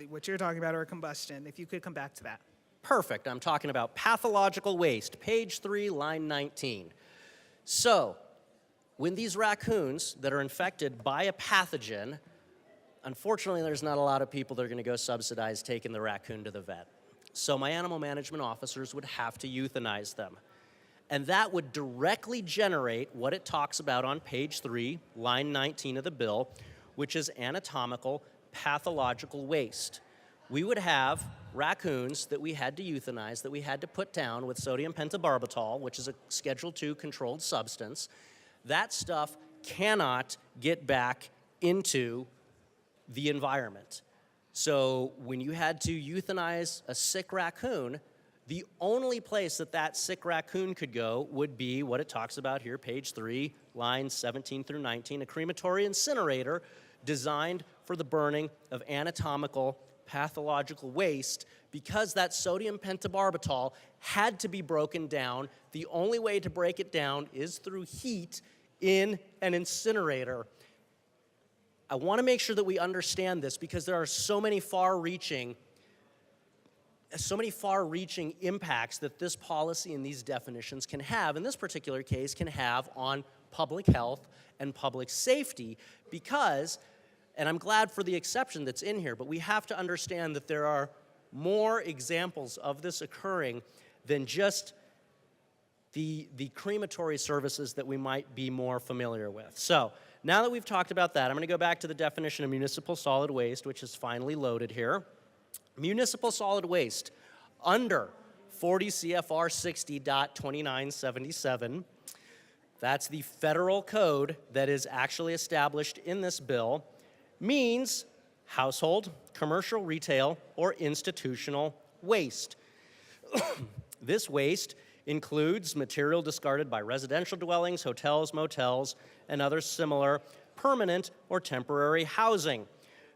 what you're talking about, or combustion. If you could come back to that. Perfect. I'm talking about pathological waste, page 3, line 19. So, when these raccoons that are infected by a pathogen, unfortunately, there's not a lot of people that are going to go subsidize taking the raccoon to the vet. So my animal management officers would have to euthanize them. And that would directly generate what it talks about on page 3, line 19 of the bill, which is anatomical pathological waste. We would have raccoons that we had to euthanize, that we had to put down with sodium pentobarbital, which is a Schedule II controlled substance. That stuff cannot get back into the environment. So when you had to euthanize a sick raccoon, the only place that that sick raccoon could go would be what it talks about here, page 3, lines 17 through 19, a crematory incinerator designed for the burning of anatomical pathological waste. Because that sodium pentobarbital had to be broken down, the only way to break it down is through heat in an incinerator. I want to make sure that we understand this because there are so many far-reaching impacts that this policy and these definitions can have, in this particular case, can have on public health and public safety because, and I'm glad for the exception that's in here, but we have to understand that there are more examples of this occurring than just the crematory services that we might be more familiar with. So now that we've talked about that, I'm going to go back to the definition of municipal solid waste, which is finally loaded here. Municipal solid waste under 40 CFR 60.2977, that's the federal code that is actually established in this bill, means household, commercial, retail, or institutional waste. This waste includes material discarded by residential dwellings, hotels, motels, and other similar permanent or temporary housing.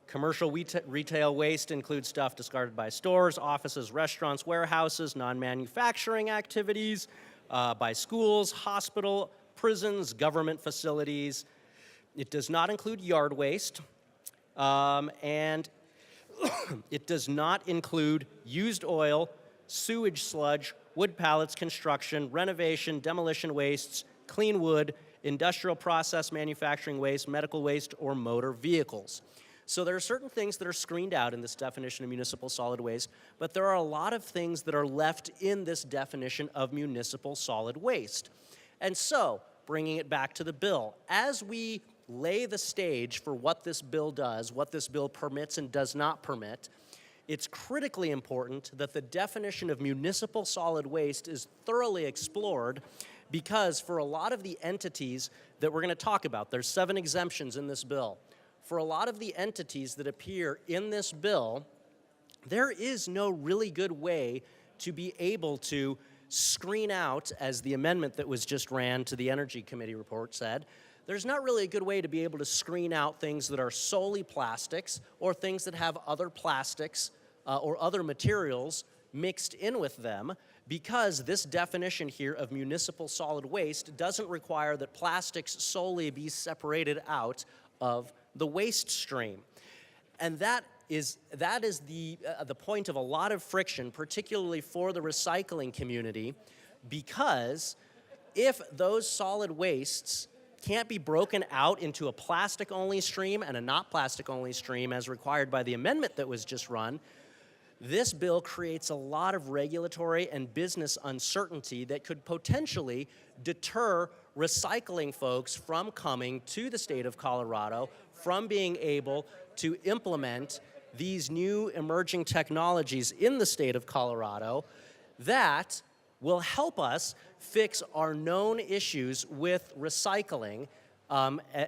Commercial retail waste includes stuff discarded by stores, offices, restaurants, warehouses, non-manufacturing activities, by schools, hospital, prisons, government facilities. It does not include yard waste, and it does not include used oil, sewage sludge, wood pallets, construction, renovation, demolition wastes, clean wood, industrial process manufacturing waste, medical waste, or motor vehicles. So there are certain things that are screened out in this definition of municipal solid waste, but there are a lot of things that are left in this definition of municipal solid waste. And so, bringing it back to the bill. As we lay the stage for what this bill does, what this bill permits and does not permit, it's critically important that the definition of municipal solid waste is thoroughly explored, because for a lot of the entities that we're going to talk about, there's 7 exemptions in this bill. For a lot of the entities that appear in this bill, there is no really good way to be able to screen out, as the amendment that was just ran to the Energy Committee report said, there's not really a good way to be able to screen out things that are solely plastics or things that have other plastics or other materials mixed in with them, because this definition here of municipal solid waste doesn't require that plastics solely be separated out of the waste stream. And that is the point of a lot of friction, particularly for the recycling community, because if those solid wastes can't be broken out into a plastic-only stream and a not plastic-only stream as required by the amendment that was just run, this bill creates a lot of regulatory and business uncertainty that could potentially deter recycling folks from coming to the state of Colorado, from being able to implement these new emerging technologies in the state of Colorado that will help us fix our known issues with recycling.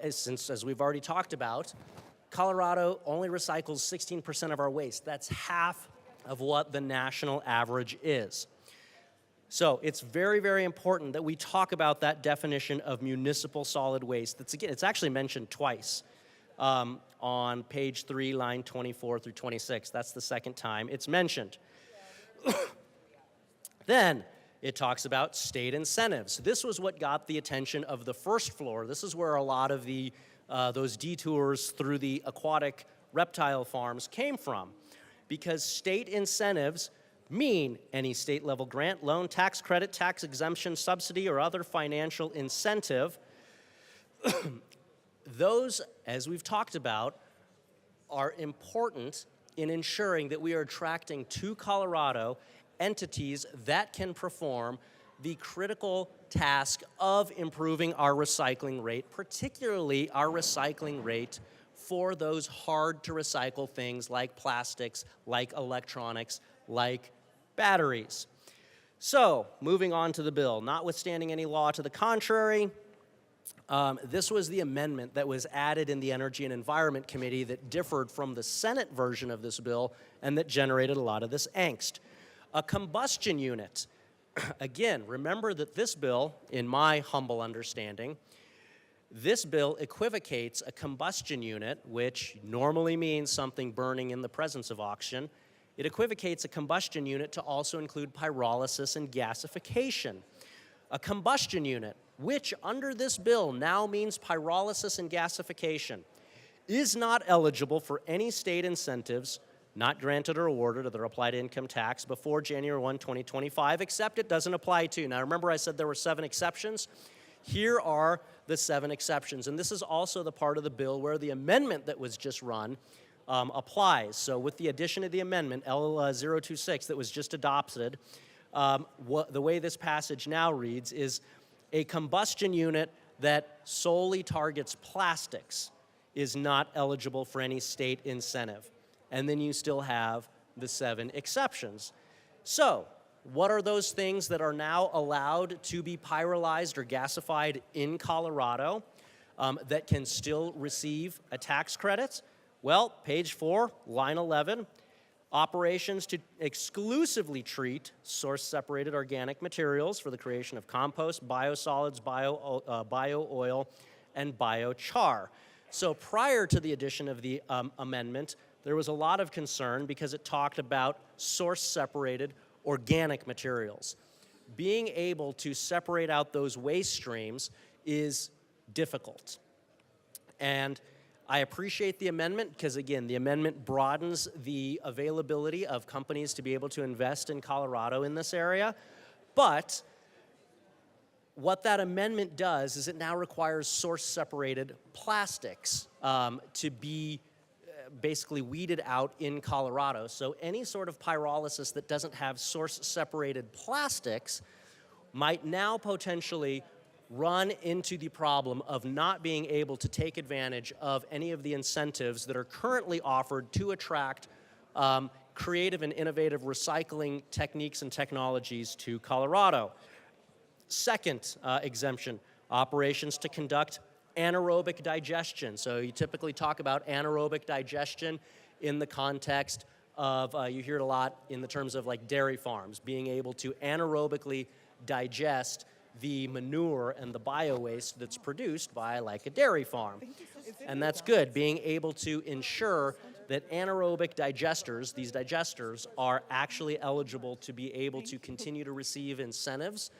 Since, as we've already talked about, Colorado only recycles 16% of our waste. That's half of what the national average is. So it's very, very important that we talk about that definition of municipal solid waste. It's actually mentioned twice on page 3, line 24 through 26. That's the second time it's mentioned. Then it talks about state incentives. This was what got the attention of the first floor. This is where a lot of the those detours through the aquatic reptile farms came from, because state incentives mean any state-level grant, loan, tax credit, tax exemption, subsidy, or other financial incentive. Those, as we've talked about, are important in ensuring that we are attracting to Colorado entities that can perform the critical task of improving our recycling rate, particularly our recycling rate for those hard-to-recycle things like plastics, like electronics, like batteries. So, moving on to the bill. Notwithstanding any law to the contrary, this was the amendment that was added in the Energy and Environment Committee that differed from the Senate version of this bill and that generated a lot of this angst. A combustion unit. Again, remember that this bill, in my humble understanding, this bill equivocates a combustion unit, which normally means something burning in the presence of oxygen. It equivocates a combustion unit to also include pyrolysis and gasification. A combustion unit, which under this bill now means pyrolysis and gasification, is not eligible for any state incentives not granted or awarded or that are applied to income tax before January 1, 2025, except it doesn't apply to. Now, remember I said there were 7 exceptions? Here are the 7 exceptions, and this is also the part of the bill where the amendment that was just run applies. So with the addition of the amendment, L026, that was just adopted, the way this passage now reads is a combustion unit that solely targets plastics is not eligible for any state incentive. And then you still have the 7 exceptions. So, what are those things that are now allowed to be pyrolyzed or gasified in Colorado that can still receive a tax credit? Well, page 4, line 11, operations to exclusively treat source-separated organic materials for the creation of compost, biosolids, bio oil, and biochar. So prior to the addition of the amendment, there was a lot of concern because it talked about source-separated organic materials. Being able to separate out those waste streams is difficult. And I appreciate the amendment because, again, the amendment broadens the availability of companies to be able to invest in Colorado in this area. But what that amendment does is it now requires source-separated plastics to be basically weeded out in Colorado. So any sort of pyrolysis that doesn't have source-separated plastics might now potentially run into the problem of not being able to take advantage of any of the incentives that are currently offered to attract creative and innovative recycling techniques and technologies to Colorado. Second exemption, operations to conduct anaerobic digestion. So you typically talk about anaerobic digestion in the context of, you hear it a lot in the terms of like dairy farms, being able to anaerobically digest the manure and the bio-waste that's produced by like a dairy farm. And that's good, being able to ensure that anaerobic digesters, these digesters, are actually eligible to be able to continue to receive incentives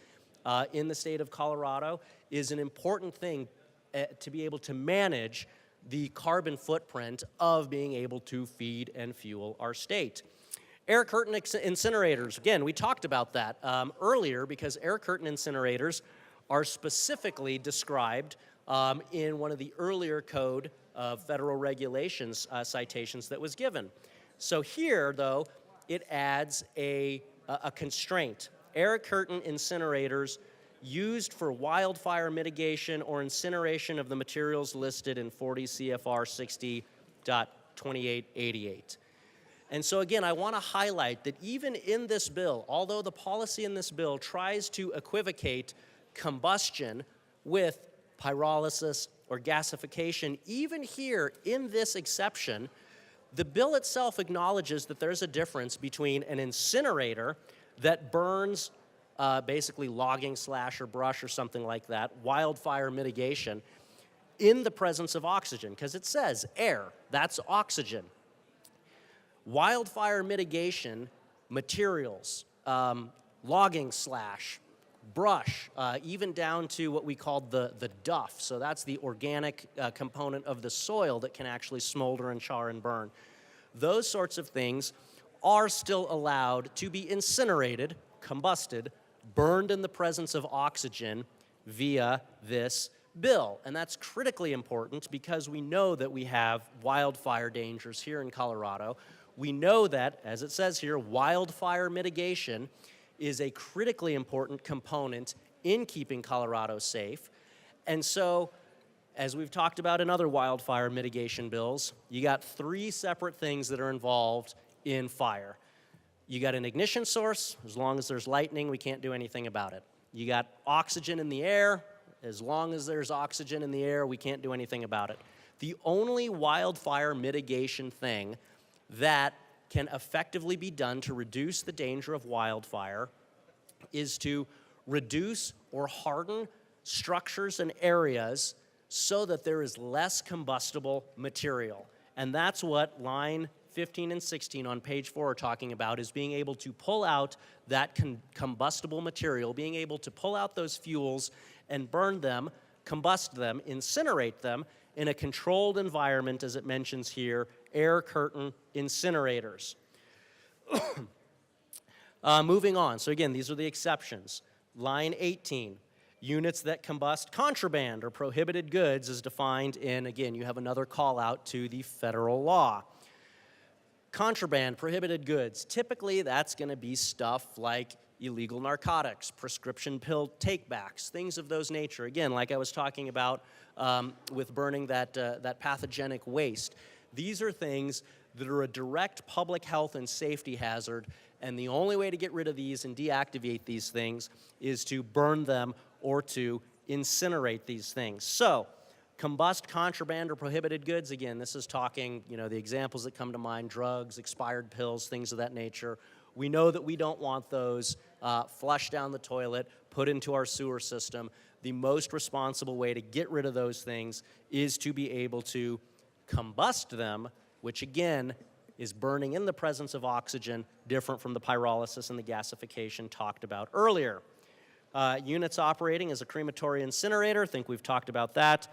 in the state of Colorado is an important thing to be able to manage the carbon footprint of being able to feed and fuel our state. Air curtain incinerators, again, we talked about that earlier because air curtain incinerators are specifically described in one of the earlier code of federal regulations citations that was given. So here, though, it adds a constraint. Air curtain incinerators used for wildfire mitigation or incineration of the materials listed in 40 CFR 60.2888. And so again, I want to highlight that even in this bill, although the policy in this bill tries to equivocate combustion with pyrolysis or gasification, even here in this exception, the bill itself acknowledges that there's a difference between an incinerator that burns basically logging slash or brush or something like that, wildfire mitigation, in the presence of oxygen, because it says air, that's oxygen. Wildfire mitigation materials, logging slash, brush, even down to what we call the duff. So that's the organic component of the soil that can actually smolder and char and burn. Those sorts of things are still allowed to be incinerated, combusted, burned in the presence of oxygen via this bill. And that's critically important because we know that we have wildfire dangers here in Colorado. We know that, as it says here, wildfire mitigation is a critically important component in keeping Colorado safe. And so, as we've talked about in other wildfire mitigation bills, you got 3 separate things that are involved in fire. You got an ignition source. As long as there's lightning, we can't do anything about it. You got oxygen in the air. As long as there's oxygen in the air, we can't do anything about it. The only wildfire mitigation thing that can effectively be done to reduce the danger of wildfire is to reduce or harden structures and areas so that there is less combustible material. And that's what line 15 and 16 on page 4 are talking about, is being able to pull out that combustible material, being able to pull out those fuels and burn them, combust them, incinerate them in a controlled environment, as it mentions here, air curtain incinerators. Moving on, so again, these are the exceptions. Line 18, units that combust contraband or prohibited goods is defined in, again, you have another call out to the federal law. Contraband, prohibited goods, typically that's going to be stuff like illegal narcotics, prescription pill takebacks, things of those nature. Again, like I was talking about with burning that pathogenic waste. These are things that are a direct public health and safety hazard, and the only way to get rid of these and deactivate these things is to burn them or to incinerate these things. So, combust contraband or prohibited goods, again, this is talking, the examples that come to mind, drugs, expired pills, things of that nature. We know that we don't want those flushed down the toilet, put into our sewer system. The most responsible way to get rid of those things is to be able to combust them, which again is burning in the presence of oxygen, different from the pyrolysis and the gasification talked about earlier. Units operating as a crematory incinerator, I think we've talked about that.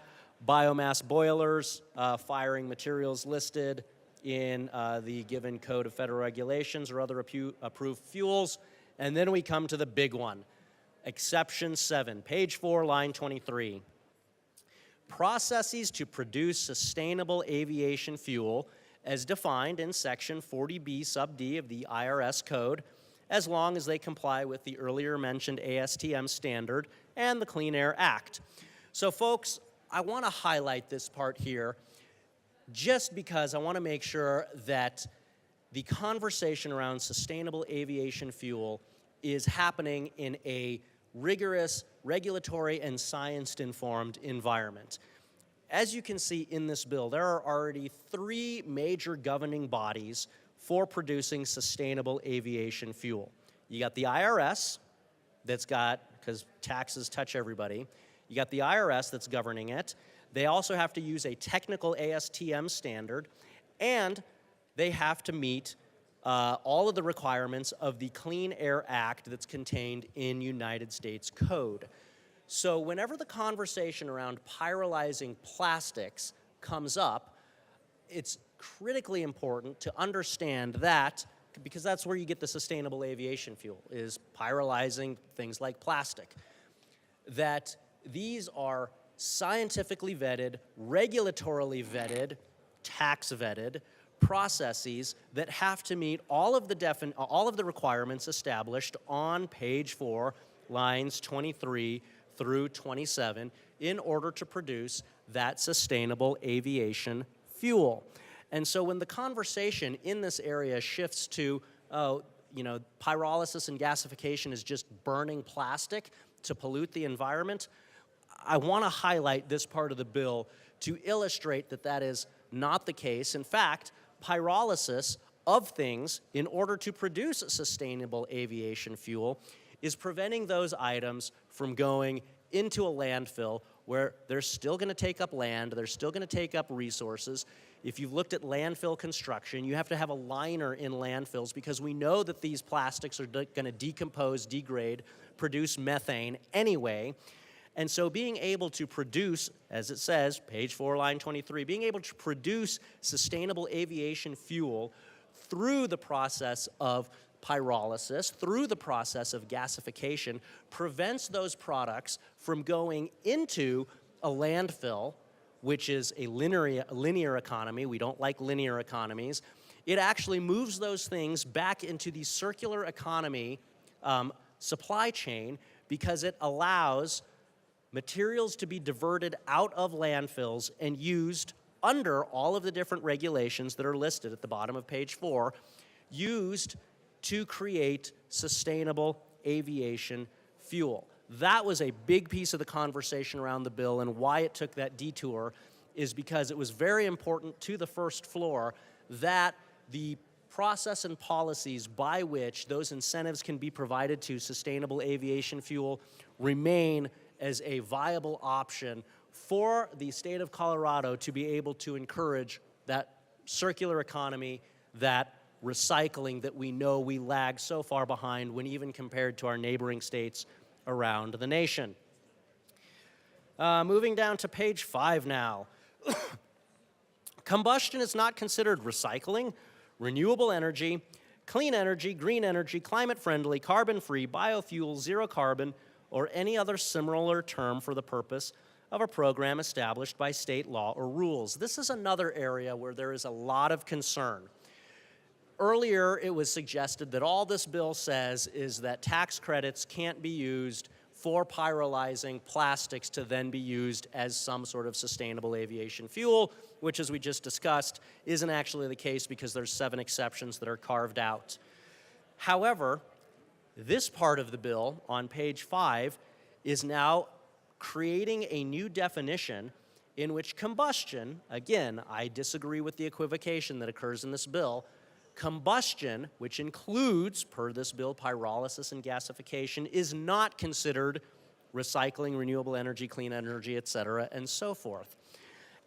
Biomass boilers, firing materials listed in the given code of federal regulations or other approved fuels. And then we come to the big one, exception 7, page 4, line 23. Processes to produce sustainable aviation fuel as defined in section 40B sub D of the IRS code as long as they comply with the earlier mentioned ASTM standard and the Clean Air Act. So folks, I want to highlight this part here just because I want to make sure that the conversation around sustainable aviation fuel is happening in a rigorous, regulatory, and science-informed environment. As you can see in this bill, there are already 3 major governing bodies for producing sustainable aviation fuel. You got the IRS, that's got, because taxes touch everybody, you got the IRS that's governing it. They also have to use a technical ASTM standard, and they have to meet all of the requirements of the Clean Air Act that's contained in United States Code. So whenever the conversation around pyrolyzing plastics comes up, it's critically important to understand that, because that's where you get the sustainable aviation fuel, is pyrolyzing things like plastic, that these are scientifically vetted, regulatorily vetted, tax vetted processes that have to meet all of the requirements established on page 4, lines 23 through 27, in order to produce that sustainable aviation fuel. And so when the conversation in this area shifts to, pyrolysis and gasification is just burning plastic to pollute the environment, I want to highlight this part of the bill to illustrate that that is not the case. In fact, pyrolysis of things in order to produce sustainable aviation fuel is preventing those items from going into a landfill where they're still going to take up land, they're still going to take up resources. If you've looked at landfill construction, you have to have a liner in landfills because we know that these plastics are going to decompose, degrade, produce methane anyway. And so being able to produce, as it says, page 4, line 23, being able to produce sustainable aviation fuel through the process of pyrolysis, through the process of gasification, prevents those products from going into a landfill, which is a linear economy. We don't like linear economies. It actually moves those things back into the circular economy supply chain because it allows materials to be diverted out of landfills and used under all of the different regulations that are listed at the bottom of page 4, used to create sustainable aviation fuel. That was a big piece of the conversation around the bill, and why it took that detour is because it was very important to the first floor that the process and policies by which those incentives can be provided to sustainable aviation fuel remain as a viable option for the state of Colorado to be able to encourage that circular economy, that recycling that we know we lag so far behind when even compared to our neighboring states around the nation. Moving down to page 5 now. Combustion is not considered recycling, renewable energy, clean energy, green energy, climate-friendly, carbon-free, biofuel, zero carbon, or any other similar term for the purpose of a program established by state law or rules. This is another area where there is a lot of concern. Earlier, it was suggested that all this bill says is that tax credits can't be used for pyrolyzing plastics to then be used as some sort of sustainable aviation fuel, which, as we just discussed, isn't actually the case because there's 7 exceptions that are carved out. However, this part of the bill on page 5 is now creating a new definition in which combustion, again, I disagree with the equivocation that occurs in this bill, combustion, which includes, per this bill, pyrolysis and gasification, is not considered recycling, renewable energy, clean energy, et cetera, and so forth.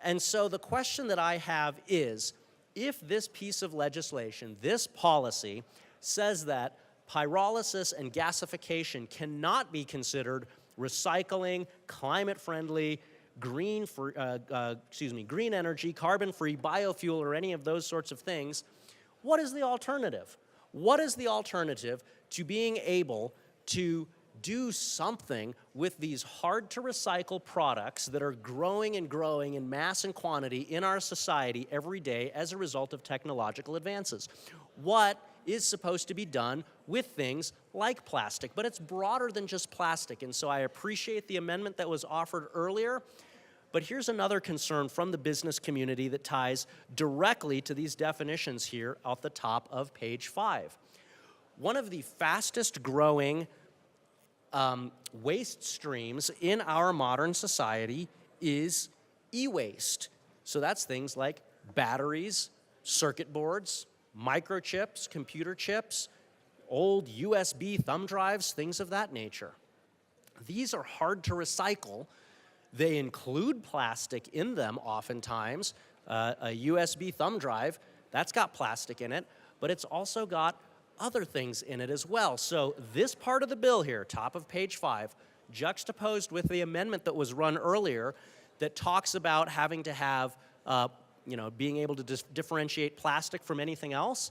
And so the question that I have is, if this piece of legislation, this policy, says that pyrolysis and gasification cannot be considered recycling, climate-friendly, green energy, carbon-free, biofuel, or any of those sorts of things, what is the alternative? What is the alternative to being able to do something with these hard-to-recycle products that are growing and growing in mass and quantity in our society every day as a result of technological advances? What is supposed to be done with things like plastic, but it's broader than just plastic. And so I appreciate the amendment that was offered earlier. But here's another concern from the business community that ties directly to these definitions here at the top of page 5. One of the fastest growing waste streams in our modern society is e-waste. So that's things like batteries, circuit boards, microchips, computer chips, old USB thumb drives, things of that nature. These are hard to recycle. They include plastic in them oftentimes. A USB thumb drive, that's got plastic in it, but it's also got other things in it as well. So this part of the bill here, top of page 5, juxtaposed with the amendment that was run earlier that talks about having to have, being able to differentiate plastic from anything else,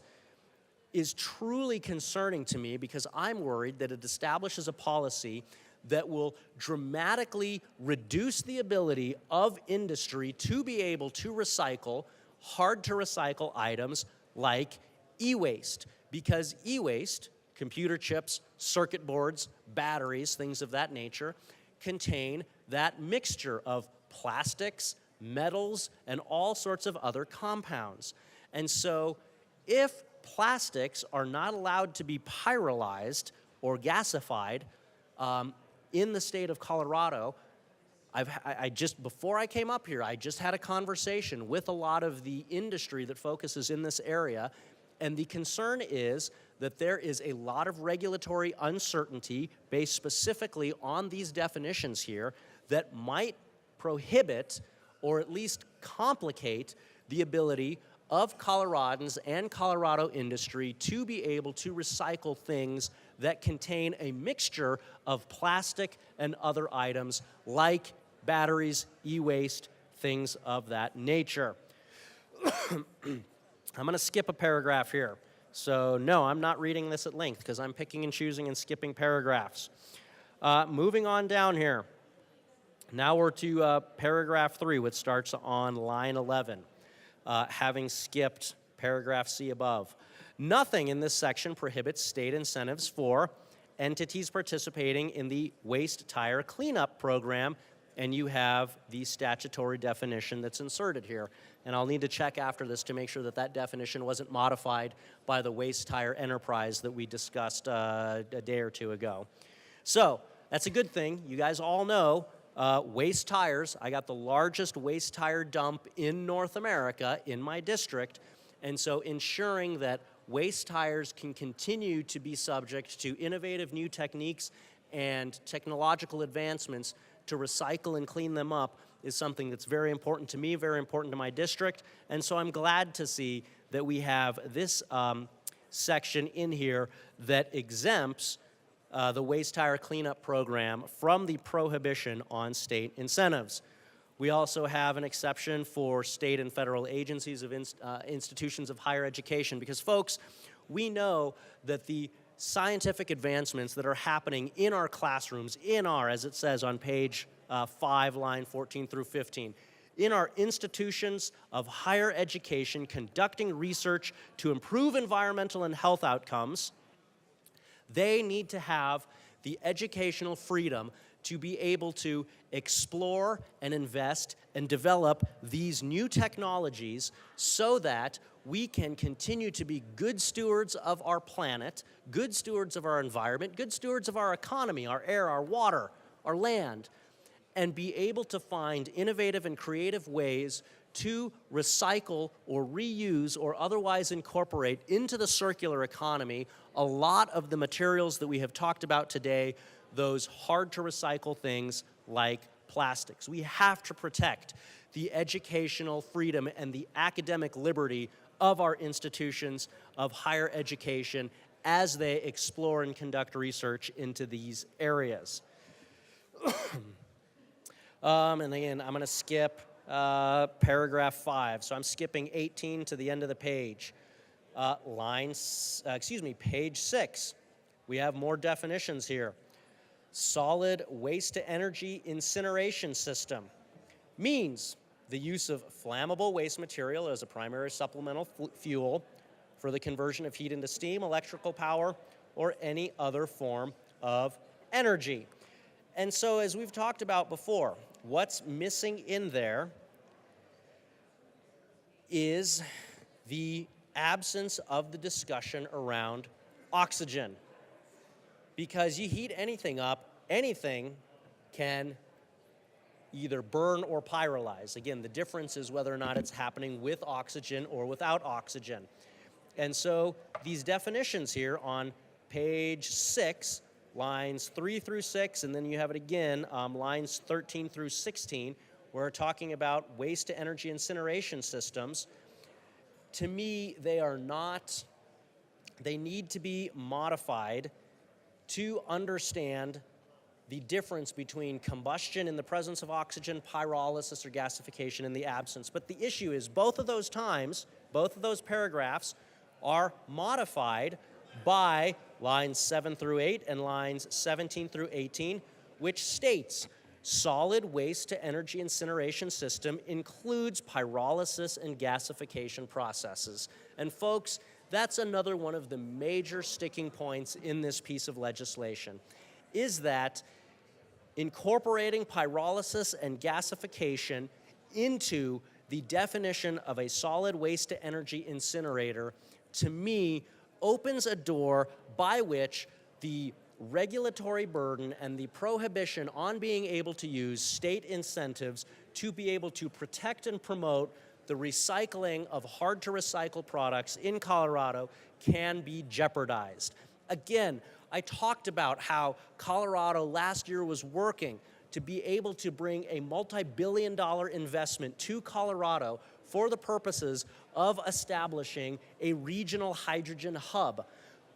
is truly concerning to me because I'm worried that it establishes a policy that will dramatically reduce the ability of industry to be able to recycle hard-to-recycle items like e-waste. Because e-waste, computer chips, circuit boards, batteries, things of that nature, contain that mixture of plastics, metals, and all sorts of other compounds. And so if plastics are not allowed to be pyrolyzed or gasified in the state of Colorado, before I came up here, I just had a conversation with a lot of the industry that focuses in this area, and the concern is that there is a lot of regulatory uncertainty based specifically on these definitions here that might prohibit or at least complicate the ability of Coloradans and Colorado industry to be able to recycle things that contain a mixture of plastic and other items like batteries, e-waste, things of that nature. I'm going to skip a paragraph here. So no, I'm not reading this at length because I'm picking and choosing and skipping paragraphs. Moving on down here. Now we're to paragraph 3, which starts on line 11, having skipped paragraph C above. Nothing in this section prohibits state incentives for entities participating in the waste tire cleanup program, and you have the statutory definition that's inserted here. And I'll need to check after this to make sure that that definition wasn't modified by the waste tire enterprise that we discussed a day or two ago. So that's a good thing. You guys all know waste tires. I got the largest waste tire dump in North America in my district. And so ensuring that waste tires can continue to be subject to innovative new techniques and technological advancements to recycle and clean them up is something that's very important to me, very important to my district. And so I'm glad to see that we have this section in here that exempts the waste tire cleanup program from the prohibition on state incentives. We also have an exception for state and federal agencies of institutions of higher education because, folks, we know that the scientific advancements that are happening in our classrooms, as it says on page 5, line 14 through 15, in our institutions of higher education conducting research to improve environmental and health outcomes, they need to have the educational freedom to be able to explore and invest and develop these new technologies so that we can continue to be good stewards of our planet, good stewards of our environment, good stewards of our economy, our air, our water, our land, and be able to find innovative and creative ways to recycle or reuse or otherwise incorporate into the circular economy a lot of the materials that we have talked about today, those hard-to-recycle things like plastics. We have to protect the educational freedom and the academic liberty of our institutions of higher education as they explore and conduct research into these areas. And again, I'm going to skip paragraph 5. So I'm skipping 18 to the end of the page. Page 6. We have more definitions here. Solid waste-to-energy incineration system means the use of flammable waste material as a primary supplemental fuel for the conversion of heat into steam, electrical power, or any other form of energy. And so, as we've talked about before, what's missing in there is the absence of the discussion around oxygen. Because you heat anything up, anything can either burn or pyrolyze. Again, the difference is whether or not it's happening with oxygen or without oxygen. And so these definitions here on page 6, lines 3 through 6, and then you have it again, lines 13 through 16, we're talking about waste to energy incineration systems. To me, they need to be modified to understand the difference between combustion in the presence of oxygen, pyrolysis or gasification in the absence. But the issue is both of those times, both of those paragraphs are modified by lines 7 through 8 and lines 17 through 18, which states solid waste to energy incineration system includes pyrolysis and gasification processes. And folks, that's another one of the major sticking points in this piece of legislation, is that incorporating pyrolysis and gasification into the definition of a solid waste to energy incinerator, to me, opens a door by which the regulatory burden and the prohibition on being able to use state incentives to be able to protect and promote the recycling of hard-to-recycle products in Colorado can be jeopardized. Again, I talked about how Colorado last year was working to be able to bring a multi-billion-dollar investment to Colorado for the purposes of establishing a regional hydrogen hub.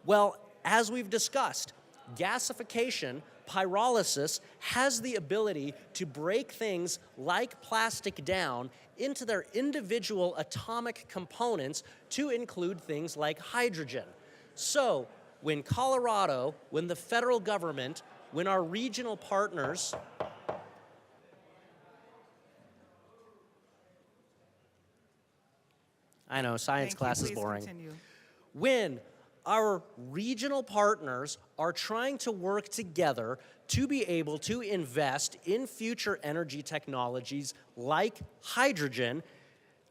Well, as we've discussed, gasification, pyrolysis, has the ability to break things like plastic down into their individual atomic components to include things like hydrogen. So, when Colorado, when the federal government, when our regional partners I know, science class is boring. Continue. When our regional partners are trying to work together to be able to invest in future energy technologies like hydrogen,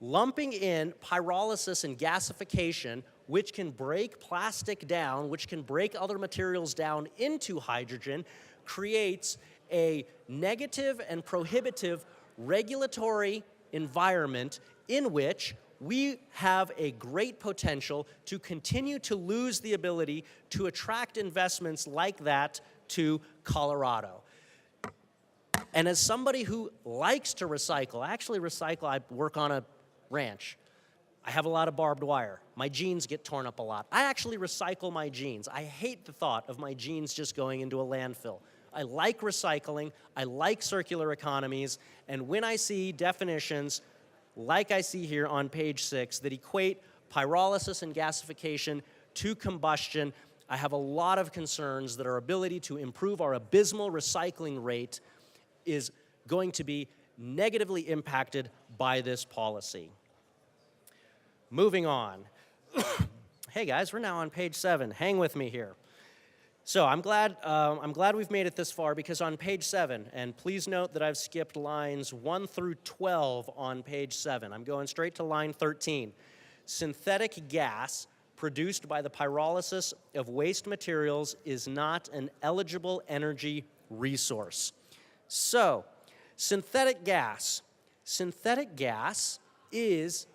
lumping in pyrolysis and gasification, which can break plastic down, which can break other materials down into hydrogen, creates a negative and prohibitive regulatory environment in which we have a great potential to continue to lose the ability to attract investments like that to Colorado. And as somebody who likes to recycle, I work on a ranch. I have a lot of barbed wire. My jeans get torn up a lot. I actually recycle my jeans. I hate the thought of my jeans just going into a landfill. I like recycling, I like circular economies, and when I see definitions like I see here on page 6, that equate pyrolysis and gasification to combustion, I have a lot of concerns that our ability to improve our abysmal recycling rate is going to be negatively impacted by this policy. Moving on. Hey guys, we're now on page 7. Hang with me here. So I'm glad we've made it this far, because on page 7, and please note that I've skipped lines 1 through 12 on page 7. I'm going straight to line 13. Synthetic gas produced by the pyrolysis of waste materials is not an eligible energy resource. So, synthetic gas. Synthetic gas is,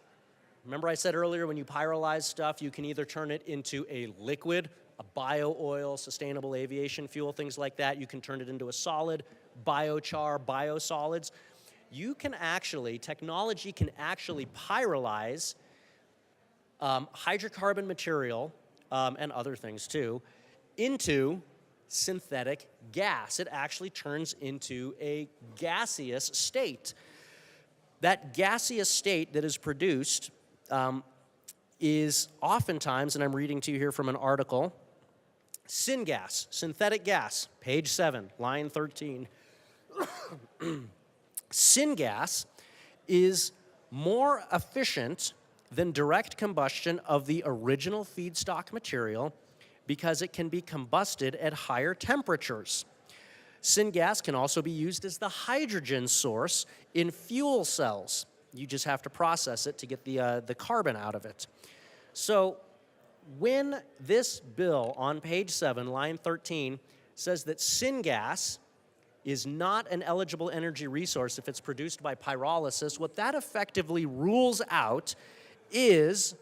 remember I said earlier, when you pyrolyze stuff, you can either turn it into a liquid, a bio-oil, sustainable aviation fuel, things like that. You can turn it into a solid, biochar, biosolids. Technology can actually pyrolyze hydrocarbon material, and other things too, into synthetic gas. It actually turns into a gaseous state. That gaseous state that is produced is oftentimes, and I'm reading to you here from an article, syngas, synthetic gas, page 7, line 13. Syngas is more efficient than direct combustion of the original feedstock material because it can be combusted at higher temperatures. Syngas can also be used as the hydrogen source in fuel cells. You just have to process it to get the carbon out of it. So when this bill on page 7, line 13, says that syngas is not an eligible energy resource if it's produced by pyrolysis, what that effectively rules out is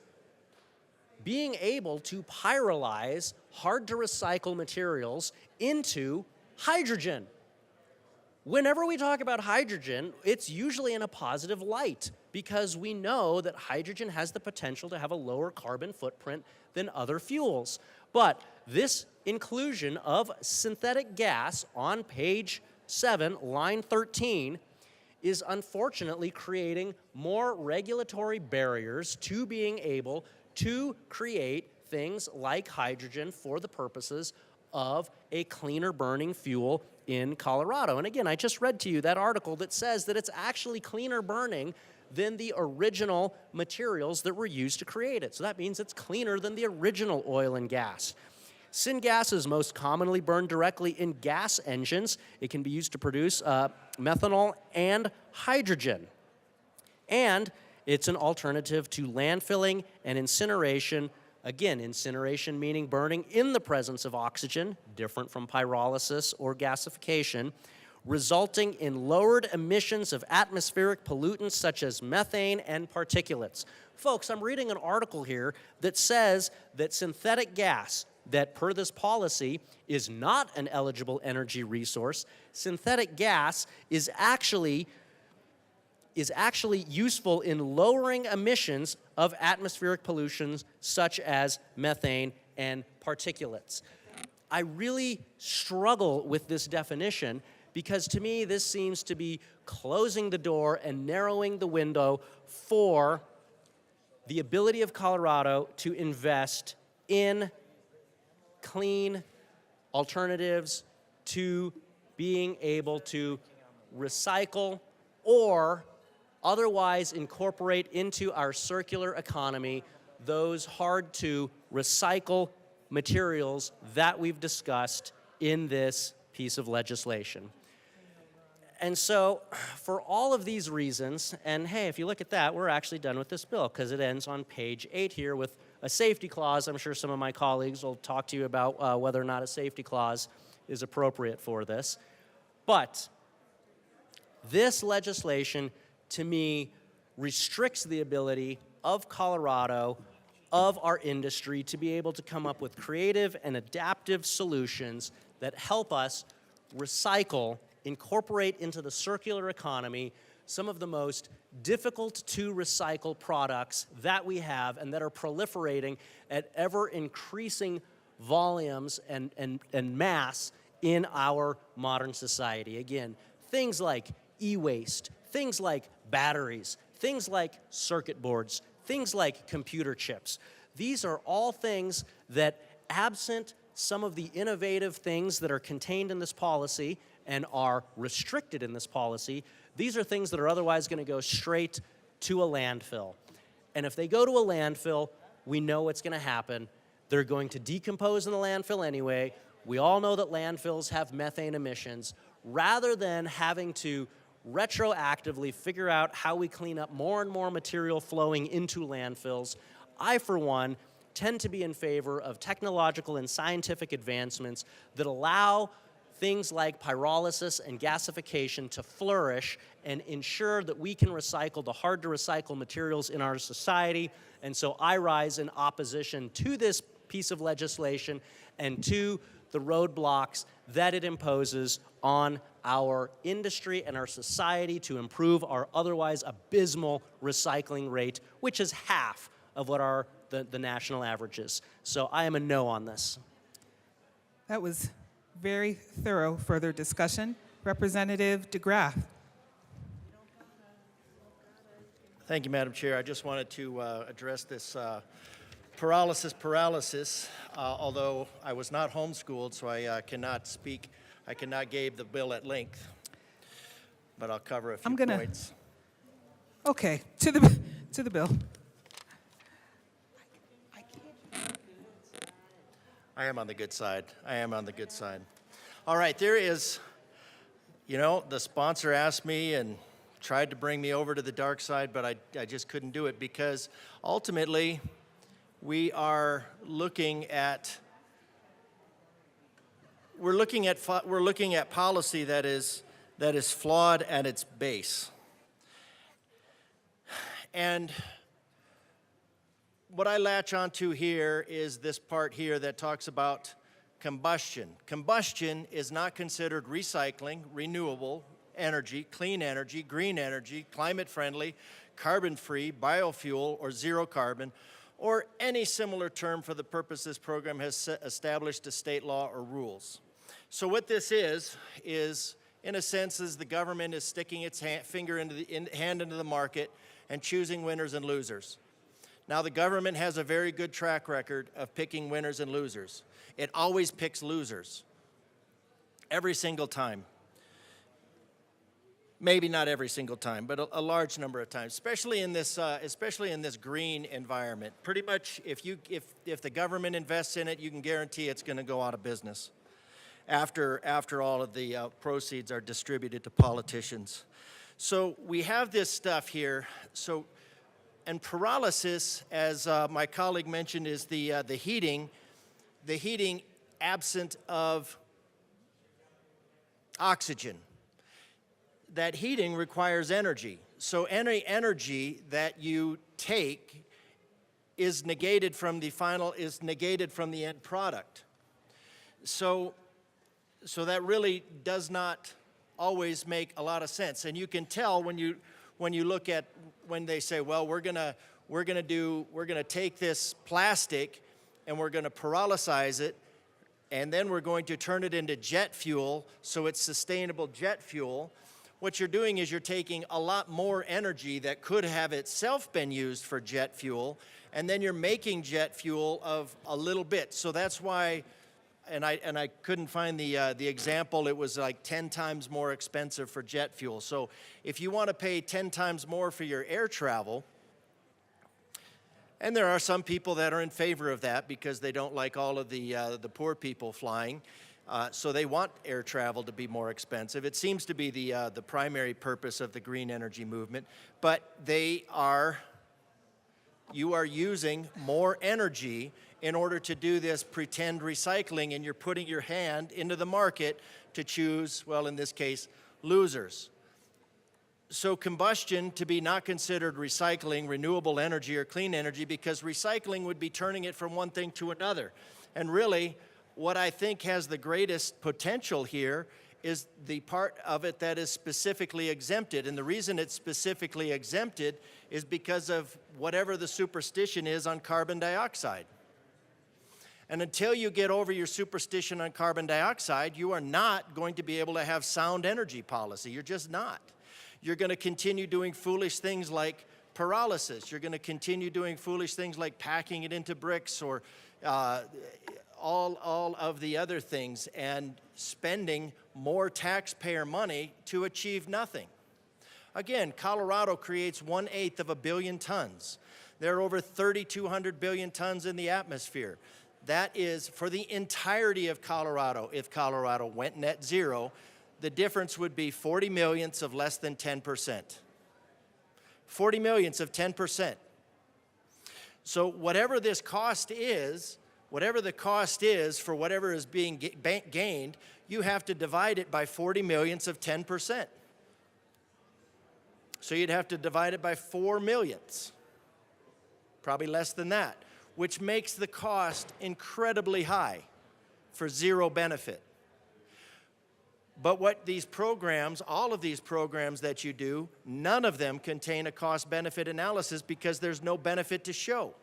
being able to pyrolyze hard-to-recycle materials into hydrogen. Whenever we talk about hydrogen, it's usually in a positive light because we know that hydrogen has the potential to have a lower carbon footprint than other fuels. But this inclusion of synthetic gas on page 7, line 13, is unfortunately creating more regulatory barriers to being able to create things like hydrogen for the purposes of a cleaner burning fuel in Colorado. And again, I just read to you that article that says that it's actually cleaner burning than the original materials that were used to create it. So that means it's cleaner than the original oil and gas. Syngas is most commonly burned directly in gas engines. It can be used to produce methanol and hydrogen. And it's an alternative to landfilling and incineration. Again, incineration meaning burning in the presence of oxygen, different from pyrolysis or gasification, resulting in lowered emissions of atmospheric pollutants such as methane and particulates. Folks, I'm reading an article here that says that synthetic gas, that per this policy is not an eligible energy resource, synthetic gas is actually useful in lowering emissions of atmospheric pollutions such as methane and particulates. I really struggle with this definition because to me this seems to be closing the door and narrowing the window for the ability of Colorado to invest in clean alternatives to being able to recycle or otherwise incorporate into our circular economy those hard to recycle materials that we've discussed in this piece of legislation. And so for all of these reasons, and hey, if you look at that, we're actually done with this bill because it ends on page 8 here with a safety clause. I'm sure some of my colleagues will talk to you about whether or not a safety clause is appropriate for this. But this legislation, to me, restricts the ability of Colorado, of our industry, to be able to come up with creative and adaptive solutions that help us recycle, incorporate into the circular economy some of the most difficult to recycle products that we have and that are proliferating at ever increasing volumes and mass in our modern society. Again, things like e-waste, things like batteries, things like circuit boards, things like computer chips. These are all things that, absent some of the innovative things that are contained in this policy and are restricted in this policy, these are things that are otherwise going to go straight to a landfill. And if they go to a landfill, we know what's going to happen. They're going to decompose in the landfill anyway. We all know that landfills have methane emissions. Rather than having to retroactively figure out how we clean up more and more material flowing into landfills, I, for one, tend to be in favor of technological and scientific advancements that allow things like pyrolysis and gasification to flourish and ensure that we can recycle the hard-to-recycle materials in our society. And so I rise in opposition to this piece of legislation and to the roadblocks that it imposes on our industry and our society to improve our otherwise abysmal recycling rate, which is half of what the national average is. So I am a no on this. That was very thorough further discussion. Representative DeGraff. Thank you, Madam Chair. I just wanted to address this paralysis, although I was not homeschooled, so I cannot speak. I cannot give the bill at length, but I'll cover a few points. Okay, to the bill. I am on the good side. I am on the good side. All right, there is, the sponsor asked me and tried to bring me over to the dark side, but I just couldn't do it because ultimately we're looking at policy that is flawed at its base. And what I latch onto here is this part here that talks about combustion. Combustion is not considered recycling, renewable energy, clean energy, green energy, climate-friendly, carbon-free, biofuel, or zero carbon, or any similar term for the purpose this program has established a state law or rules. So what this is in a sense, is the government is sticking its hand into the market and choosing winners and losers. Now, the government has a very good track record of picking winners and losers. It always picks losers, every single time. Maybe not every single time, but a large number of times, especially in this green environment. Pretty much, if the government invests in it, you can guarantee it's going to go out of business after all of the proceeds are distributed to politicians. So we have this stuff here. And pyrolysis, as my colleague mentioned, is the heating absent of oxygen. That heating requires energy. So any energy that you take is negated from the end product. So that really does not always make a lot of sense. And you can tell when you look at when they say, well, we're gonna take this plastic and we're gonna pyrolyze it, and then we're going to turn it into jet fuel, so it's sustainable jet fuel. What you're doing is you're taking a lot more energy that could have itself been used for jet fuel, and then you're making jet fuel of a little bit. So that's why, and I couldn't find the example, it was like 10 times more expensive for jet fuel. So if you want to pay 10 times more for your air travel, and there are some people that are in favor of that because they don't like all of the poor people flying, so they want air travel to be more expensive. It seems to be the primary purpose of the green energy movement, but you are using more energy in order to do this pretend recycling, and you're putting your hand into the market to choose, well, in this case, losers. So combustion to be not considered recycling, renewable energy, or clean energy, because recycling would be turning it from one thing to another. And really, what I think has the greatest potential here is the part of it that is specifically exempted. And the reason it's specifically exempted is because of whatever the superstition is on carbon dioxide. And until you get over your superstition on carbon dioxide, you are not going to be able to have sound energy policy. You're just not. You're going to continue doing foolish things like pyrolysis. You're going to continue doing foolish things like packing it into bricks or all of the other things and spending more taxpayer money to achieve nothing. Again, Colorado creates 1/8 of a billion tons. There are over 3,200 billion tons in the atmosphere. That is for the entirety of Colorado. If Colorado went net zero, the difference would be 40 millionths of less than 10%. 40 millionths of 10%. So whatever this cost is, whatever the cost is for whatever is being gained, you have to divide it by 40 millionths of 10%. So you'd have to divide it by 4 millionths, probably less than that, which makes the cost incredibly high for zero benefit. But what these programs, all of these programs that you do, none of them contain a cost-benefit analysis because there's no benefit to show.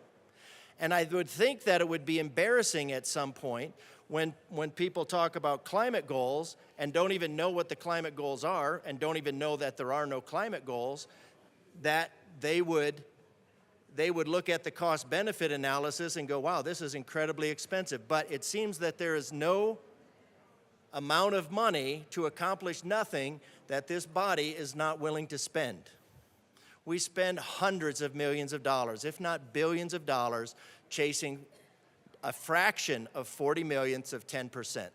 And I would think that it would be embarrassing at some point when people talk about climate goals and don't even know what the climate goals are and don't even know that there are no climate goals, that they would look at the cost-benefit analysis and go, wow, this is incredibly expensive. But it seems that there is no amount of money to accomplish nothing that this body is not willing to spend. We spend hundreds of millions of dollars, if not billions of dollars, chasing a fraction of 40 millionths of 10%.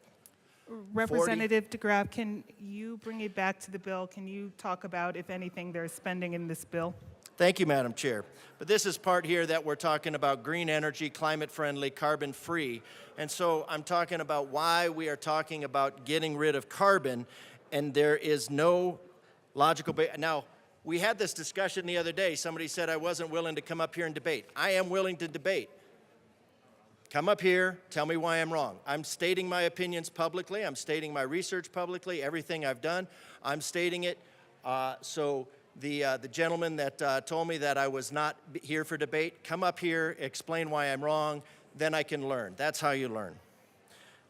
Representative DeGraff, can you bring it back to the bill? Can you talk about, if anything, there's spending in this bill? Thank you, Madam Chair. But this is part here that we're talking about green energy, climate-friendly, carbon-free. And so I'm talking about why we are talking about getting rid of carbon, and there is no logical Now, we had this discussion the other day. Somebody said I wasn't willing to come up here and debate. I am willing to debate. Come up here, tell me why I'm wrong. I'm stating my opinions publicly. I'm stating my research publicly. Everything I've done, I'm stating it. So the gentleman that told me that I was not here for debate, come up here, explain why I'm wrong, then I can learn. That's how you learn.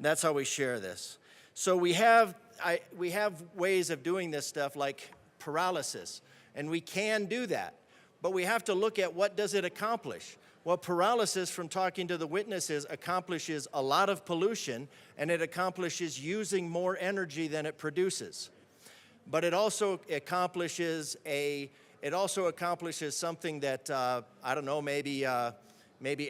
That's how we share this. So we have ways of doing this stuff like paralysis, and we can do that. But we have to look at what does it accomplish. Well, paralysis, from talking to the witnesses, accomplishes a lot of pollution, and it accomplishes using more energy than it produces. But it also accomplishes something that I don't know. Maybe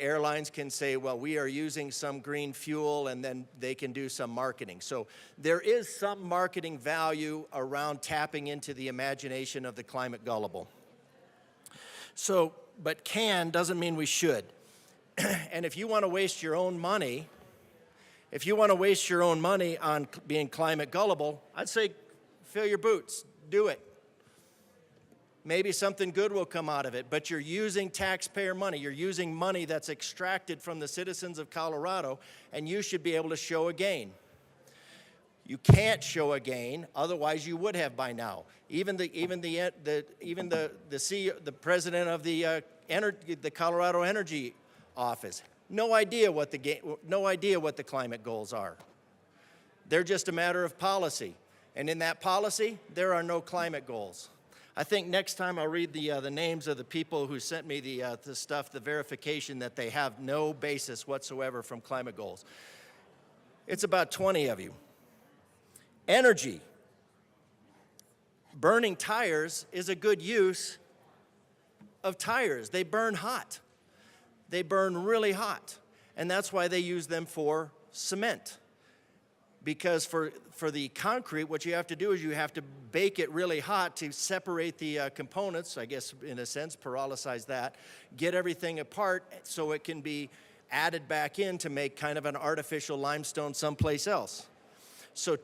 airlines can say, well, we are using some green fuel, and then they can do some marketing. So there is some marketing value around tapping into the imagination of the climate gullible. So, but can doesn't mean we should. And if you want to waste your own money, on being climate gullible, I'd say fill your boots, do it. Maybe something good will come out of it, but you're using taxpayer money. You're using money that's extracted from the citizens of Colorado, and you should be able to show a gain. You can't show a gain, otherwise you would have by now. Even the CEO, the president of the Colorado Energy Office, no idea what the climate goals are. They're just a matter of policy, and in that policy, there are no climate goals. I think next time I'll read the names of the people who sent me the stuff, the verification that they have no basis whatsoever from climate goals. It's about 20 of you. Energy. Burning tires is a good use of tires. They burn hot. They burn really hot. And that's why they use them for cement. Because for the concrete, what you have to do is you have to bake it really hot to separate the components, I guess in a sense, pyrolyze that, get everything apart so it can be added back in to make kind of an artificial limestone someplace else. So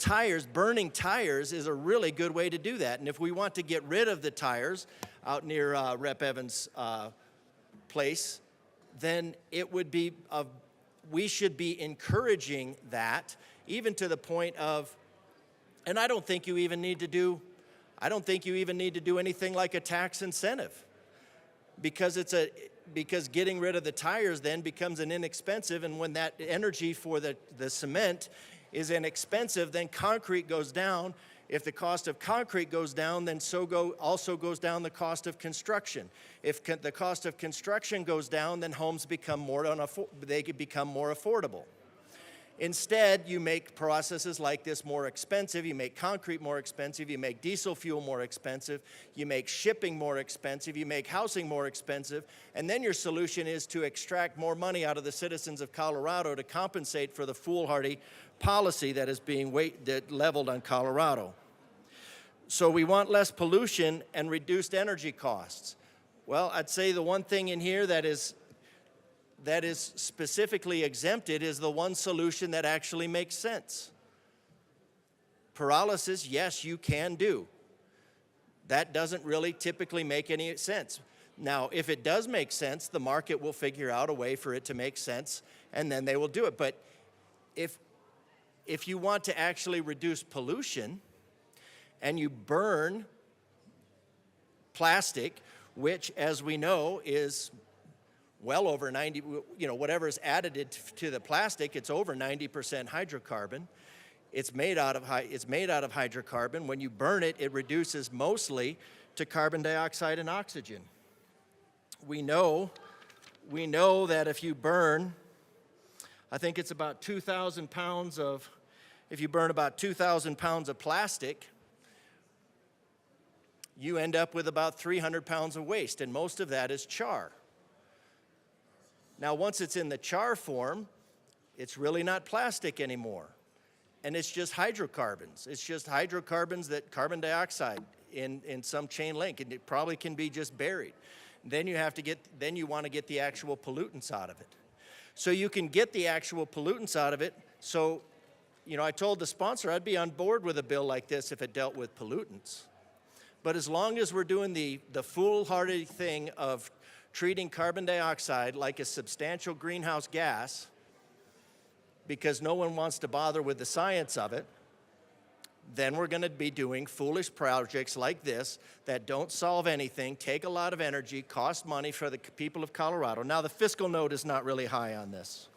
burning tires is a really good way to do that. And if we want to get rid of the tires out near Rep. Evans' place, then it would be, we should be encouraging that, even to the point of, and I don't think you even need to do anything like a tax incentive, because getting rid of the tires then becomes an inexpensive, and when that energy for the cement is inexpensive, then concrete goes down. If the cost of concrete goes down, then also goes down the cost of construction. If the cost of construction goes down, then homes become more affordable. Instead, you make processes like this more expensive. You make concrete more expensive. You make diesel fuel more expensive. You make shipping more expensive. You make housing more expensive. And then your solution is to extract more money out of the citizens of Colorado to compensate for the foolhardy policy that is being leveled on Colorado. So we want less pollution and reduced energy costs. Well, I'd say the one thing in here that is specifically exempted is the one solution that actually makes sense. Pyrolysis, yes, you can do. That doesn't really typically make any sense. Now, if it does make sense, the market will figure out a way for it to make sense, and then they will do it. But if you want to actually reduce pollution and you burn plastic, which, as we know, is well over 90, whatever is added to the plastic, it's over 90% hydrocarbon. It's made out of hydrocarbon. When you burn it, it reduces mostly to carbon dioxide and oxygen. We know that if you burn, I think it's about 2,000 pounds of, if you burn about 2,000 pounds of plastic, you end up with about 300 pounds of waste, and most of that is char. Now, once it's in the char form, It's really not plastic anymore. And it's just hydrocarbons. It's just hydrocarbons, that carbon dioxide in some chain link, and it probably can be just buried. Then you want to get the actual pollutants out of it. So you can get the actual pollutants out of it. So, you know, I told the sponsor I'd be on board with a bill like this if it dealt with pollutants. But as long as we're doing the foolhardy thing of treating carbon dioxide like a substantial greenhouse gas, because no one wants to bother with the science of it, then we're going to be doing foolish projects like this that don't solve anything, take a lot of energy, cost money for the people of Colorado. Now, the fiscal note is not really high on this.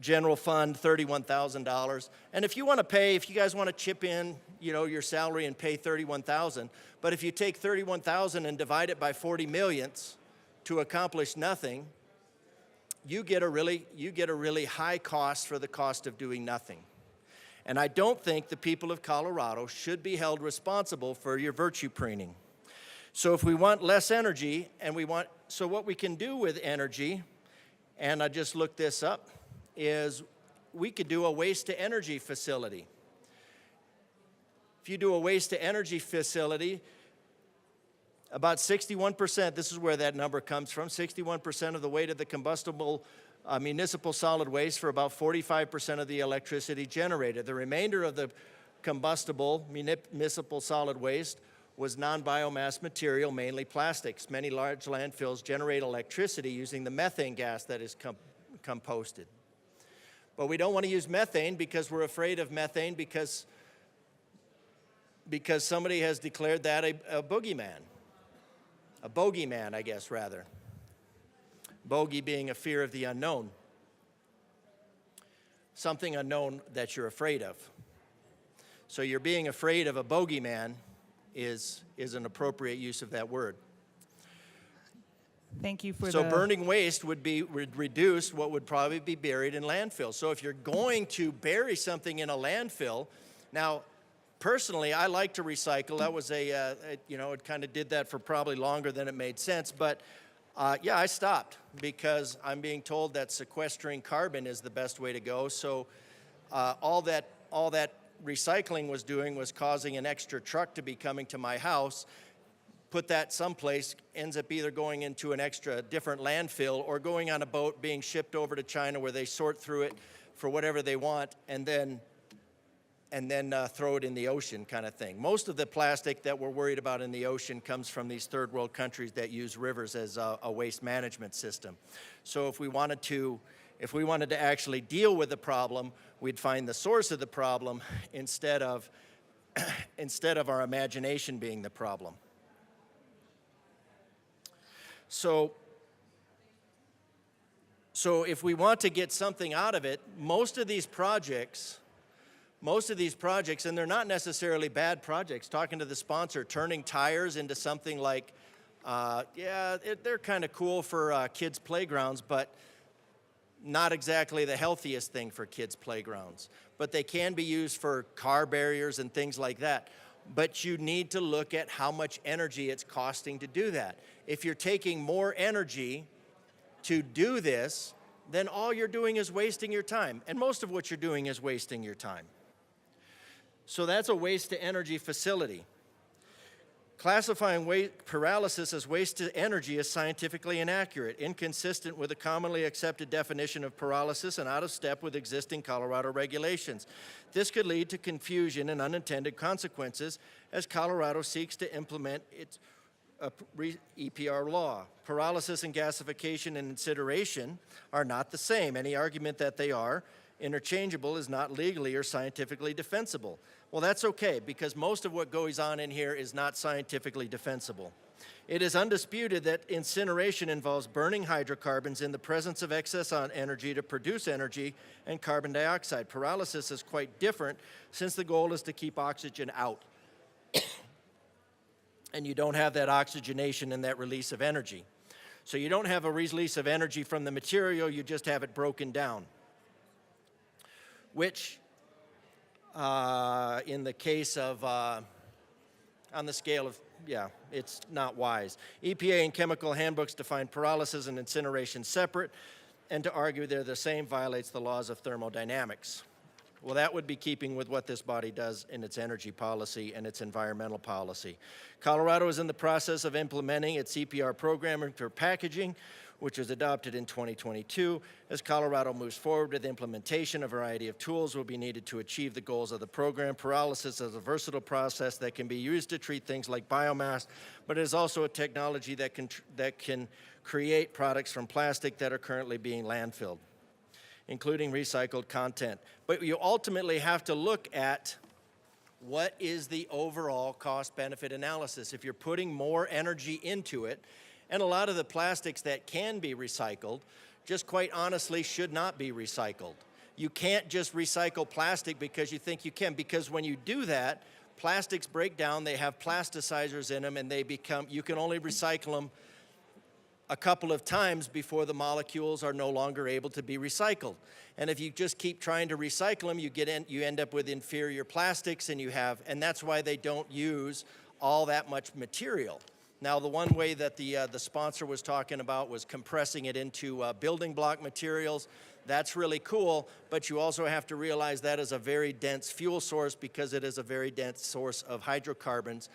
General fund, $31,000. And if you want to pay, if you guys want to chip in, you know, your salary and pay $31,000, but if you take $31,000 and divide it by 40 millionths to accomplish nothing, you get a really high cost for the cost of doing nothing. And I don't think the people of Colorado should be held responsible for your virtue preening. So if we want less energy, so what we can do with energy, and I just looked this up, is we could do a waste-to-energy facility. If you do a waste-to-energy facility, about 61%, this is where that number comes from, 61% of the weight of the combustible municipal solid waste for about 45% of the electricity generated. The remainder of the combustible municipal solid waste was non-biomass material, mainly plastics. Many large landfills generate electricity using the methane gas that is composted. But we don't want to use methane because we're afraid of methane because somebody has declared that a boogeyman. A bogeyman, I guess, rather. Bogey being a fear of the unknown. Something unknown that you're afraid of. So you're being afraid of a bogeyman is an appropriate use of that word. Thank you for So burning waste would reduce what would probably be buried in landfill. So if you're going to bury something in a landfill, now, personally, I like to recycle. That was it kind of did that for probably longer than it made sense. But yeah, I stopped because I'm being told that sequestering carbon is the best way to go. So all that recycling was doing was causing an extra truck to be coming to my house. Put that someplace, ends up either going into an extra different landfill or going on a boat being shipped over to China where they sort through it for whatever they want and then throw it in the ocean kind of thing. Most of the plastic that we're worried about in the ocean comes from these third world countries that use rivers as a waste management system. So if we wanted to actually deal with the problem, we'd find the source of the problem instead of our imagination being the problem. So if we want to get something out of it, most of these projects, and they're not necessarily bad projects, talking to the sponsor, turning tires into something like, they're kind of cool for kids' playgrounds, but not exactly the healthiest thing for kids' playgrounds. But they can be used for car barriers and things like that. But you need to look at how much energy it's costing to do that. If you're taking more energy to do this, then all you're doing is wasting your time. And most of what you're doing is wasting your time. So that's a waste-to-energy facility. Classifying pyrolysis as waste-to-energy is scientifically inaccurate, inconsistent with the commonly accepted definition of pyrolysis, and out of step with existing Colorado regulations. This could lead to confusion and unintended consequences as Colorado seeks to implement its EPR law. Pyrolysis and gasification and incineration are not the same. Any argument that they are interchangeable is not legally or scientifically defensible. Well, that's okay, because most of what goes on in here is not scientifically defensible. It is undisputed that incineration involves burning hydrocarbons in the presence of excess on energy to produce energy and carbon dioxide. Pyrolysis is quite different since the goal is to keep oxygen out. And you don't have that oxygenation and that release of energy. So you don't have a release of energy from the material, you just have it broken down. Which, in the case of, on the scale of, it's not wise. EPA and chemical handbooks define pyrolysis and incineration separate. and to argue they're the same violates the laws of thermodynamics. Well, that would be keeping with what this body does in its energy policy and its environmental policy. Colorado is in the process of implementing its CPR program for packaging, which was adopted in 2022. As Colorado moves forward with implementation, a variety of tools will be needed to achieve the goals of the program. Pyrolysis is a versatile process that can be used to treat things like biomass, but it is also a technology that can create products from plastic that are currently being landfilled, including recycled content. But you ultimately have to look at what is the overall cost-benefit analysis. If you're putting more energy into it, and a lot of the plastics that can be recycled, just quite honestly should not be recycled. You can't just recycle plastic because you think you can, because when you do that, plastics break down, they have plasticizers in them, and you can only recycle them a couple of times before the molecules are no longer able to be recycled. And if you just keep trying to recycle them, you end up with inferior plastics, and that's why they don't use all that much material. Now, the one way that the sponsor was talking about was compressing it into building block materials. That's really cool, but you also have to realize that is a very dense fuel source because it is a very dense source of hydrocarbons.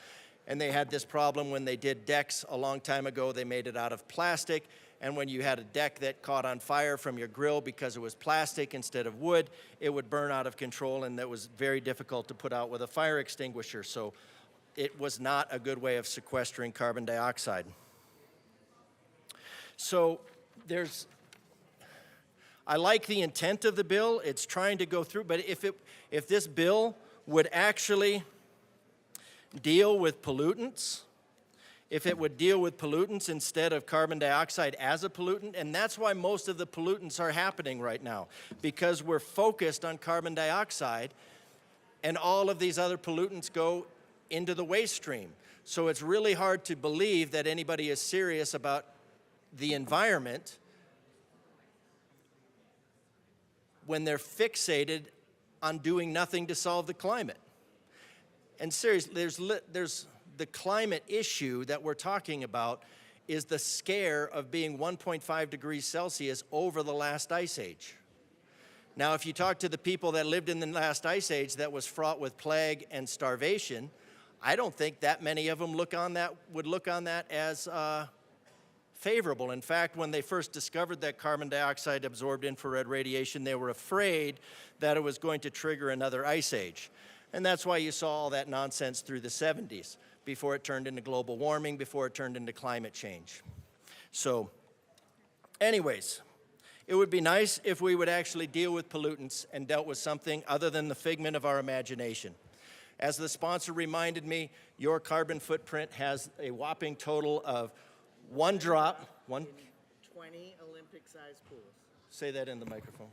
And they had this problem when they did decks a long time ago. They made it out of plastic, and when you had a deck that caught on fire from your grill because it was plastic instead of wood, it would burn out of control, and that was very difficult to put out with a fire extinguisher. So it was not a good way of sequestering carbon dioxide. So I like the intent of the bill. It's trying to go through, but if this bill would actually deal with pollutants, if it would deal with pollutants instead of carbon dioxide as a pollutant, and that's why most of the pollutants are happening right now, because we're focused on carbon dioxide, and all of these other pollutants go into the waste stream. So it's really hard to believe that anybody is serious about the environment when they're fixated on doing nothing to solve the climate. And seriously, there's the climate issue that we're talking about is the scare of being 1.5 degrees Celsius over the last ice age. Now, if you talk to the people that lived in the last ice age that was fraught with plague and starvation, I don't think that many of them would look on that as favorable. In fact, when they first discovered that carbon dioxide absorbed infrared radiation, they were afraid that it was going to trigger another ice age. And that's why you saw all that nonsense through the 70s, before it turned into global warming, before it turned into climate change. So, anyways, it would be nice if we would actually deal with pollutants and dealt with something other than the figment of our imagination. As the sponsor reminded me, your carbon footprint has a whopping total of 1 drop. 20 Olympic-sized pools. Say that in the microphone.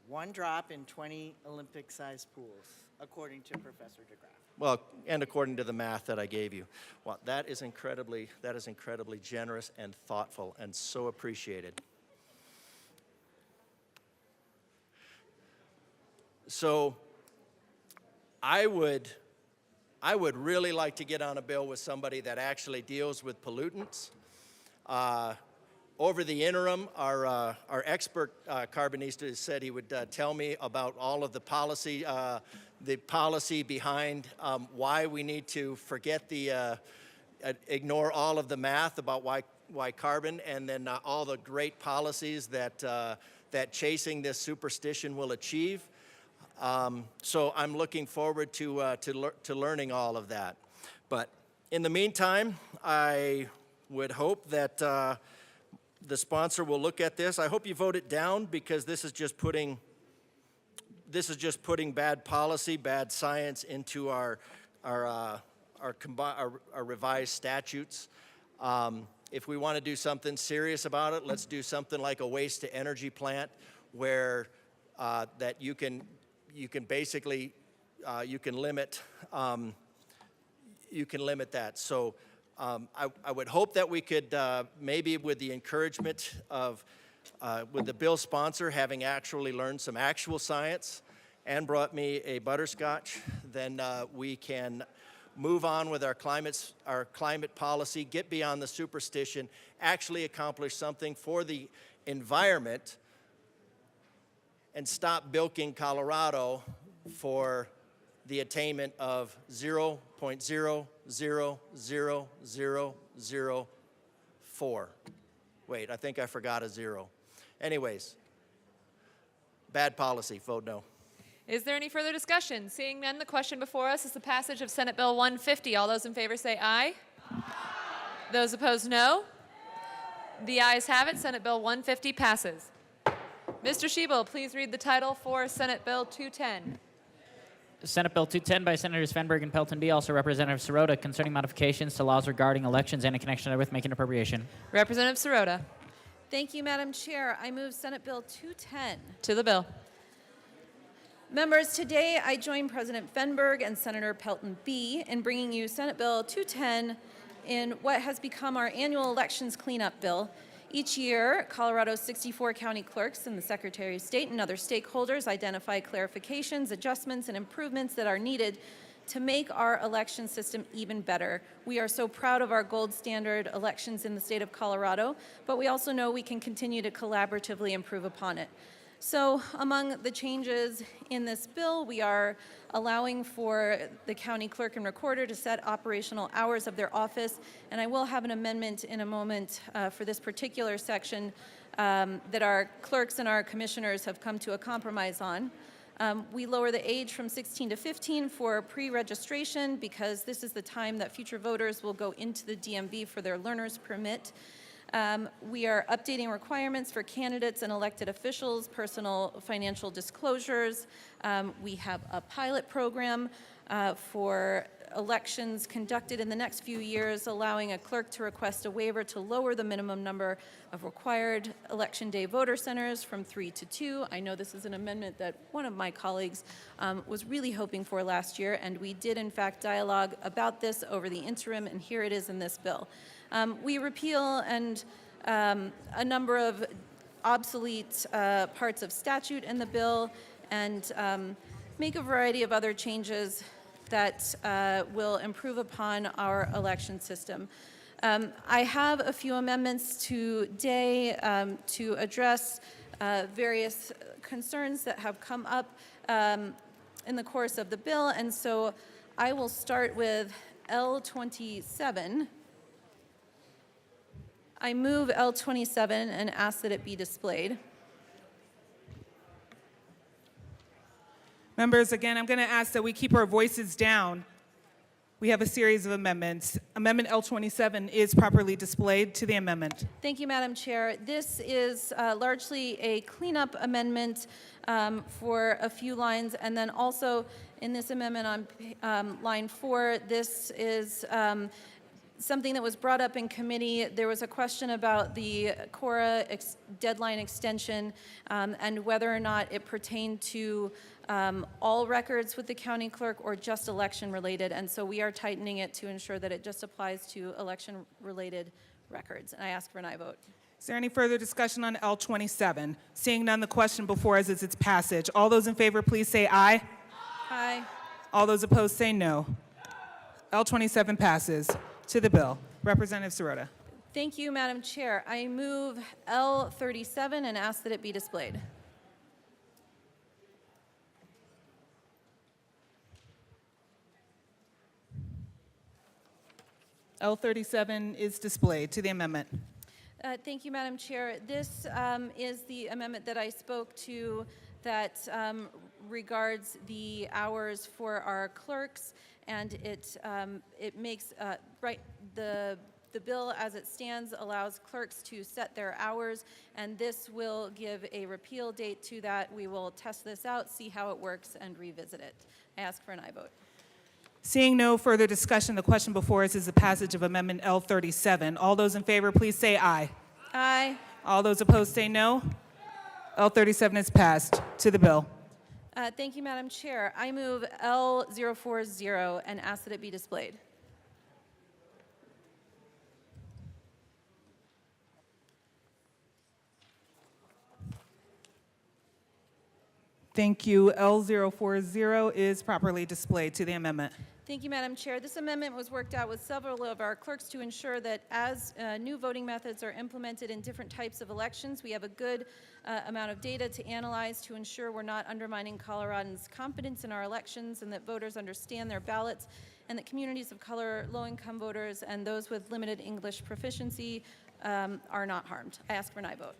1 drop in 20 Olympic-sized pools, according to Professor DeGraff. Well, and according to the math that I gave you. Well, that is incredibly generous and thoughtful and so appreciated. So I would really like to get on a bill with somebody that actually deals with pollutants. Over the interim, our expert carbonista said he would tell me about all of the policy behind why we need to ignore all of the math about why carbon, and then all the great policies that chasing this superstition will achieve. So I'm looking forward to learning all of that. But in the meantime, I would hope that the sponsor will look at this. I hope you vote it down, because this is just putting bad policy, bad science into our revised statutes. If we want to do something serious about it, let's do something like a waste to energy plant, where that you can basically limit that. So I would hope that we could maybe, with the encouragement of with the bill sponsor having actually learned some actual science and brought me a butterscotch, then we can move on with our climate policy, get beyond the superstition, actually accomplish something for the environment and stop bilking Colorado for the attainment of 0.0000004. Wait, I think I forgot a zero. Anyways, bad policy, vote no. Is there any further discussion? Seeing none, the question before us is the passage of Senate Bill 150. All those in favor say aye. Those opposed, no. The ayes have it. Senate Bill 150 passes. Mr. Schiebel, please read the title for Senate Bill 210. Senate Bill 210 by Senators Fenberg and Pelton B, also Representative Sirota, concerning modifications to laws regarding elections and in connection therewith making appropriation. Representative Sirota. Thank you, Madam Chair. I move Senate Bill 210. To the bill. Members, today I join President Fenberg and Senator Pelton B in bringing you Senate Bill 210 in what has become our annual elections cleanup bill. Each year, Colorado's 64 county clerks and the Secretary of State and other stakeholders identify clarifications, adjustments, and improvements that are needed to make our election system even better. We are so proud of our gold standard elections in the state of Colorado, but we also know we can continue to collaboratively improve upon it. So among the changes in this bill, we are allowing for the county clerk and recorder to set operational hours of their office, and I will have an amendment in a moment for this particular section that our clerks and our commissioners have come to a compromise on. We lower the age from 16 to 15 for pre-registration because this is the time that future voters will go into the DMV for their learner's permit. We are updating requirements for candidates and elected officials, personal financial disclosures. We have a pilot program for elections conducted in the next few years, allowing a clerk to request a waiver to lower the minimum number of required election day voter centers from 3 to 2. I know this is an amendment that one of my colleagues was really hoping for last year, and we did in fact dialogue about this over the interim, and here it is in this bill. We repeal and a number of obsolete parts of statute in the bill and make a variety of other changes that will improve upon our election system. I have a few amendments today to address various concerns that have come up in the course of the bill, and so I will start with L27. I move L27 and ask that it be displayed. Members, again, I'm going to ask that we keep our voices down. We have a series of amendments. Amendment L27 is properly displayed to the amendment. Thank you, Madam Chair. This is largely a cleanup amendment for a few lines, and then also in this amendment on line 4, this is something that was brought up in committee. There was a question about the CORA deadline extension and whether or not it pertained to all records with the county clerk or just election related, and so we are tightening it to ensure that it just applies to election related records, and I ask for an aye vote. Is there any further discussion on L27? Seeing none, the question before us is its passage. All those in favor, please say aye. Aye. All those opposed say no. L27 passes. To the bill. Representative Sirota. Thank you, Madam Chair. I move L37 and ask that it be displayed. L37 is displayed. To the amendment. Thank you, Madam Chair. This is the amendment that I spoke to that regards the hours for our clerks, and it makes the bill as it stands allows clerks to set their hours, and this will give a repeal date to that. We will test this out, see how it works, and revisit it. I ask for an aye vote. Seeing no further discussion, the question before us is the passage of Amendment L37. All those in favor, please say aye. Aye. All those opposed say no. L37 is passed. To the bill. Thank you, Madam Chair. I move L040 and ask that it be displayed. Thank you. L040 is properly displayed. To the amendment. Thank you, Madam Chair. This amendment was worked out with several of our clerks to ensure that as new voting methods are implemented in different types of elections, we have a good amount of data to analyze to ensure we're not undermining Coloradans' confidence in our elections and that voters understand their ballots and that communities of color, low-income voters, and those with limited English proficiency are not harmed. I ask for an aye vote.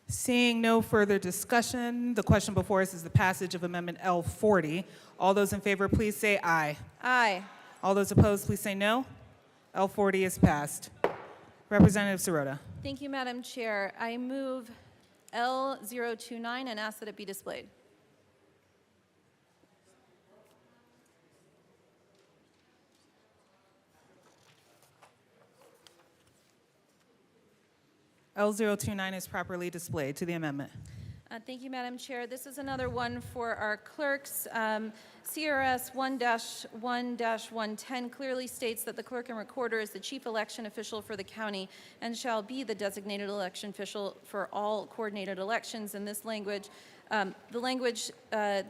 Seeing no further discussion, the question before us is the passage of Amendment L40. All those in favor, please say aye. Aye. All those opposed, please say no. L40 is passed. Representative Sirota. Thank you, Madam Chair. I move L029 and ask that it be displayed. L029 is properly displayed to the amendment. Thank you, Madam Chair. This is another one for our clerks. CRS 1-1-110 clearly states that the clerk and recorder is the chief election official for the county and shall be the designated election official for all coordinated elections. In this language, the language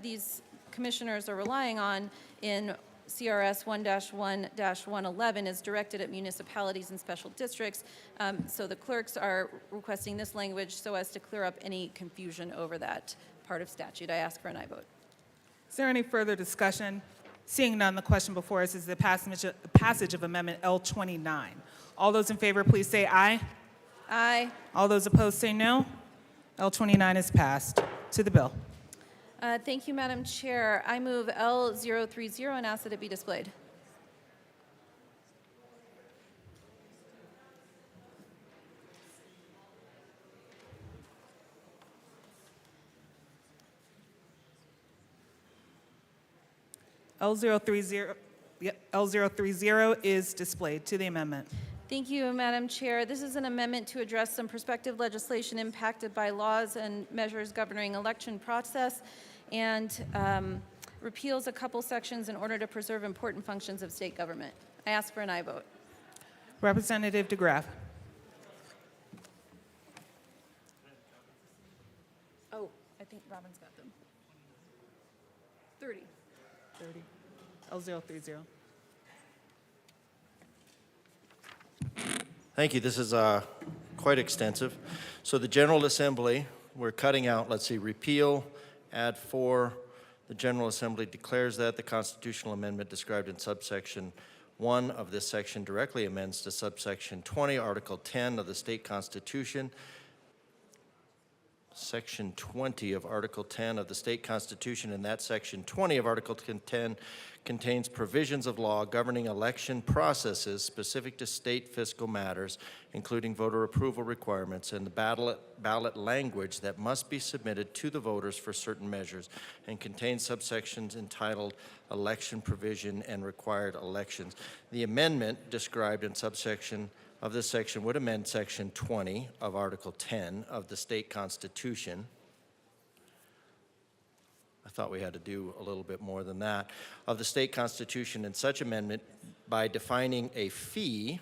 these commissioners are relying on in CRS 1-1-111 is directed at municipalities and special districts. So the clerks are requesting this language so as to clear up any confusion over that part of statute. I ask for an aye vote. Is there any further discussion? Seeing none, the question before us is the passage of Amendment L29. All those in favor, please say aye. Aye. All those opposed say no. L29 is passed. To the bill. Thank you, Madam Chair. I move L030 and ask that it be displayed. L030 is displayed to the amendment. Thank you, Madam Chair. This is an amendment to address some prospective legislation impacted by laws and measures governing election process and repeals a couple sections in order to preserve important functions of state government. I ask for an aye vote. Representative DeGraff. Oh, I think Robin's got them. 30. L030. Thank you. This is quite extensive. So the General Assembly, we're cutting out, let's see, repeal, add 4. The General Assembly declares that the constitutional amendment described in subsection 1 of this section directly amends to subsection 20, Article 10 of the state constitution. Section 20 of Article 10 of the state constitution, and that section 20 of Article 10 contains provisions of law governing election processes specific to state fiscal matters, including voter approval requirements and the ballot language that must be submitted to the voters for certain measures, and contains subsections entitled election provision and required elections. The amendment described in subsection of this section would amend Section 20 of Article 10 of the state constitution. I thought we had to do a little bit more than that. Of the state constitution, and such amendment by defining a fee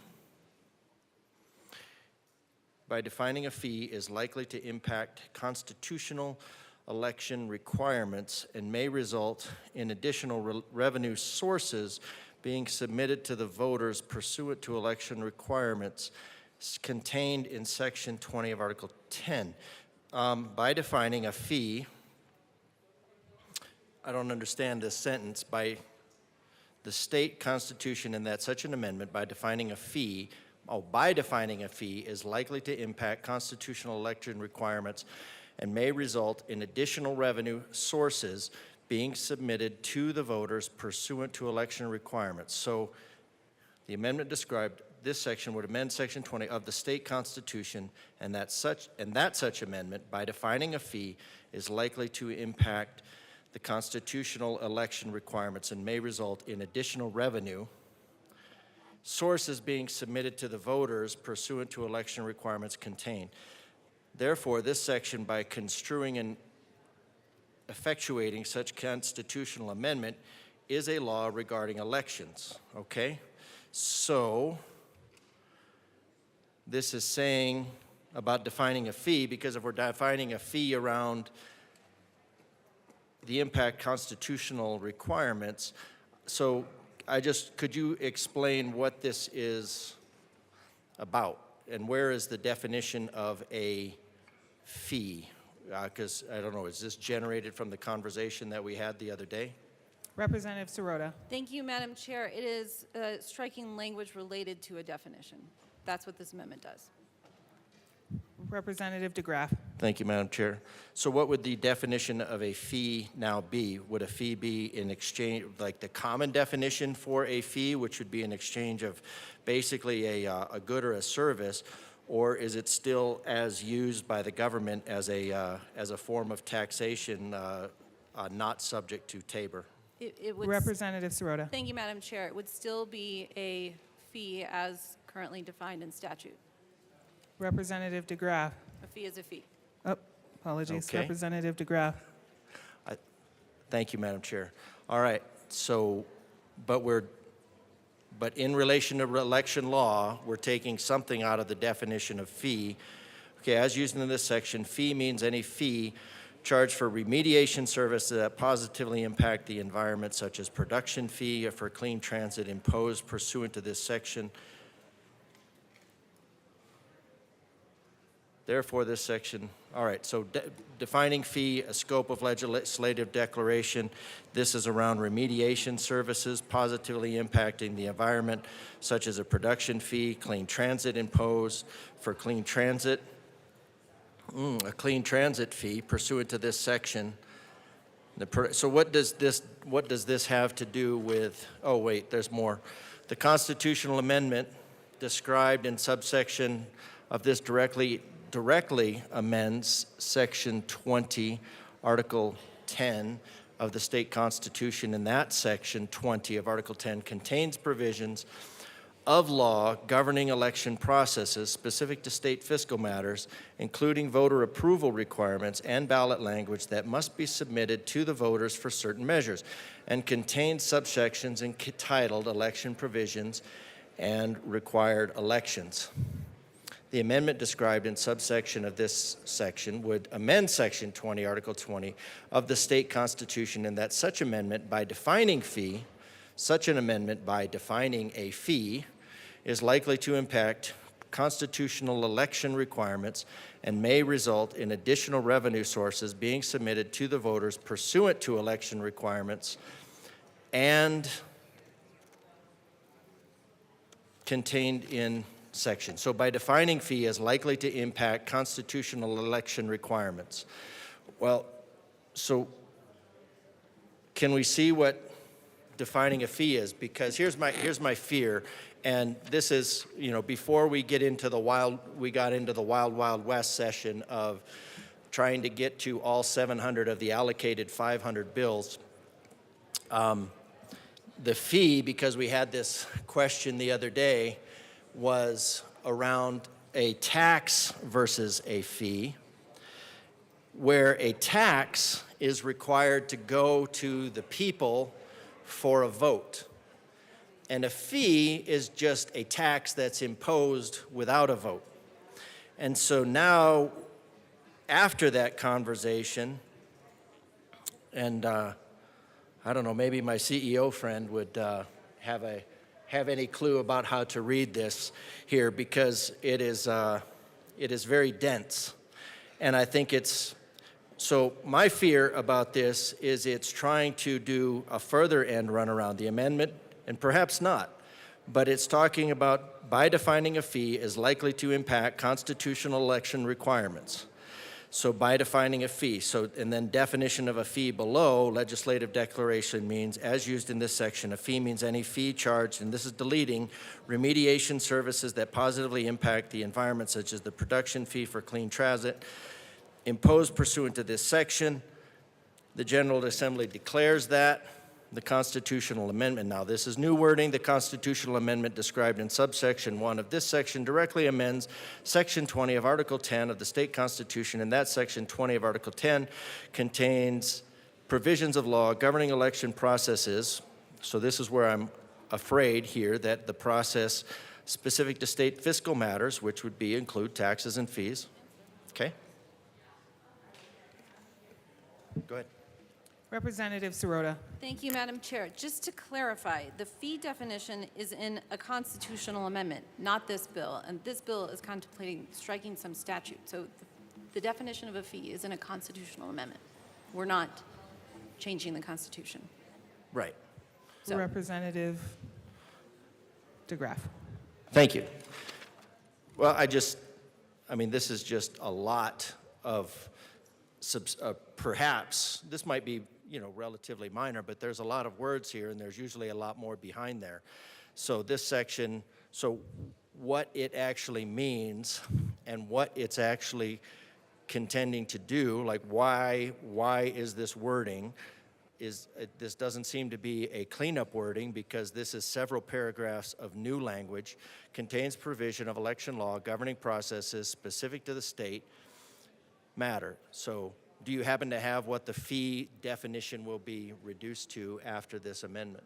is likely to impact constitutional election requirements and may result in additional revenue sources being submitted to the voters pursuant to election requirements contained in Section 20 of Article 10. By defining a fee, I don't understand this sentence, by the state constitution, and that such an amendment by defining a fee is likely to impact constitutional election requirements and may result in additional revenue sources being submitted to the voters pursuant to election requirements. So the amendment described, this section would amend Section 20 of the state constitution, and that such amendment, by defining a fee, is likely to impact the constitutional election requirements and may result in additional revenue sources being submitted to the voters pursuant to election requirements contained. Therefore, this section, by construing and effectuating such constitutional amendment, is a law regarding elections, okay? So, this is saying about defining a fee, because if we're defining a fee around the impact constitutional requirements, so could you explain what this is about? And where is the definition of a fee? Because, I don't know, is this generated from the conversation that we had the other day? Representative Sirota. Thank you, Madam Chair. It is striking language related to a definition. That's what this amendment does. Representative DeGraff. Thank you, Madam Chair. So what would the definition of a fee now be? Would a fee be in exchange, like the common definition for a fee, which would be in exchange of basically a good or a service, or is it still as used by the government as a form of taxation not subject to Tabor? It would Representative Sirota. Thank you, Madam Chair. It would still be a fee as currently defined in statute. Representative DeGraff. A fee is a fee. Oh, apologies. Okay. Representative DeGraff. Thank you, Madam Chair. All right, so, but in relation to election law, we're taking something out of the definition of fee. Okay, as used in this section, fee means any fee charged for remediation services that positively impact the environment, such as production fee for clean transit imposed pursuant to this section. Therefore, this section, all right, so defining fee, a scope of legislative declaration. This is around remediation services positively impacting the environment, such as a production fee, clean transit imposed for clean transit, a clean transit fee pursuant to this section. So what does this have to do with, oh wait, there's more. The constitutional amendment described in subsection of this directly amends Section 20, Article 10 of the state constitution, and that Section 20 of Article 10 contains provisions of law governing election processes specific to state fiscal matters, including voter approval requirements and ballot language that must be submitted to the voters for certain measures, and contains subsections entitled Election Provisions and Required Elections. The amendment described in subsection of this section would amend Section 20, Article 20 of the state constitution, and that such amendment by defining fee, such an amendment by defining a fee is likely to impact constitutional election requirements and may result in additional revenue sources being submitted to the voters pursuant to election requirements and contained in section. So by defining fee as likely to impact constitutional election requirements. Well, so can we see what defining a fee is? Because here's my fear, and this is, you know, before we got into the wild west session of trying to get to all 700 of the allocated 500 bills. The fee, because we had this question the other day, was around a tax versus a fee, where a tax is required to go to the people for a vote. And a fee is just a tax that's imposed without a vote. And so now, after that conversation, and I don't know, maybe my CEO friend would have any clue about how to read this here, because it is very dense. And I think so my fear about this is it's trying to do a further end run around the amendment, and perhaps not, but it's talking about by defining a fee is likely to impact constitutional election requirements. So by defining a fee, and then definition of a fee below, legislative declaration means, as used in this section, a fee means any fee charged, and this is deleting, remediation services that positively impact the environment, such as the production fee for clean transit, imposed pursuant to this section. The General Assembly declares that. The constitutional amendment, now this is new wording, the constitutional amendment described in subsection 1 of this section directly amends Section 20 of Article 10 of the state constitution, and that Section 20 of Article 10 contains provisions of law governing election processes. So this is where I'm afraid here that the process specific to state fiscal matters, which would include taxes and fees. Okay? Go ahead. Representative Sirota. Thank you, Madam Chair. Just to clarify, the fee definition is in a constitutional amendment, not this bill. And this bill is contemplating striking some statute. So the definition of a fee is in a constitutional amendment. We're not changing the Constitution. Right. So- Representative DeGraff. Thank you. Well, I mean, this is just a lot of, perhaps, this might be, relatively minor, but there's a lot of words here, and there's usually a lot more behind there. So this section, what it actually means and what it's actually contending to do, like why is this wording, this doesn't seem to be a cleanup wording because this is several paragraphs of new language, contains provision of election law governing processes specific to the state matter. So do you happen to have what the fee definition will be reduced to after this amendment?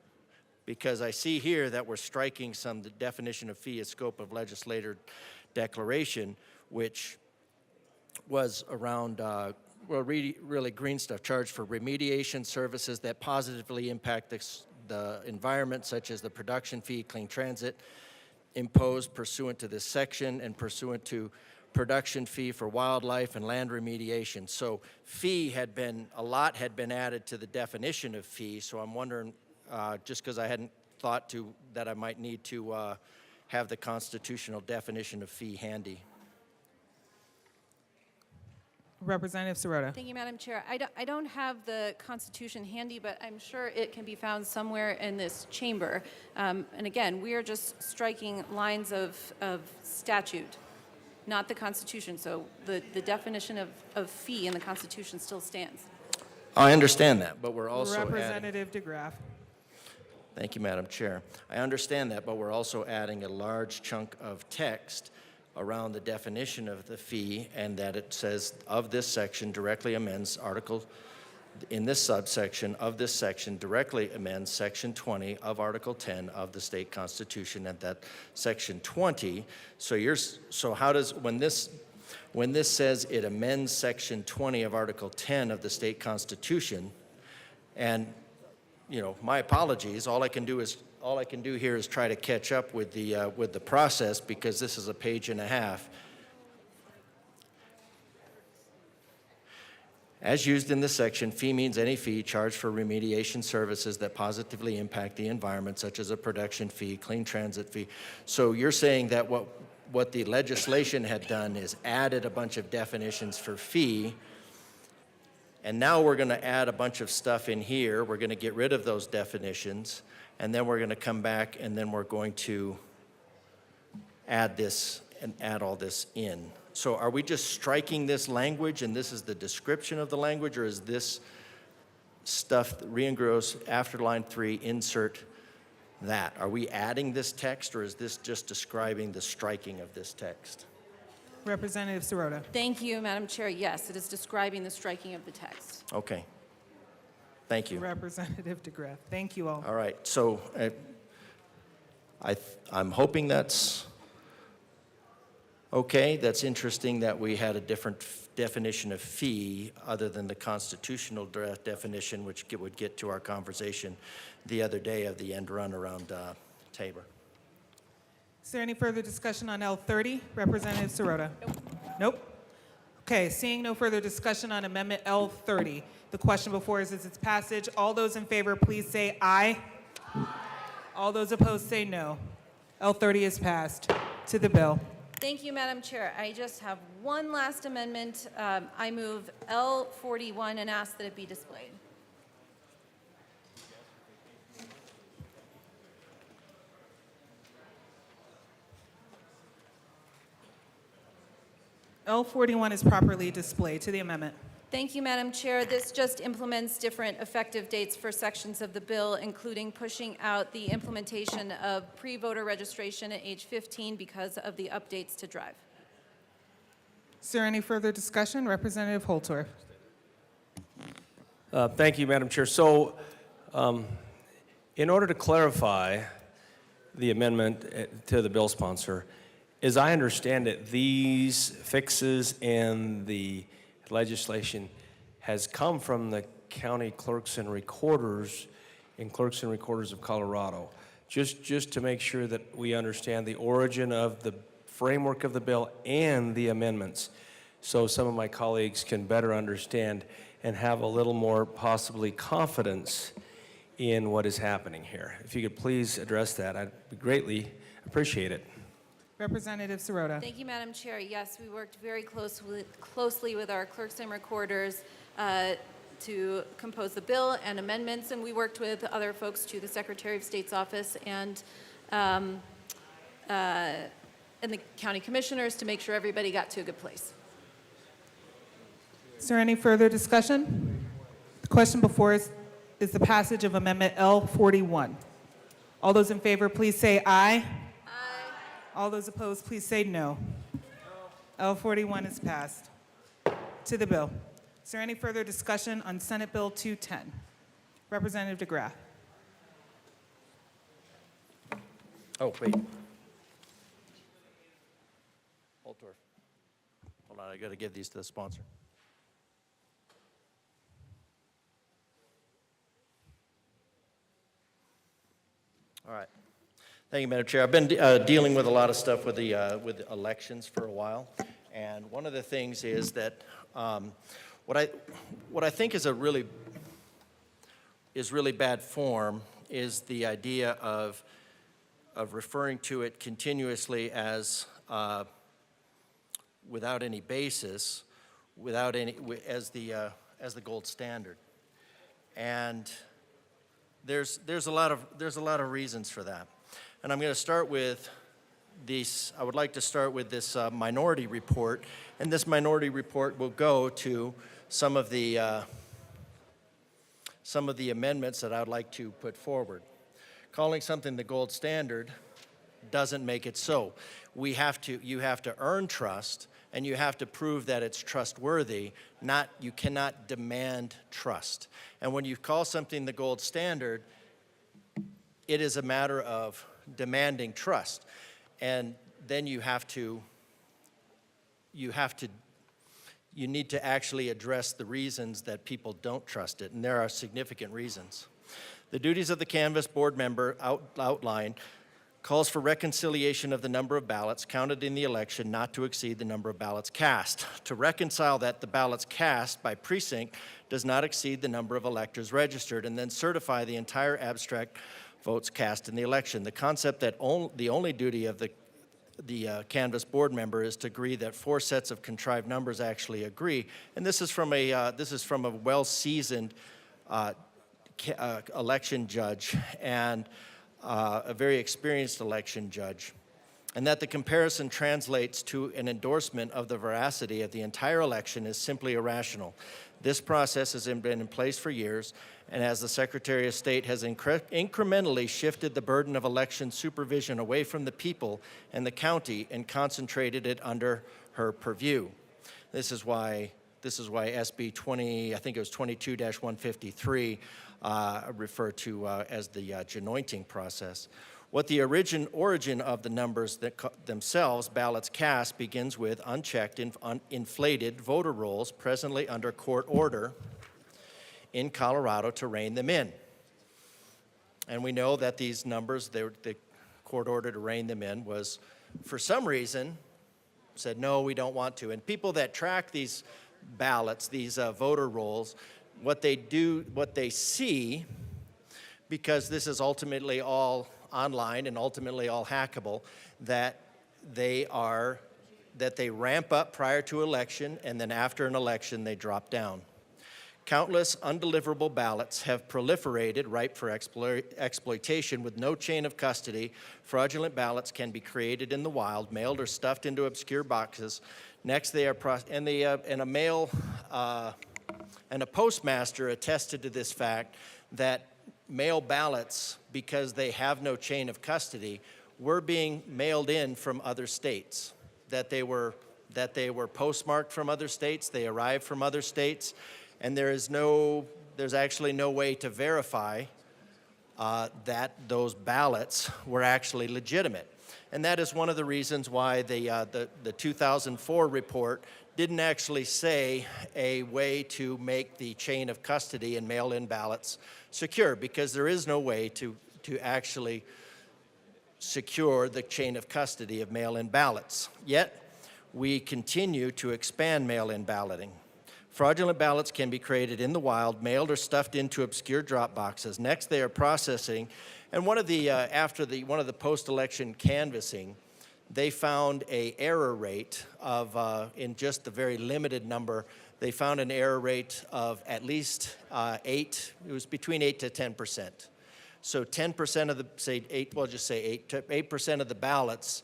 Because I see here that we're striking the definition of fee as scope of legislator declaration, which was around, really green stuff, charged for remediation services that positively impact the environment, such as the production fee, clean transit, imposed pursuant to this section and pursuant to production fee for wildlife and land remediation. So a lot had been added to the definition of fee, so I'm wondering, just because I hadn't thought that I might need to have the constitutional definition of fee handy. Representative Sirota. Thank you, Madam Chair. I don't have the Constitution handy, but I'm sure it can be found somewhere in this chamber. And again, we are just striking lines of statute, not the Constitution. So the definition of fee in the Constitution still stands. I understand that, but we're also Representative DeGraff. Thank you, Madam Chair. I understand that, but we're also adding a large chunk of text around the definition of the fee, and that it says of this section directly amends article, in this subsection of this section directly amends section 20 of article 10 of the state constitution, and that section 20, so how does, when this says it amends section 20 of article 10 of the state constitution, and my apologies, all I can do here is try to catch up with the process, because this is a page and a half. As used in this section, fee means any fee charged for remediation services that positively impact the environment, such as a production fee, clean transit fee. So you're saying that what the legislation had done is added a bunch of definitions for fee, and now we're going to add a bunch of stuff in here. We're going to get rid of those definitions, and then we're going to come back, and then we're going to add this and add all this in. So are we just striking this language, and this is the description of the language, or is this stuff re-engross after line 3, insert that? Are we adding this text, or is this just describing the striking of this text? Representative Sirota. Thank you, Madam Chair. Yes, it is describing the striking of the text. Okay. Thank you. Representative DeGraff. Thank you all. All right, so I'm hoping that's okay. That's interesting that we had a different definition of fee other than the constitutional definition, which would get to our conversation the other day of the end run around Tabor. Is there any further discussion on L30? Representative Sirota? Nope. Okay, seeing no further discussion on Amendment L30, the question before us is its passage. All those in favor, please say aye. Aye. All those opposed say no. L30 is passed. To the bill. Thank you, Madam Chair. I just have one last amendment. I move L41 and ask that it be displayed. L41 is properly displayed. To the amendment. Thank you, Madam Chair. This just implements different effective dates for sections of the bill, including pushing out the implementation of pre-voter registration at age 15 because of the updates to Drive. Is there any further discussion? Representative Holtorf. Thank you, Madam Chair. So, in order to clarify the amendment to the bill sponsor, as I understand it, these fixes in the legislation has come from the county clerks and recorders in Clerks and Recorders of Colorado, just to make sure that we understand the origin of the framework of the bill and the amendments, so some of my colleagues can better understand and have a little more possibly confidence in what is happening here. If you could please address that, I'd greatly appreciate it. Representative Sirota. Thank you, Madam Chair. Yes, we worked very closely with our clerks and recorders to compose the bill and amendments, and we worked with other folks to the Secretary of State's office and the county commissioners to make sure everybody got to a good place. Is there any further discussion? The question before us is the passage of Amendment L41. All those in favor, please say aye. Aye. All those opposed, please say no. L41 is passed. To the bill. Is there any further discussion on Senate Bill 210? Representative DeGraff. Oh, wait. Hold on, I got to give these to the sponsor. All right. Thank you, Madam Chair. I've been dealing with a lot of stuff with the elections for a while, and one of the things is that what I think is really bad form is the idea of referring to it continuously as without any basis, as the gold standard, and there's a lot of reasons for that, and I'm going to start with these. I would like to start with this minority report, and this minority report will go to some of the amendments that I would like to put forward. Calling something the gold standard doesn't make it so. You have to earn trust, and you have to prove that it's trustworthy. You cannot demand trust. And when you call something the gold standard, it is a matter of demanding trust. And then you need to actually address the reasons that people don't trust it, and there are significant reasons. The duties of the canvass board member outlined calls for reconciliation of the number of ballots counted in the election not to exceed the number of ballots cast. To reconcile that, the ballots cast by precinct does not exceed the number of electors registered, and then certify the entire abstract votes cast in the election. The concept that the only duty of the canvass board member is to agree that 4 sets of contrived numbers actually agree, and this is from a well-seasoned election judge and a very experienced election judge, and that the comparison translates to an endorsement of the veracity of the entire election is simply irrational. This process has been in place for years, and as the Secretary of State has incrementally shifted the burden of election supervision away from the people and the county and concentrated it under her purview. This is why SB 20, I think it was 22-153, referred to as the genointing process. What the origin of the numbers themselves, ballots cast, begins with unchecked, inflated voter rolls presently under court order in Colorado to rein them in. And we know that these numbers, the court order to rein them in was, for some reason, said, no, we don't want to. And people that track these ballots, these voter rolls, what they see, because this is ultimately all online and ultimately all hackable, that they ramp up prior to election, and then after an election they drop down. Countless undeliverable ballots have proliferated, ripe for exploitation with no chain of custody. Fraudulent ballots can be created in the wild, mailed or stuffed into obscure boxes. Next, they are and a postmaster attested to this fact that mail ballots, because they have no chain of custody, were being mailed in from other states. That they were postmarked from other states, they arrived from other states, and there's actually no way to verify that those ballots were actually legitimate. And that is one of the reasons why the 2004 report didn't actually say a way to make the chain of custody and mail-in ballots secure, because there is no way to actually secure the chain of custody of mail-in ballots. Yet, we continue to expand mail-in balloting. Fraudulent ballots can be created in the wild, mailed or stuffed into obscure drop boxes. Next, they are processing, and one of the post-election canvassing, they found an error rate of, in just the very limited number, they found an error rate of at least 8, it was between 8 to 10%. So 10% of the, say 8, we'll just say 8% of the ballots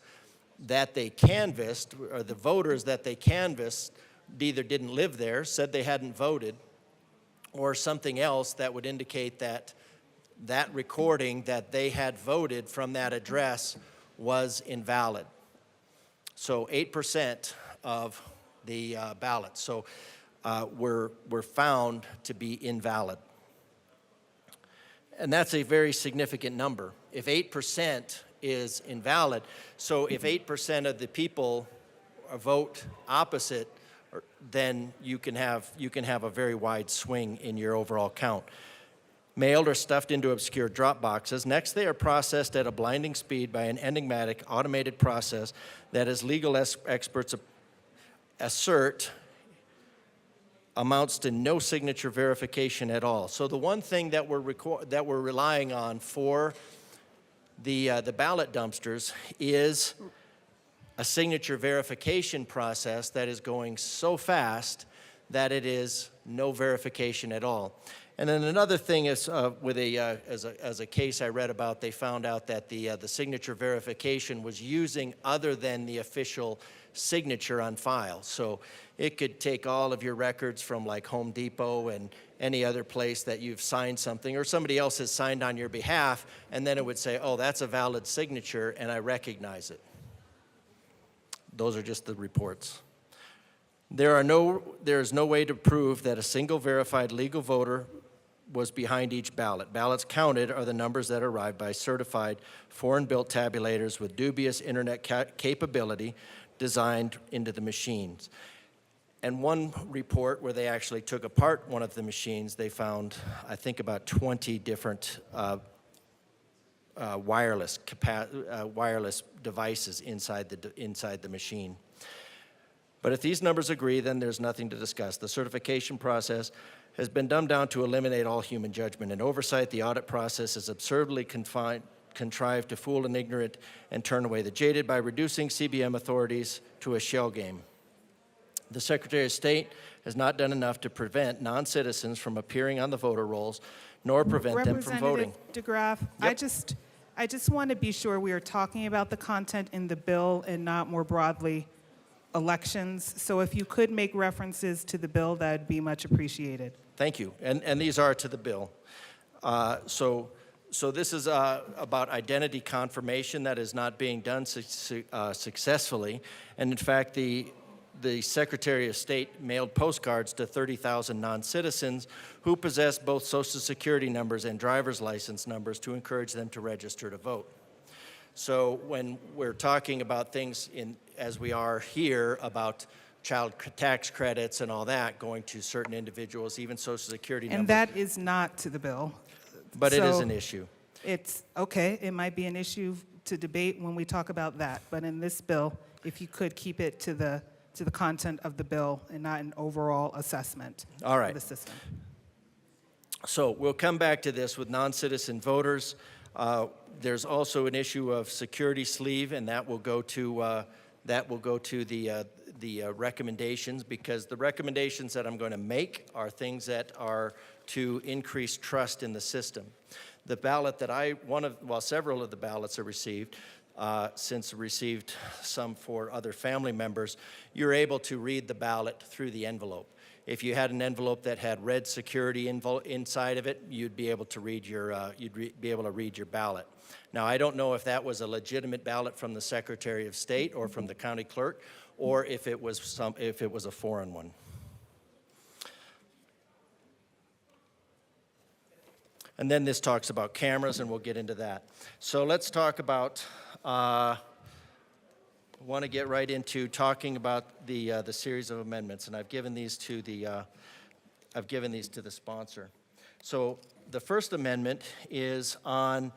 that they canvassed, or the voters that they canvassed, either didn't live there, said they hadn't voted, or something else that would indicate that that recording that they had voted from that address was invalid. So 8% of the ballots were found to be invalid. And that's a very significant number. If 8% is invalid, so if 8% of the people vote opposite, then you can have a very wide swing in your overall count. Mailed or stuffed into obscure drop boxes. Next, they are processed at a blinding speed by an enigmatic automated process that, as legal experts assert, amounts to no signature verification at all. So the one thing that we're relying on for the ballot dumpsters is a signature verification process that is going so fast that it is no verification at all. And then another thing is, as a case I read about, they found out that the signature verification was using other than the official signature on file. So it could take all of your records from like Home Depot and any other place that you've signed something, or somebody else has signed on your behalf, and then it would say, oh, that's a valid signature, and I recognize it. Those are just the reports. There is no way to prove that a single verified legal voter was behind each ballot. Ballots counted are the numbers that arrived by certified foreign-built tabulators with dubious internet capability designed into the machines. And one report where they actually took apart one of the machines, they found, I think, about 20 different wireless devices inside the machine. But if these numbers agree, then there's nothing to discuss. The certification process has been dumbed down to eliminate all human judgment and oversight. The audit process is absurdly contrived to fool an ignorant and turn away the jaded by reducing CBM authorities to a shell game. The Secretary of State has not done enough to prevent non-citizens from appearing on the voter rolls, nor prevent them from voting. Representative DeGraff, Yep. I just want to be sure we are talking about the content in the bill and not more broadly elections. So if you could make references to the bill, that'd be much appreciated. Thank you. And these are to the bill. So this is about identity confirmation that is not being done successfully. And in fact, the Secretary of State mailed postcards to 30,000 non-citizens who possess both Social Security numbers and driver's license numbers to encourage them to register to vote. So when we're talking about things as we are here about child tax credits and all that going to certain individuals, even Social Security numbers. And that is not to the bill. But it is So an issue. It's, okay, it might be an issue to debate when we talk about that, but in this bill, if you could keep it to the content of the bill and not an overall assessment All right. of the system. So we'll come back to this with non-citizen voters. There's also an issue of security sleeve, and that will go to the recommendations, because the recommendations that I'm going to make are things that are to increase trust in the system. The ballot that several of the ballots are received, since received some for other family members, you're able to read the ballot through the envelope. If you had an envelope that had red security inside of it, you'd be able to read your ballot. Now, I don't know if that was a legitimate ballot from the Secretary of State or from the county clerk, or if it was a foreign one. And then this talks about cameras, and we'll get into that. So let's talk about want to get right into talking about the series of amendments, and I've given these to the sponsor. So the first amendment is on.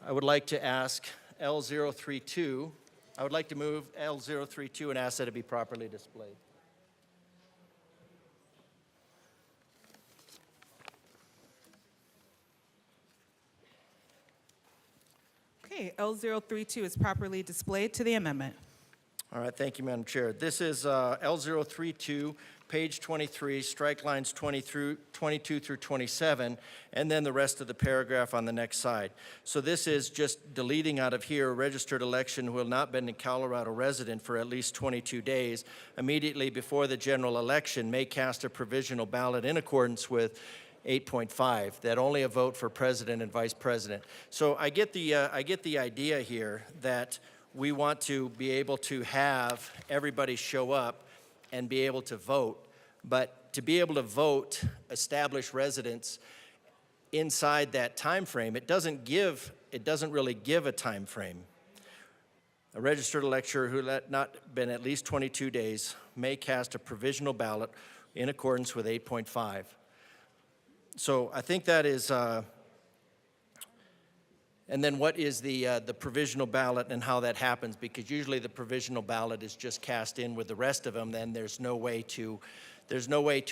I would like to ask L032. I would like to move L032 and ask that it be properly displayed. Okay, L032 is properly displayed to the amendment. All right, thank you, Madam Chair. This is L032, page 23, strike lines 22 through 27, and then the rest of the paragraph on the next side. So this is just deleting out of here, a registered election who will not been a Colorado resident for at least 22 days immediately before the general election may cast a provisional ballot in accordance with 8.5, that only a vote for president and vice president. So I get the idea here that we want to be able to have everybody show up and be able to vote, but to be able to vote, establish residence inside that time frame, it doesn't really give a time frame. A registered elector who had not been at least 22 days may cast a provisional ballot in accordance with 8.5. So I think that is, and then what is the provisional ballot and how that happens? Because usually the provisional ballot is just cast in with the rest of them. Then there's no way to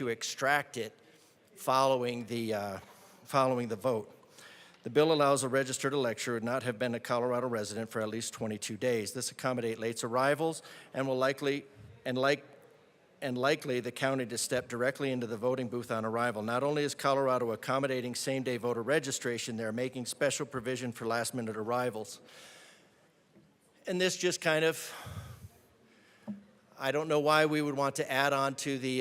extract it following the vote. The bill allows a registered elector who not have been a Colorado resident for at least 22 days. This accommodates late arrivals and will likely the county to step directly into the voting booth on arrival. Not only is Colorado accommodating same-day voter registration, they're making special provision for last-minute arrivals. And this just kind of, I don't know why we would want to add on to the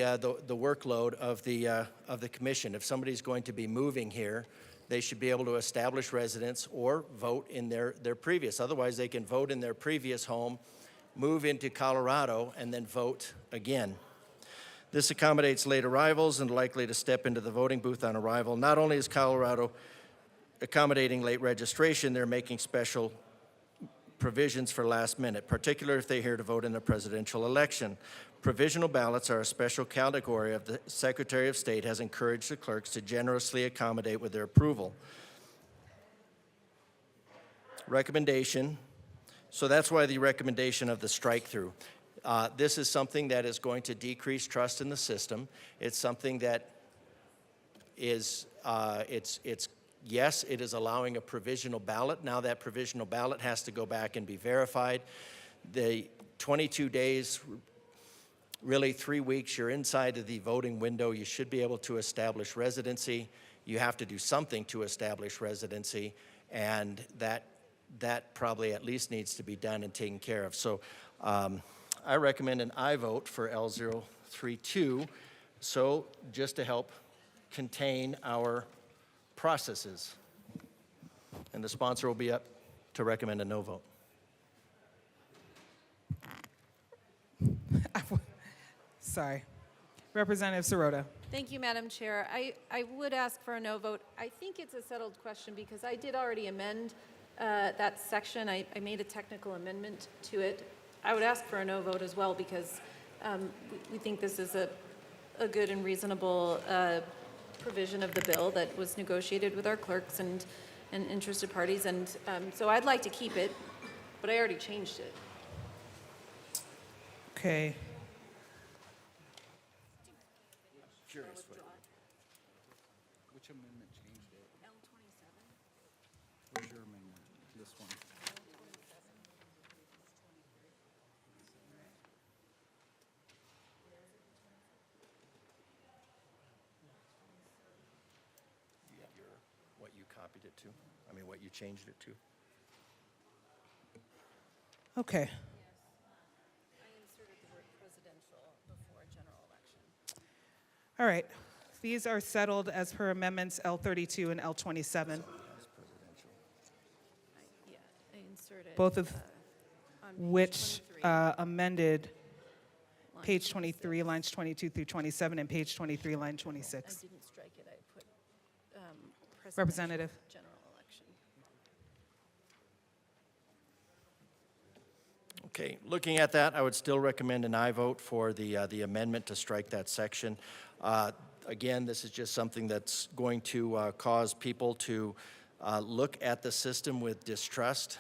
workload of the commission. If somebody's going to be moving here, they should be able to establish residence or vote in their previous. Otherwise, they can vote in their previous home, move into Colorado, and then vote again. This accommodates late arrivals and likely to step into the voting booth on arrival. Not only is Colorado accommodating late registration, they're making special provisions for last minute, particularly if they're here to vote in a presidential election. Provisional ballots are a special category of the Secretary of State has encouraged the clerks to generously accommodate with their approval. Recommendation. So that's why the recommendation of the strike-through. This is something that is going to decrease trust in the system. It's something that is, yes, it is allowing a provisional ballot. Now that provisional ballot has to go back and be verified. The 22 days, really 3 weeks, you're inside of the voting window. You should be able to establish residency. You have to do something to establish residency, and that probably at least needs to be done and taken care of. So I recommend an aye vote for L032, so just to help contain our processes. And the sponsor will be up to recommend a no vote. Sorry. Representative Sirota. Thank you, Madam Chair. I would ask for a no vote. I think it's a settled question because I did already amend that section. I made a technical amendment to it. I would ask for a no vote as well because we think this is a good and reasonable provision of the bill that was negotiated with our clerks and interested parties. And so I'd like to keep it, but I already changed it. Okay. Curious. Which amendment changed it? L27. Where's your amendment? This one. You have what you copied it to? I mean, what you changed it to? Okay. I inserted the word presidential before general election. All right. These are settled as per amendments L32 and L27. Yeah, I inserted. Both of on page which 23. amended page 23, lines 22 through 27, and page 23, line 26. I didn't strike it. I put presidential Representative. general election. Okay, looking at that, I would still recommend an aye vote for the amendment to strike that section. Again, this is just something that's going to cause people to look at the system with distrust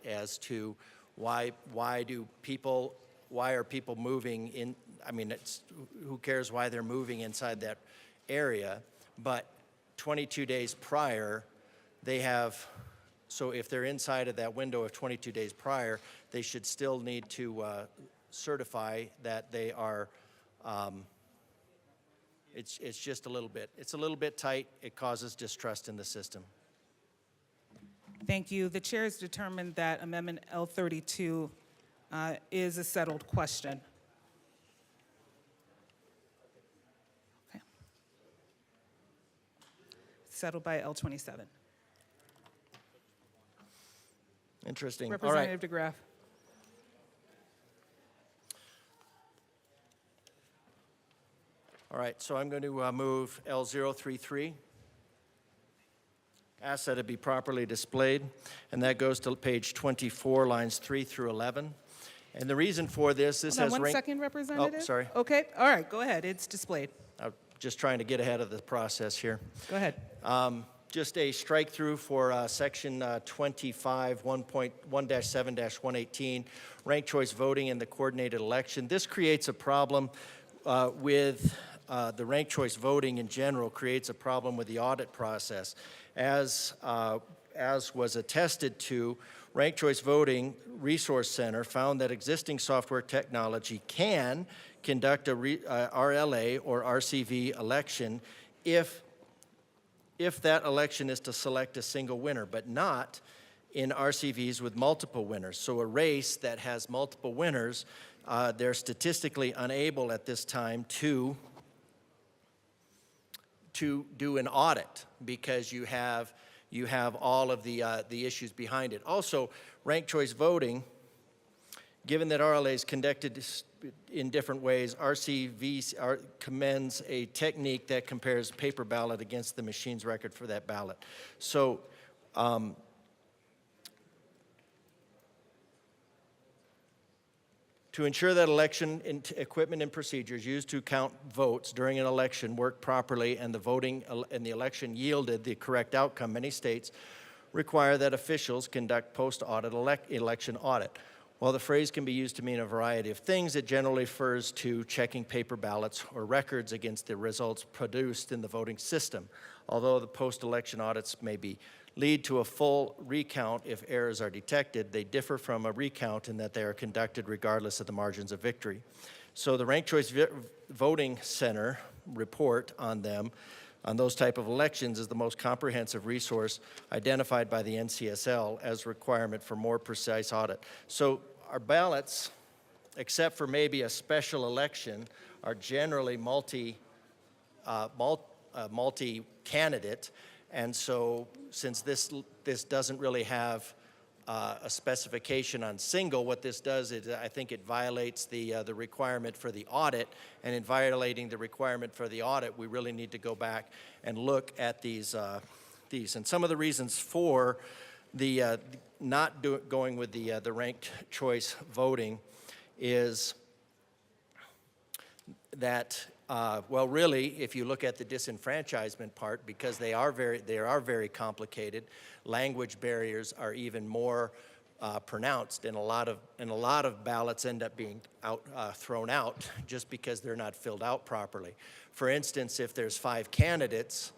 as to why are people moving in. I mean, who cares why they're moving inside that area, but 22 days prior, they have, so if they're inside of that window of 22 days prior, they should still need to certify that they are, it's just a little bit tight. It causes distrust in the system. Thank you. The chair has determined that Amendment L32 is a settled question. Okay. Settled by L27. Interesting. Representative DeGraff. All right, so I'm going to move L033. Ask that it be properly displayed, and that goes to page 24, lines 3 through 11. And the reason for this Hold on has one ranked. second, Representative. Oh, sorry. Okay, all right, go ahead. It's displayed. I'm just trying to get ahead of the process here. Go ahead. Just a strike through for section 25, 1.7-118, ranked choice voting in the coordinated election. This creates a problem with the ranked choice voting in general, creates a problem with the audit process. As was attested to, Ranked Choice Voting Resource Center found that existing software technology can conduct a RLA or RCV election if that election is to select a single winner, but not in RCVs with multiple winners. So a race that has multiple winners, they're statistically unable at this time to do an audit because you have all of the issues behind it. Also, ranked choice voting, given that RLA is conducted in different ways, RCV commends a technique that compares paper ballot against the machine's record for that ballot. So to ensure that election equipment and procedures used to count votes during an election work properly and the voting and the election yielded the correct outcome, many states require that officials conduct post-audit election audit. While the phrase can be used to mean a variety of things, it generally refers to checking paper ballots or records against the results produced in the voting system. Although the post-election audits may lead to a full recount if errors are detected, they differ from a recount in that they are conducted regardless of the margins of victory. So the Ranked Choice Voting Center report on those type of elections is the most comprehensive resource identified by the NCSL as requirement for more precise audit. So our ballots, except for maybe a special election, are generally multi-candidate. And so since this doesn't really have a specification on single, what this does is I think it violates the requirement for the audit, and in violating the requirement for the audit, we really need to go back and look at these. And some of the reasons for the going with the ranked choice voting is that well, really, if you look at the disenfranchisement part, because they are very complicated, language barriers are even more pronounced, and a lot of ballots end up being thrown out just because they're not filled out properly. For instance, if there's 5 candidates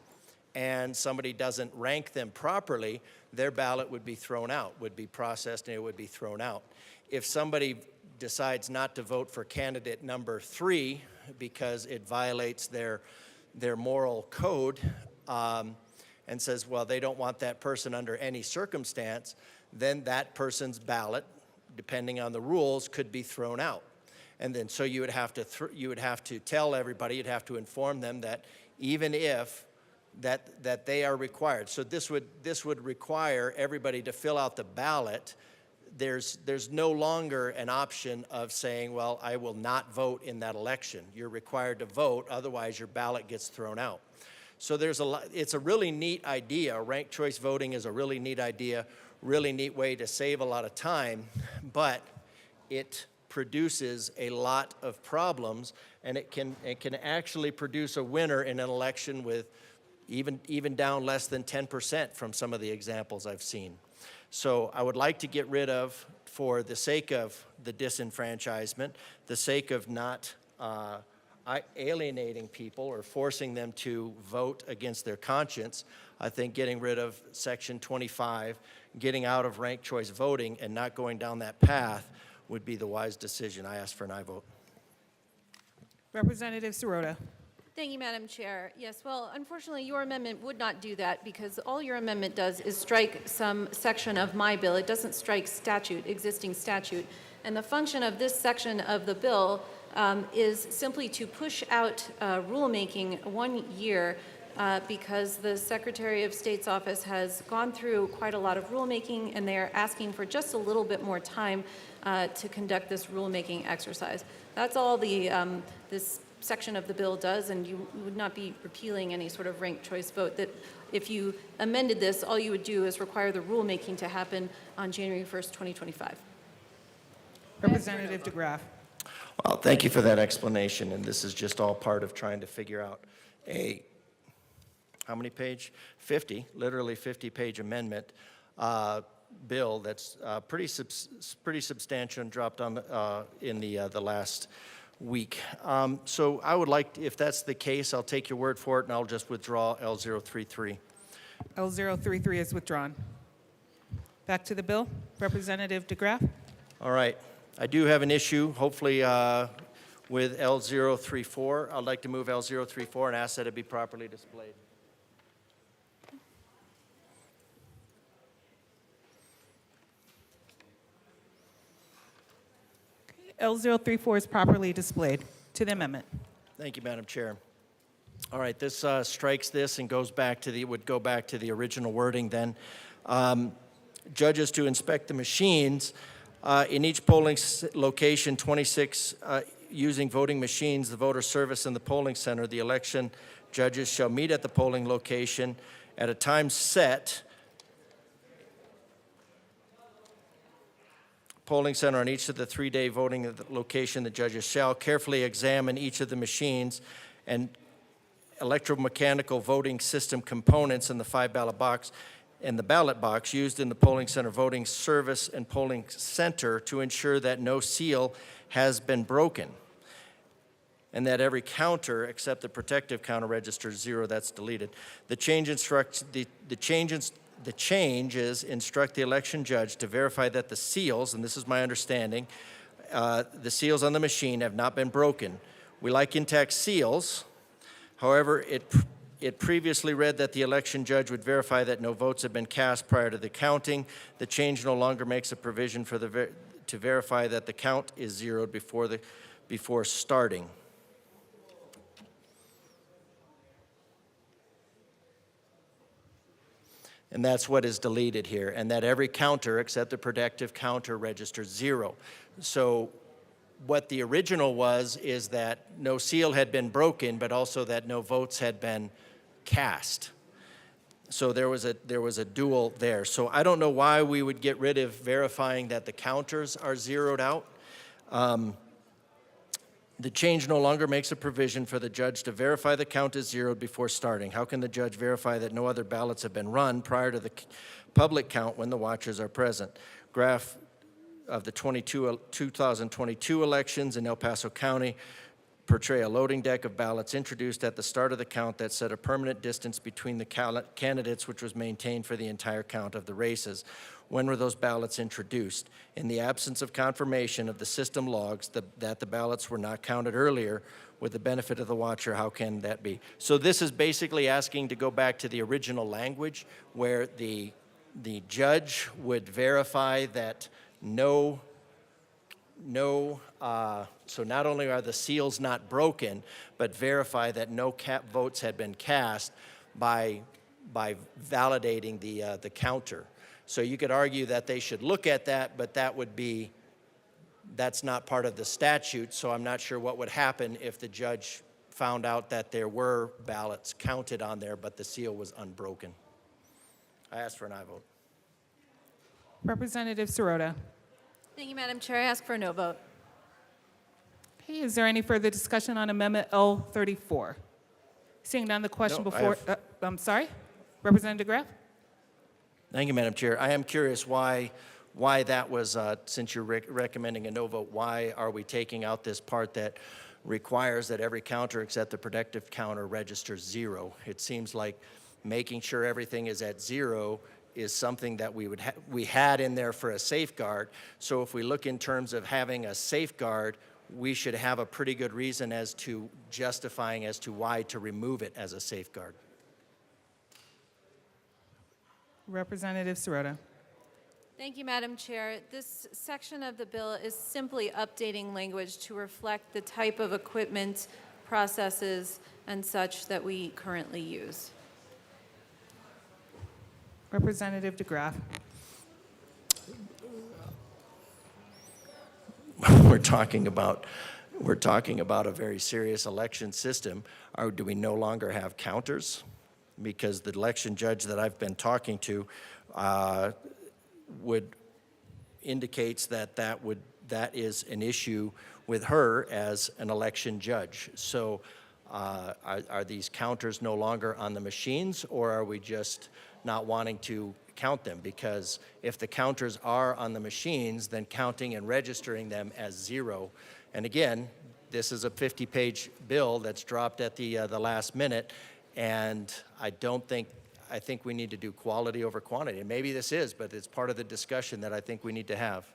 and somebody doesn't rank them properly, their ballot would be thrown out, would be processed, and it would be thrown out. If somebody decides not to vote for candidate number 3 because it violates their moral code and says, well, they don't want that person under any circumstance, then that person's ballot, depending on the rules, could be thrown out. And then so you would have to tell everybody, you'd have to inform them that even if that they are required. So this would require everybody to fill out the ballot. There's no longer an option of saying, well, I will not vote in that election. You're required to vote, otherwise your ballot gets thrown out. So it's a really neat idea. Ranked choice voting is a really neat idea, really neat way to save a lot of time, but it produces a lot of problems, and it can actually produce a winner in an election with even down less than 10% from some of the examples I've seen. So I would like to get rid of, for the sake of the disenfranchisement, the sake of not alienating people or forcing them to vote against their conscience, I think getting rid of Section 25, getting out of ranked choice voting and not going down that path would be the wise decision. I ask for an aye vote. Representative Sirota. Thank you, Madam Chair. Yes, well, unfortunately, your amendment would not do that because all your amendment does is strike some section of my bill. It doesn't strike statute, existing statute. And the function of this section of the bill is simply to push out rulemaking 1 year because the Secretary of State's office has gone through quite a lot of rulemaking, and they are asking for just a little bit more time to conduct this rulemaking exercise. That's all this section of the bill does, and you would not be repealing any sort of ranked choice vote. That if you amended this, all you would do is require the rulemaking to happen on January 1st, 2025. Representative DeGraff. Well, thank you for that explanation, and this is just all part of trying to figure out a, how many page? 50, literally 50-page amendment bill that's pretty substantial and dropped on in the last week. So I would like, if that's the case, I'll take your word for it, and I'll just withdraw L033. L033 is withdrawn. Back to the bill. Representative DeGraff. All right. I do have an issue, hopefully, with L034. I'd like to move L034 and ask that it be properly displayed. L034 is properly displayed. To the amendment. Thank you, Madam Chair. All right, this strikes this and goes back to would go back to the original wording then. Judges to inspect the machines in each polling location, 26 using voting machines, the voter service in the polling center. The election judges shall meet at the polling location at a time set. Polling center on each of the 3-day voting location, the judges shall carefully examine each of the machines and electromechanical voting system components in the 5-ballot box and the ballot box used in the polling center voting service and polling center to ensure that no seal has been broken and that every counter except the protective counter registers 0. That's deleted. The change is instruct the election judge to verify that the seals, and this is my understanding, the seals on the machine have not been broken. We like intact seals. However, it previously read that the election judge would verify that no votes have been cast prior to the counting. The change no longer makes a provision for to verify that the count is zeroed before starting. And that's what is deleted here, and that every counter except the protective counter registers 0. So what the original was is that no seal had been broken, but also that no votes had been cast. So there was a dual there. So I don't know why we would get rid of verifying that the counters are zeroed out. The change no longer makes a provision for the judge to verify the count is zeroed before starting. How can the judge verify that no other ballots have been run prior to the public count when the watchers are present? Graph of the 2022 elections in El Paso County portray a loading deck of ballots introduced at the start of the count that set a permanent distance between the candidates, which was maintained for the entire count of the races. When were those ballots introduced? In the absence of confirmation of the system logs that the ballots were not counted earlier, with the benefit of the watcher, how can that be? So this is basically asking to go back to the original language where the judge would verify that so not only are the seals not broken, but verify that no votes had been cast by validating the counter. So you could argue that they should look at that, but that's not part of the statute, so I'm not sure what would happen if the judge found out that there were ballots counted on there, but the seal was unbroken. I ask for an aye vote. Representative Sirota. Thank you, Madam Chair. I ask for a no vote. Okay, is there any further discussion on Amendment L34? Seeing none, the question No, I before, I'm sorry, Representative DeGraff? Thank you, Madam Chair. I am curious why that was, since you're recommending a no vote, why are we taking out this part that requires that every counter except the protective counter registers 0? It seems like making sure everything is at 0 is something that we had in there for a safeguard. So if we look in terms of having a safeguard, we should have a pretty good reason as to justifying as to why to remove it as a safeguard. Representative Sirota. Thank you, Madam Chair. This section of the bill is simply updating language to reflect the type of equipment, processes, and such that we currently use. Representative DeGraff. We're talking about a very serious election system. Do we no longer have counters? Because the election judge that I've been talking to indicates that is an issue with her as an election judge. So are these counters no longer on the machines, or are we just not wanting to count them? Because if the counters are on the machines, then counting and registering them as 0. And again, this is a 50-page bill that's dropped at the last minute, and I think we need to do quality over quantity. And maybe this is, but it's part of the discussion that I think we need to have.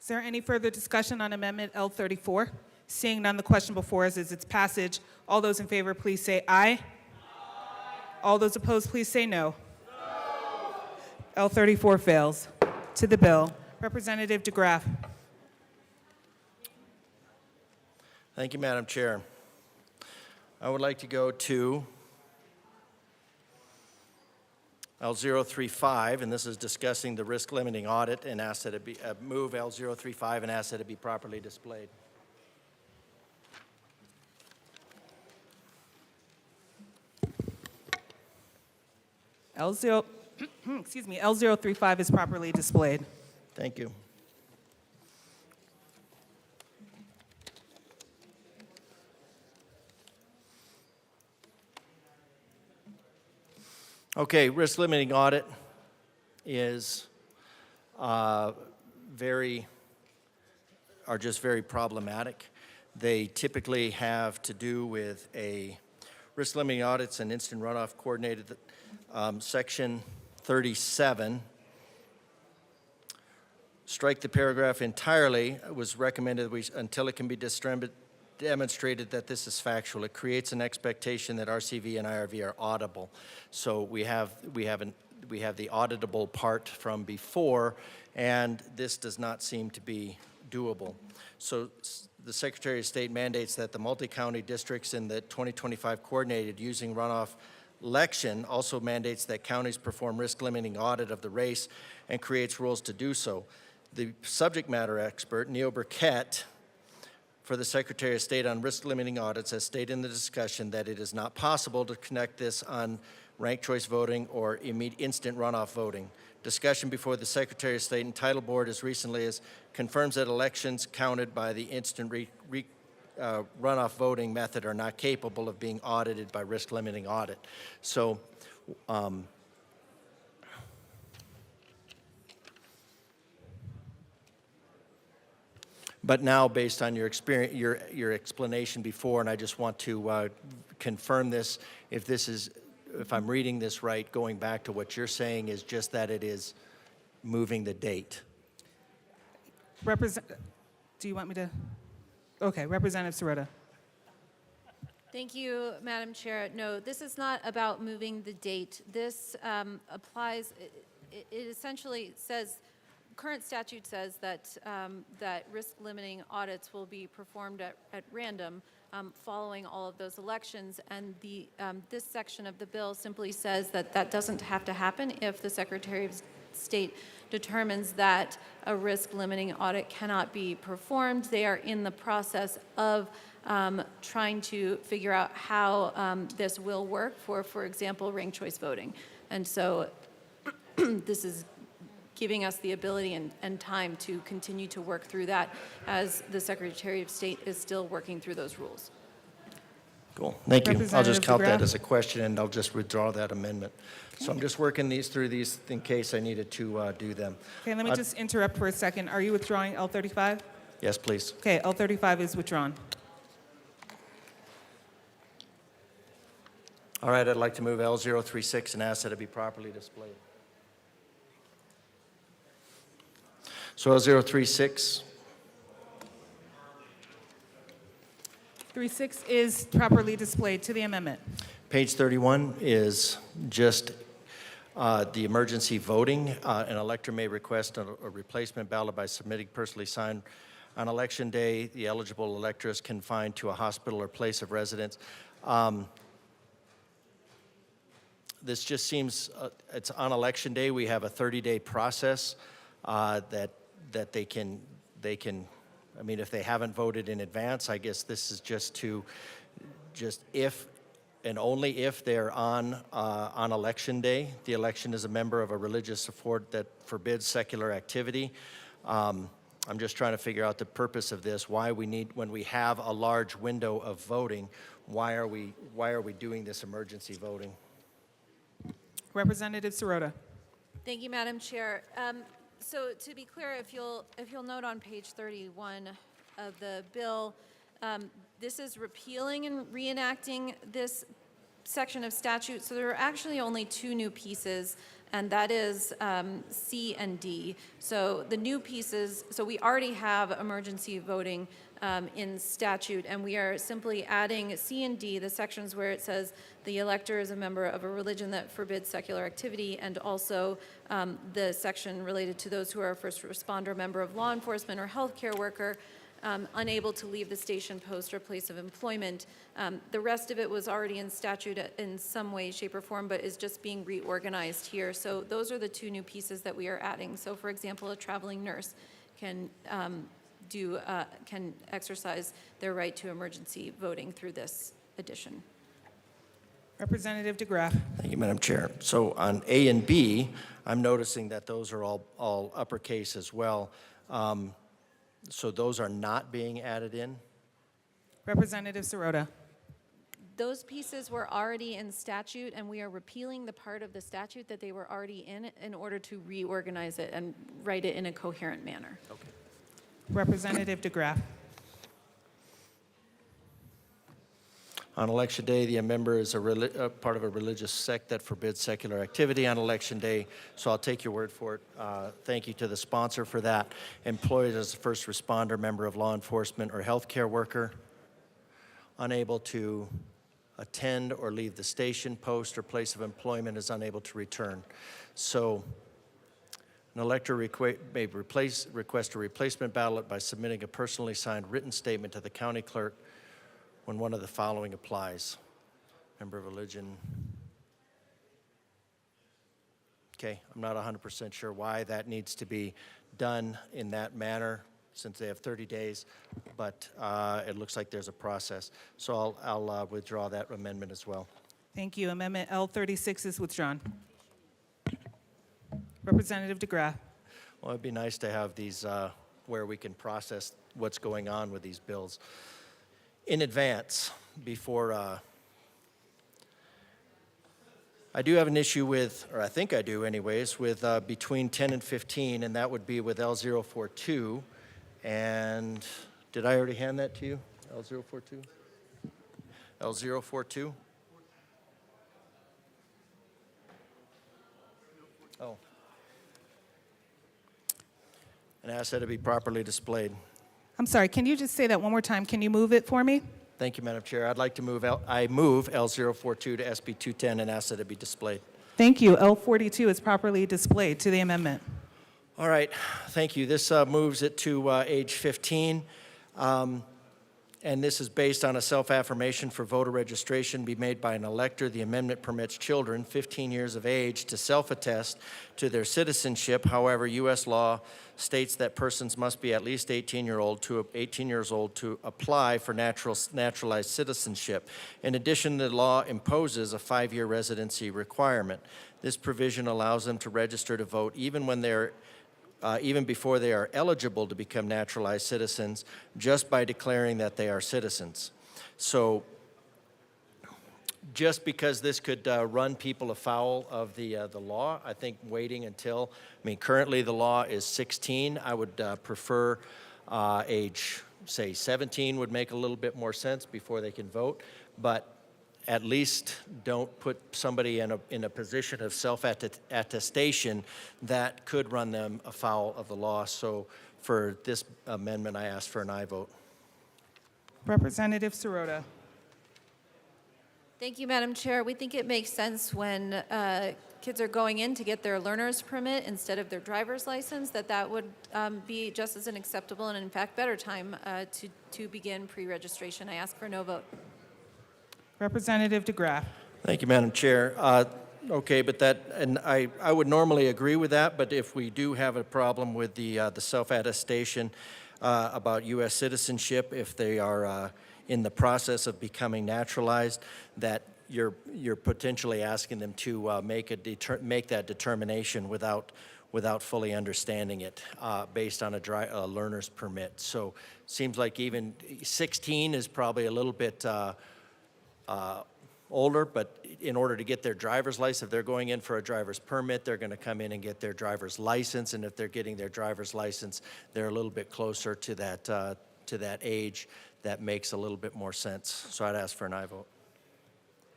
Is there any further discussion on Amendment L34? Seeing none, the question before us is its passage. All those in favor, please say aye. All those opposed, please say no. L34 fails. To the bill, Representative DeGraff. Thank you, Madam Chair. I would like to go to L035, and this is discussing the risk limiting audit, and ask that it be move L035 and ask that it be properly displayed. L035 is properly displayed. Thank you. Okay, risk limiting audit is just very problematic. They typically have to do with a risk limiting audits and instant runoff coordinated. Section 37. Strike the paragraph entirely. It was recommended until it can be demonstrated that this is factual. It creates an expectation that RCV and IRV are auditable. So we have the auditable part from before, and this does not seem to be doable. So the Secretary of State mandates that the multi-county districts in the 2025 coordinated using runoff election also mandates that counties perform risk limiting audit of the race and creates rules to do so. The subject matter expert, Neil Burkett, for the Secretary of State on risk limiting audits, has stated in the discussion that it is not possible to connect this on ranked choice voting or instant runoff voting. Discussion before the Secretary of State and Title Board as recently as confirms that elections counted by the instant runoff voting method are not capable of being audited by risk limiting audit. So but now, based on your experience, your explanation before, and I just want to confirm this, if I'm reading this right, going back to what you're saying is just that it is moving the date. Do you want me to? Okay, Representative Sirota. Thank you, Madam Chair. No, this is not about moving the date. This applies, it essentially says, current statute says that, that risk limiting audits will be performed at random following all of those elections. And this section of the bill simply says that that doesn't have to happen if the Secretary of State determines that a risk limiting audit cannot be performed. They are in the process of trying to figure out how this will work for example, ranked choice voting. And so this is giving us the ability and time to continue to work through that as the Secretary of State is still working through those rules. Cool, thank you. I'll just Representative count that DeGraff? as a question, and I'll just withdraw that amendment. So I'm just working through these in case I needed to do them. Okay, let me just interrupt for a second. Are you withdrawing L35? Yes, please. Okay, L35 is withdrawn. All right, I'd like to move L036 and ask that it be properly displayed. So L036, 36 is properly displayed to the amendment. page 31 is just the emergency voting. An elector may request a replacement ballot by submitting personally signed. On election day, the eligible elector is confined to a hospital or place of residence. This just seems, it's on election day, we have a 30-day process that they can, I mean, if they haven't voted in advance, I guess this is just if and only if they're on election day. The election is a member of a religious support that forbids secular activity. I'm just trying to figure out the purpose of this, why we need, when we have a large window of voting, why are we doing this emergency voting? Representative Sirota. Thank you, Madam Chair. So to be clear, if you'll note on page 31 of the bill, this is repealing and reenacting this section of statute. So there are actually only two new pieces, and that is C and D. So the new pieces, so we already have emergency voting in statute, and we are simply adding C and D, the sections where it says the elector is a member of a religion that forbids secular activity, and also the section related to those who are a first responder, member of law enforcement, or healthcare worker, unable to leave the station, post, or place of employment. The rest of it was already in statute in some way, shape, or form, but is just being reorganized here. So those are the two new pieces that we are adding. So for example, a traveling nurse can can exercise their right to emergency voting through this addition. Representative DeGraff. Thank you, Madam Chair. So on A and B, I'm noticing that those are all uppercase as well. So those are not being added in? Representative Sirota. Those pieces were already in statute, and we are repealing the part of the statute that they were already in order to reorganize it and write it in a coherent manner. Okay. Representative DeGraff. On election day, the member is a part of a religious sect that forbids secular activity on election day, so I'll take your word for it. Thank you to the sponsor for that. Employed as a first responder, member of law enforcement, or healthcare worker, unable to attend or leave the station, post, or place of employment, is unable to return. So an elector may request a replacement ballot by submitting a personally signed written statement to the county clerk when one of the following applies. Member of religion. Okay, I'm not 100% sure why that needs to be done in that manner since they have 30 days, but it looks like there's a process. So I'll withdraw that amendment as well. Thank you. Amendment L36 is withdrawn. Representative DeGraff. Well, it'd be nice to have these where we can process what's going on with these bills in advance before. I do have an issue with, or I think I do anyways, with between 10 and 15, and that would be with L042. And did I already hand that to you, L042? L042? Oh. And ask that it be properly displayed. I'm sorry, can you just say that one more time? Can you move it for me? Thank you, Madam Chair. I'd like to move L042 to SB 210 and ask that it be displayed. Thank you. L42 is properly displayed to the amendment. All right, thank you. This moves it to age 15. and this is based on a self-affirmation for voter registration be made by an elector. The amendment permits children 15 years of age to self-attest to their citizenship. However, U.S. law states that persons must be at least 18 years old to apply for naturalized citizenship. In addition, the law imposes a 5-year residency requirement. This provision allows them to register to vote even before they are eligible to become naturalized citizens, just by declaring that they are citizens. So just because this could run people afoul of the law, I think waiting until, currently the law is 16. I would prefer age, say 17 would make a little bit more sense before they can vote, but at least don't put somebody in a position of self-attestation that could run them afoul of the law. So for this amendment, I ask for an aye vote. Representative Sirota. Thank you, Madam Chair. We think it makes sense when kids are going in to get their learner's permit instead of their driver's license, that would be just as an acceptable and in fact better time to begin pre-registration. I ask for no vote. Representative DeGraff. Thank you, Madam Chair. Okay, but I would normally agree with that, but if we do have a problem with the self-attestation about U.S. citizenship, if they are in the process of becoming naturalized, that you're potentially asking them to make that determination without fully understanding it based on a learner's permit. So seems like even 16 is probably a little bit older, but in order to get their driver's license, if they're going in for a driver's permit, they're going to come in and get their driver's license, and if they're getting their driver's license, they're a little bit closer to that age. That makes a little bit more sense. So I'd ask for an aye vote.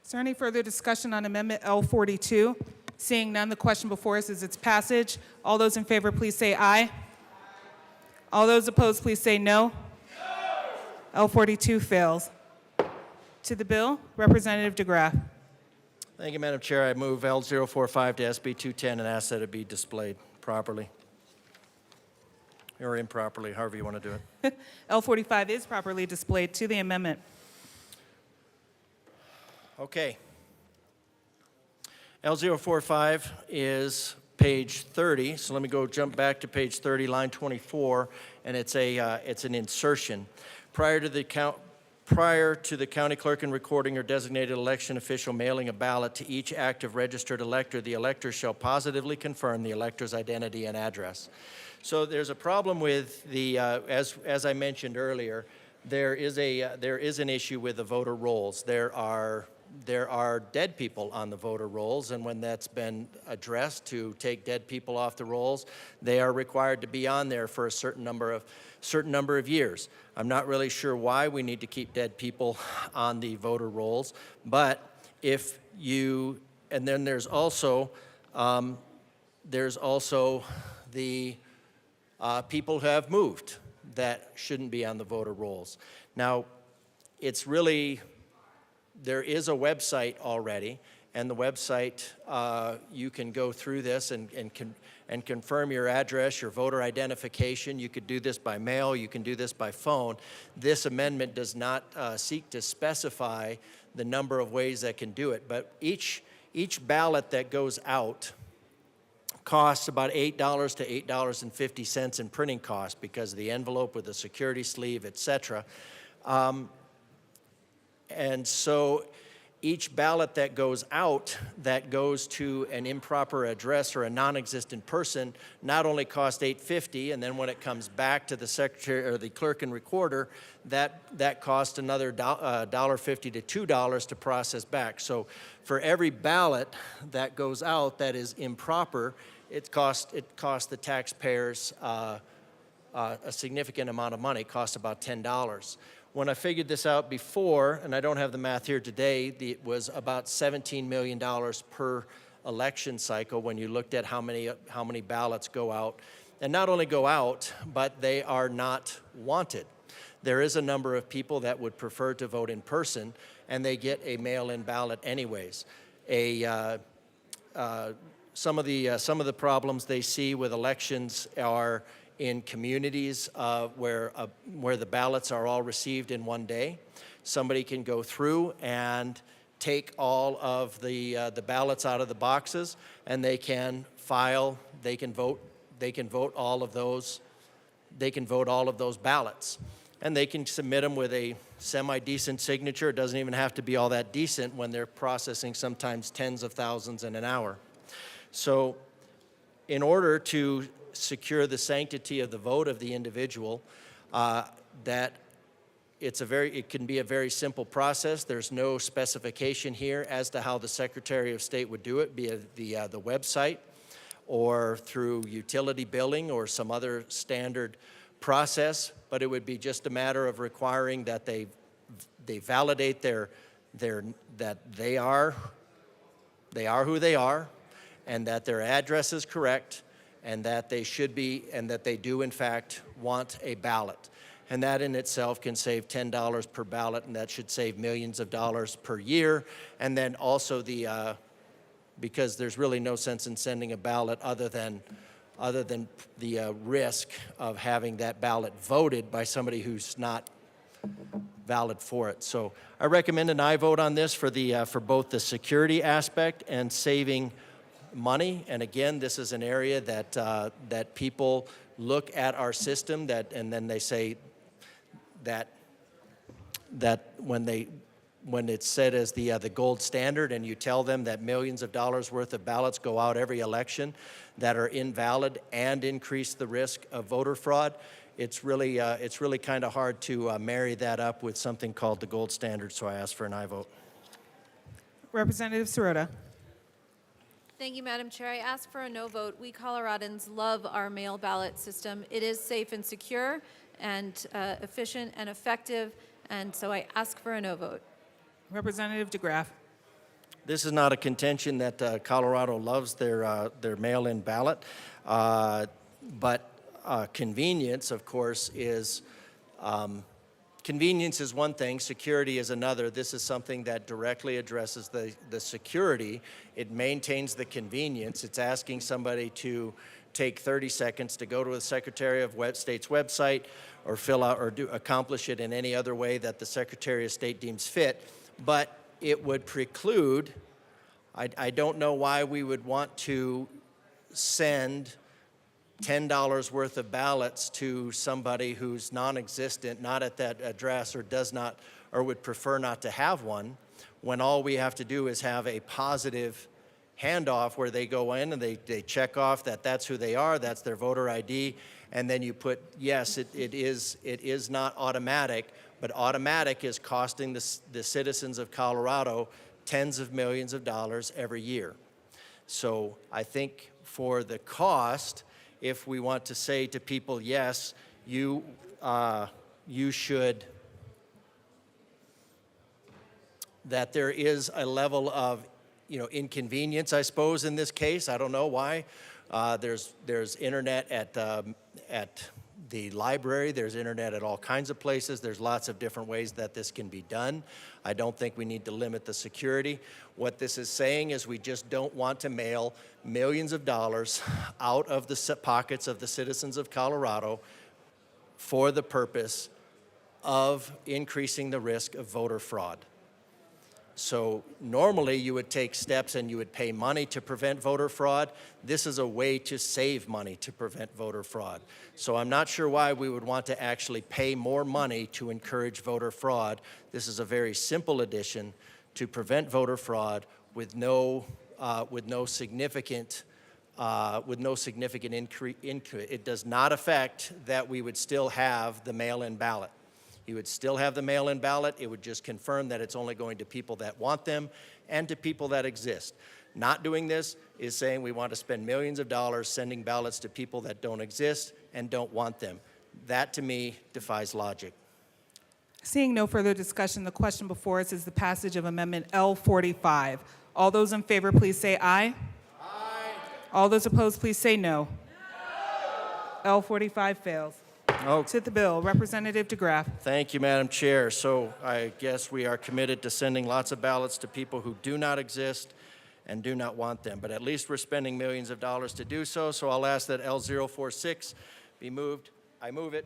Is there any further discussion on Amendment L42? Seeing none, the question before us is its passage. All those in favor, please say aye. All those opposed, please say no. L42 fails. To the bill, Representative DeGraff. Thank you, Madam Chair. I move L045 to SB 210 and ask that it be displayed properly. Or improperly, however you want to do it. L45 is properly displayed to the amendment. Okay. L045 is page 30, so let me jump back to page 30, line 24, and it's an insertion. Prior to the county clerk and recording or designated election official mailing a ballot to each active registered elector, the elector shall positively confirm the elector's identity and address. So there's a problem with the, as I mentioned earlier, there is an issue with the voter rolls. There are dead people on the voter rolls, and when that's been addressed to take dead people off the rolls, they are required to be on there for a certain number of years. I'm not really sure why we need to keep dead people on the voter rolls, but if you, and then there's also the people who have moved that shouldn't be on the voter rolls. Now, it's really, there is a website already, and the website, you can go through this and confirm your address, your voter identification. You could do this by mail, you can do this by phone. This amendment does not seek to specify the number of ways that can do it, but each ballot that goes out costs about $8 to $8.50 in printing costs because of the envelope with the security sleeve, etc. And so each ballot that goes out that goes to an improper address or a non-existent person not only costs $8.50, and then when it comes back to the secretary or the clerk and recorder, that costs another $1.50 to $2 to process back. So for every ballot that goes out that is improper, it costs the taxpayers a significant amount of money. It costs about $10. When I figured this out before, and I don't have the math here today, it was about $17 million per election cycle when you looked at how many ballots go out. And not only go out, but they are not wanted. There is a number of people that would prefer to vote in person, and they get a mail-in ballot anyways. Some of the problems they see with elections are in communities where the ballots are all received in one day. Somebody can go through and take all of the ballots out of the boxes, and they can file, they can vote all of those ballots. And they can submit them with a semi-decent signature. It doesn't even have to be all that decent when they're processing sometimes tens of thousands in an hour. So in order to secure the sanctity of the vote of the individual, that it can be a very simple process. There's no specification here as to how the Secretary of State would do it, via the website or through utility billing or some other standard process, but it would be just a matter of requiring that they validate that they are who they are, and that their address is correct, and that they do in fact want a ballot. And that in itself can save $10 per ballot, and that should save millions of dollars per year. And then also because there's really no sense in sending a ballot other than the risk of having that ballot voted by somebody who's not valid for it. So I recommend an aye vote on this for both the security aspect and saving money. And again, this is an area that people look at our system and then they say that when it's set as the gold standard, and you tell them that millions of dollars worth of ballots go out every election that are invalid and increase the risk of voter fraud, it's really kind of hard to marry that up with something called the gold standard. So I ask for an aye vote. Representative Sirota. Thank you, Madam Chair. I ask for a no vote. We Coloradans love our mail ballot system. It is safe and secure and efficient and effective, and so I ask for a no vote. Representative DeGraff. This is not a contention that Colorado loves their mail-in ballot, but convenience, of course, is convenience is one thing, security is another. This is something that directly addresses the security. It maintains the convenience. It's asking somebody to take 30 seconds to go to the Secretary of State's website or fill out or accomplish it in any other way that the Secretary of State deems fit. But it would preclude, I don't know why we would want to send $10 worth of ballots to somebody who's non-existent, not at that address, or does not, or would prefer not to have one, when all we have to do is have a positive handoff where they go in and they check off that that's who they are, that's their voter ID, and then you put, yes, it is not automatic, but automatic is costing the citizens of Colorado tens of millions of dollars every year. So I think for the cost, if we want to say to people, yes, you should, that there is a level of inconvenience, I suppose, in this case. I don't know why. There's internet at the library. There's internet at all kinds of places. There's lots of different ways that this can be done. I don't think we need to limit the security. What this is saying is we just don't want to mail millions of dollars out of the pockets of the citizens of Colorado for the purpose of increasing the risk of voter fraud. So normally you would take steps and you would pay money to prevent voter fraud. This is a way to save money to prevent voter fraud. So I'm not sure why we would want to actually pay more money to encourage voter fraud. This is a very simple addition to prevent voter fraud with no significant increase. It does not affect that we would still have the mail-in ballot. You would still have the mail-in ballot. It would just confirm that it's only going to people that want them and to people that exist. Not doing this is saying we want to spend millions of dollars sending ballots to people that don't exist and don't want them. That, to me, defies logic. Seeing no further discussion, the question before us is the passage of Amendment L45. All those in favor, please say aye. Aye. All those opposed, please say no. No. L45 fails. To the bill, Representative DeGraff. Thank you, Madam Chair. So I guess we are committed to sending lots of ballots to people who do not exist and do not want them. But at least we're spending millions of dollars to do so. So I'll ask that L046 be moved. I move it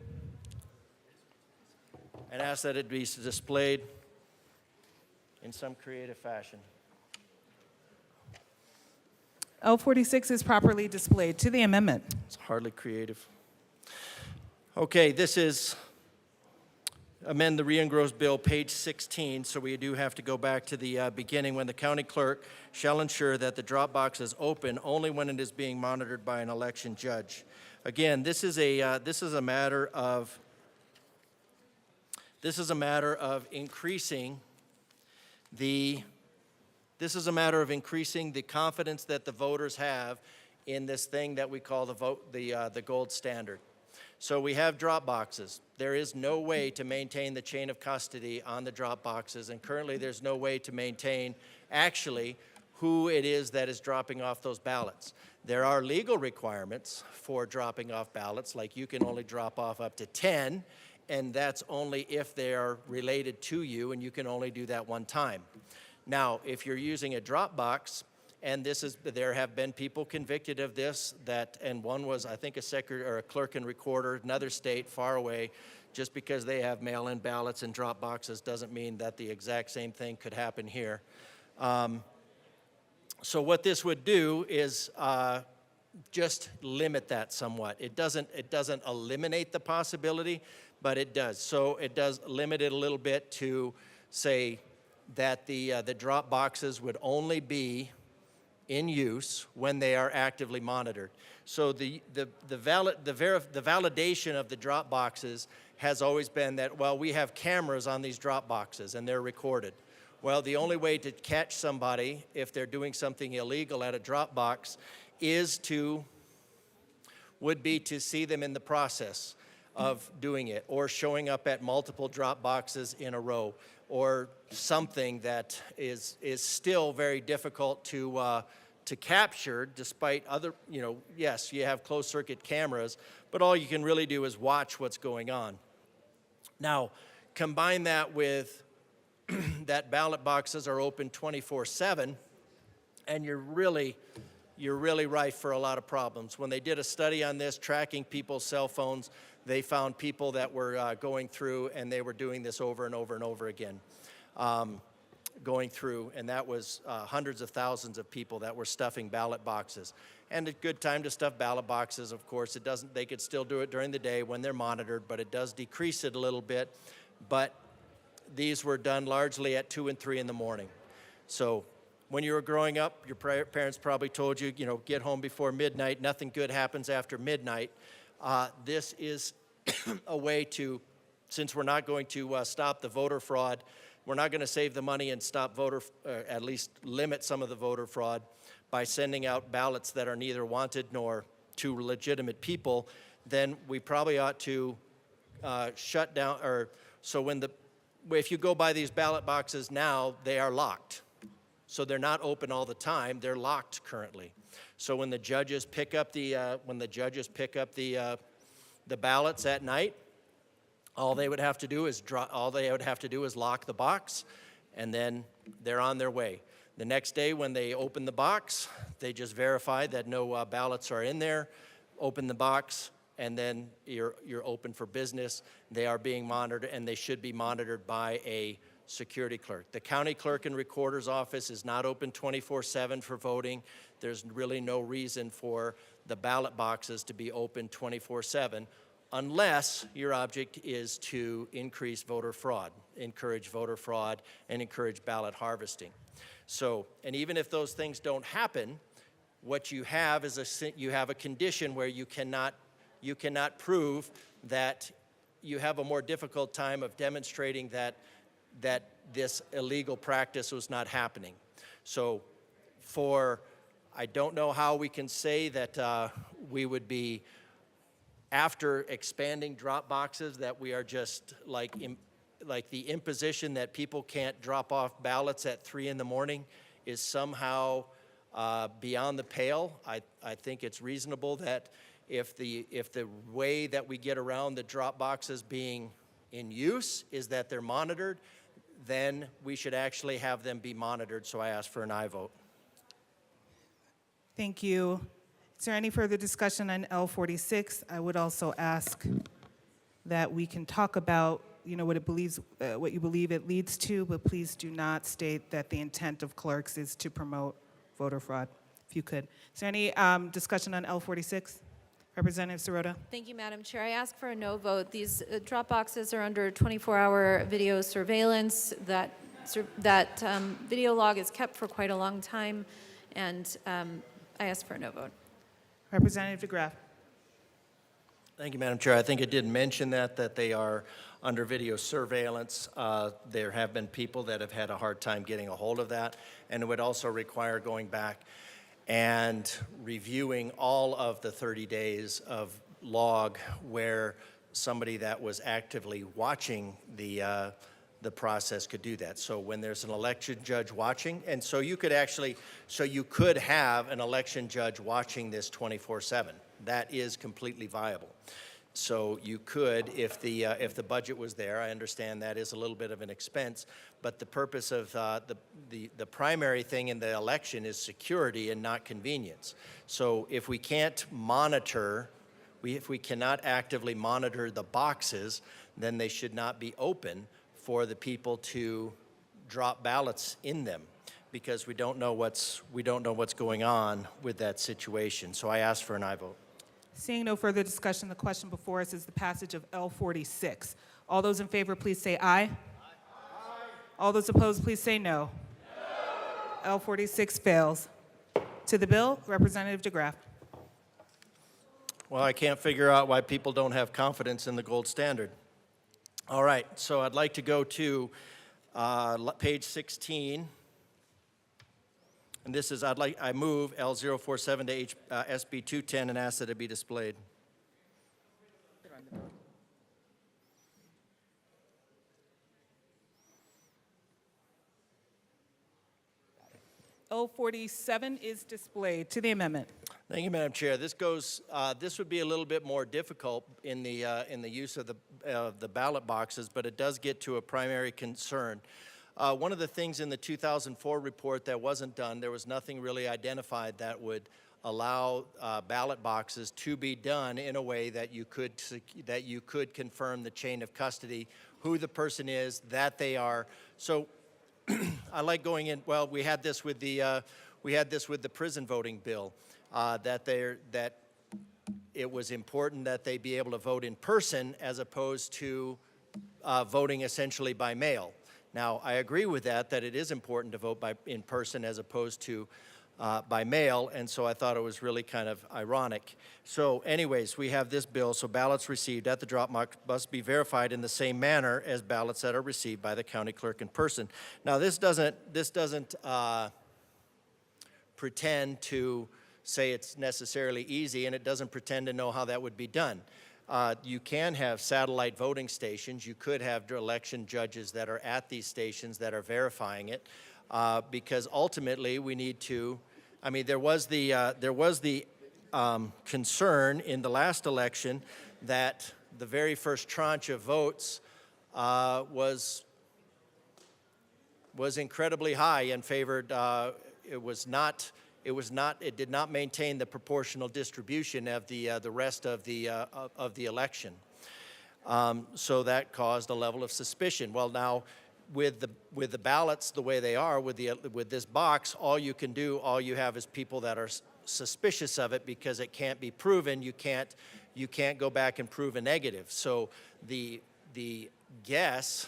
and ask that it be displayed in some creative fashion. L46 is properly displayed. To the amendment. It's hardly creative. Okay, this is amend the re-engrossed bill, page 16, so we do have to go back to the beginning. When the county clerk shall ensure that the drop box is open only when it is being monitored by an election judge. Again, this is a matter of increasing the confidence that the voters have in this thing that we call the gold standard. So we have drop boxes. There is no way to maintain the chain of custody on the drop boxes, and currently there's no way to maintain actually who it is that is dropping off those ballots. There are legal requirements for dropping off ballots, like you can only drop off up to 10, and that's only if they are related to you, and you can only do that one time. Now, if you're using a drop box, and there have been people convicted of this, and one was, I think, a clerk and recorder, another state far away. Just because they have mail-in ballots and drop boxes doesn't mean that the exact same thing could happen here. So what this would do is just limit that somewhat. It doesn't eliminate the possibility, but it does. So it does limit it a little bit to say that the drop boxes would only be in use when they are actively monitored. So the validation of the drop boxes has always been that, well, we have cameras on these drop boxes and they're recorded. Well, the only way to catch somebody if they're doing something illegal at a drop box would be to see them in the process of doing it, or showing up at multiple drop boxes in a row, or something that is still very difficult to capture, despite other, yes, you have closed circuit cameras, but all you can really do is watch what's going on. Now, combine that with that ballot boxes are open 24/7, and you're really rife for a lot of problems. When they did a study on this, tracking people's cell phones, they found people that were going through, and they were doing this over and over and over again. Going through, and that was hundreds of thousands of people that were stuffing ballot boxes. And a good time to stuff ballot boxes, of course, they could still do it during the day when they're monitored, but it does decrease it a little bit. But these were done largely at 2 and 3 in the morning. So when you were growing up, your parents probably told you, get home before midnight, nothing good happens after midnight. This is a way to, since we're not going to stop the voter fraud, we're not going to save the money and stop at least limit some of the voter fraud by sending out ballots that are neither wanted nor to legitimate people, then we probably ought to shut down, if you go by these ballot boxes now, they are locked. So they're not open all the time, they're locked currently. So when the judges pick up the ballots at night, all they would have to do is lock the box, and then they're on their way. The next day when they open the box, they just verify that no ballots are in there, open the box, and then you're open for business. They are being monitored, and they should be monitored by a security clerk. The county clerk and recorder's office is not open 24/7 for voting. There's really no reason for the ballot boxes to be open 24/7 unless your object is to increase voter fraud, encourage voter fraud, and encourage ballot harvesting. So, and even if those things don't happen, what you have is you have a condition where you cannot prove that you have a more difficult time of demonstrating that this illegal practice was not happening. So I don't know how we can say that we would be, after expanding drop boxes, that we are just like the imposition that people can't drop off ballots at 3 in the morning is somehow beyond the pale. I think it's reasonable that if the way that we get around the drop boxes being in use is that they're monitored, then we should actually have them be monitored. So I ask for an aye vote. Thank you. Is there any further discussion on L46? I would also ask that we can talk about, what you believe it leads to, but please do not state that the intent of clerks is to promote voter fraud, if you could. Is there any discussion on L46? Representative Sirota. Thank you, Madam Chair. I ask for a no vote. These drop boxes are under 24-hour video surveillance. That video log is kept for quite a long time, and I ask for a no vote. Representative DeGraff. Thank you, Madam Chair. I think it did mention that they are under video surveillance. There have been people that have had a hard time getting a hold of that, and it would also require going back and reviewing all of the 30 days of log where somebody that was actively watching the process could do that. So when there's an election judge watching, and so you could have an election judge watching this 24/7. That is completely viable. So you could, if the budget was there, I understand that is a little bit of an expense, but the purpose of the primary thing in the election is security and not convenience. So if we can't monitor, if we cannot actively monitor the boxes, then they should not be open for the people to drop ballots in them, because we don't know what's going on with that situation. So I ask for an aye vote. Seeing no further discussion, the question before us is the passage of L46. All those in favor, please say aye. Aye. All those opposed, please say no. No. L46 fails. To the bill, Representative DeGraff. Well, I can't figure out why people don't have confidence in the gold standard. All right, so I'd like to go to page 16. And this is, I move L047 to SB 210 and ask that it be displayed. L47 is displayed. To the amendment. Thank you, Madam Chair. This would be a little bit more difficult in the use of the ballot boxes, but it does get to a primary concern. One of the things in the 2004 report that wasn't done, there was nothing really identified that would allow ballot boxes to be done in a way that you could confirm the chain of custody, who the person is, that they are. So I like going in. Well, we had this with the prison voting bill, that it was important that they be able to vote in person as opposed to voting essentially by mail. Now, I agree with that it is important to vote in person as opposed to by mail, and so I thought it was really kind of ironic. So anyways, we have this bill, so ballots received at the drop box must be verified in the same manner as ballots that are received by the county clerk in person. Now, this doesn't pretend to say it's necessarily easy, and it doesn't pretend to know how that would be done. You can have satellite voting stations. You could have election judges that are at these stations that are verifying it, because ultimately we need to. I mean, there was the concern in the last election that the very first tranche of votes was incredibly high and favored. It did not maintain the proportional distribution of the rest of the election. So that caused a level of suspicion. Well, now with the ballots the way they are, with this box, all you have is people that are suspicious of it because it can't be proven. You can't go back and prove a negative. So the guess.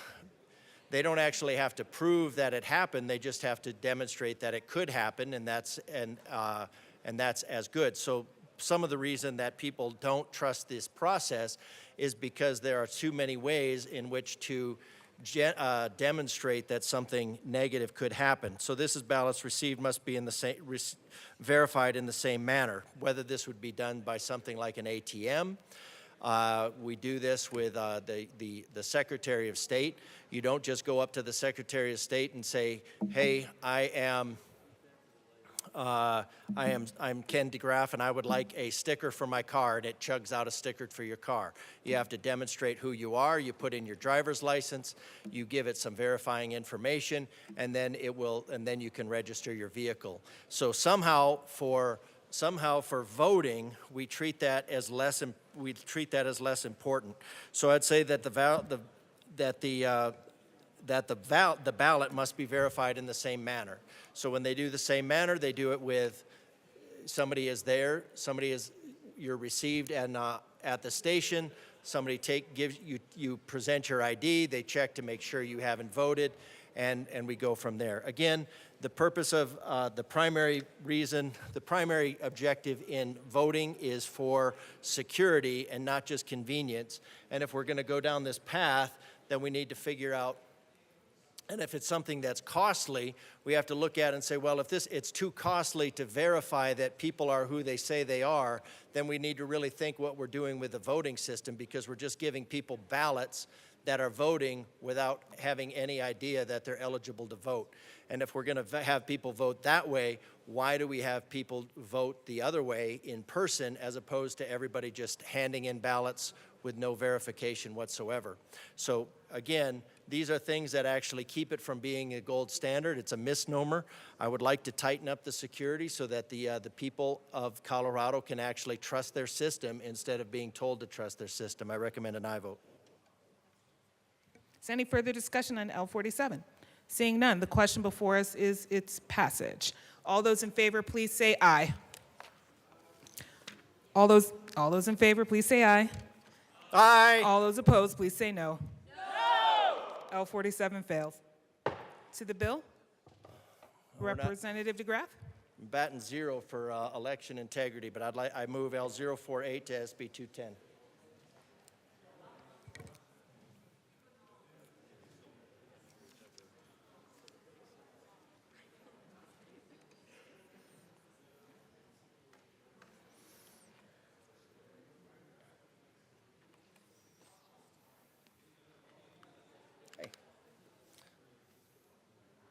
They don't actually have to prove that it happened. They just have to demonstrate that it could happen, and that's as good. So some of the reason that people don't trust this process is because there are too many ways in which to demonstrate that something negative could happen. So this is ballots received must be in the same verified in the same manner. Whether this would be done by something like an ATM. We do this with the Secretary of State. You don't just go up to the Secretary of State and say, "Hey, I'm Ken DeGraff, and I would like a sticker for my car," and it chugs out a sticker for your car. You have to demonstrate who you are. You put in your driver's license. You give it some verifying information, and then you can register your vehicle. So somehow for somehow for voting, we treat that as less important. So I'd say that the ballot must be verified in the same manner. So when they do the same manner, they do it with somebody is there, you're received at the station, somebody gives you present your ID, they check to make sure you haven't voted, and we go from there. Again, the purpose of the primary objective in voting is for security and not just convenience. And if we're going to go down this path, then we need to figure out, and if it's something that's costly, we have to look at it and say, well, if it's too costly to verify that people are who they say they are, then we need to really think what we're doing with the voting system, because we're just giving people ballots that are voting without having any idea that they're eligible to vote. And if we're going to have people vote that way, why do we have people vote the other way in person as opposed to everybody just handing in ballots with no verification whatsoever? So again, these are things that actually keep it from being a gold standard. It's a misnomer. I would like to tighten up the security so that the people of Colorado can actually trust their system instead of being told to trust their system. I recommend an aye vote. Is there any further discussion on L47? Seeing none, the question before us is its passage. All those in favor, please say aye. All those in favor, please say aye. Aye. All those opposed, please say no. No. L47 fails. To the bill, Representative DeGraff. I'm batting zero for election integrity, but I move L048 to SB 210.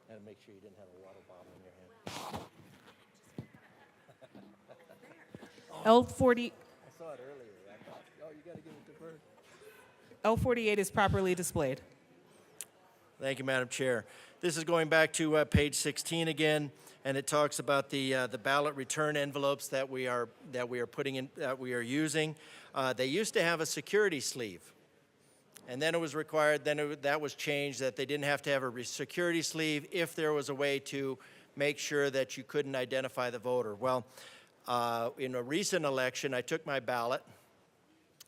Had to make sure you didn't have a water bottle in your hand. L40. I saw it earlier. I thought, oh, you got to give it to Bert. L48 is properly displayed. Thank you, Madam Chair. This is going back to page 16 again, and it talks about the ballot return envelopes that we are using. They used to have a security sleeve. And then it was required, that was changed, that they didn't have to have a security sleeve if there was a way to make sure that you couldn't identify the voter. Well, in a recent election, I took my ballot,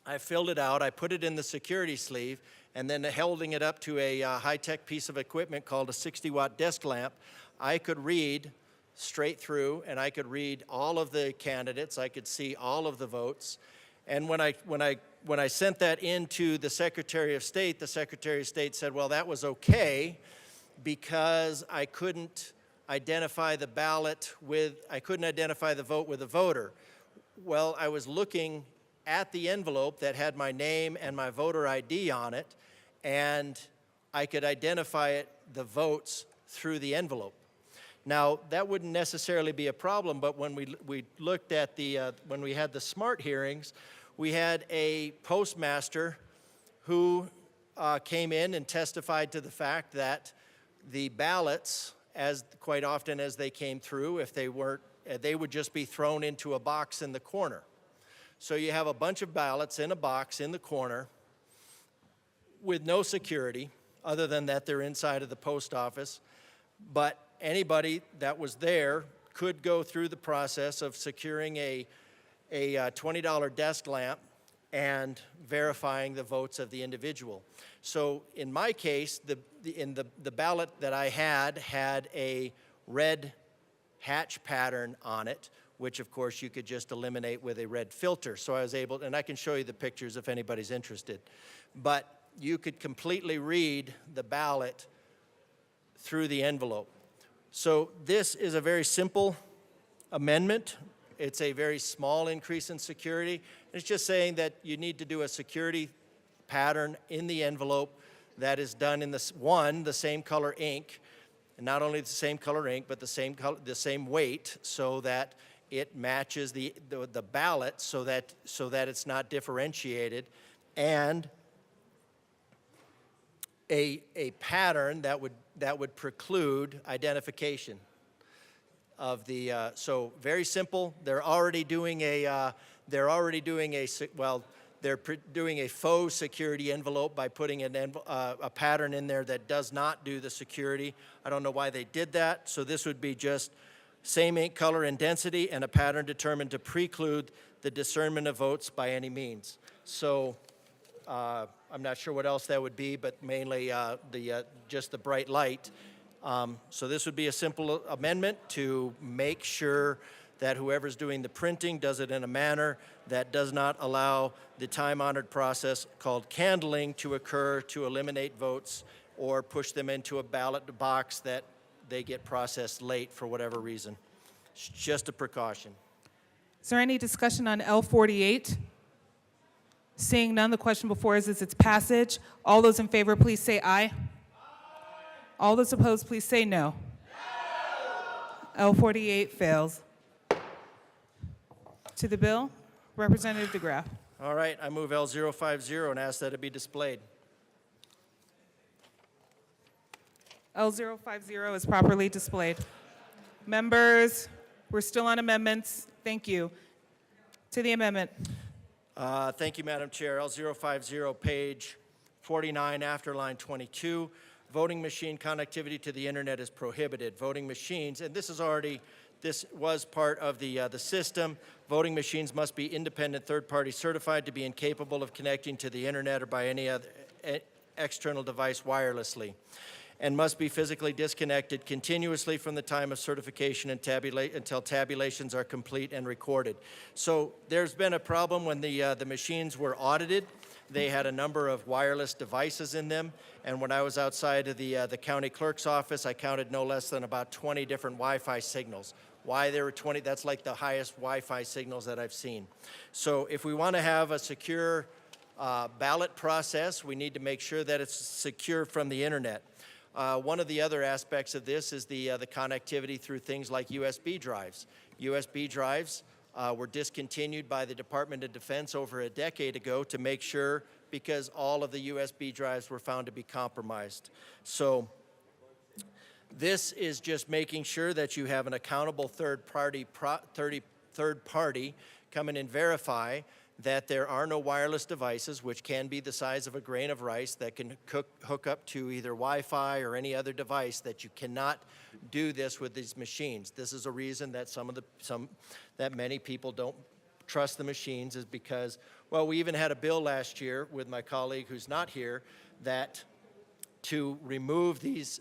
I filled it out, I put it in the security sleeve, and then holding it up to a high-tech piece of equipment called a 60-watt desk lamp, I could read straight through, and I could read all of the candidates, I could see all of the votes. And when I sent that into the Secretary of State, the Secretary of State said, well, that was okay because I couldn't identify the vote with a voter. Well, I was looking at the envelope that had my name and my voter ID on it, and I could identify the votes through the envelope. Now, that wouldn't necessarily be a problem, but when we looked at when we had the SMART hearings, we had a postmaster who came in and testified to the fact that the ballots, as quite often as they came through, if they weren't, they would just be thrown into a box in the corner. So you have a bunch of ballots in a box in the corner with no security, other than that they're inside of the post office, but anybody that was there could go through the process of securing a $20 desk lamp and verifying the votes of the individual. So in my case, the ballot that I had a red hatch pattern on it, which of course you could just eliminate with a red filter. So I was able, and I can show you the pictures if anybody's interested, but you could completely read the ballot through the envelope. So this is a very simple amendment. It's a very small increase in security. It's just saying that you need to do a security pattern in the envelope that is done in the same color ink, and not only the same color ink, but the same weight, so that it matches the ballot, so that it's not differentiated, and a pattern that would preclude identification. of the, so very simple. They're already doing a, doing a faux security envelope by putting a pattern in there that does not do the security. I don't know why they did that. So this would be just same ink color and density and a pattern determined to preclude the discernment of votes by any means. So I'm not sure what else that would be, but mainly just the bright light. So this would be a simple amendment to make sure that whoever's doing the printing does it in a manner that does not allow the time-honored process called candling to occur to eliminate votes or push them into a ballot box that they get processed late for whatever reason. It's just a precaution. Is there any discussion on L48? Seeing none, the question before us is its passage. All those in favor, please say aye. All those opposed, please say no. L48 fails. To the bill, Representative DeGraff. All right, I move L050 and ask that it be displayed. L050 is properly displayed. Members, we're still on amendments. Thank you. To the amendment. Thank you, Madam Chair. L050, page 49, after line 22. Voting machine connectivity to the internet is prohibited. Voting machines, and this was part of the system. Voting machines must be independent third-party certified to be incapable of connecting to the internet or by any other external device wirelessly, and must be physically disconnected continuously from the time of certification and until tabulations are complete and recorded. So there's been a problem when the machines were audited. They had a number of wireless devices in them, and when I was outside of the county clerk's office, I counted no less than about 20 different Wi-Fi signals. Why there were 20, that's like the highest Wi-Fi signals that I've seen. So if we want to have a secure ballot process, we need to make sure that it's secure from the internet. One of the other aspects of this is the connectivity through things like USB drives. USB drives were discontinued by the Department of Defense over a decade ago to make sure, because all of the USB drives were found to be compromised. So this is just making sure that you have an accountable third party come in and verify that there are no wireless devices, which can be the size of a grain of rice, that can hook up to either Wi-Fi or any other device, that you cannot do this with these machines. This is a reason that that many people don't trust the machines, is because, well, we even had a bill last year with my colleague who's not here that to remove these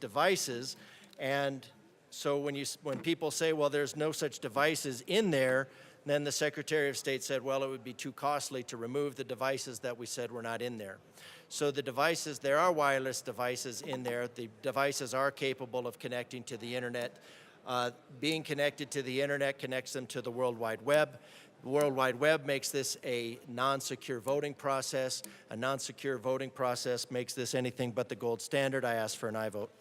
devices. And so when people say, well, there's no such devices in there, then the Secretary of State said, well, it would be too costly to remove the devices that we said were not in there. So the devices, there are wireless devices in there. The devices are capable of connecting to the internet. Being connected to the internet connects them to the World Wide Web. The World Wide Web makes this a non-secure voting process. A non-secure voting process makes this anything but the gold standard. I ask for an aye vote.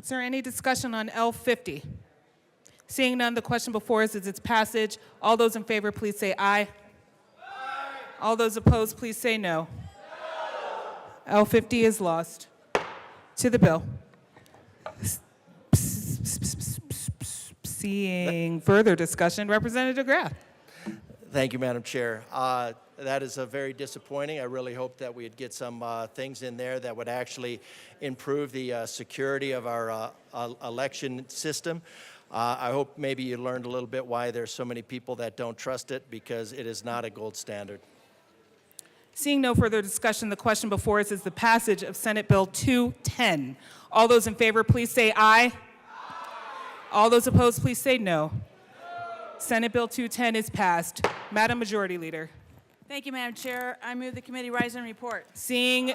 Is there any discussion on L50? Seeing none, the question before us is its passage. All those in favor, please say aye. Aye. All those opposed, please say no. No. L50 is lost. To the bill. Seeing further discussion, Representative DeGraff. Thank you, Madam Chair. That is very disappointing. I really hope that we'd get some things in there that would actually improve the security of our election system. I hope maybe you learned a little bit why there's so many people that don't trust it, because it is not a gold standard. Seeing no further discussion, the question before us is the passage of Senate Bill 210. All those in favor, please say aye. Aye. All those opposed, please say no. No. Senate Bill 210 is passed. Madam Majority Leader. Thank you, Madam Chair. I move the committee rise and report. Seeing,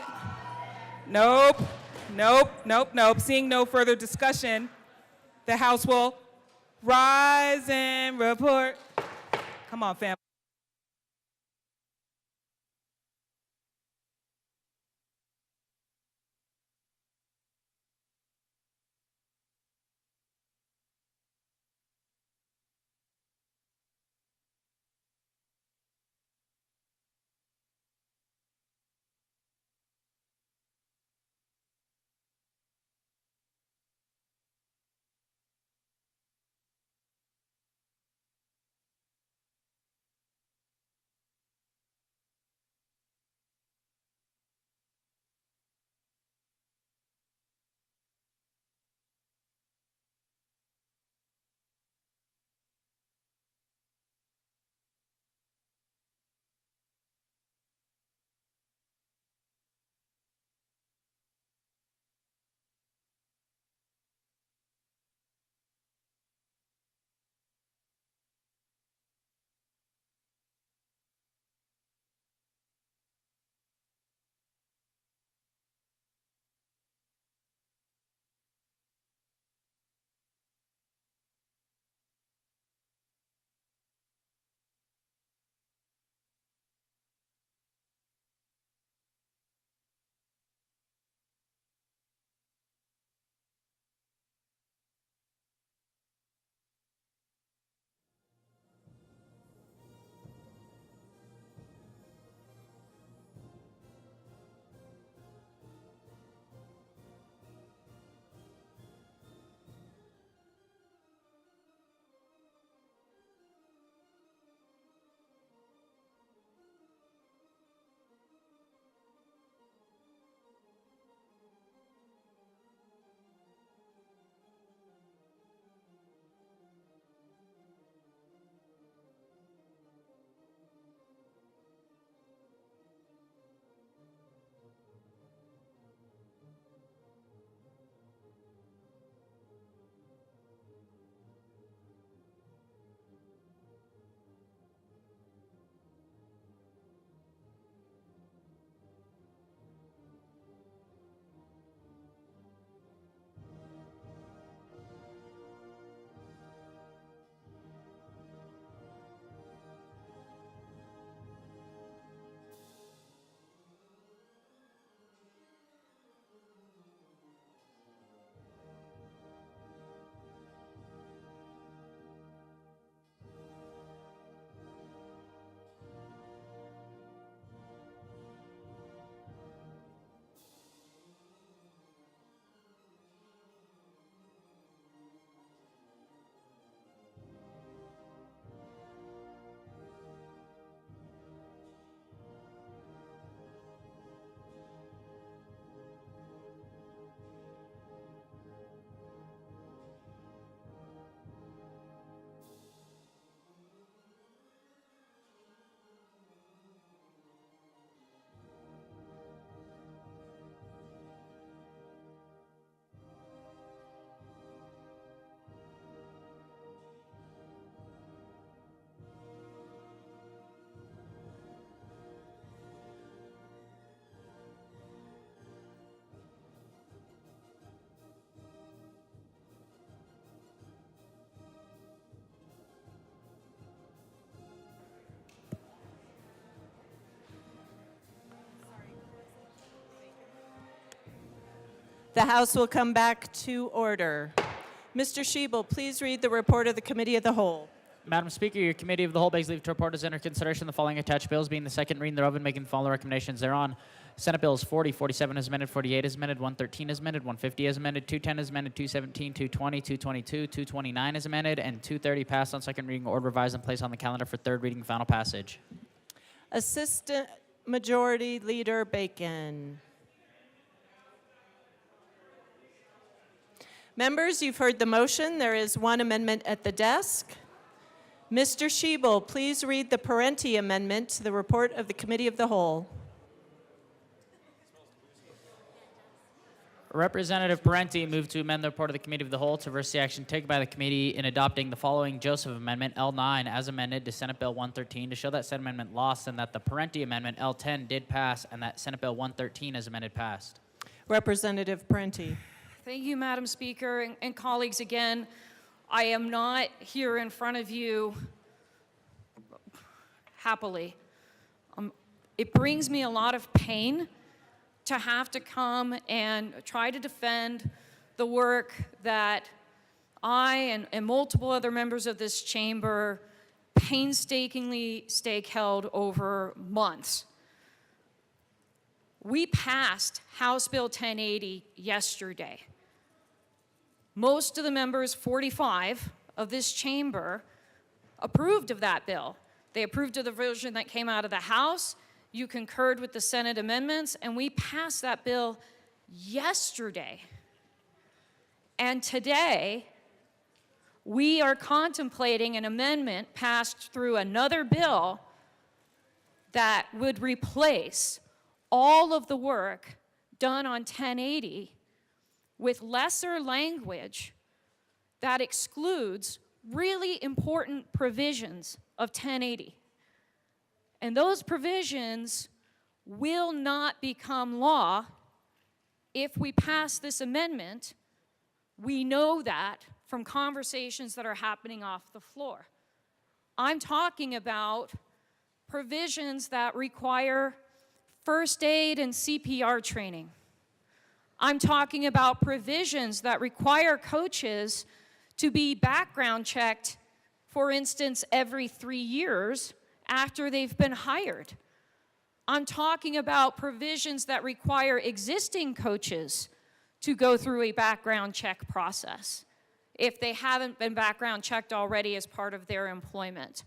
nope. Seeing no further discussion, the House will rise and report. Come on, family. The House will come back to order. Mr. Shebel, please read the report of the Committee of the Whole. Madam Speaker, your Committee of the Whole begs leave to report as under consideration the following attached bills, being the second reading thereof and making the following recommendations thereon. Senate Bills 40, 47 as amended, 48 as amended, 113 as amended, 150 as amended, 210 as amended, 217, 220, 222, 229 as amended, and 230 passed on second reading or revised and placed on the calendar for third reading and final passage. Assistant Majority Leader Bacon. Members, you've heard the motion. There is one amendment at the desk. Mr. Shebel, please read the Parenti amendment to the report of the Committee of the Whole. Representative Parenti moved to amend the report of the Committee of the Whole to reverse the action taken by the committee in adopting the following Joseph Amendment L9 as amended to Senate Bill 113 to show that said amendment lost and that the Parenti Amendment L10 did pass and that Senate Bill 113 as amended passed. Representative Parenti. Thank you, Madam Speaker, and colleagues, again, I am not here in front of you happily. It brings me a lot of pain to have to come and try to defend the work that I and multiple other members of this chamber painstakingly stake-held over months. We passed House Bill 1080 yesterday. Most of the members, 45 of this chamber, approved of that bill. They approved of the version that came out of the House. You concurred with the Senate amendments, and we passed that bill yesterday. And today, we are contemplating an amendment passed through another bill that would replace all of the work done on 1080 with lesser language that excludes really important provisions of 1080. And those provisions will not become law if we pass this amendment. We know that from conversations that are happening off the floor. I'm talking about provisions that require first aid and CPR training. I'm talking about provisions that require coaches to be background checked, for instance, every 3 years after they've been hired. I'm talking about provisions that require existing coaches to go through a background check process if they haven't been background checked already as part of their employment.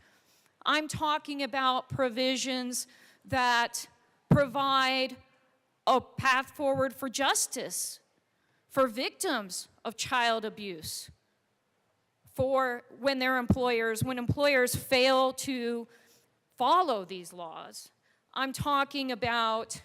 I'm talking about provisions that provide a path forward for justice for victims of child abuse, for when employers fail to follow these laws. I'm talking about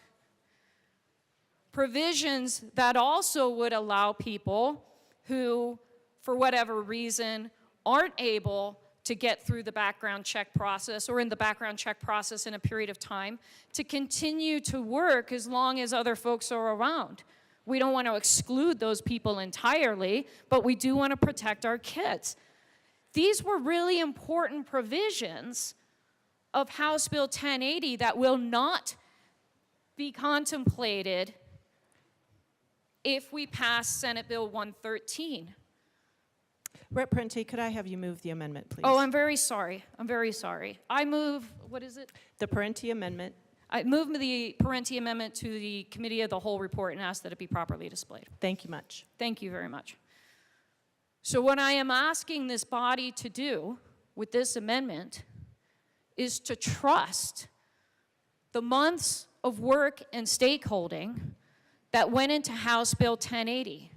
provisions that also would allow people who, for whatever reason, aren't able to get through the background check process or in the background check process in a period of time to continue to work as long as other folks are around. We don't want to exclude those people entirely, but we do want to protect our kids. These were really important provisions of House Bill 1080 that will not be contemplated if we pass Senate Bill 113. Rep. Parenti, could I have you move the amendment, please? Oh, I'm very sorry. I'm very sorry. I move, what is it? The Parenti amendment. I move the Parenti amendment to the Committee of the Whole report and ask that it be properly displayed. Thank you much. Thank you very much. So what I am asking this body to do with this amendment is to trust the months of work and stakeholding that went into House Bill 1080,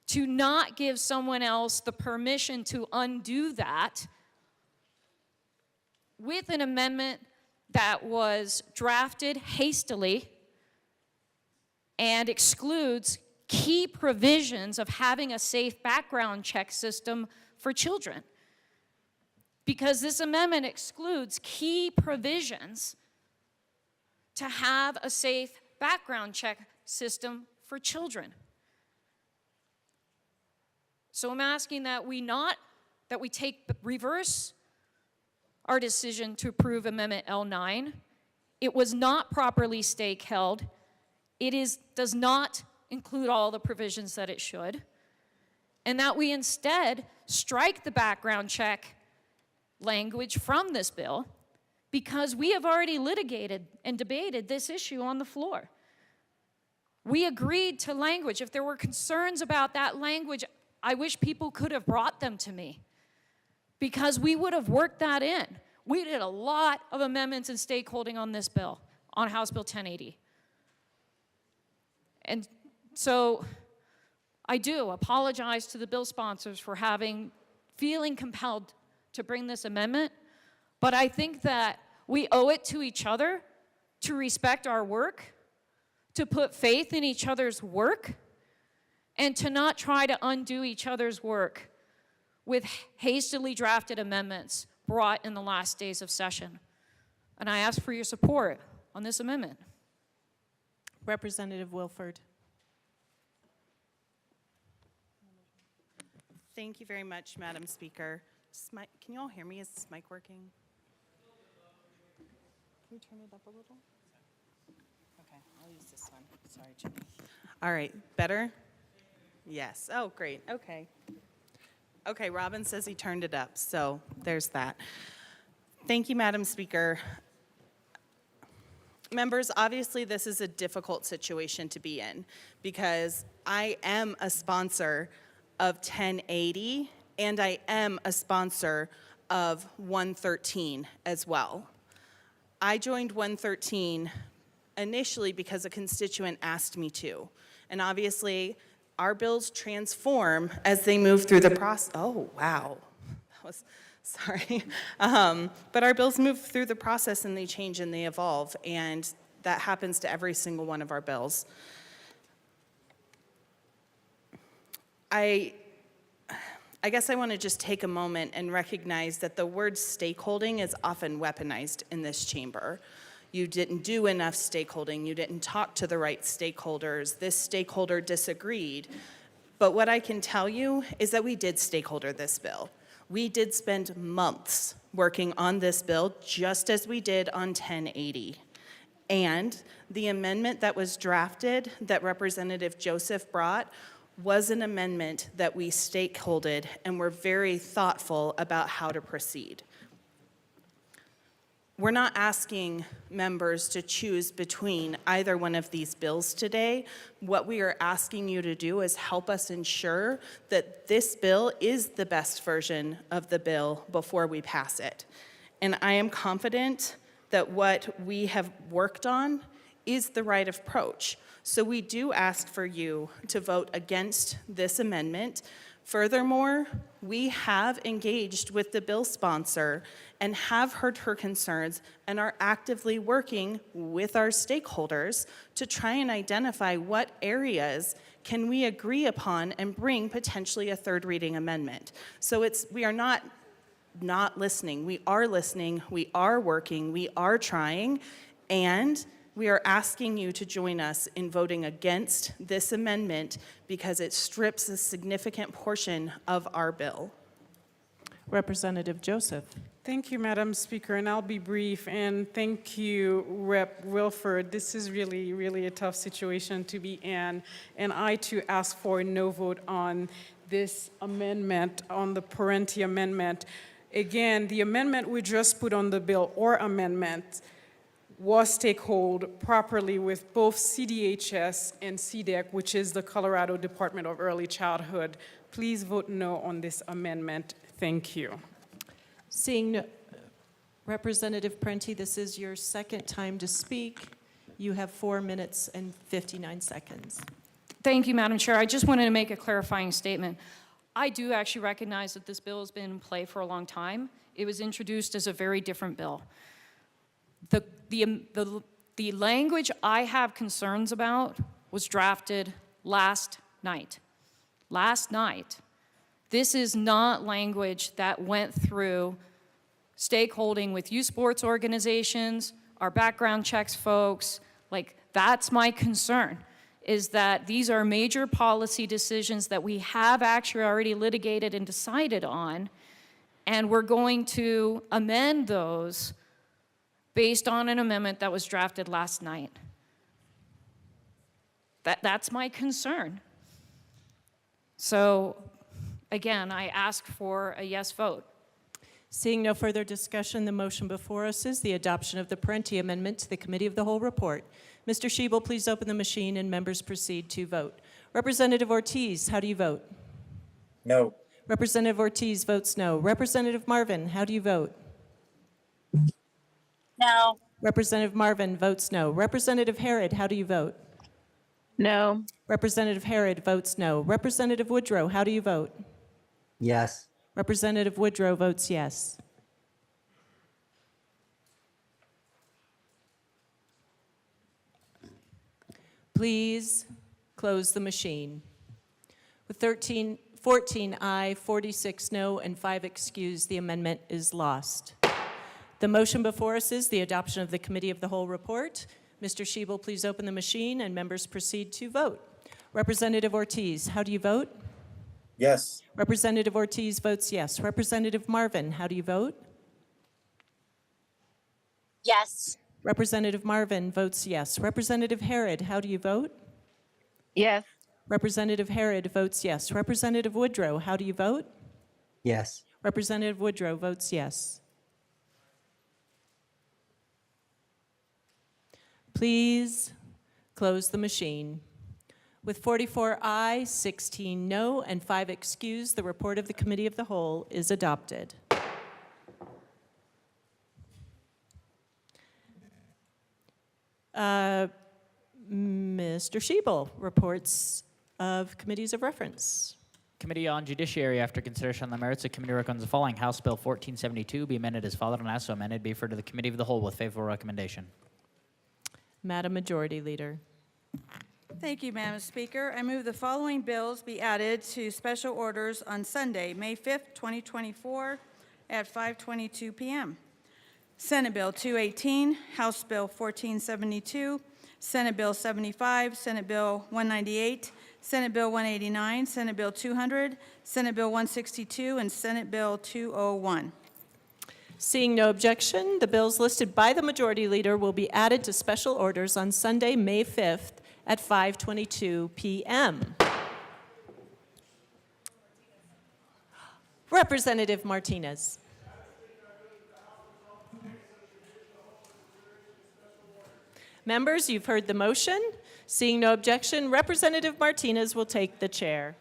to not give someone else the permission to undo that with an amendment that was drafted hastily and excludes key provisions of having a safe background check system for children. Because this amendment excludes key provisions to have a safe background check system for children. So I'm asking that we reverse our decision to approve Amendment L9. It was not properly stake held. It does not include all the provisions that it should, and that we instead strike the background check language from this bill, because we have already litigated and debated this issue on the floor. We agreed to language. If there were concerns about that language, I wish people could have brought them to me, because we would have worked that in. We did a lot of amendments and stakeholding on this bill, on House Bill 1080. And so I do apologize to the bill sponsors for feeling compelled to bring this amendment, but I think that we owe it to each other to respect our work, to put faith in each other's work, and to not try to undo each other's work with hastily drafted amendments brought in the last days of session. And I ask for your support on this amendment. Representative Wilford. Thank you very much, Madam Speaker. Can you all hear me? Is this mic working? Can you turn it up a little? Okay, I'll use this one. Sorry, Jimmy. All right, better? Yes. Oh, great. Okay. Okay, Robin says he turned it up, so there's that. Thank you, Madam Speaker. Members, obviously this is a difficult situation to be in, because I am a sponsor of 1080 and I am a sponsor of 113 as well. I joined 113 initially because a constituent asked me to, and obviously our bills transform as they move through the process. Oh, wow. That was, sorry. But our bills move through the process and they change and they evolve, and that happens to every single one of our bills. I guess I want to just take a moment and recognize that the word stakeholding is often weaponized in this chamber. You didn't do enough stakeholding, you didn't talk to the right stakeholders, this stakeholder disagreed. But what I can tell you is that we did stakeholder this bill. We did spend months working on this bill, just as we did on 1080. And the amendment that was drafted that Representative Joseph brought was an amendment that we stakeholded and were very thoughtful about how to proceed. We're not asking members to choose between either one of these bills today. What we are asking you to do is help us ensure that this bill is the best version of the bill before we pass it. And I am confident that what we have worked on is the right approach. So we do ask for you to vote against this amendment. Furthermore, we have engaged with the bill sponsor and have heard her concerns and are actively working with our stakeholders to try and identify what areas can we agree upon and bring potentially a third reading amendment. So we are not listening. We are listening, we are working, we are trying, and we are asking you to join us in voting against this amendment because it strips a significant portion of our bill. Representative Joseph. Thank you, Madam Speaker, and I'll be brief. And thank you, Rep. Wilford. This is really, really a tough situation to be in. And I, too, ask for a no vote on this amendment, on the Parenti amendment. Again, the amendment we just put on the bill, or amendment, was stakeholder properly with both CDHS and CDEC, which is the Colorado Department of Early Childhood. Please vote no on this amendment. Thank you. Seeing no, Representative Parenti, this is your second time to speak. You have 4 minutes and 59 seconds. Thank you, Madam Chair. I just wanted to make a clarifying statement. I do actually recognize that this bill has been in play for a long time. It was introduced as a very different bill. The language I have concerns about was drafted last night. Last night. This is not language that went through stakeholding with youth sports organizations, our background checks folks. Like, that's my concern, is that these are major policy decisions that we have actually already litigated and decided on, and we're going to amend those based on an amendment that was drafted last night. That's my concern. So, again, I ask for a yes vote. Seeing no further discussion, the motion before us is the adoption of the Parenti Amendment to the Committee of the Whole report. Mr. Shebel, please open the machine and members proceed to vote. Representative Ortiz, how do you vote? No. Representative Ortiz votes no. Representative Marvin, how do you vote? No. Representative Marvin votes no. Representative Harrod, how do you vote? No. Representative Harrod votes no. Representative Woodrow, how do you vote? Yes. Representative Woodrow votes yes. Please close the machine. With 14 aye, 46 no, and 5 excused, the amendment is lost. The motion before us is the adoption of the Committee of the Whole report. Mr. Shebel, please open the machine and members proceed to vote. Representative Ortiz, how do you vote? Yes. Representative Ortiz votes yes. Representative Marvin, how do you vote? Yes. Representative Marvin votes yes. Representative Harrod, how do you vote? Yes. Representative Harrod votes yes. Representative Woodrow, how do you vote? Yes. Representative Woodrow votes yes. Please close the machine. With 44 aye, 16 no, and 5 excused, the report of the Committee of the Whole is adopted. Mr. Shebel, reports of committees of reference. Committee on Judiciary, after consideration on the merits, the committee recommends the following: House Bill 1472 be amended as followed, and as so amended, be referred to the Committee of the Whole with favorable recommendation. Madam Majority Leader. Thank you, Madam Speaker. I move the following bills be added to special orders on Sunday, May 5th, 2024, at 5:22 p.m. Senate Bill 218, House Bill 1472, Senate Bill 75, Senate Bill 198, Senate Bill 189, Senate Bill 200, Senate Bill 162, and Senate Bill 201. Seeing no objection, the bills listed by the Majority Leader will be added to special orders on Sunday, May 5th at 5:22 p.m. Representative Martinez. Members, you've heard the motion. Seeing no objection, Representative Martinez will take the chair.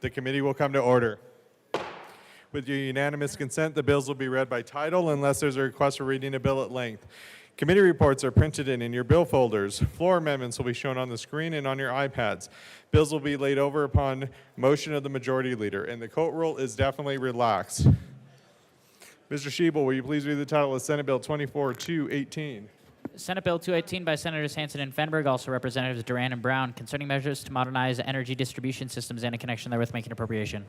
The committee will come to order. With your unanimous consent, the bills will be read by title unless there's a request for reading a bill at length. Committee reports are printed in your bill folders. Floor amendments will be shown on the screen and on your iPads. Bills will be laid over upon motion of the majority leader, and the court rule is definitely relaxed. Mr. Schiebel, will you please read the title of Senate Bill 24-218? Senate Bill 218 by Senators Hansen and Fenberg, also Representatives Duran and Brown, concerning measures to modernize energy distribution systems and in connection therewith making appropriation.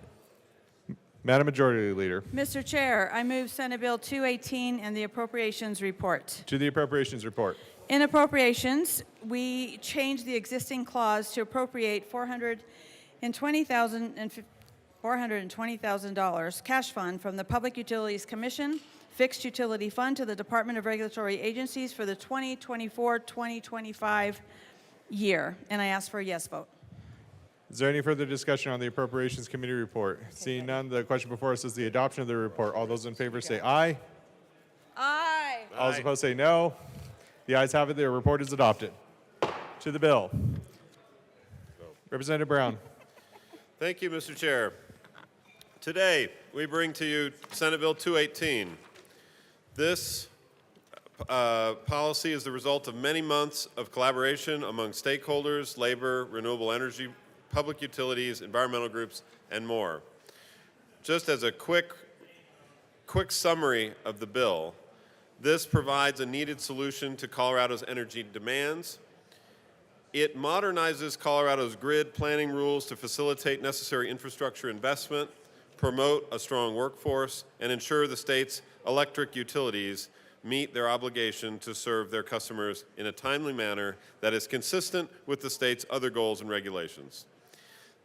Madam Majority Leader. Mr. Chair, I move Senate Bill 218 and the Appropriations Report. To the Appropriations Report. In appropriations, we changed the existing clause to appropriate $420,000 cash fund from the Public Utilities Commission Fixed Utility Fund to the Department of Regulatory Agencies for the 2024-2025 year. And I ask for a yes vote. Is there any further discussion on the Appropriations Committee report? Seeing none, the question before us is the adoption of the report. All those in favor say aye. Aye. All those opposed say no. The ayes have it. The report is adopted. To the bill. Representative Brown. Thank you, Mr. Chair. Today, we bring to you Senate Bill 218. This policy is the result of many months of collaboration among stakeholders, labor, renewable energy, public utilities, environmental groups, and more. Just as a quick summary of the bill, this provides a needed solution to Colorado's energy demands. It modernizes Colorado's grid planning rules to facilitate necessary infrastructure investment, promote a strong workforce, and ensure the state's electric utilities meet their obligation to serve their customers in a timely manner that is consistent with the state's other goals and regulations.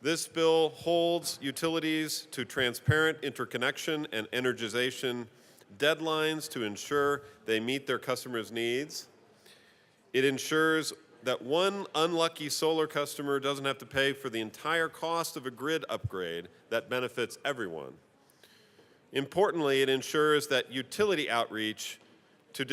This bill holds utilities to transparent interconnection and energization deadlines to ensure they meet their customers' needs. It ensures that one unlucky solar customer doesn't have to pay for the entire cost of a grid upgrade that benefits everyone. Importantly, it ensures that utilities outreach to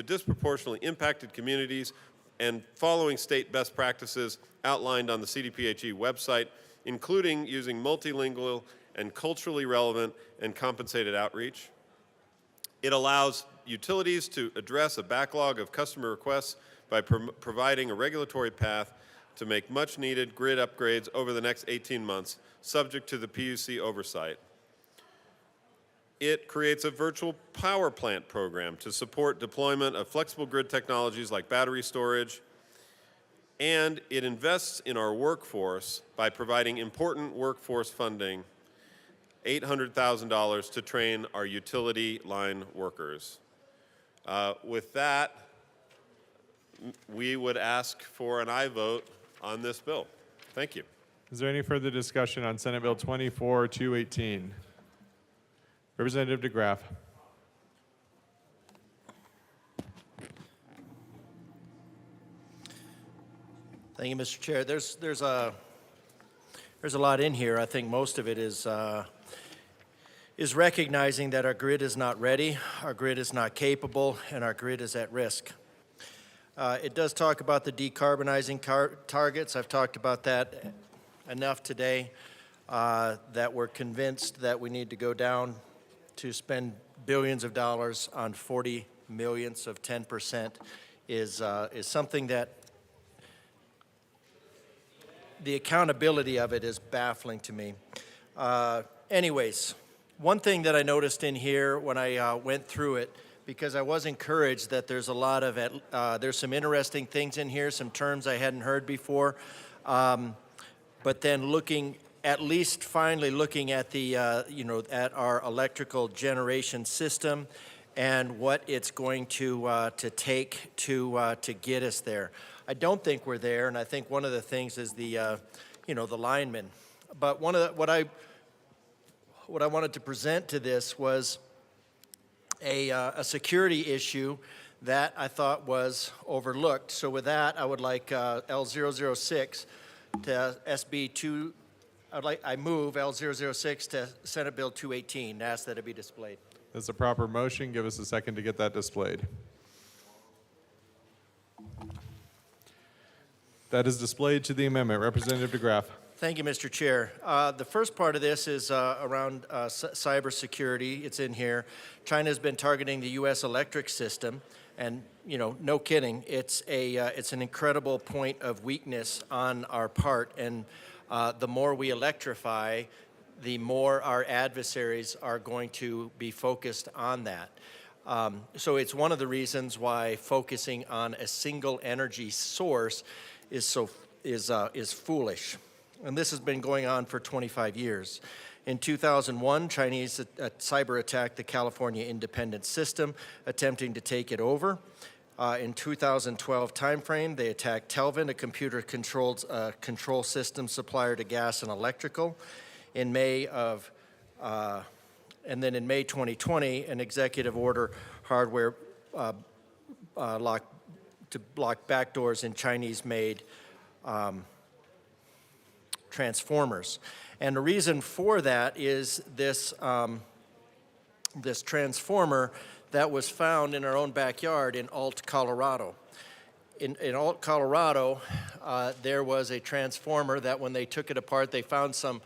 disproportionately impacted communities and following state best practices outlined on the CDPHE website, including using multilingual and culturally relevant and compensated outreach. It allows utilities to address a backlog of customer requests by providing a regulatory path to make much-needed grid upgrades over the next 18 months, subject to the PUC oversight. It creates a virtual power plant program to support deployment of flexible grid technologies like battery storage, and it invests in our workforce by providing important workforce funding, $800,000 to train our utility line workers. With that, we would ask for an aye vote on this bill. Thank you. Is there any further discussion on Senate Bill 24-218? Representative DeGraff. Thank you, Mr. Chair. There's a lot in here. I think most of it is recognizing that our grid is not ready, our grid is not capable, and our grid is at risk. It does talk about the decarbonizing targets. I've talked about that enough today that we're convinced that we need to go down to spend billions of dollars on 40 millionths of 10% is something that the accountability of it is baffling to me. Anyways, one thing that I noticed in here when I went through it, because I was encouraged that there's a lot of, there's some interesting things in here, some terms I hadn't heard before, but then finally looking at the, at our electrical generation system and what it's going to take to get us there. I don't think we're there, and I think one of the things is the, the linemen. But what I wanted to present to this was a security issue that I thought was overlooked. So with that, I would like L006 to SB2. I move L006 to Senate Bill 218 and ask that it be displayed. That's a proper motion. Give us a second to get that displayed. That is displayed to the amendment. Representative DeGraff. Thank you, Mr. Chair. The first part of this is around cybersecurity. It's in here. China's been targeting the U.S. electric system, and no kidding, it's an incredible point of weakness on our part. And the more we electrify, the more our adversaries are going to be focused on that. So it's one of the reasons why focusing on a single energy source is foolish. And this has been going on for 25 years. In 2001, Chinese cyber attacked the California Independent System, attempting to take it over. In 2012 timeframe, they attacked Telvin, a computer-controlled control system supplier to gas and electrical. In May 2020, an executive order hardware to block backdoors in Chinese-made transformers. And the reason for that is this transformer that was found in our own backyard in Alt, Colorado. In Alt, Colorado, there was a transformer that when they took it apart, they found some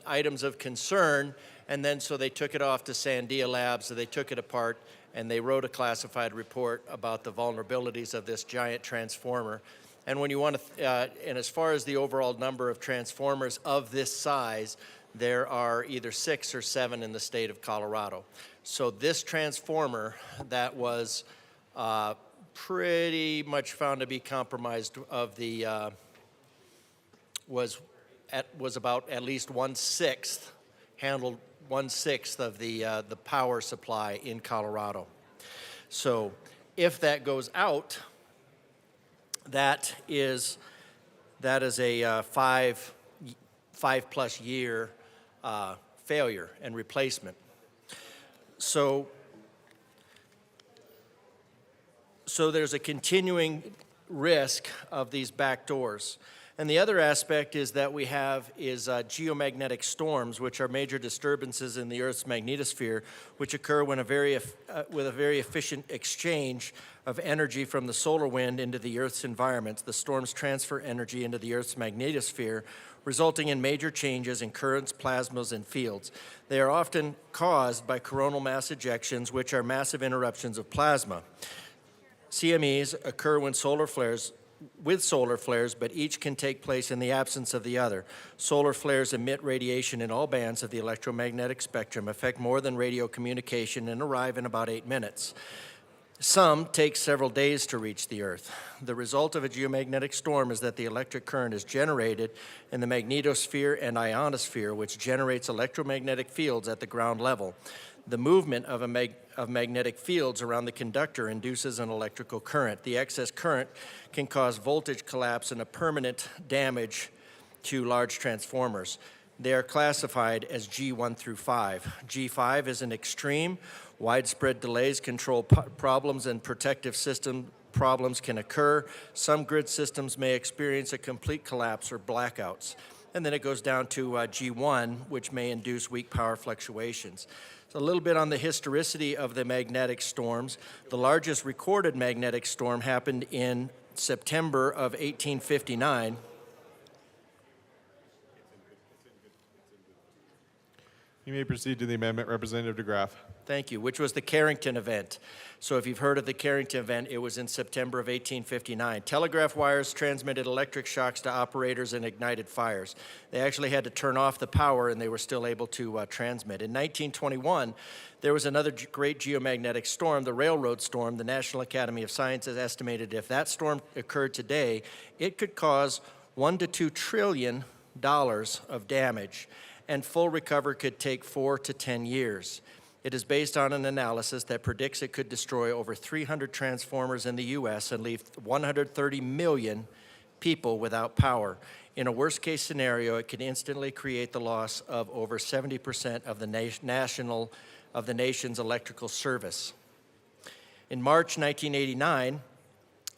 items of concern, and then so they took it off to Sandia Labs, so they took it apart, and they wrote a classified report about the vulnerabilities of this giant transformer. And when you want to, and as far as the overall number of transformers of this size, there are either 6 or 7 in the state of Colorado. So this transformer that was pretty much found to be compromised was about at least 1/6, handled 1/6 of the power supply in Colorado. So if that goes out, that is a 5+ year failure and replacement. So there's a continuing risk of these backdoors. And the other aspect is that we have geomagnetic storms, which are major disturbances in the Earth's magnetosphere, which occur when with a very efficient exchange of energy from the solar wind into the Earth's environment. The storms transfer energy into the Earth's magnetosphere, resulting in major changes in currents, plasmas, and fields. They are often caused by coronal mass ejections, which are massive interruptions of plasma. CMEs occur with solar flares, but each can take place in the absence of the other. Solar flares emit radiation in all bands of the electromagnetic spectrum, affect more than radio communication, and arrive in about 8 minutes. Some take several days to reach the Earth. The result of a geomagnetic storm is that the electric current is generated in the magnetosphere and ionosphere, which generates electromagnetic fields at the ground level. The movement of magnetic fields around the conductor induces an electrical current. The excess current can cause voltage collapse and a permanent damage to large transformers. They are classified as G1 through 5. G5 is an extreme. Widespread delays, control problems, and protective system problems can occur. Some grid systems may experience a complete collapse or blackouts. And then it goes down to G1, which may induce weak power fluctuations. So a little bit on the historicity of the magnetic storms. The largest recorded magnetic storm happened in September of 1859. You may proceed to the amendment, Representative DeGraff. Thank you, which was the Carrington event. So if you've heard of the Carrington event, it was in September of 1859. Telegraph wires transmitted electric shocks to operators and ignited fires. They actually had to turn off the power and they were still able to transmit. In 1921, there was another great geomagnetic storm, the Railroad Storm. The National Academy of Sciences estimated if that storm occurred today, it could cause $1 to $2 trillion of damage, and full recovery could take 4 to 10 years. It is based on an analysis that predicts it could destroy over 300 transformers in the U.S. and leave 130 million people without power. In a worst-case scenario, it could instantly create the loss of over 70% of the nation's electrical service. In March 1989,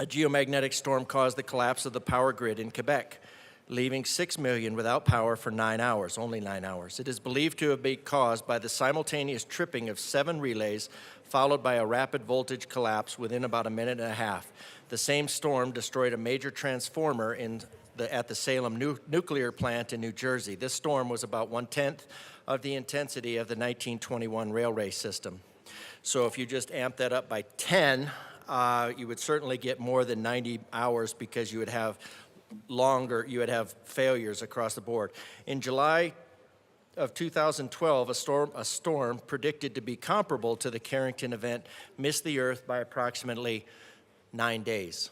a geomagnetic storm caused the collapse of the power grid in Quebec, leaving 6 million without power for 9 hours, only 9 hours. It is believed to have been caused by the simultaneous tripping of 7 relays, followed by a rapid voltage collapse within about a minute and a half. The same storm destroyed a major transformer in at the Salem nuclear plant in New Jersey. This storm was about 1/10 of the intensity of the 1921 railway system. So if you just amp that up by 10, you would certainly get more than 90 hours because you would have failures across the board. In July of 2012, a storm predicted to be comparable to the Carrington event missed the Earth by approximately 9 days.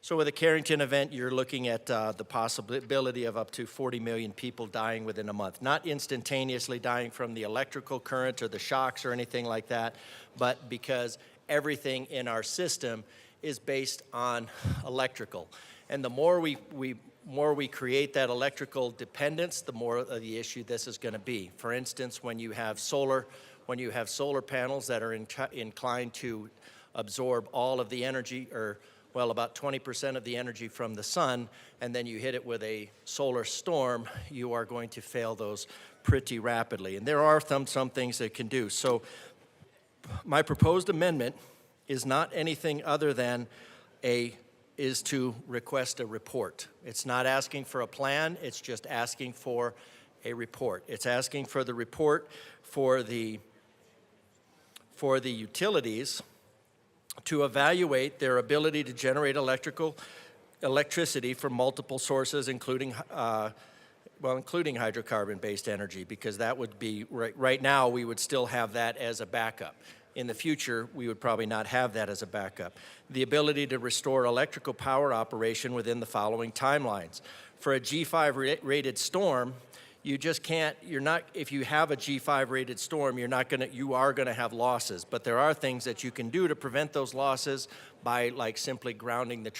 So with a Carrington event, you're looking at the possibility of up to 40 million people dying within a month. Not instantaneously dying from the electrical current or the shocks or anything like that, but because everything in our system is based on electrical. And the more we create that electrical dependence, the more of the issue this is going to be. For instance, when you have solar panels that are inclined to absorb all of the energy, or well, about 20% of the energy from the sun, and then you hit it with a solar storm, you are going to fail those pretty rapidly. And there are some things that it can do. So my proposed amendment is not anything other than is to request a report. It's not asking for a plan, it's just asking for a report. It's asking for the report for the utilities to evaluate their ability to generate electricity from multiple sources, including hydrocarbon-based energy, because that would be, right now, we would still have that as a backup. In the future, we would probably not have that as a backup. The ability to restore electrical power operation within the following timelines. For a G5 rated storm, you just can't, if you have a G5 rated storm, you are gonna have losses, but there are things that you can do to prevent those losses by simply grounding the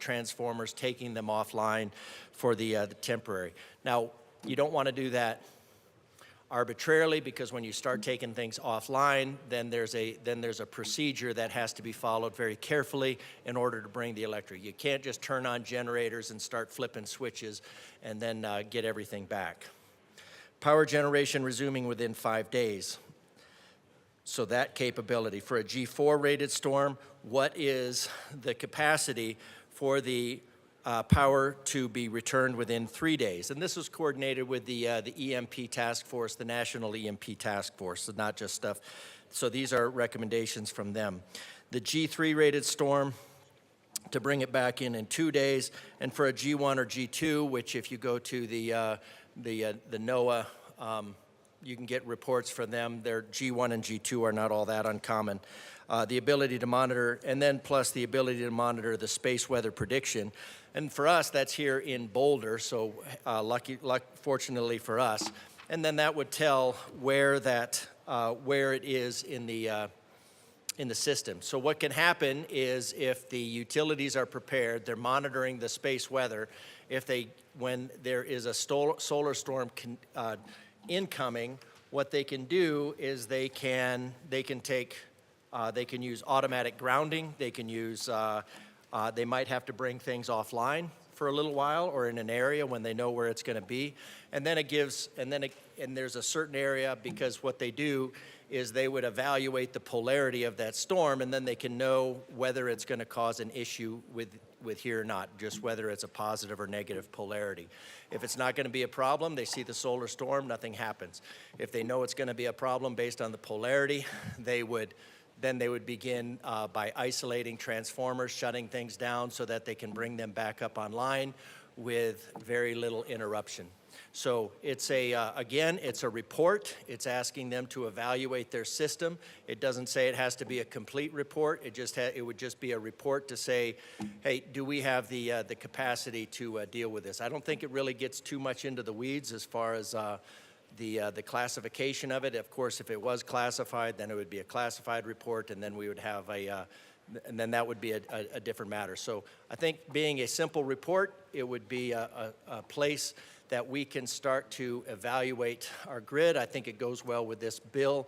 transformers, taking them offline for the temporary. Now, you don't wanna do that arbitrarily, because when you start taking things offline, then there's a procedure that has to be followed very carefully in order to bring the electric. You can't just turn on generators and start flipping switches and then get everything back. Power generation resuming within 5 days. So that capability. For a G4 rated storm, what is the capacity for the power to be returned within 3 days? And this was coordinated with the EMP task force, the National EMP task force, so not just stuff. So these are recommendations from them. The G3 rated storm, to bring it back in 2 days, and for a G1 or G2, which if you go to the NOAA, you can get reports from them. Their G1 and G2 are not all that uncommon. The ability to monitor, and then plus the ability to monitor the space weather prediction. And for us, that's here in Boulder, so fortunately for us. And then that would tell where it is in the system. So what can happen is, if the utilities are prepared, they're monitoring the space weather. When there is a solar storm incoming, what they can do is they can use automatic grounding. They can use, they might have to bring things offline for a little while, or in an area when they know where it's going to be. And then and there's a certain area, because what they do is they would evaluate the polarity of that storm, and then they can know whether it's going to cause an issue with here or not, just whether it's a positive or negative polarity. If it's not going to be a problem, they see the solar storm, nothing happens. If they know it's going to be a problem based on the polarity, then they would begin by isolating transformers, shutting things down so that they can bring them back up online with very little interruption. So it's again, it's a report. It's asking them to evaluate their system. It doesn't say it has to be a complete report. It would just be a report to say, hey, do we have the capacity to deal with this? I don't think it really gets too much into the weeds as far as the classification of it. Of course, if it was classified, then it would be a classified report, and then we would have and then that would be a different matter. So I think, being a simple report, it would be a place that we can start to evaluate our grid. I think it goes well with this bill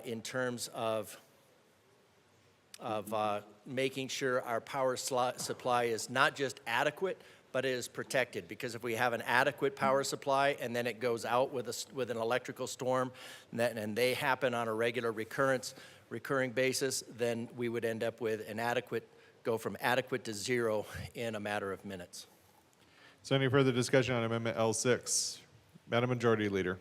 in terms of making sure our power supply is not just adequate, but it is protected. Because if we have an adequate power supply and then it goes out with an electrical storm, and they happen on a regular recurring basis, then we would end up with go from adequate to zero in a matter of minutes. Is there any further discussion on Amendment L6? Madam Majority Leader.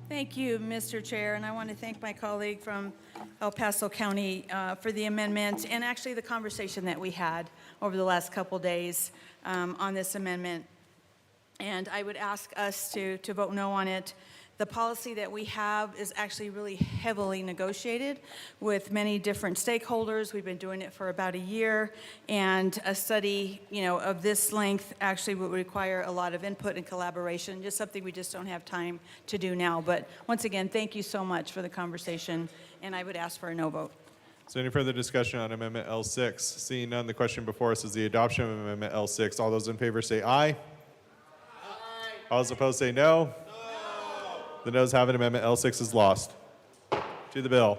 Thank you, Mr. Chair, and I want to thank my colleague from El Paso County for the amendment and actually the conversation that we had over the last couple days on this amendment. And I would ask us to vote no on it. The policy that we have is actually really heavily negotiated with many different stakeholders. We've been doing it for about a year, and a study, of this length actually would require a lot of input and collaboration, just something we just don't have time to do now. But once again, thank you so much for the conversation, and I would ask for a no vote. Is there any further discussion on Amendment L6? Seeing none, the question before us is the adoption of Amendment L6. All those in favor say aye. Aye. All those opposed say no. The noes have it. Amendment L6 is lost. To the bill.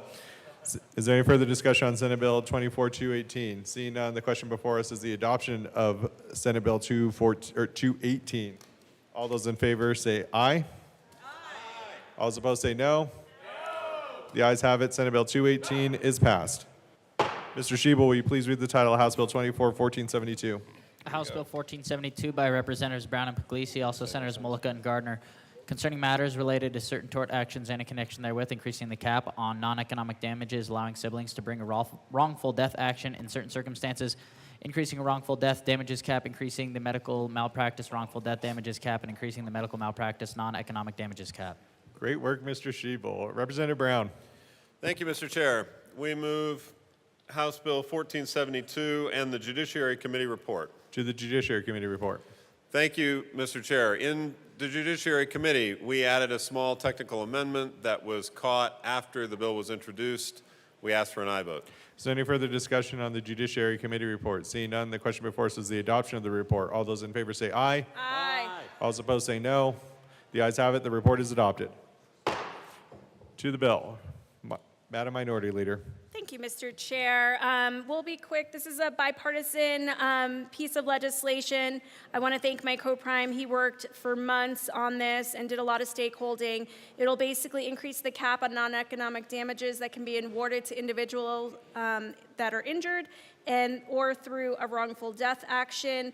Is there any further discussion on Senate Bill 24218? Seeing none, the question before us is the adoption of Senate Bill 218. All those in favor say aye. Aye. All those opposed say no. No. The ayes have it. Senate Bill 218 is passed. Mr. Shebel, will you please read the title of House Bill 1472? House Bill 1472 by Representatives Brown and Puglisi, also Senators Mullica and Gardner, concerning matters related to certain tort actions and in connection therewith, increasing the cap on non-economic damages, allowing siblings to bring a wrongful death action in certain circumstances, increasing a wrongful death damages cap, increasing the medical malpractice wrongful death damages cap, and increasing the medical malpractice non-economic damages cap. Great work, Mr. Shebel. Representative Brown. Thank you, Mr. Chair. We move House Bill 1472 and the Judiciary Committee report. To the Judiciary Committee report. Thank you, Mr. Chair. In the Judiciary Committee, we added a small technical amendment that was caught after the bill was introduced. We asked for an aye vote. Is there any further discussion on the Judiciary Committee report? Seeing none, the question before us is the adoption of the report. All those in favor say aye. Aye. All those opposed say no. The ayes have it. The report is adopted. To the bill. Madam Minority Leader. Thank you, Mr. Chair. We'll be quick. This is a bipartisan piece of legislation. I want to thank my co-prime. He worked for months on this and did a lot of stakeholding. It'll basically increase the cap on non-economic damages that can be awarded to individuals that are injured or through a wrongful death action.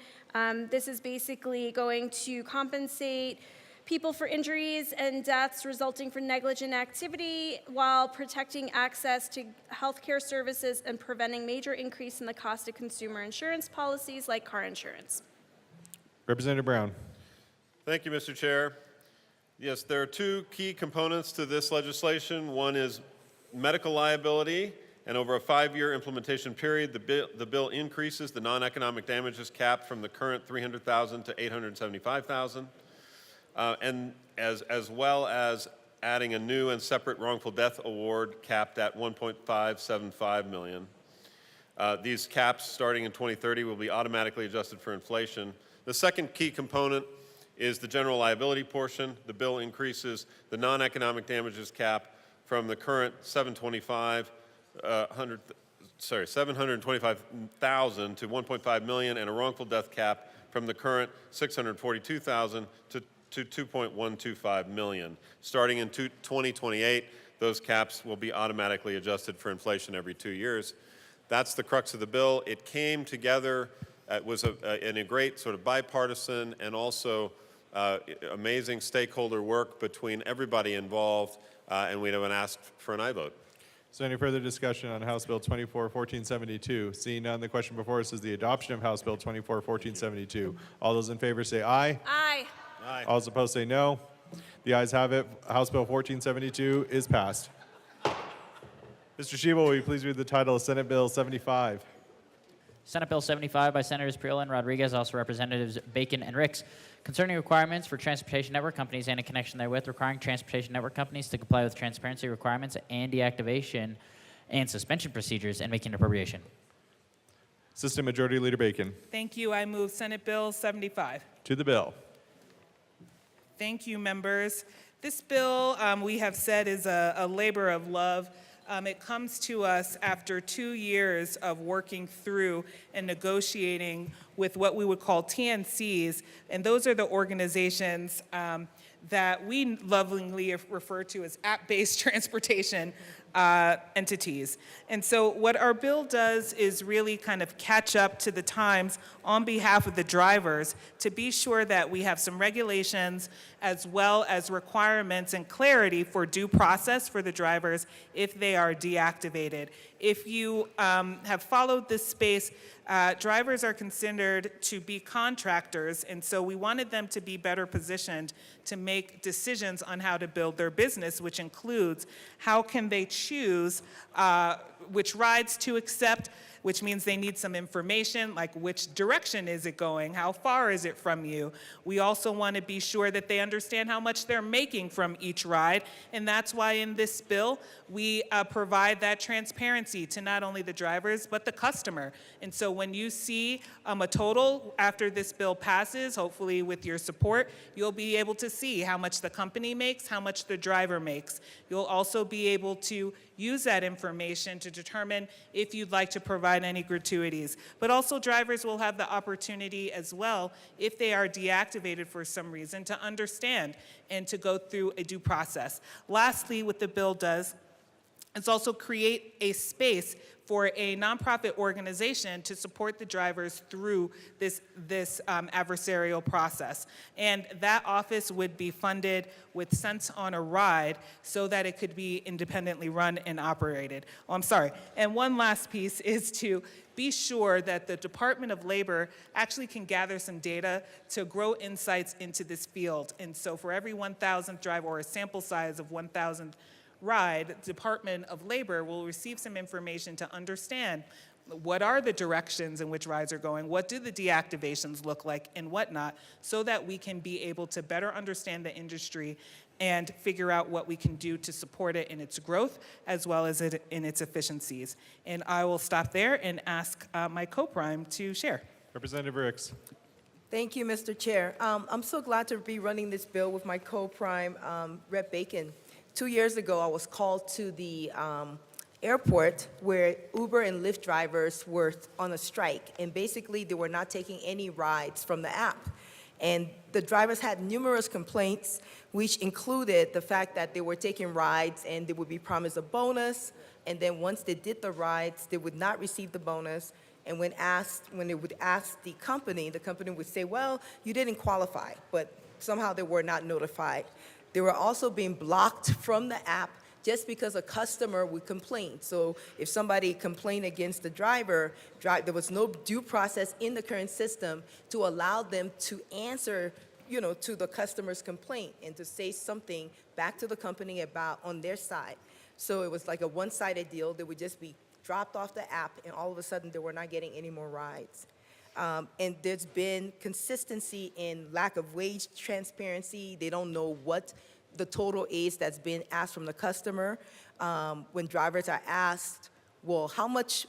This is basically going to compensate people for injuries and deaths resulting from negligent activity while protecting access to health care services and preventing major increase in the cost of consumer insurance policies like car insurance. Representative Brown. Thank you, Mr. Chair. Yes, there are two key components to this legislation. One is medical liability, and over a 5-year implementation period, the bill increases the non-economic damages cap from the current $300,000 to $875,000. And as well as adding a new and separate wrongful death award capped at $1.575 million. These caps, starting in 2030, will be automatically adjusted for inflation. The second key component is the general liability portion. The bill increases the non-economic damages cap from the current $725,000 to $1.5 million, and a wrongful death cap from the current $642,000 to $2.125 million. Starting in 2028, those caps will be automatically adjusted for inflation every 2 years. That's the crux of the bill. It came together, it was in a great sort of bipartisan and also amazing stakeholder work between everybody involved, and we'd have been asked for an aye vote. Is there any further discussion on House Bill 1472? Seeing none, the question before us is the adoption of House Bill 1472. All those in favor say aye. Aye. Aye. All those opposed say no. The ayes have it. House Bill 1472 is passed. Mr. Shebel, will you please read the title of Senate Bill 75? Senate Bill 75 by Senators Priola and Rodriguez, also Representatives Bacon and Ricks, concerning requirements for transportation network companies and in connection therewith, requiring transportation network companies to comply with transparency requirements and deactivation and suspension procedures, and making an appropriation. Assistant Majority Leader Bacon. Thank you. I move Senate Bill 75. To the bill. Thank you, members. This bill, we have said, is a labor of love. It comes to us after 2 years of working through and negotiating with what we would call TNCs, and those are the organizations that we lovingly refer to as app-based transportation entities. And so what our bill does is really kind of catch up to the times on behalf of the drivers to be sure that we have some regulations as well as requirements and clarity for due process for the drivers if they are deactivated. If you have followed this space, drivers are considered to be contractors, and so we wanted them to be better positioned to make decisions on how to build their business, which includes how can they choose which rides to accept, which means they need some information, like which direction is it going, how far is it from you. We also want to be sure that they understand how much they're making from each ride, and that's why in this bill, we provide that transparency to not only the drivers, but the customer. And so when you see a total after this bill passes, hopefully with your support, you'll be able to see how much the company makes, how much the driver makes. You'll also be able to use that information to determine if you'd like to provide any gratuities. But also drivers will have the opportunity as well, if they are deactivated for some reason, to understand and to go through a due process. Lastly, what the bill does is also create a space for a nonprofit organization to support the drivers through this adversarial process. And that office would be funded with cents on a ride so that it could be independently run and operated. Oh, I'm sorry. And one last piece is to be sure that the Department of Labor actually can gather some data to grow insights into this field. And so for every 1,000th driver, or a sample size of 1,000 ride, Department of Labor will receive some information to understand what are the directions in which rides are going, what do the deactivations look like, and whatnot, so that we can be able to better understand the industry and figure out what we can do to support it in its growth as well as in its efficiencies. And I will stop there and ask my co-prime to share. Representative Ricks. Thank you, Mr. Chair. I'm so glad to be running this bill with my co-prime, Rep. Bacon. 2 years ago, I was called to the airport where Uber and Lyft drivers were on a strike, and basically they were not taking any rides from the app. And the drivers had numerous complaints, which included the fact that they were taking rides and they would be promised a bonus, and then once they did the rides, they would not receive the bonus. And when they would ask the company would say, well, you didn't qualify, but somehow they were not notified. They were also being blocked from the app just because a customer would complain. So if somebody complained against the driver, there was no due process in the current system to allow them to answer, to the customer's complaint and to say something back to the company about on their side. So it was like a one-sided deal. They would just be dropped off the app, and all of a sudden they were not getting any more rides. And there's been consistency in lack of wage transparency. They don't know what the total is that's been asked from the customer. When drivers are asked, well, how much,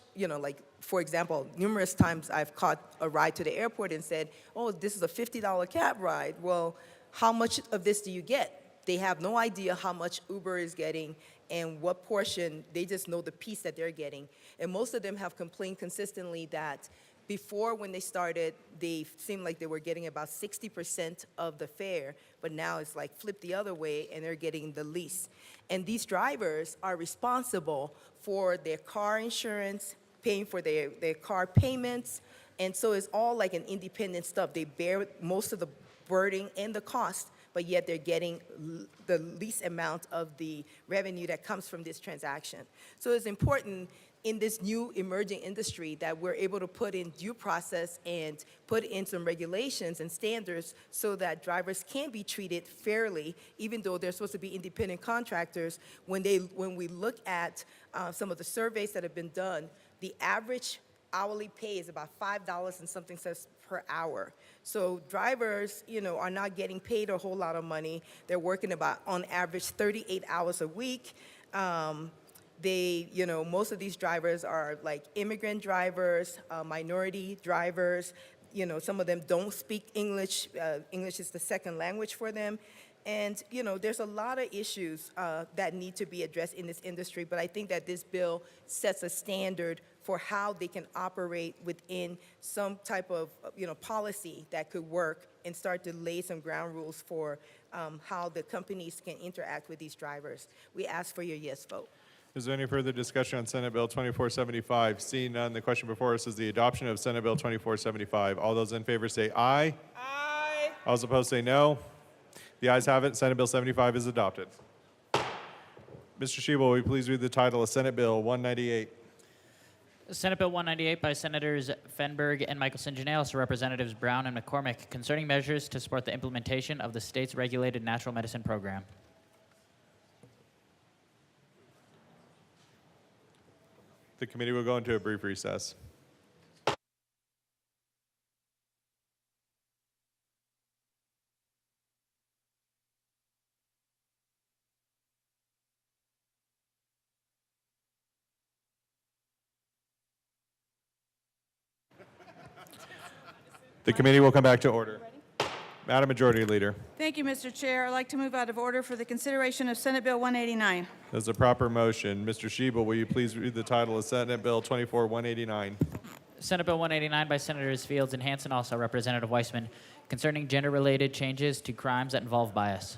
for example, numerous times I've caught a ride to the airport and said, oh, this is a $50 cab ride. Well, how much of this do you get? They have no idea how much Uber is getting and what portion. They just know the piece that they're getting. And most of them have complained consistently that before, when they started, they seemed like they were getting about 60% of the fare, but now it's like flipped the other way and they're getting the least. And these drivers are responsible for their car insurance, paying for their car payments, and so it's all like an independent stuff. They bear most of the burden and the cost, but yet they're getting the least amount of the revenue that comes from this transaction. So it's important in this new emerging industry that we're able to put in due process and put in some regulations and standards so that drivers can be treated fairly, even though they're supposed to be independent contractors. When we look at some of the surveys that have been done, the average hourly pay is about $5 and something cents per hour. So drivers, are not getting paid a whole lot of money. They're working about, on average, 38 hours a week. Most of these drivers are like immigrant drivers, minority drivers. Some of them don't speak English. English is the second language for them. And, there's a lot of issues that need to be addressed in this industry, but I think that this bill sets a standard for how they can operate within some type of, policy that could work and start to lay some ground rules for how the companies can interact with these drivers. We ask for your yes vote. Is there any further discussion on Senate Bill 2475? Seeing none, the question before us is the adoption of Senate Bill 2475. All those in favor say aye. Aye. All those opposed say no. The ayes have it. Senate Bill 75 is adopted. Mr. Shebel, will you please read the title of Senate Bill 198? Senate Bill 198 by Senators Fenberg and Michelson Janalis to Representatives Brown and McCormick concerning measures to support the implementation of the state's regulated natural medicine program. The committee will go into a brief recess. The committee will come back to order. Madam Majority Leader. Thank you, Mr. Chair. I'd like to move out of order for the consideration of Senate Bill 189. There's a proper motion. Mr. Shebel, will you please read the title of Senate Bill 24189? Senate Bill 189 by Senators Fields and Hansen, also Representative Weissman, concerning gender-related changes to crimes that involve bias.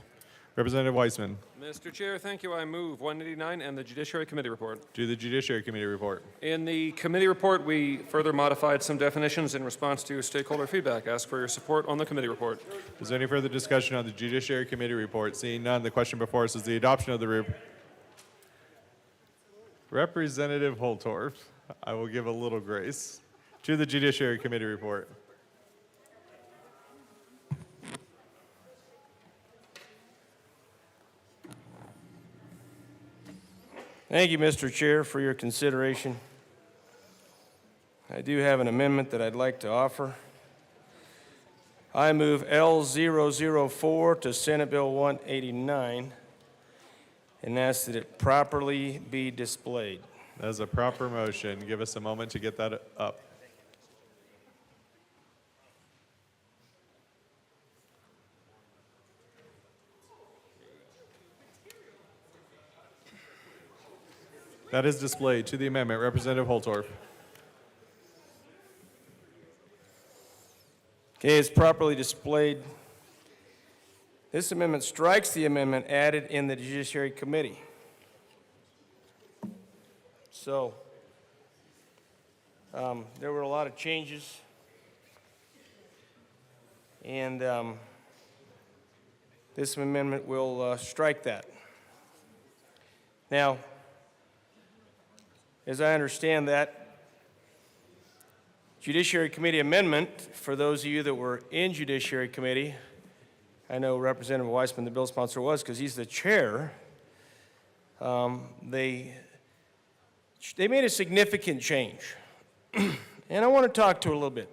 Representative Weissman. Mr. Chair, thank you. I move 189 and the Judiciary Committee report. To the Judiciary Committee report. In the committee report, we further modified some definitions in response to stakeholder feedback. Ask for your support on the committee report. Is there any further discussion on the Judiciary Committee report? Seeing none, the question before us is the adoption of the report. Representative Holtorf, I will give a little grace. To the Judiciary Committee report. Thank you, Mr. Chair, for your consideration. I do have an amendment that I'd like to offer. I move L004 to Senate Bill 189 and ask that it properly be displayed. That is a proper motion. Give us a moment to get that up. That is displayed. To the amendment, Representative Holtorf. Okay, it's properly displayed. This amendment strikes the amendment added in the Judiciary Committee. So, there were a lot of changes, and this amendment will strike that. Now, as I understand that, Judiciary Committee amendment, for those of you that were in Judiciary Committee, I know Representative Weissman, the bill sponsor, was because he's the chair. They made a significant change. And I want to talk to it a little bit.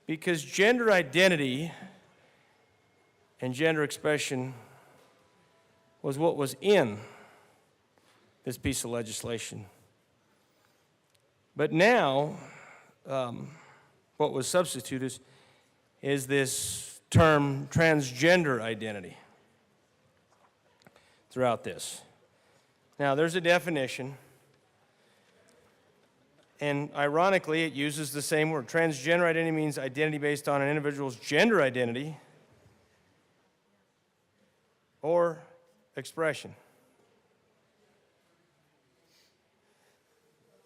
Because gender identity and gender expression was what was in this piece of legislation. But now, what was substituted is this term transgender identity throughout this. Now, there's a definition, and ironically, it uses the same word. Transgender identity means identity based on an individual's gender identity or expression.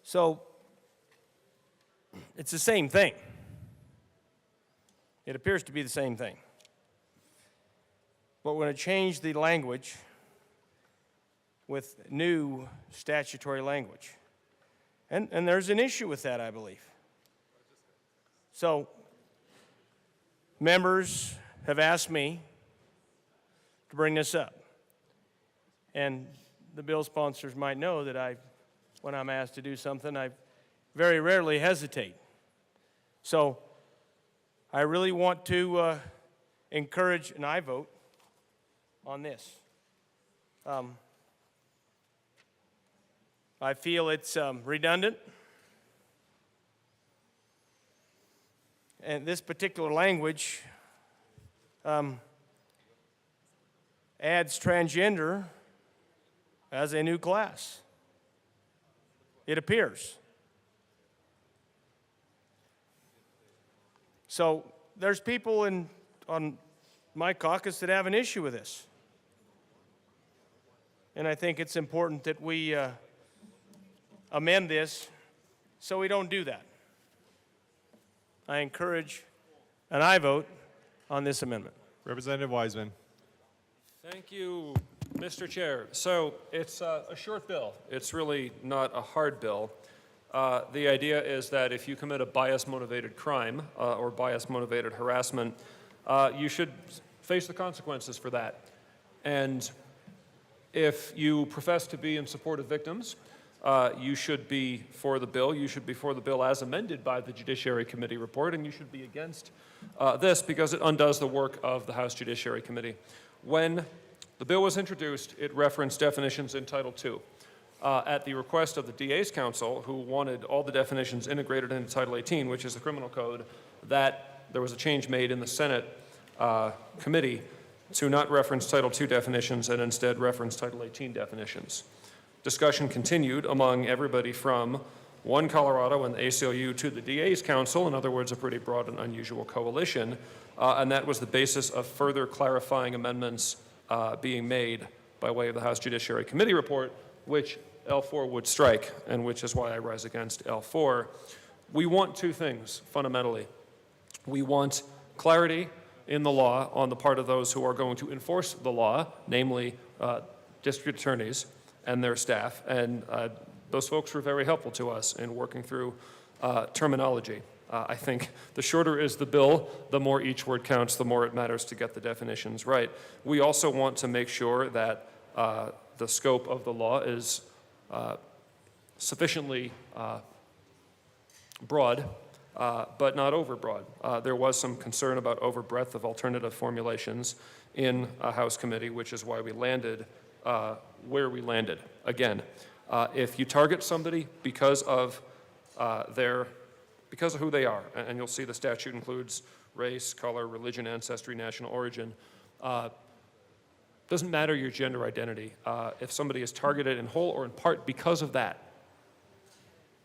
So, it's the same thing. It appears to be the same thing. But we're going to change the language with new statutory language. And there's an issue with that, I believe. So, members have asked me to bring this up. And the bill sponsors might know that when I'm asked to do something, I very rarely hesitate. So I really want to encourage an aye vote on this. I feel it's redundant. And this particular language adds transgender as a new class. It appears. So there's people on my caucus that have an issue with this. And I think it's important that we amend this so we don't do that. I encourage an aye vote on this amendment. Representative Wiseman. Thank you, Mr. Chair. So it's a short bill. It's really not a hard bill. The idea is that if you commit a bias-motivated crime or bias-motivated harassment, you should face the consequences for that. And if you profess to be in support of victims, you should be for the bill. You should be for the bill as amended by the Judiciary Committee report, and you should be against this because it undoes the work of the House Judiciary Committee. When the bill was introduced, it referenced definitions in Title II. At the request of the DA's Council, who wanted all the definitions integrated into Title 18, which is the criminal code, that there was a change made in the Senate committee to not reference Title II definitions and instead reference Title 18 definitions. Discussion continued among everybody from One Colorado and the ACLU to the DA's Council, in other words, a pretty broad and unusual coalition, and that was the basis of further clarifying amendments being made by way of the House Judiciary Committee report, which L4 would strike, and which is why I rise against L4. We want two things, fundamentally. We want clarity in the law on the part of those who are going to enforce the law, namely district attorneys and their staff, and those folks were very helpful to us in working through terminology. I think the shorter is the bill, the more each word counts, the more it matters to get the definitions right. We also want to make sure that the scope of the law is sufficiently broad, but not overbroad. There was some concern about overbreadth of alternative formulations in a House committee, which is why we landed where we landed. Again, if you target somebody because of who they are, and you'll see the statute includes race, color, religion, ancestry, national origin, doesn't matter your gender identity. If somebody is targeted in whole or in part because of that,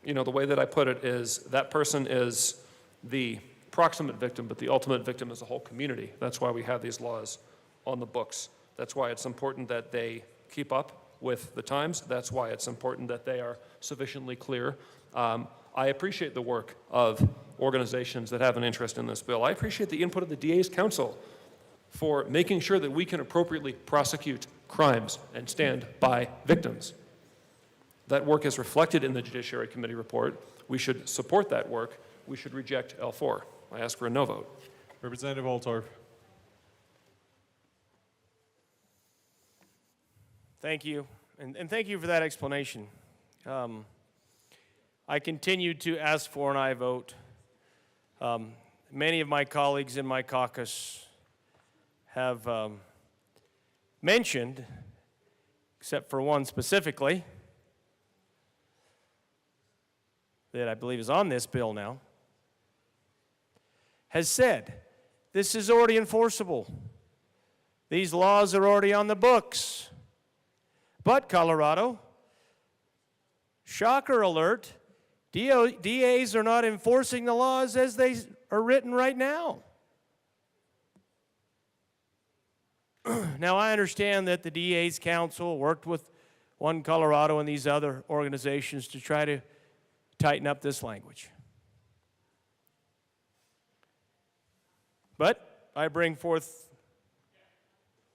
you know, the way that I put it is that person is the proximate victim, but the ultimate victim is the whole community. That's why we have these laws on the books. That's why it's important that they keep up with the times. That's why it's important that they are sufficiently clear. I appreciate the work of organizations that have an interest in this bill. I appreciate the input of the DA's Council for making sure that we can appropriately prosecute crimes and stand by victims. That work is reflected in the Judiciary Committee report. We should support that work. We should reject L4. I ask for a no vote. Representative Holtorf. Thank you, and thank you for that explanation. I continue to ask for an aye vote. Many of my colleagues in my caucus have mentioned, except for one specifically, that I believe is on this bill now, has said, this is already enforceable. These laws are already on the books. But Colorado, shocker alert, DAs are not enforcing the laws as they are written right now. Now, I understand that the DA's Council worked with One Colorado and these other organizations to try to tighten up this language. But I bring forth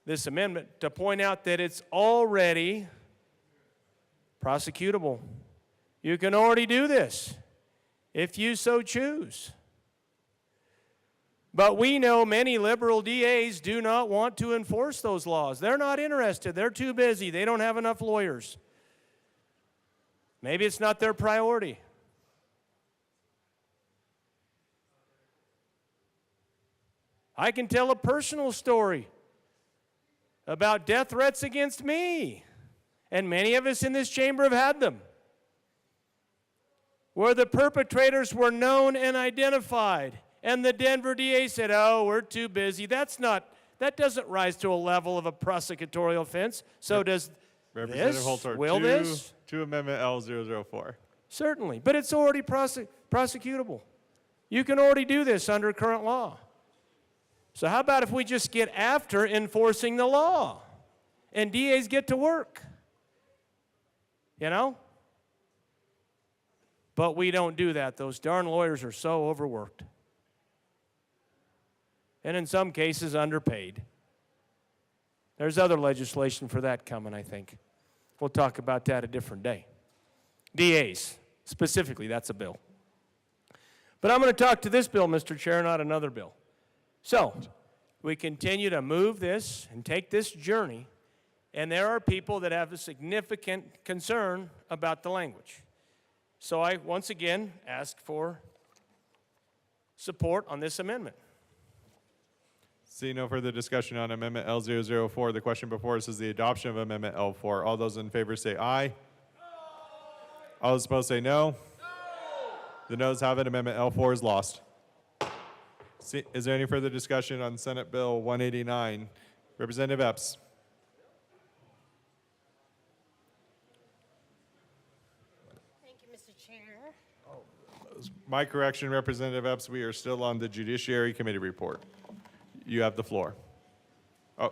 this amendment to point out that it's already prosecutable. You can already do this if you so choose. But we know many liberal DAs do not want to enforce those laws. They're not interested. They're too busy. They don't have enough lawyers. Maybe it's not their priority. I can tell a personal story about death threats against me, and many of us in this chamber have had them, where the perpetrators were known and identified, and the Denver DA said, oh, we're too busy. That doesn't rise to a level of a prosecutorial offense. So does Representative this? Holtorf, Will this? to Amendment L004. Certainly, but it's already prosecutable. You can already do this under current law. So how about if we just get after enforcing the law and DAs get to work? You know? But we don't do that. Those darn lawyers are so overworked. And in some cases, underpaid. There's other legislation for that coming, I think. We'll talk about that a different day. DAs, specifically, that's a bill. But I'm going to talk to this bill, Mr. Chair, not another bill. So, we continue to move this and take this journey, and there are people that have a significant concern about the language. So I, once again, ask for support on this amendment. Seeing no further discussion on Amendment L004, the question before us is the adoption of Amendment L4. All those in favor say aye. All those opposed say no. The noes have it. Amendment L4 is lost. Is there any further discussion on Senate Bill 189? Representative Epps. Thank you, Mr. Chair. My correction, Representative Epps, we are still on the Judiciary Committee report. You have the floor. Oh.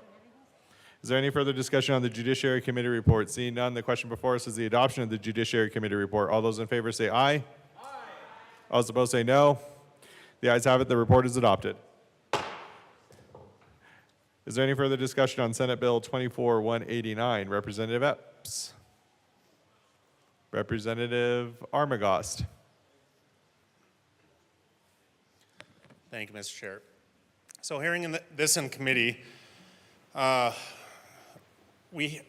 Is there any further discussion on the Judiciary Committee report? Seeing none, the question before us is the adoption of the Judiciary Committee report. All those in favor say aye. Aye. All those opposed say no. The ayes have it. The report is adopted. Is there any further discussion on Senate Bill 24-189? Representative Epps. Representative Armagost. Thank you, Mr. Chair. So hearing this in committee, we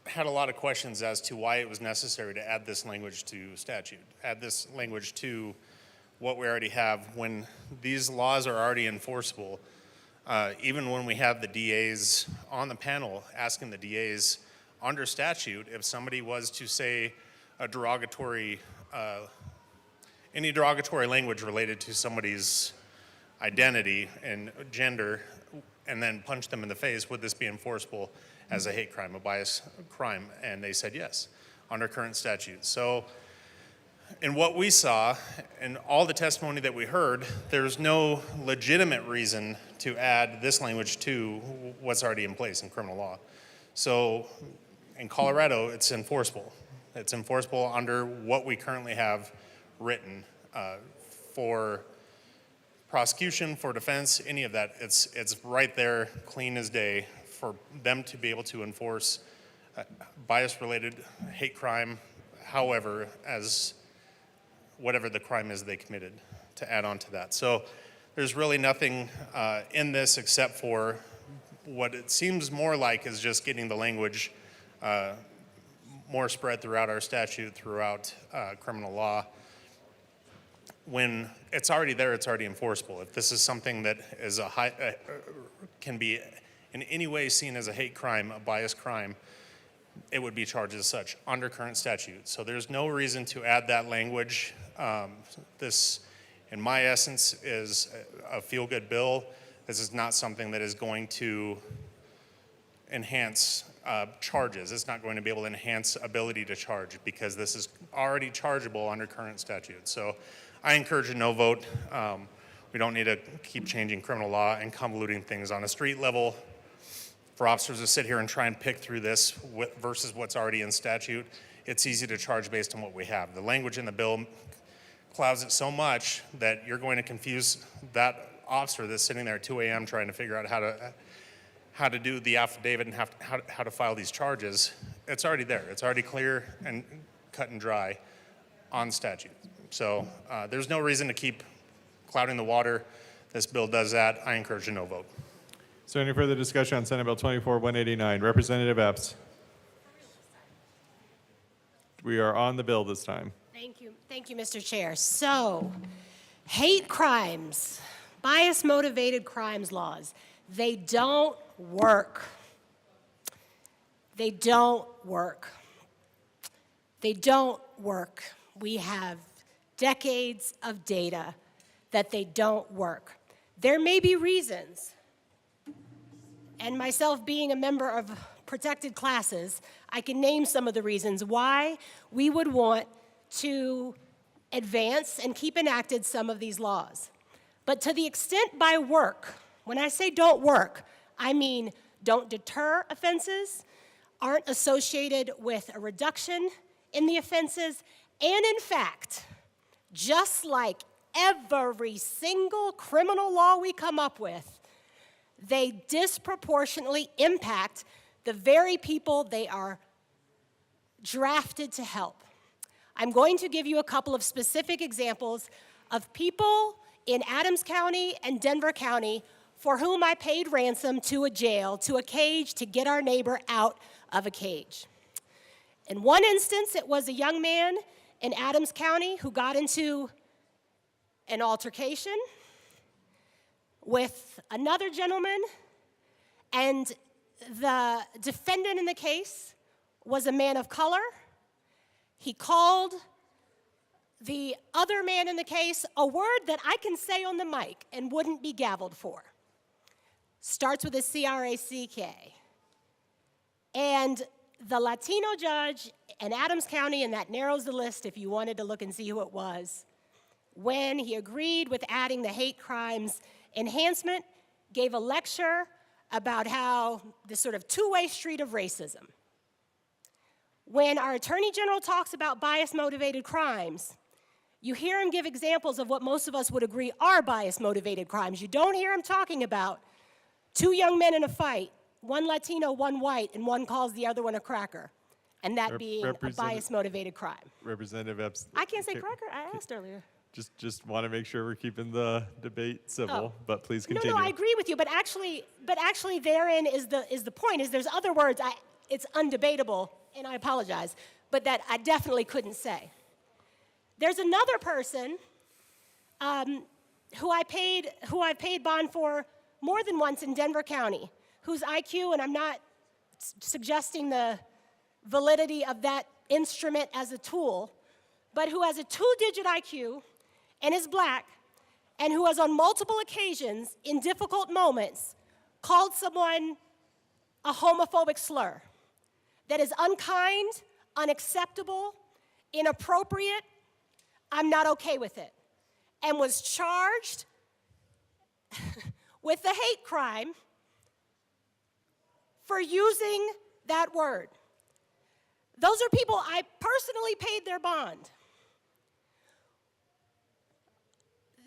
had a lot of questions as to why it was necessary to add this language to statute, add this language to what we already have when these laws are already enforceable. Even when we have the DAs on the panel asking the DAs under statute, if somebody was to say a derogatory, any derogatory language related to somebody's identity and gender, and then punch them in the face, would this be enforceable as a hate crime, a bias crime? And they said yes, under current statute. So in what we saw and all the testimony that we heard, there's no legitimate reason to add this language to what's already in place in criminal law. So in Colorado, it's enforceable. It's enforceable under what we currently have written for prosecution, for defense, any of that. It's right there, clean as day, for them to be able to enforce bias-related hate crime, however, as whatever the crime is they committed, to add on to that. So there's really nothing in this except for what it seems more like is just getting the language more spread throughout our statute, throughout criminal law. When it's already there, it's already enforceable. If this is something that is a high, can be in any way seen as a hate crime, a bias crime, it would be charged as such under current statute. So there's no reason to add that language. This, in my essence, is a feel-good bill. This is not something that is going to enhance charges. It's not going to be able to enhance ability to charge because this is already chargeable under current statute. So I encourage a no vote. We don't need to keep changing criminal law and convoluting things on a street level. For officers to sit here and try and pick through this versus what's already in statute, it's easy to charge based on what we have. The language in the bill clouds it so much that you're going to confuse that officer that's sitting there at 2 a.m. trying to figure out how to do the affidavit and how to file these charges. It's already there. It's already clear and cut and dry on statute. So there's no reason to keep clouding the water. This bill does that. I encourage a no vote. Is there any further discussion on Senate Bill 24-189? Representative Epps. We are on the bill this time. Thank you, Mr. Chair. So, hate crimes, bias-motivated crimes laws, they don't work. They don't work. They don't work. We have decades of data that they don't work. There may be reasons, and myself being a member of protected classes, I can name some of the reasons why we would want to advance and keep enacted some of these laws. But to the extent by work, when I say don't work, I mean don't deter offenses, aren't associated with a reduction in the offenses, and in fact, just like every single criminal law we come up with, they disproportionately impact the very people they are drafted to help. I'm going to give you a couple of specific examples of people in Adams County and Denver County for whom I paid ransom to a jail, to a cage, to get our neighbor out of a cage. In one instance, it was a young man in Adams County who got into an altercation with another gentleman, and the defendant in the case was a man of color. He called the other man in the case a word that I can say on the mic and wouldn't be gavelled for. Starts with a C-R-A-C-K. And the Latino judge in Adams County, and that narrows the list if you wanted to look and see who it was, when he agreed with adding the hate crimes enhancement, gave a lecture about how this sort of two-way street of racism. When our Attorney General talks about bias-motivated crimes, you hear him give examples of what most of us would agree are bias-motivated crimes. You don't hear him talking about two young men in a fight, one Latino, one white, and one calls the other one a cracker, and that being a bias-motivated crime. Representative Epps. I can't say cracker, I asked earlier. Just want to make sure we're keeping the debate civil, but please continue. No, I agree with you, but actually therein is the point, is there's other words, it's undebatable, and I apologize, but that I definitely couldn't say. There's another person who I paid bond for more than once in Denver County, whose IQ, and I'm not suggesting the validity of that instrument as a tool, but who has a 2-digit IQ and is black, and who has on multiple occasions in difficult moments called someone a homophobic slur that is unkind, unacceptable, inappropriate. I'm not okay with it, and was charged with the hate crime for using that word. Those are people I personally paid their bond.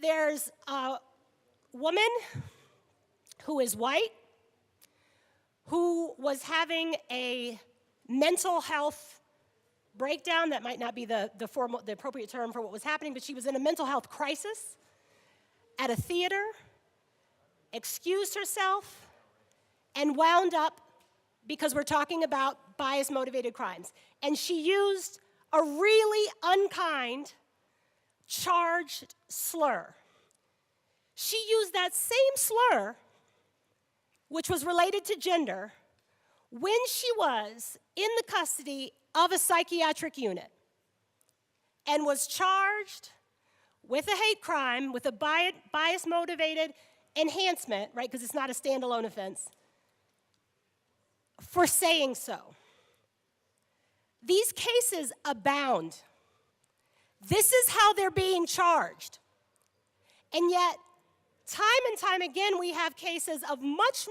There's a woman who is white, who was having a mental health breakdown. That might not be the appropriate term for what was happening, but she was in a mental health crisis at a theater, excused herself, and wound up, because we're talking about bias-motivated crimes, and she used a really unkind, charged slur. She used that same slur, which was related to gender, when she was in the custody of a psychiatric unit and was charged with a hate crime, with a bias-motivated enhancement, right, because it's not a standalone offense, for saying so. These cases abound. This is how they're being charged. And yet, time and time again, we have cases of much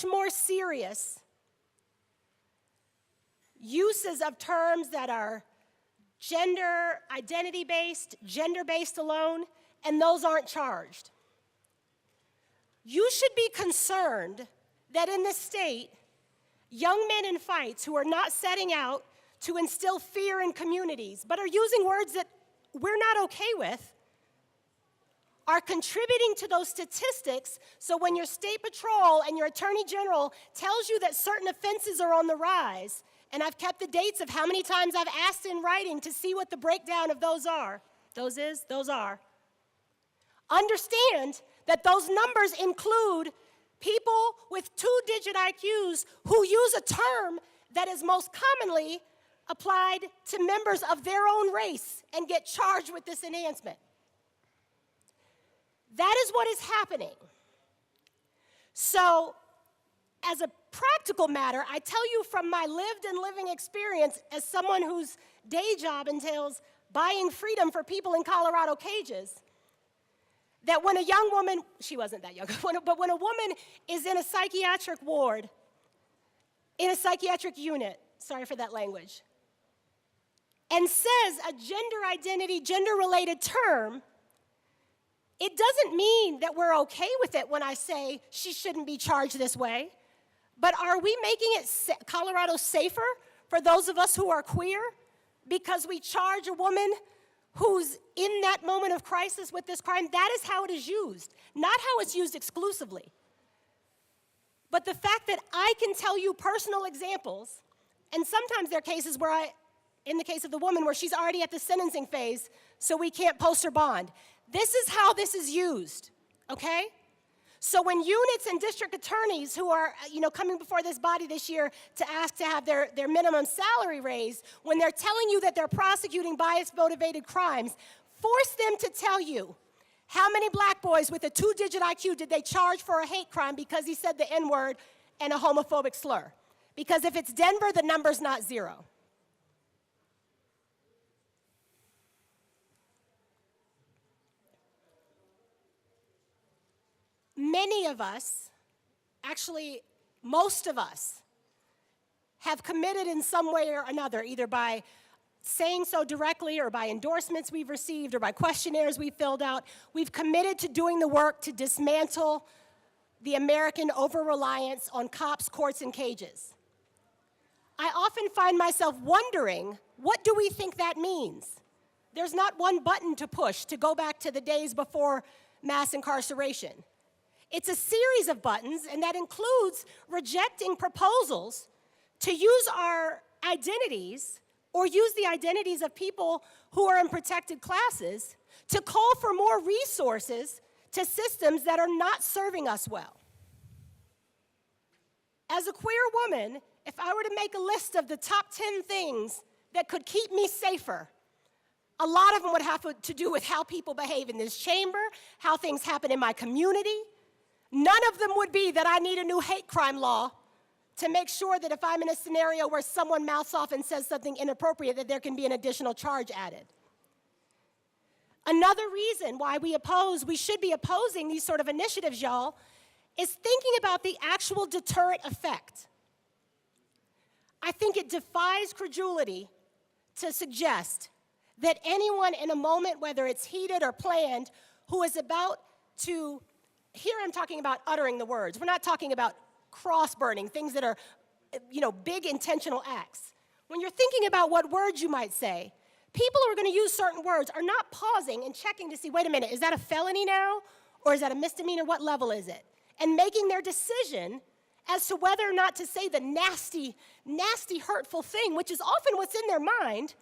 more serious uses of terms that are gender identity-based, gender-based alone, and those aren't charged. You should be concerned that in this state, young men in fights who are not setting out to instill fear in communities, but are using words that we're not okay with, are contributing to those statistics. So when your state patrol and your attorney general tells you that certain offenses are on the rise, and I've kept the dates of how many times I've asked in writing to see what the breakdown of those are. Those are. Understand that those numbers include people with 2-digit IQs who use a term that is most commonly applied to members of their own race and get charged with this enhancement. That is what is happening. So, as a practical matter, I tell you from my lived and living experience as someone whose day job entails buying freedom for people in Colorado cages, that when a young woman, she wasn't that young, but when a woman is in a psychiatric ward, in a psychiatric unit, sorry for that language, and says a gender identity, gender-related term, it doesn't mean that we're okay with it when I say she shouldn't be charged this way. But are we making it Colorado safer for those of us who are queer because we charge a woman who's in that moment of crisis with this crime? That is how it is used, not how it's used exclusively. But the fact that I can tell you personal examples, and sometimes there are cases where in the case of the woman, where she's already at the sentencing phase, so we can't post her bond. This is how this is used, okay? So when units and district attorneys who are, coming before this body this year to ask to have their minimum salary raised, when they're telling you that they're prosecuting bias-motivated crimes, force them to tell you how many black boys with a 2-digit IQ did they charge for a hate crime because he said the N-word and a homophobic slur. Because if it's Denver, the number's not 0. Many of us, actually most of us, have committed in some way or another, either by saying so directly or by endorsements we've received or by questionnaires we've filled out. We've committed to doing the work to dismantle the American over-reliance on cops, courts, and cages. I often find myself wondering, what do we think that means? There's not one button to push to go back to the days before mass incarceration. It's a series of buttons, and that includes rejecting proposals to use our identities or use the identities of people who are in protected classes to call for more resources to systems that are not serving us well. As a queer woman, if I were to make a list of the top 10 things that could keep me safer, a lot of them would have to do with how people behave in this chamber, how things happen in my community. None of them would be that I need a new hate crime law to make sure that if I'm in a scenario where someone mouths off and says something inappropriate, that there can be an additional charge added. Another reason why we should be opposing these sort of initiatives, y'all, is thinking about the actual deterrent effect. I think it defies credulity to suggest that anyone in a moment, whether it's heated or planned, who is about to, here I'm talking about uttering the words. We're not talking about cross-burning, things that are, big intentional acts. When you're thinking about what words you might say, people who are going to use certain words are not pausing and checking to see, wait a minute, is that a felony now? Or is that a misdemeanor? What level is it? And making their decision as to whether or not to say the nasty, nasty, hurtful thing, which is often what's in their mind,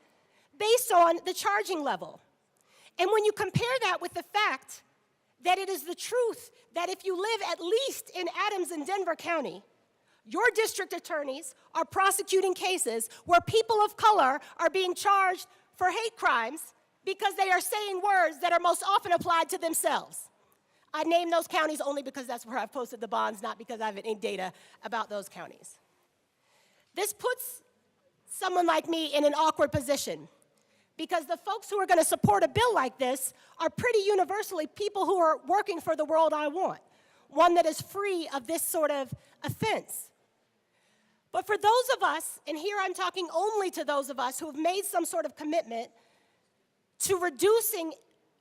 based on the charging level. And when you compare that with the fact that it is the truth that if you live at least in Adams and Denver County, your district attorneys are prosecuting cases where people of color are being charged for hate crimes because they are saying words that are most often applied to themselves. I name those counties only because that's where I've posted the bonds, not because I have any data about those counties. This puts someone like me in an awkward position because the folks who are going to support a bill like this are pretty universally people who are working for the world I want, one that is free of this sort of offense. But for those of us, and here I'm talking only to those of us who have made some sort of commitment to reducing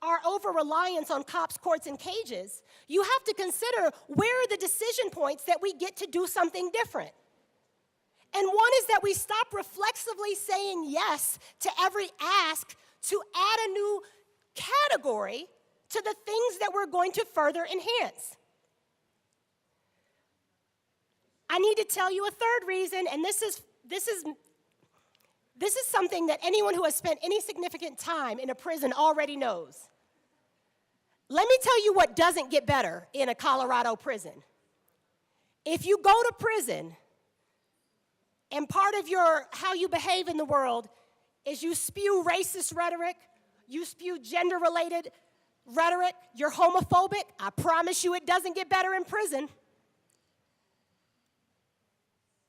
our over-reliance on cops, courts, and cages, you have to consider where are the decision points that we get to do something different. And one is that we stop reflexively saying yes to every ask to add a new category to the things that we're going to further enhance. I need to tell you a third reason, and this is something that anyone who has spent any significant time in a prison already knows. Let me tell you what doesn't get better in a Colorado prison. If you go to prison and part of how you behave in the world is you spew racist rhetoric, you spew gender-related rhetoric, you're homophobic, I promise you it doesn't get better in prison.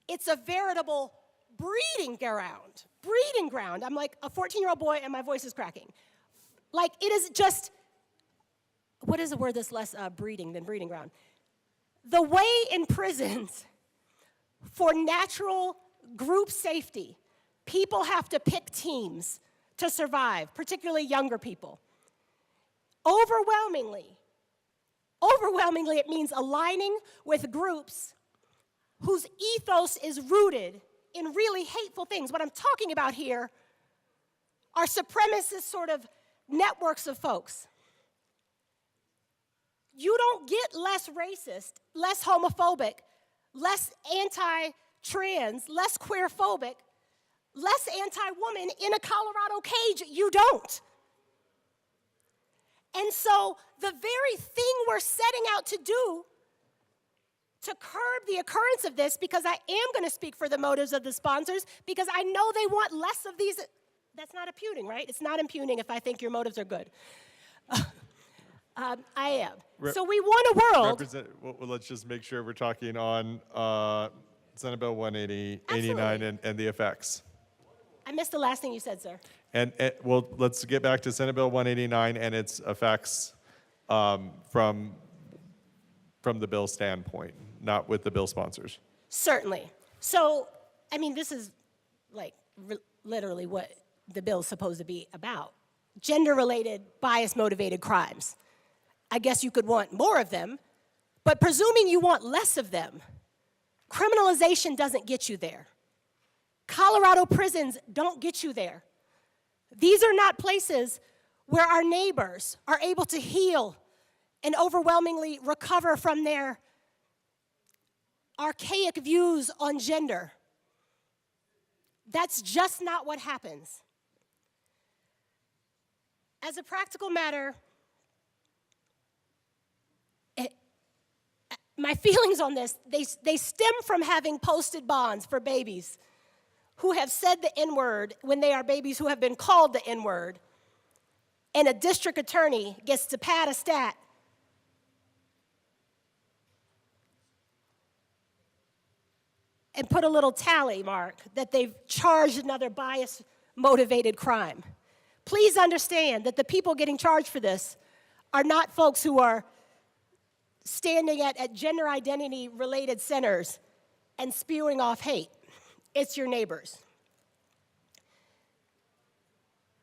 It's a veritable breeding ground. I'm like a 14-year-old boy and my voice is cracking. Like it is just, what is a word that's less breeding than breeding ground? The way in prisons for natural group safety. People have to pick teams to survive, particularly younger people. Overwhelmingly, it means aligning with groups whose ethos is rooted in really hateful things. What I'm talking about here are supremacist sort of networks of folks. You don't get less racist, less homophobic, less anti-trans, less queerphobic, less anti-woman in a Colorado cage. You don't. And so the very thing we're setting out to do to curb the occurrence of this, because I am going to speak for the motives of the sponsors, because I know they want less of these. That's not impugning, right? It's not impugning if I think your motives are good. I am. So we want a world. Well, let's just make sure we're talking on Senate Bill 189 and the effects. I missed the last thing you said, sir. And well, let's get back to Senate Bill 189 and its effects from the bill standpoint, not with the bill sponsors. Certainly. So, I mean, this is like literally what the bill is supposed to be about. Gender-related, bias-motivated crimes. I guess you could want more of them, but presuming you want less of them, criminalization doesn't get you there. Colorado prisons don't get you there. These are not places where our neighbors are able to heal and overwhelmingly recover from their archaic views on gender. That's just not what happens. As a practical matter, my feelings on this, they stem from having posted bonds for babies who have said the N-word when they are babies who have been called the N-word, and a district attorney gets to pad a stat and put a little tally mark that they've charged another bias-motivated crime. Please understand that the people getting charged for this are not folks who are standing at gender identity-related centers and spewing off hate. It's your neighbors.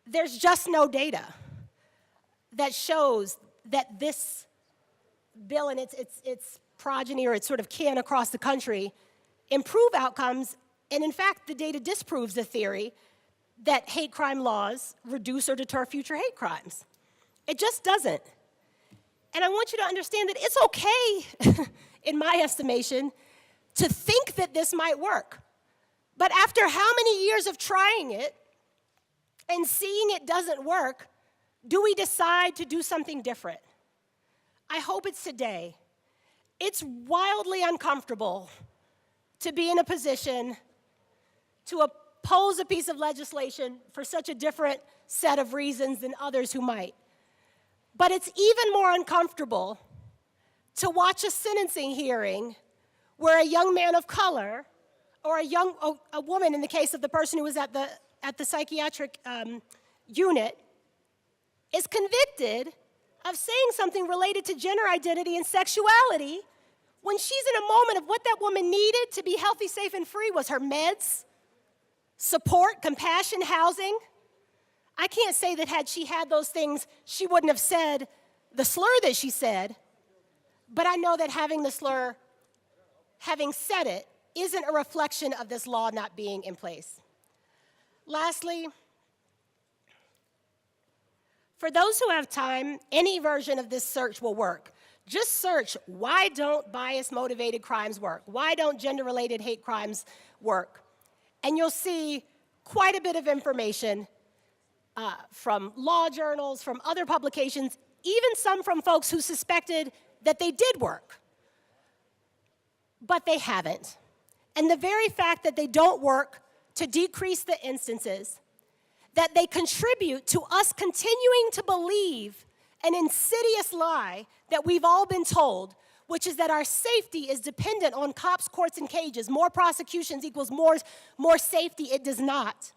There's just no data that shows that this bill and its progeny or its sort of kin across the country improve outcomes, and in fact, the data disproves the theory that hate crime laws reduce or deter future hate crimes. It just doesn't. And I want you to understand that it's okay, in my estimation, to think that this might work. But after how many years of trying it and seeing it doesn't work, do we decide to do something different? I hope it's today. It's wildly uncomfortable to be in a position to oppose a piece of legislation for such a different set of reasons than others who might. But it's even more uncomfortable to watch a sentencing hearing where a young man of color or a woman, in the case of the person who was at the psychiatric unit, is convicted of saying something related to gender identity and sexuality when she's in a moment of what that woman needed to be healthy, safe, and free was her meds, support, compassion, housing. I can't say that had she had those things, she wouldn't have said the slur that she said, but I know that having the slur, having said it, isn't a reflection of this law not being in place. Lastly, for those who have time, any version of this search will work. Just search, why don't bias-motivated crimes work? Why don't gender-related hate crimes work? And you'll see quite a bit of information from law journals, from other publications, even some from folks who suspected that they did work. But they haven't. And the very fact that they don't work to decrease the instances, that they contribute to us continuing to believe an insidious lie that we've all been told, which is that our safety is dependent on cops, courts, and cages. More prosecutions equals more safety. It does not.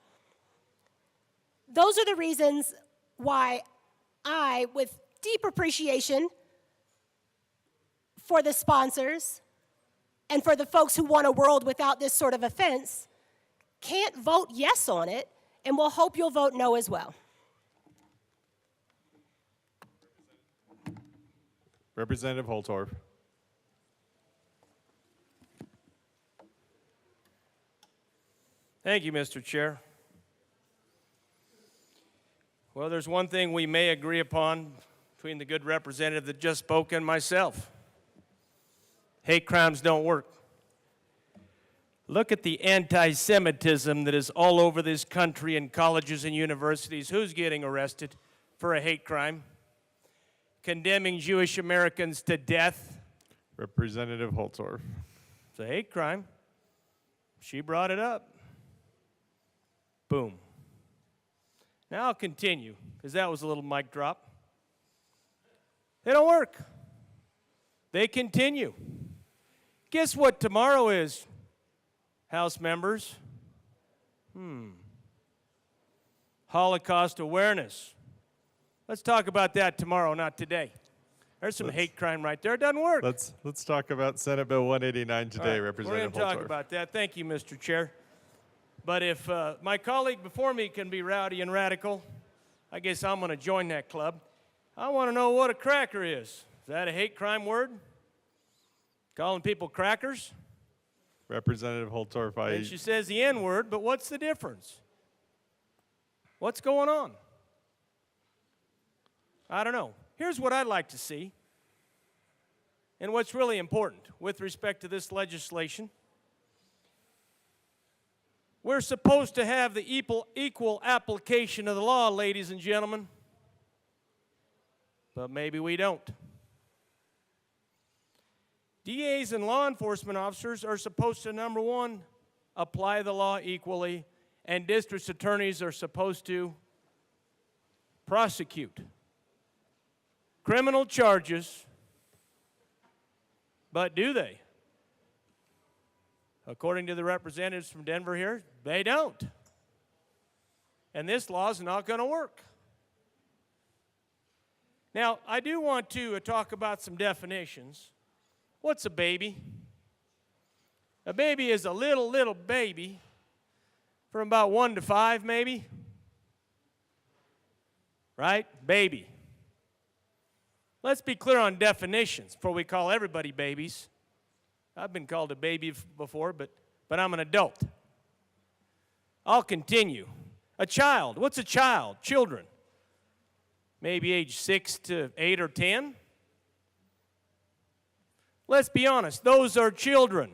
Those are the reasons why I, with deep appreciation for the sponsors and for the folks who want a world without this sort of offense, can't vote yes on it, and we'll hope you'll vote no as well. Representative Holtorf. Thank you, Mr. Chair. Well, there's one thing we may agree upon between the good representative that just spoke and myself. Hate crimes don't work. Look at the anti-Semitism that is all over this country in colleges and universities. Who's getting arrested for a hate crime? Condemning Jewish Americans to death. Representative Holtorf. It's a hate crime. She brought it up. Boom. Now I'll continue, because that was a little mic drop. They don't work. They continue. Guess what tomorrow is, House members? Holocaust awareness. Let's talk about that tomorrow, not today. There's some hate crime right there. It doesn't work. Let's talk about Senate Bill 189 today, All right, Representative we're going to Holtorf. talk about that. Thank you, Mr. Chair. But if my colleague before me can be rowdy and radical, I guess I'm going to join that club. I want to know what a cracker is. Is that a hate crime word? Calling people crackers? Representative Holtorf, And she says the N word, but what's the difference? What's going on? I don't know. Here's what I'd like to see, and what's really important with respect to this legislation. We're supposed to have the equal application of the law, ladies and gentlemen, but maybe we don't. DAs and law enforcement officers are supposed to, number one, apply the law equally, and district attorneys are supposed to prosecute criminal charges, but do they? According to the representatives from Denver here, they don't. And this law is not going to work. Now, I do want to talk about some definitions. What's a baby? A baby is a little baby from about 1 to 5, maybe. Right? Baby. Let's be clear on definitions before we call everybody babies. I've been called a baby before, but I'm an adult. I'll continue. A child. What's a child? Children. Maybe age 6 to 8 or 10. Let's be honest. Those are children.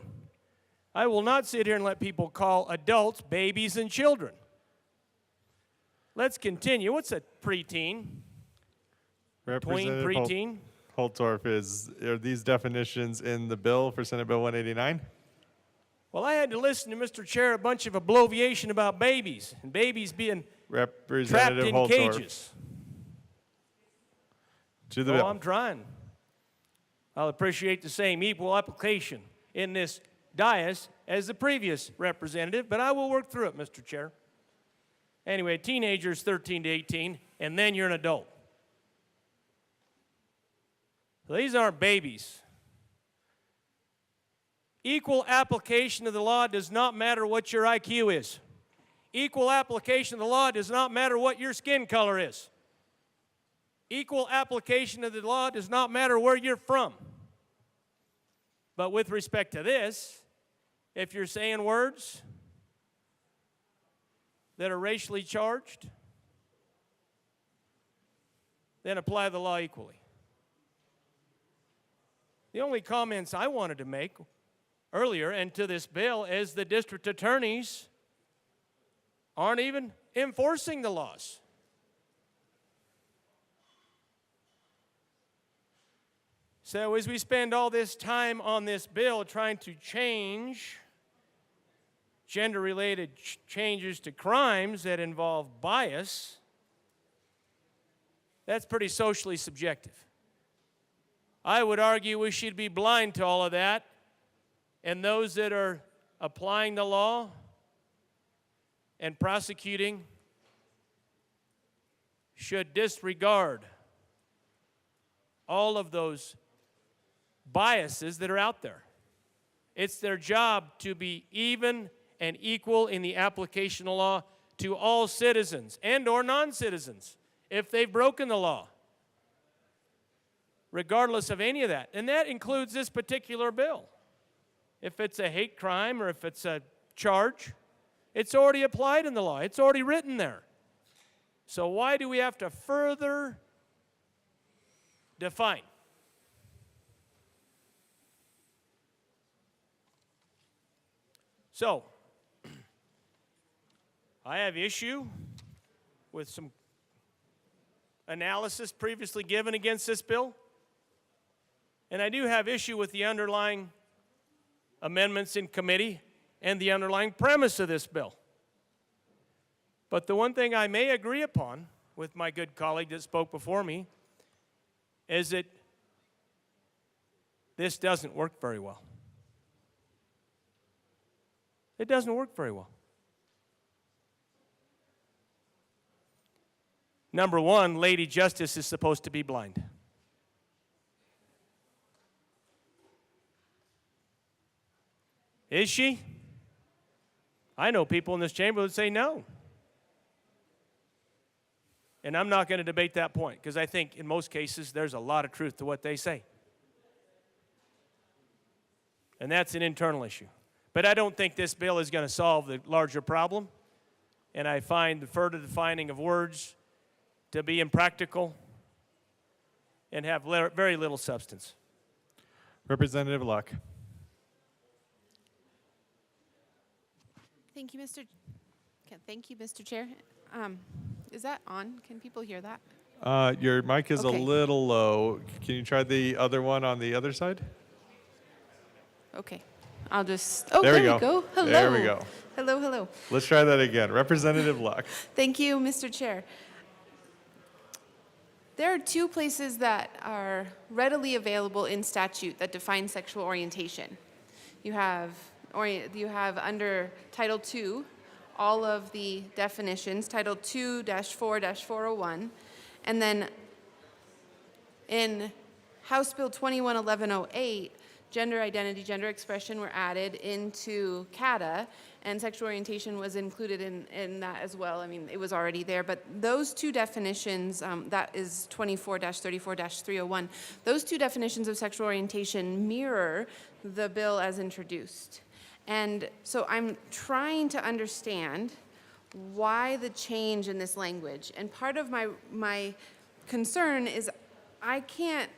I will not sit here and let people call adults babies and children. Let's continue. What's a preteen? Between preteen? Holtorf, are these definitions in the bill for Senate Bill 189? Well, I had to listen to Mr. Chair a bunch of abbreviation about babies, and babies being trapped Representative in Holtorf. cages. To the Oh, bill. I'm trying. I'll appreciate the same equal application in this dais as the previous representative, but I will work through it, Mr. Chair. Anyway, teenagers 13 to 18, and then you're an adult. So these aren't babies. Equal application of the law does not matter what your IQ is. Equal application of the law does not matter what your skin color is. Equal application of the law does not matter where you're from. But with respect to this, if you're saying words that are racially charged, then apply the law equally. The only comments I wanted to make earlier and to this bill is the district attorneys aren't even enforcing the laws. So as we spend all this time on this bill trying to change gender-related changes to crimes that involve bias, that's pretty socially subjective. I would argue we should be blind to all of that, and those that are applying the law and prosecuting should disregard all of those biases that are out there. It's their job to be even and equal in the application of law to all citizens and or non-citizens if they've broken the law, regardless of any of that. And that includes this particular bill. If it's a hate crime or if it's a charge, it's already applied in the law. It's already written there. So why do we have to further define? So, I have issue with some analysis previously given against this bill, and I do have issue with the underlying amendments in committee and the underlying premise of this bill. But the one thing I may agree upon with my good colleague that spoke before me is that this doesn't work very well. It doesn't work very well. Number one, Lady Justice is supposed to be blind. Is she? I know people in this chamber that say no. And I'm not going to debate that point because I think in most cases there's a lot of truth to what they say. And that's an internal issue. But I don't think this bill is going to solve the larger problem. And I find the further defining of words to be impractical and have very little substance. Representative Luck. Thank you, Mr. Chair. Is that on? Can people hear that? Your mic is a Okay. little low. Can you try the other one on the other side? Okay. I'll just, oh, There there we we go. go. Hello. There we go. Hello, hello. Let's try that again. Representative Luck. Thank you, Mr. Chair. There are two places that are readily available in statute that define sexual orientation. You have under Title II, all of the definitions, Title 2-4-401, and then in House Bill 211108, gender identity, gender expression were added into CADA, and sexual orientation was included in that as well. I mean, it was already there, but those two definitions, that is 24-34-301, those two definitions of sexual orientation mirror the bill as introduced. And so I'm trying to understand why the change in this language. And part of my concern is I can't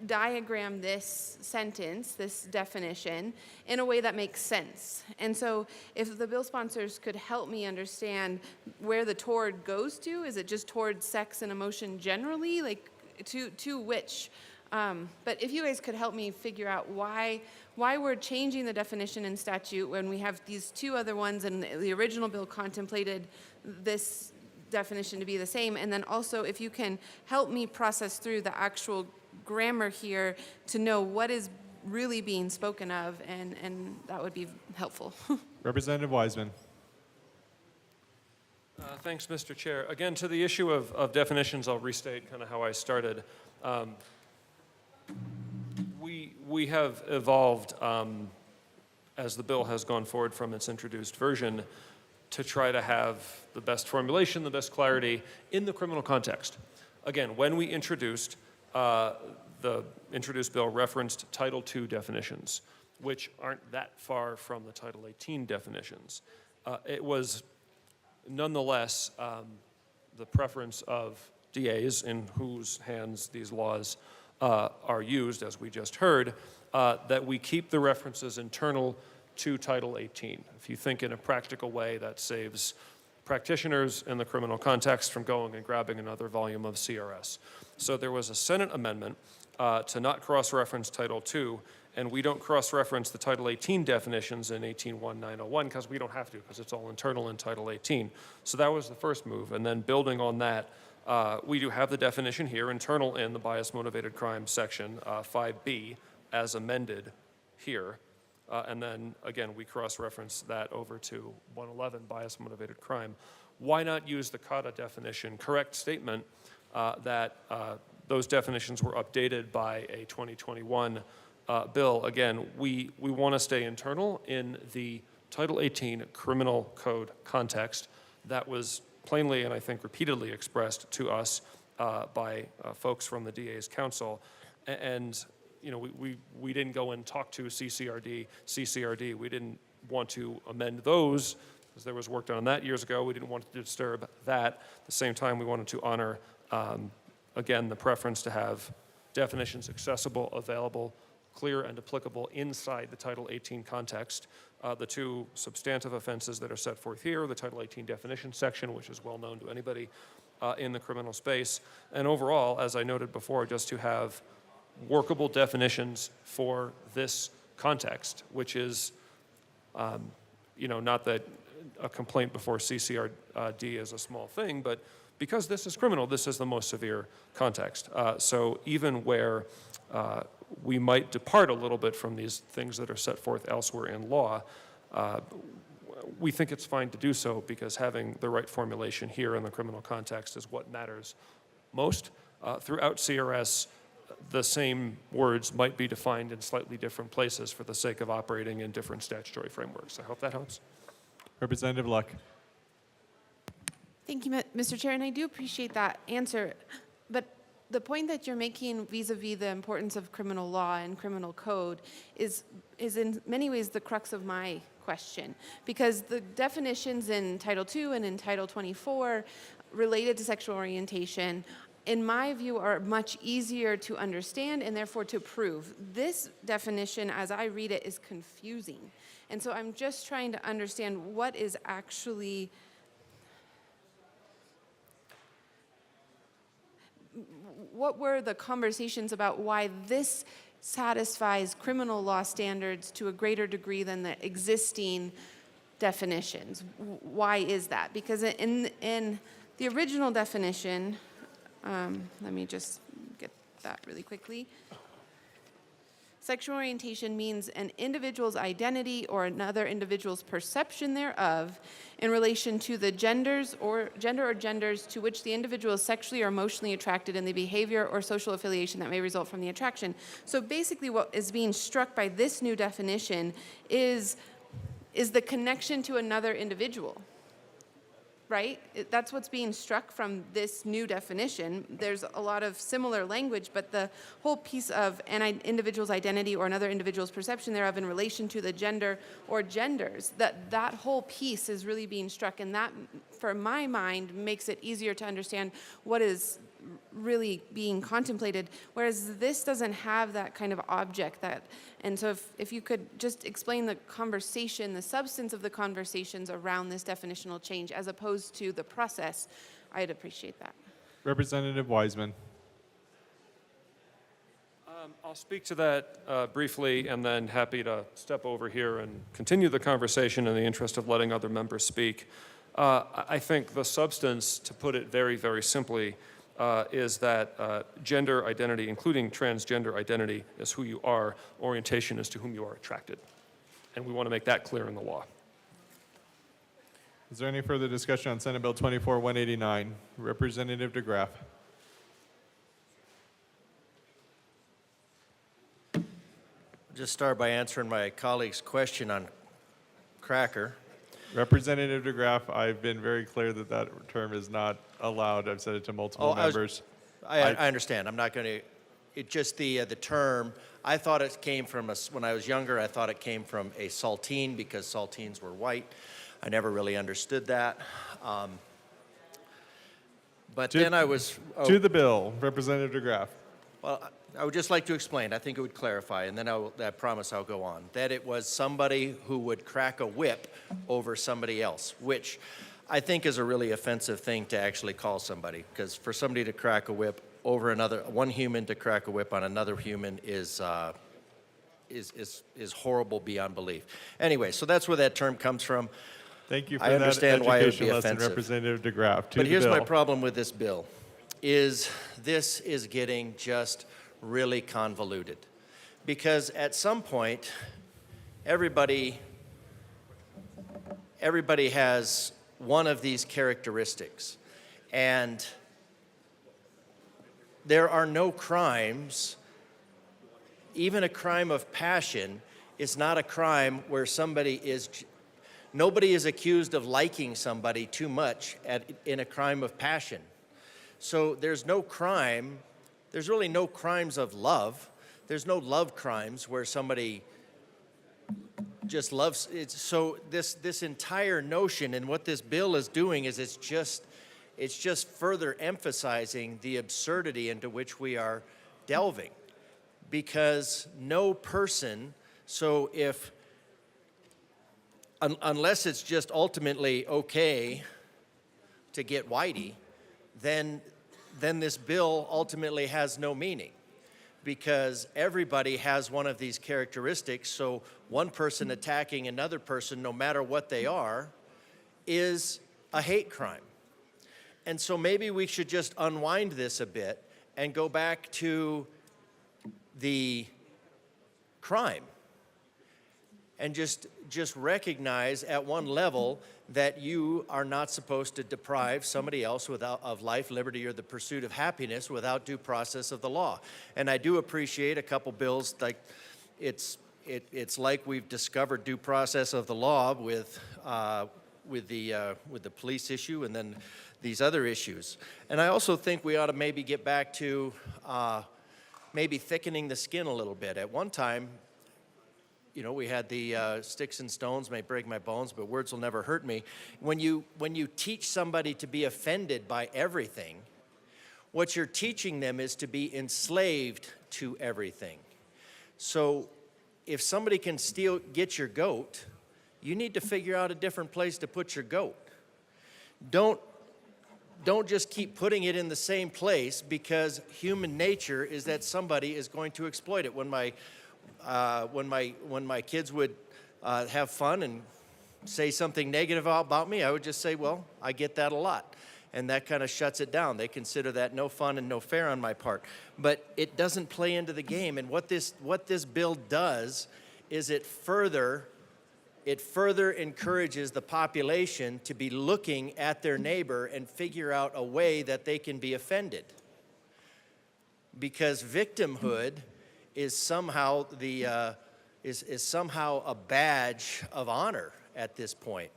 diagram this sentence, this definition, in a way that makes sense. And so if the bill sponsors could help me understand where the toward goes to, is it just toward sex and emotion generally? Like to which? But if you guys could help me figure out why we're changing the definition in statute when we have these two other ones and the original bill contemplated this definition to be the same, and then also if you can help me process through the actual grammar here to know what is really being spoken of, and that would be helpful. Representative Wiseman. Thanks, Mr. Chair. Again, to the issue of definitions, I'll restate kind of how I started. We have evolved, as the bill has gone forward from its introduced version, to try to have the best formulation, the best clarity in the criminal context. Again, when we introduced, the introduced bill referenced Title II definitions, which aren't that far from the Title 18 definitions. It was nonetheless the preference of DAs in whose hands these laws are used, as we just heard, that we keep the references internal to Title 18. If you think in a practical way, that saves practitioners in the criminal context from going and grabbing another volume of CRS. So there was a Senate amendment to not cross-reference Title II, and we don't cross-reference the Title 18 definitions in 181901 because we don't have to, because it's all internal in Title 18. So that was the first move, and then building on that, we do have the definition here, internal in the bias-motivated crime section, 5B, as amended here. And then, again, we cross-reference that over to 111, bias-motivated crime. Why not use the CADA definition? Correct statement that those definitions were updated by a 2021 bill. Again, we want to stay internal in the Title 18 criminal code context that was plainly and I think repeatedly expressed to us by folks from the DA's council. And you know, we didn't go and talk to CCRD. We didn't want to amend those because there was work done on that years ago. We didn't want to disturb that. At the same time, we wanted to honor, again, the preference to have definitions accessible, available, clear, and applicable inside the Title 18 context. The two substantive offenses that are set forth here, the Title 18 definition section, which is well known to anybody in the criminal space, and overall, as I noted before, just to have workable definitions for this context, which is, you know, not that a complaint before CCRD is a small thing, but because this is criminal, this is the most severe context. So even where we might depart a little bit from these things that are set forth elsewhere in law, we think it's fine to do so because having the right formulation here in the criminal context is what matters most. Throughout CRS, the same words might be defined in slightly different places for the sake of operating in different statutory frameworks. I hope that helps. Representative Luck. Thank you, Mr. Chair, and I do appreciate that answer. But the point that you're making vis-a-vis the importance of criminal law and criminal code is in many ways the crux of my question, because the definitions in Title II and in Title 24 related to sexual orientation, in my view, are much easier to understand and therefore to prove. This definition, as I read it, is confusing. And so I'm just trying to understand what is actually what were the conversations about why this satisfies criminal law standards to a greater degree than the existing definitions? Why is that? Because in the original definition, let me just get that really quickly. Sexual orientation means an individual's identity or another individual's perception thereof in relation to the gender or genders to which the individual is sexually or emotionally attracted and the behavior or social affiliation that may result from the attraction. So basically what is being struck by this new definition is the connection to another individual. Right? That's what's being struck from this new definition. There's a lot of similar language, but the whole piece of an individual's identity or another individual's perception thereof in relation to the gender or genders, that whole piece is really being struck, and that, for my mind, makes it easier to understand what is really being contemplated, whereas this doesn't have that kind of object. And so if you could just explain the conversation, the substance of the conversations around this definitional change as opposed to the process, I'd appreciate that. Representative Wiseman. I'll speak to that briefly and then happy to step over here and continue the conversation in the interest of letting other members speak. I think the substance, to put it very, very simply, is that gender identity, including transgender identity, is who you are. Orientation is to whom you are attracted. And we want to make that clear in the law. Is there any further discussion on Senate Bill 24-189? Representative DeGraff. I'll just start by answering my colleague's question on cracker. Representative DeGraff, I've been very clear that that term is not allowed. I've said it to multiple members. I understand. I'm not going to. It just the term. I thought it came from when I was younger. I thought it came from a saltine because saltines were white. I never really understood that. But then I was to the bill, Representative DeGraff. Well, I would just like to explain. I think it would clarify, and then I promise I'll go on. That it was somebody who would crack a whip over somebody else, which I think is a really offensive thing to actually call somebody. Because for somebody to crack a whip over one human to crack a whip on another human is horrible beyond belief. Anyway, so that's where that term comes from. Thank you for I understand that why it would education be lesson, offensive. Representative DeGraff. But here's my problem with this bill, is this is getting just really convoluted. Because at some point, everybody has one of these characteristics. And there are no crimes. Even a crime of passion is not a crime where somebody is Nobody is accused of liking somebody too much in a crime of passion. So there's no crime, there's really no crimes of love. There's no love crimes where somebody just loves it. So this entire notion, and what this bill is doing is it's just further emphasizing the absurdity into which we are delving. Because no person, so if unless it's just ultimately okay to get whitey, then this bill ultimately has no meaning, because everybody has one of these characteristics. So one person attacking another person, no matter what they are, is a hate crime. And so maybe we should just unwind this a bit and go back to the crime and just recognize at one level that you are not supposed to deprive somebody else of life, liberty, or the pursuit of happiness without due process of the law. And I do appreciate a couple bills, like it's like we've discovered due process of the law with the police issue and then these other issues. And I also think we ought to maybe get back to maybe thickening the skin a little bit. At one time, you know, we had the sticks and stones may break my bones, but words will never hurt me. When you teach somebody to be offended by everything, what you're teaching them is to be enslaved to everything. So if somebody can get your goat, you need to figure out a different place to put your goat. Don't just keep putting it in the same place, because human nature is that somebody is going to exploit it. When my kids would have fun and say something negative about me, I would just say, well, I get that a lot. And that kind of shuts it down. They consider that no fun and no fair on my part. But it doesn't play into the game. And what this bill does is it further encourages the population to be looking at their neighbor and figure out a way that they can be offended. Because victimhood is somehow is somehow a badge of honor at this point.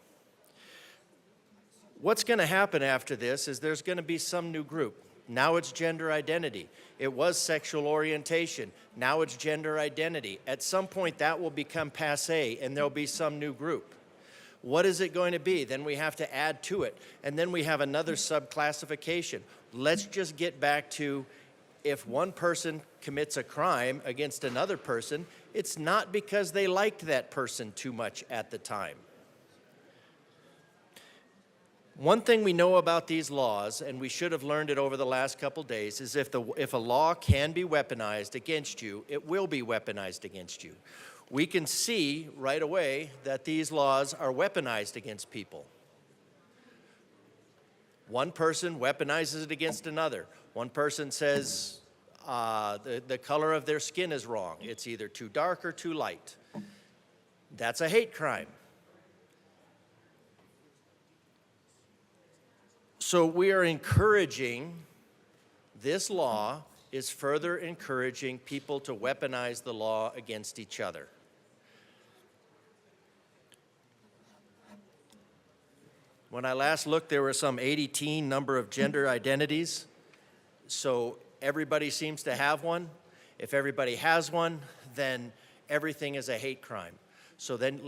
What's going to happen after this is there's going to be some new group. Now it's gender identity. It was sexual orientation. Now it's gender identity. At some point that will become passé and there'll be some new group. What is it going to be? Then we have to add to it. And then we have another subclassification. Let's just get back to, if one person commits a crime against another person, it's not because they liked that person too much at the time. One thing we know about these laws, and we should have learned it over the last couple days, is if a law can be weaponized against you, it will be weaponized against you. We can see right away that these laws are weaponized against people. One person weaponizes it against another. One person says the color of their skin is wrong. It's either too dark or too light. That's a hate crime. So we are encouraging, this law is further encouraging people to weaponize the law against each other. When I last looked, there were some 80-teen number of gender identities. So everybody seems to have one. If everybody has one, then everything is a hate crime. So then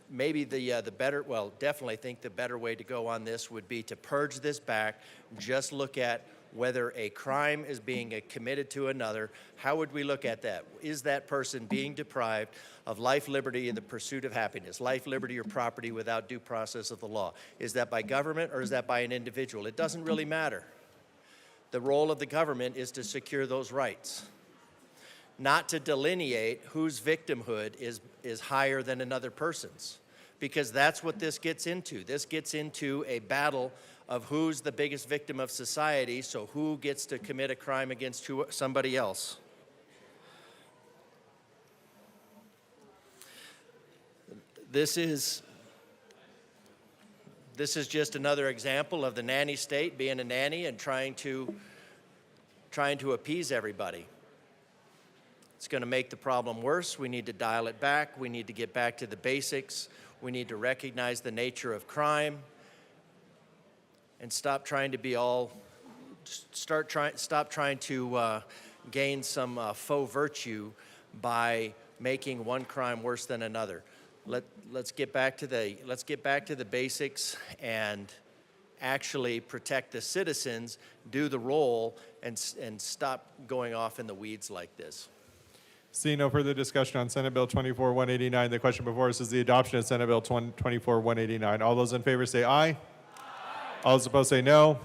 maybe the better, well, definitely think the better way to go on this would be to purge this back, just look at whether a crime is being committed to another. How would we look at that? Is that person being deprived of life, liberty, and the pursuit of happiness? Life, liberty, or property without due process of the law. Is that by government or is that by an individual? It doesn't really matter. The role of the government is to secure those rights, not to delineate whose victimhood is higher than another person's, because that's what this gets into. This gets into a battle of who's the biggest victim of society, so who gets to commit a crime against somebody else. This is just another example of the nanny state being a nanny and trying to appease everybody. It's going to make the problem worse. We need to dial it back. We need to get back to the basics. We need to recognize the nature of crime and stop trying to be all, stop trying to gain some faux virtue by making one crime worse than another. Let's get back to the basics and actually protect the citizens, do the role, and stop going off in the weeds like this. Seeing no further discussion on Senate Bill 24-189, the question before us is the adoption of Senate Bill 24-189. All those in favor say aye. Aye. All those opposed say no.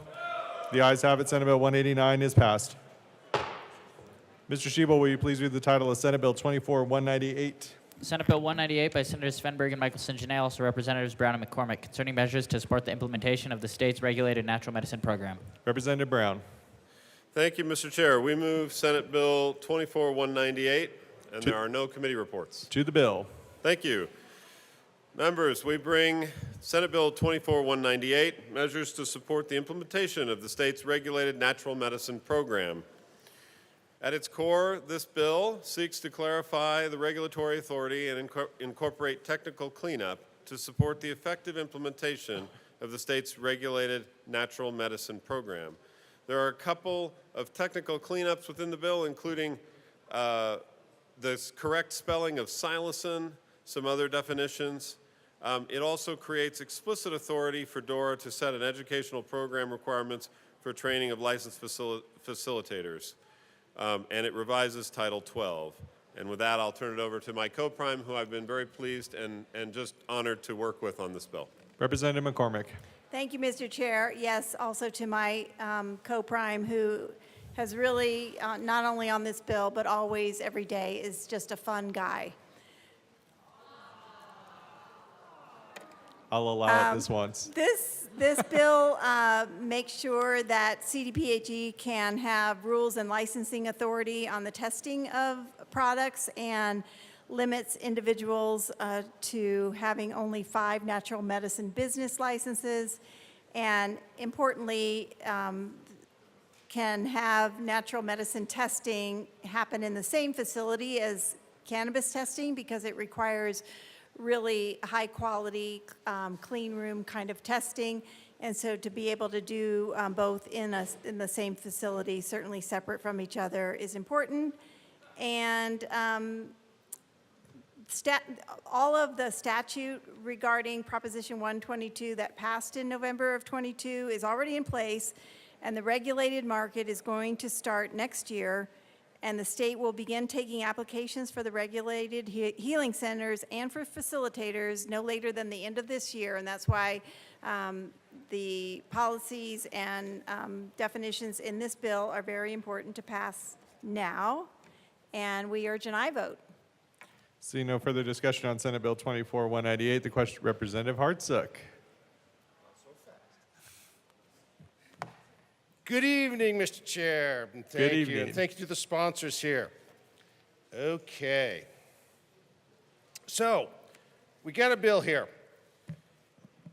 The ayes have it. Senate Bill 189 is passed. Mr. Shebel, will you please read the title of Senate Bill 24-198? Senate Bill 198 by Senators Svenberg and Michelson Janelle, also Representatives Brown and McCormick, concerning measures to support the implementation of the state's regulated natural medicine program. Representative Brown. Thank you, Mr. Chair. We move Senate Bill 24-198, and there are no committee reports. To the bill. Thank you. Members, we bring Senate Bill 24-198, measures to support the implementation of the state's regulated natural medicine program. At its core, this bill seeks to clarify the regulatory authority and incorporate technical cleanup to support the effective implementation of the state's regulated natural medicine program. There are a couple of technical cleanups within the bill, including the correct spelling of psilocin, some other definitions. It also creates explicit authority for DORA to set an educational program requirements for training of licensed facilitators. And it revises Title 12. And with that, I'll turn it over to my co-prime, who I've been very pleased and just honored to work with on this bill. Representative McCormick. Thank you, Mr. Chair. Yes, also to my co-prime, who has really, not only on this bill, but always, every day, is just a fun guy. I'll allow it this once. This bill makes sure that CDPHE can have rules and licensing authority on the testing of products and limits individuals to having only 5 natural medicine business licenses, and importantly, can have natural medicine testing happen in the same facility as cannabis testing, because it requires really high quality, clean room kind of testing. And so to be able to do both in the same facility, certainly separate from each other, is important. And all of the statute regarding Proposition 122 that passed in November of 22 is already in place, and the regulated market is going to start next year. And the state will begin taking applications for the regulated healing centers and for facilitators no later than the end of this year. And that's why the policies and definitions in this bill are very important to pass now. And we urge an aye vote. Seeing no further discussion on Senate Bill 24-198, the question, Representative Hartsook. Good evening, Mr. Chair. And Good you. evening. And thank you to the sponsors here. Okay. So, we got a bill here.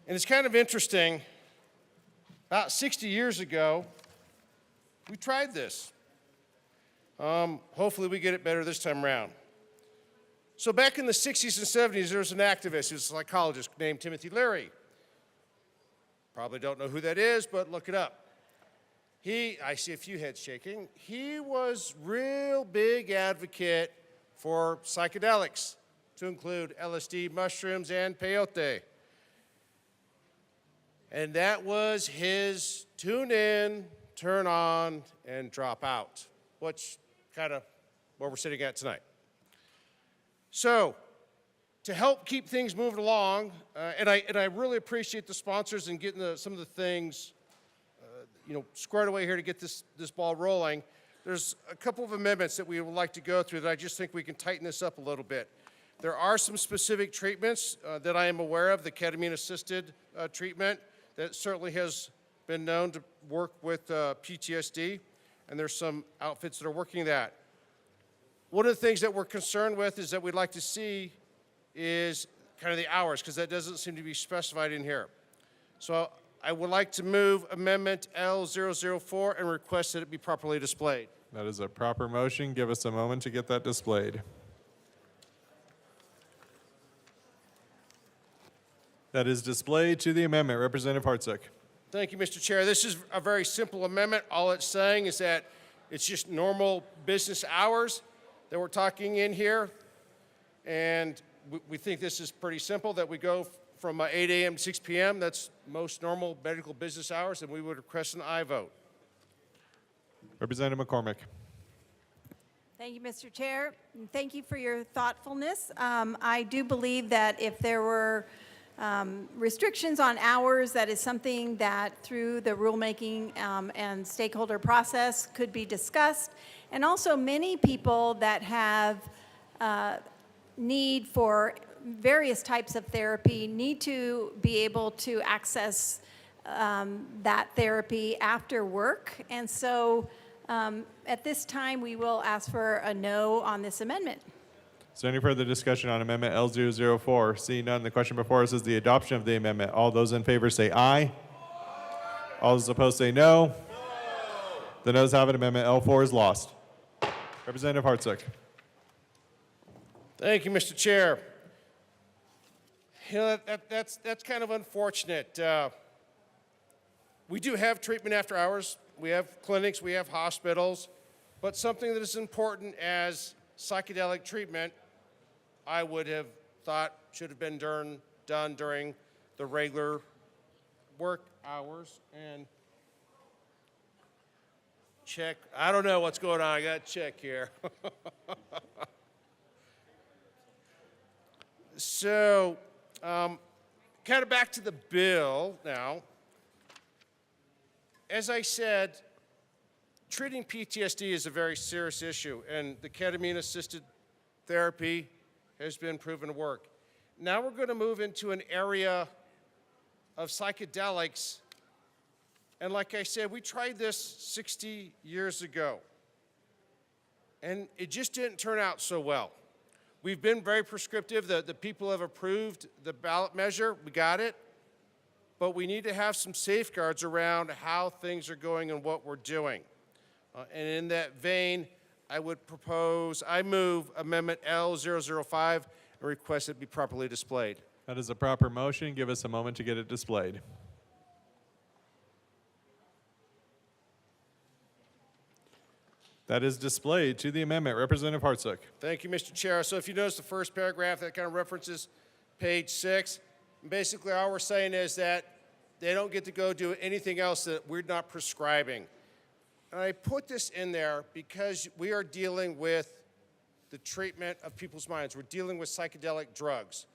And it's kind of interesting. About 60 years ago, we tried this. Hopefully we get it better this time around. So back in the 60s and 70s, there was an activist, he was a psychologist named Timothy Leary. Probably don't know who that is, but look it up. I see a few heads shaking. He was real big advocate for psychedelics, to include LSD, mushrooms, and peyote. And that was his tune in, turn on, and drop out, which kind of where we're sitting at tonight. So, to help keep things moving along, and I really appreciate the sponsors and getting some of the things squared away here to get this ball rolling. There's a couple of amendments that we would like to go through that I just think we can tighten this up a little bit. There are some specific treatments that I am aware of, the ketamine-assisted treatment that certainly has been known to work with PTSD, and there's some outfits that are working that. One of the things that we're concerned with is that we'd like to see is kind of the hours, because that doesn't seem to be specified in here. So I would like to move Amendment L004 and request that it be properly displayed. That is a proper motion. Give us a moment to get that displayed. That is displayed to the amendment. Representative Hartsook. Thank you, Mr. Chair. This is a very simple amendment. All it's saying is that it's just normal business hours that we're talking in here. And we think this is pretty simple, that we go from 8 a.m. to 6 p.m. That's most normal medical business hours, and we would request an aye vote. Representative McCormick. Thank you, Mr. Chair. And thank you for your thoughtfulness. I do believe that if there were restrictions on hours, that is something that through the rulemaking and stakeholder process could be discussed. And also many people that have need for various types of therapy need to be able to access that therapy after work. And so at this time, we will ask for a no on this amendment. Is there any further discussion on Amendment L004? Seeing none, the question before us is the adoption of the amendment. All those in favor say aye. All those opposed say no. The noes have it. Amendment L4 is lost. Representative Hartsook. Thank you, Mr. Chair. You know, that's kind of unfortunate. We do have treatment after hours. We have clinics, we have hospitals, but something that is important as psychedelic treatment, I would have thought should have been done during the regular work hours. And check, I don't know what's going on, I got to check here. So, kind of back to the bill now. As I said, treating PTSD is a very serious issue, and the ketamine-assisted therapy has been proven to work. Now we're going to move into an area of psychedelics, and like I said, we tried this 60 years ago, and it just didn't turn out so well. We've been very prescriptive. The people have approved the ballot measure. We got it. But we need to have some safeguards around how things are going and what we're doing. And in that vein, I move Amendment L005 and request it be properly displayed. That is a proper motion. Give us a moment to get it displayed. That is displayed to the amendment. Representative Hartsook. Thank you, Mr. Chair. So if you notice the first paragraph, that kind of references page 6. Basically, all we're saying is that they don't get to go do anything else that we're not prescribing. And I put this in there because we are dealing with the treatment of people's minds. We're dealing with psychedelic drugs.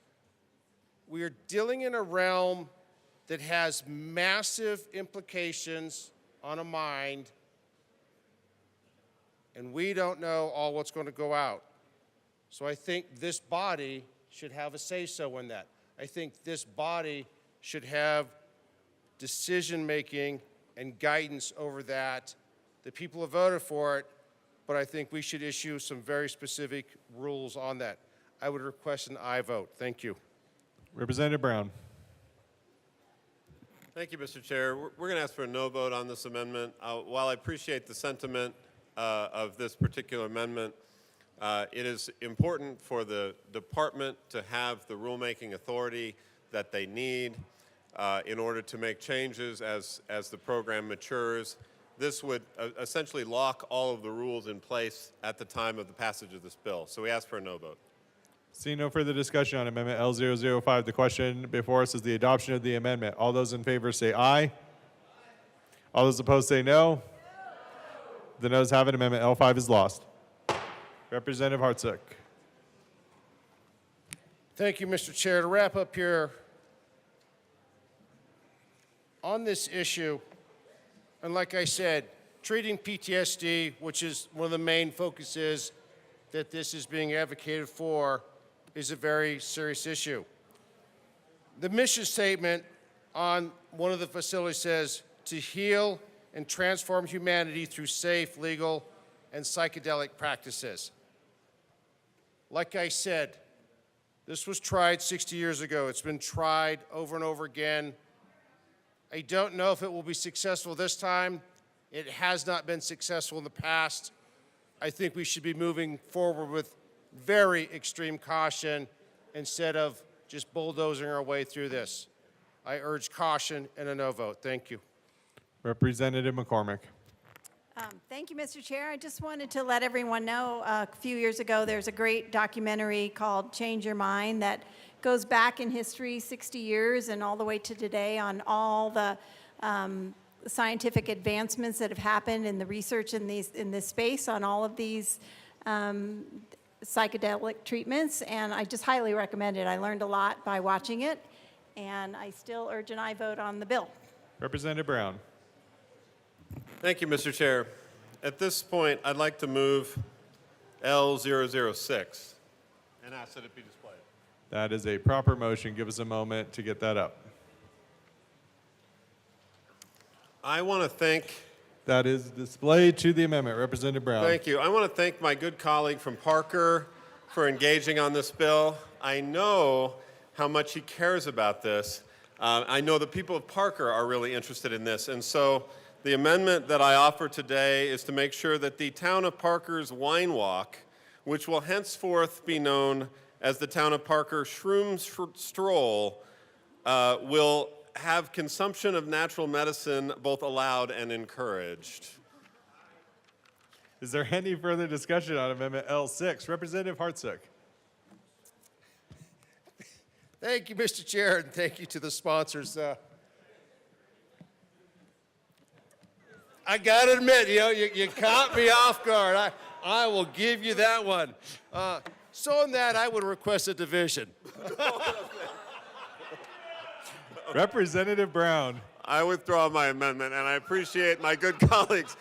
We are dealing in a realm that has massive implications on a mind, and we don't know all what's going to go out. So I think this body should have a say-so in that. I think this body should have decision-making and guidance over that. The people have voted for it, but I think we should issue some very specific rules on that. I would request an aye vote. Thank you. Representative Brown. Thank you, Mr. Chair. We're going to ask for a no vote on this amendment. While I appreciate the sentiment of this particular amendment, it is important for the department to have the rulemaking authority that they need in order to make changes as the program matures. This would essentially lock all of the rules in place at the time of the passage of this bill. So we ask for a no vote. Seeing no further discussion on Amendment L005, the question before us is the adoption of the amendment. All those in favor say aye. All those opposed say no. The noes have it. Amendment L5 is lost. Representative Hartsook. Thank you, Mr. Chair. To wrap up here, on this issue, and like I said, treating PTSD, which is one of the main focuses that this is being advocated for, is a very serious issue. The mission statement on one of the facilities says, to heal and transform humanity through safe, legal, and psychedelic practices. Like I said, this was tried 60 years ago. It's been tried over and over again. I don't know if it will be successful this time. It has not been successful in the past. I think we should be moving forward with very extreme caution instead of just bulldozing our way through this. I urge caution and a no vote. Thank you. Representative McCormick. Thank you, Mr. Chair. I just wanted to let everyone know, a few years ago, there's a great documentary called Change Your Mind that goes back in history 60 years and all the way to today on all the scientific advancements that have happened in the research in this space on all of these psychedelic treatments, and I just highly recommend it. I learned a lot by watching it, and I still urge an aye vote on the bill. Representative Brown. Thank you, Mr. Chair. At this point, I'd like to move L006 and ask that it be displayed. That is a proper motion. Give us a moment to get that up. I want to thank That is displayed to the amendment. Representative Brown. Thank you. I want to thank my good colleague from Parker for engaging on this bill. I know how much he cares about this. I know the people of Parker are really interested in this. And so the amendment that I offer today is to make sure that the Town of Parker's Wine Walk, which will henceforth be known as the Town of Parker Shroom Stroll, will have consumption of natural medicine both allowed and encouraged. Is there any further discussion on Amendment L6? Representative Hartsook. Thank you, Mr. Chair, and thank you to the sponsors. I got to admit, you caught me off guard. I will give you that one. So in that, I would request a division. Representative Brown. I withdraw my amendment, and I appreciate my good colleagues'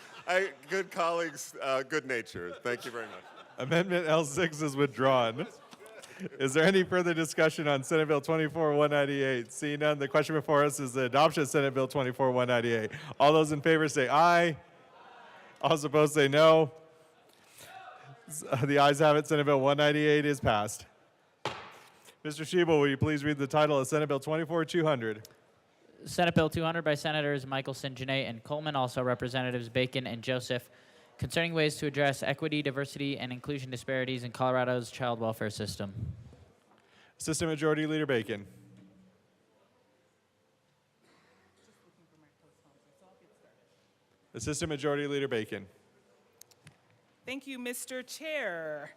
good nature. Thank you very much. Amendment L6 is withdrawn. Is there any further discussion on Senate Bill 24-198? Seeing none, the question before us is the adoption of Senate Bill 24-198. All those in favor say aye. All those opposed say no. The ayes have it. Senate Bill 198 is passed. Mr. Shebel, will you please read the title of Senate Bill 24-200? Senate Bill 200 by Senators Michelson, Janae, and Coleman, also Representatives Bacon and Joseph, concerning ways to address equity, diversity, and inclusion disparities in Colorado's child welfare system. Assistant Majority Leader Bacon. Assistant Majority Leader Bacon. Thank you, Mr. Chair.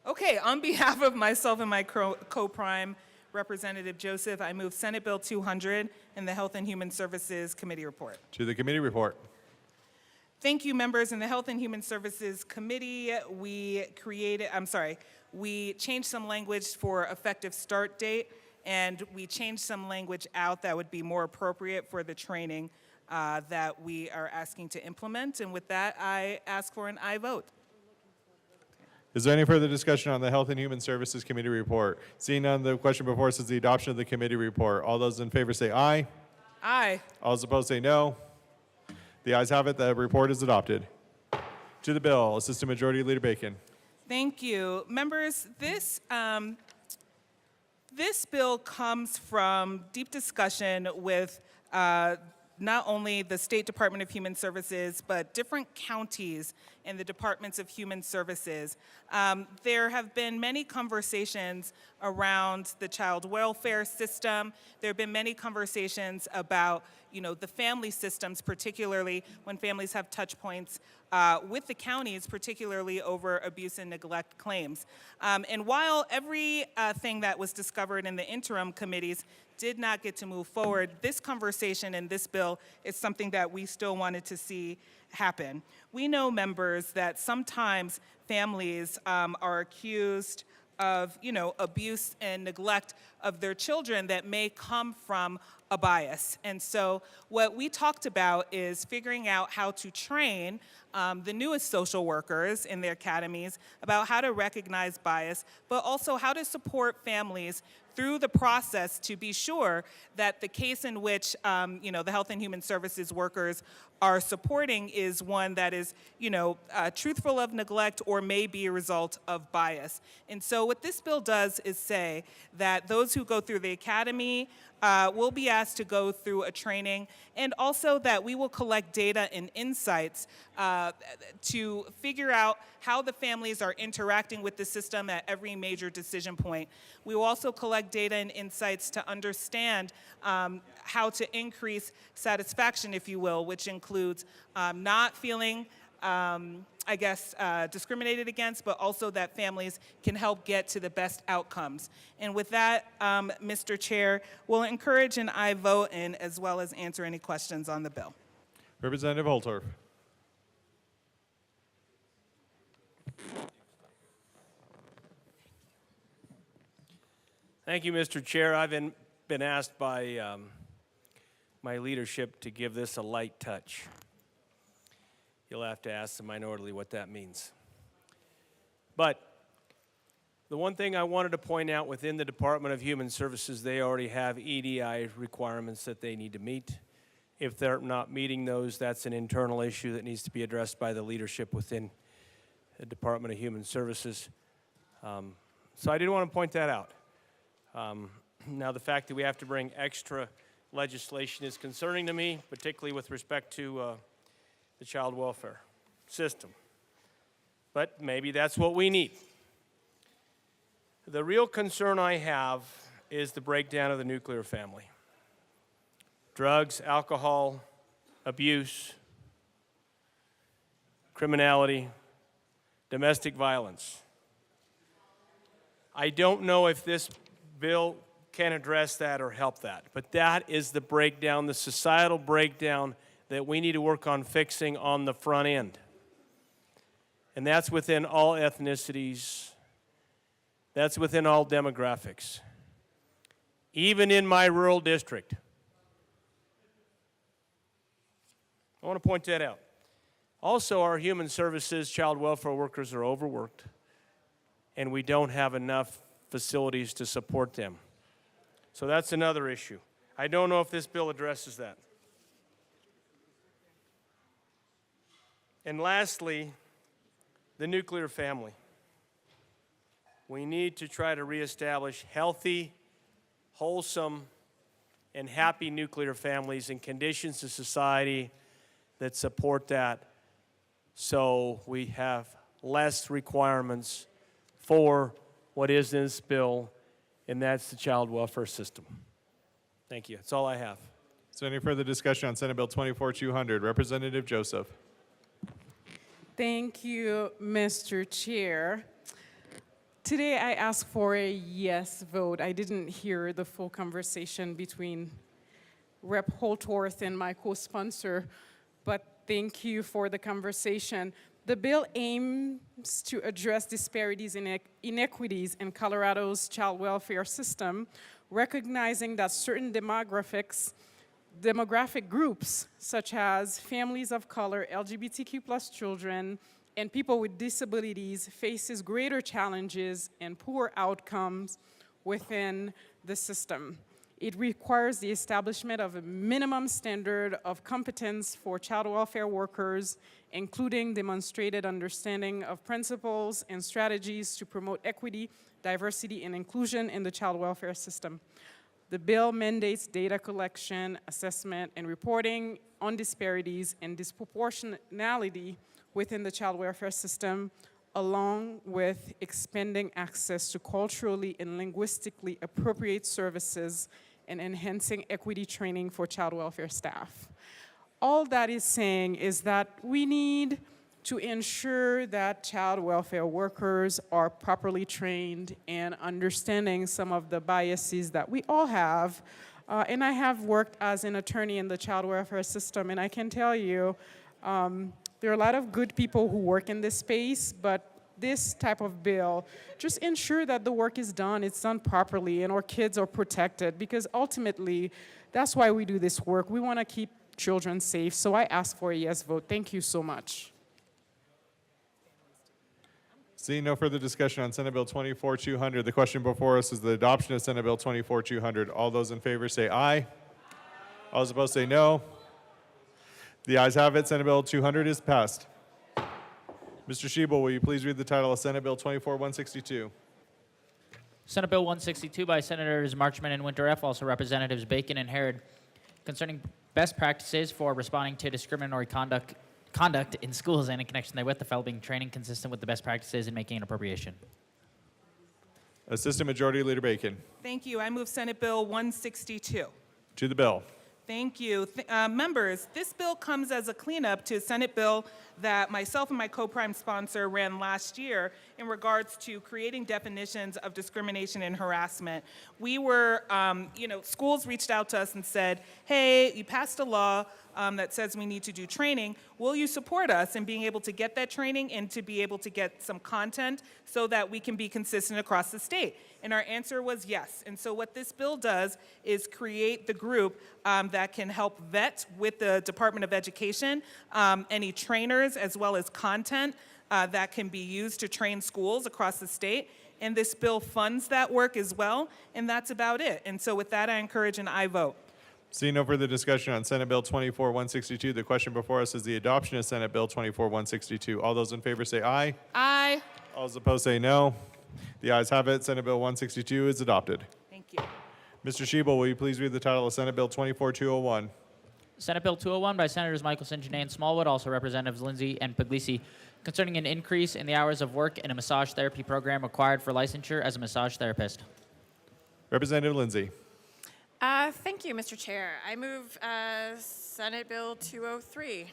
Okay, on behalf of myself and my co-prime, Representative Joseph, I move Senate Bill 200 in the Health and Human Services Committee report. To the committee report. Thank you, members. In the Health and Human Services Committee, we changed some language for effective start date, and we changed some language out that would be more appropriate for the training that we are asking to implement. And with that, I ask for an aye vote. Is there any further discussion on the Health and Human Services Committee report? Seeing none, the question before us is the adoption of the committee report. All those in favor say aye. Aye. All those opposed say no. The ayes have it. The report is adopted. To the bill, Assistant Majority Leader Bacon. Thank you. Members, this bill comes from deep discussion with not only the State Department of Human Services, but different counties in the Departments of Human Services. There have been many conversations around the child welfare system. There have been many conversations about, the family systems, particularly when families have touch points with the counties, particularly over abuse and neglect claims. And while everything that was discovered in the interim committees did not get to move forward, this conversation and this bill is something that we still wanted to see happen. We know, members, that sometimes families are accused of, abuse and neglect of their children that may come from a bias. And so what we talked about is figuring out how to train the newest social workers in their academies about how to recognize bias, but also how to support families through the process to be sure that the case in which the Health and Human Services workers are supporting is one that is truthful of neglect or may be a result of bias. And so what this bill does is say that those those who go through the academy will be asked to go through a training, and also that we will collect data and insights to figure out how the families are interacting with the system at every major decision point. We will also collect data and insights to understand how to increase satisfaction, if you will, which includes not feeling discriminated against, but also that families can help get to the best outcomes. And with that, Mr. Chair, we'll encourage an aye vote and as well as answer any questions on the bill. Representative Holtorf. Thank you, Mr. Chair. I've been asked by my leadership to give this a light touch. You'll have to ask the minority what that means. But the one thing I wanted to point out within the Department of Human Services, they already have EDI requirements that they need to meet. If they're not meeting those, that's an internal issue that needs to be addressed by the leadership within the Department of Human Services. So I did want to point that out. Now, the fact that we have to bring extra legislation is concerning to me, particularly with respect to the child welfare system. But maybe that's what we need. The real concern I have is the breakdown of the nuclear family. Drugs, alcohol, abuse, criminality, domestic violence. I don't know if this bill can address that or help that, but that is the breakdown, the societal breakdown that we need to work on fixing on the front end. And that's within all ethnicities. That's within all demographics. Even in my rural district. I want to point that out. Also, our human services, child welfare workers are overworked, and we don't have enough facilities to support them. So that's another issue. I don't know if this bill addresses that. And lastly, the nuclear family. We need to try to reestablish healthy, wholesome, and happy nuclear families and conditions in society that support that, so we have less requirements for what is in this bill, and that's the child welfare system. Thank you. That's all I have. Is there any further discussion on Senate Bill 24-200? Representative Joseph. Thank you, Mr. Chair. Today I asked for a yes vote. I didn't hear the full conversation between Rep. Holtorf and my co-sponsor, but thank you for the conversation. The bill aims to address disparities and inequities in Colorado's child welfare system, recognizing that certain demographic groups, such as families of color, LGBTQ+ children, and people with disabilities, faces greater challenges and poor outcomes within the system. It requires the establishment of a minimum standard of competence for child welfare workers, including demonstrated understanding of principles and strategies to promote equity, diversity, and inclusion in the child welfare system. The bill mandates data collection, assessment, and reporting on disparities and disproportionality within the child welfare system, along with expanding access to culturally and linguistically appropriate services and enhancing equity training for child welfare staff. All that is saying is that we need to ensure that child welfare workers are properly trained and understanding some of the biases that we all have. And I have worked as an attorney in the child welfare system, and I can tell you, there are a lot of good people who work in this space, but this type of bill just ensure that the work is done, it's done properly, and our kids are protected, because ultimately, that's why we do this work. We want to keep children safe, so I ask for a yes vote. Thank you so much. Seeing no further discussion on Senate Bill 24-200, the question before us is the adoption of Senate Bill 24-200. All those in favor say aye. All those opposed say no. The ayes have it. Senate Bill 200 is passed. Mr. Schiebel, will you please read the title of Senate Bill 24-162? Senate Bill 162 by Senators Marchman and Winter F., also Representatives Bacon and Harrod, concerning best practices for responding to discriminatory conduct in schools and in connection therewith, the fellow being training consistent with the best practices in making an appropriation. Assistant Majority Leader Bacon. Thank you. I move Senate Bill 162. To the bill. Thank you. Members, this bill comes as a cleanup to a Senate bill that myself and my co-prime sponsor ran last year in regards to creating definitions of discrimination and harassment. We were, schools reached out to us and said, hey, you passed a law that says we need to do training. Will you support us in being able to get that training and to be able to get some content so that we can be consistent across the state? And our answer was yes. And so what this bill does is create the group that can help vet with the Department of Education any trainers as well as content that can be used to train schools across the state. And this bill funds that work as well, and that's about it. And so with that, I encourage an aye vote. Seeing no further discussion on Senate Bill 24-162, the question before us is the adoption of Senate Bill 24-162. All those in favor say aye. Aye. All those opposed say no. The ayes have it. Senate Bill 162 is adopted. Thank you. Mr. Shebel, will you please read the title of Senate Bill 24-201? Senate Bill 201 by Senators Michelson, Janae, and Smallwood, also Representatives Lindsay and Puglisi, concerning an increase in the hours of work in a massage therapy program required for licensure as a massage therapist. Representative Lindsay. Thank you, Mr. Chair. I move Senate Bill 203.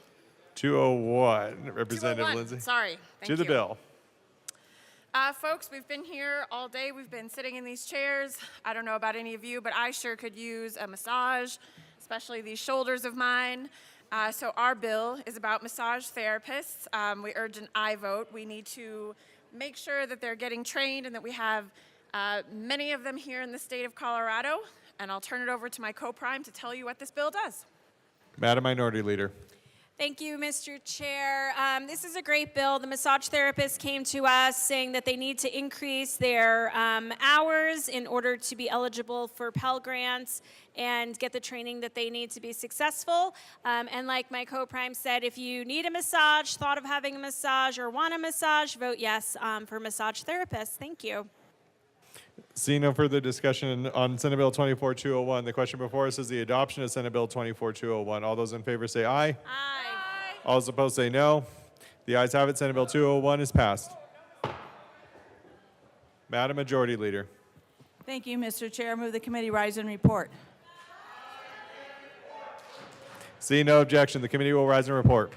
201. Representative 201, Lindsay. sorry. Thank to the you. bill. Folks, we've been here all day. We've been sitting in these chairs. I don't know about any of you, but I sure could use a massage, especially these shoulders of mine. So our bill is about massage therapists. We urge an aye vote. We need to make sure that they're getting trained and that we have many of them here in the state of Colorado. And I'll turn it over to my co-prime to tell you what this bill does. Madam Minority Leader. Thank you, Mr. Chair. This is a great bill. The massage therapists came to us saying that they need to increase their hours in order to be eligible for Pell Grants and get the training that they need to be successful. And like my co-prime said, if you need a massage, thought of having a massage, or want a massage, vote yes for massage therapists. Thank you. Seeing no further discussion on Senate Bill 24-201, the question before us is the adoption of Senate Bill 24-201. All those in favor say aye. Aye. All those opposed say no. The ayes have it. Senate Bill 201 is passed. Madam Majority Leader. Thank you, Mr. Chair. Move the committee rise and report. Seeing no objection, the committee will rise and report.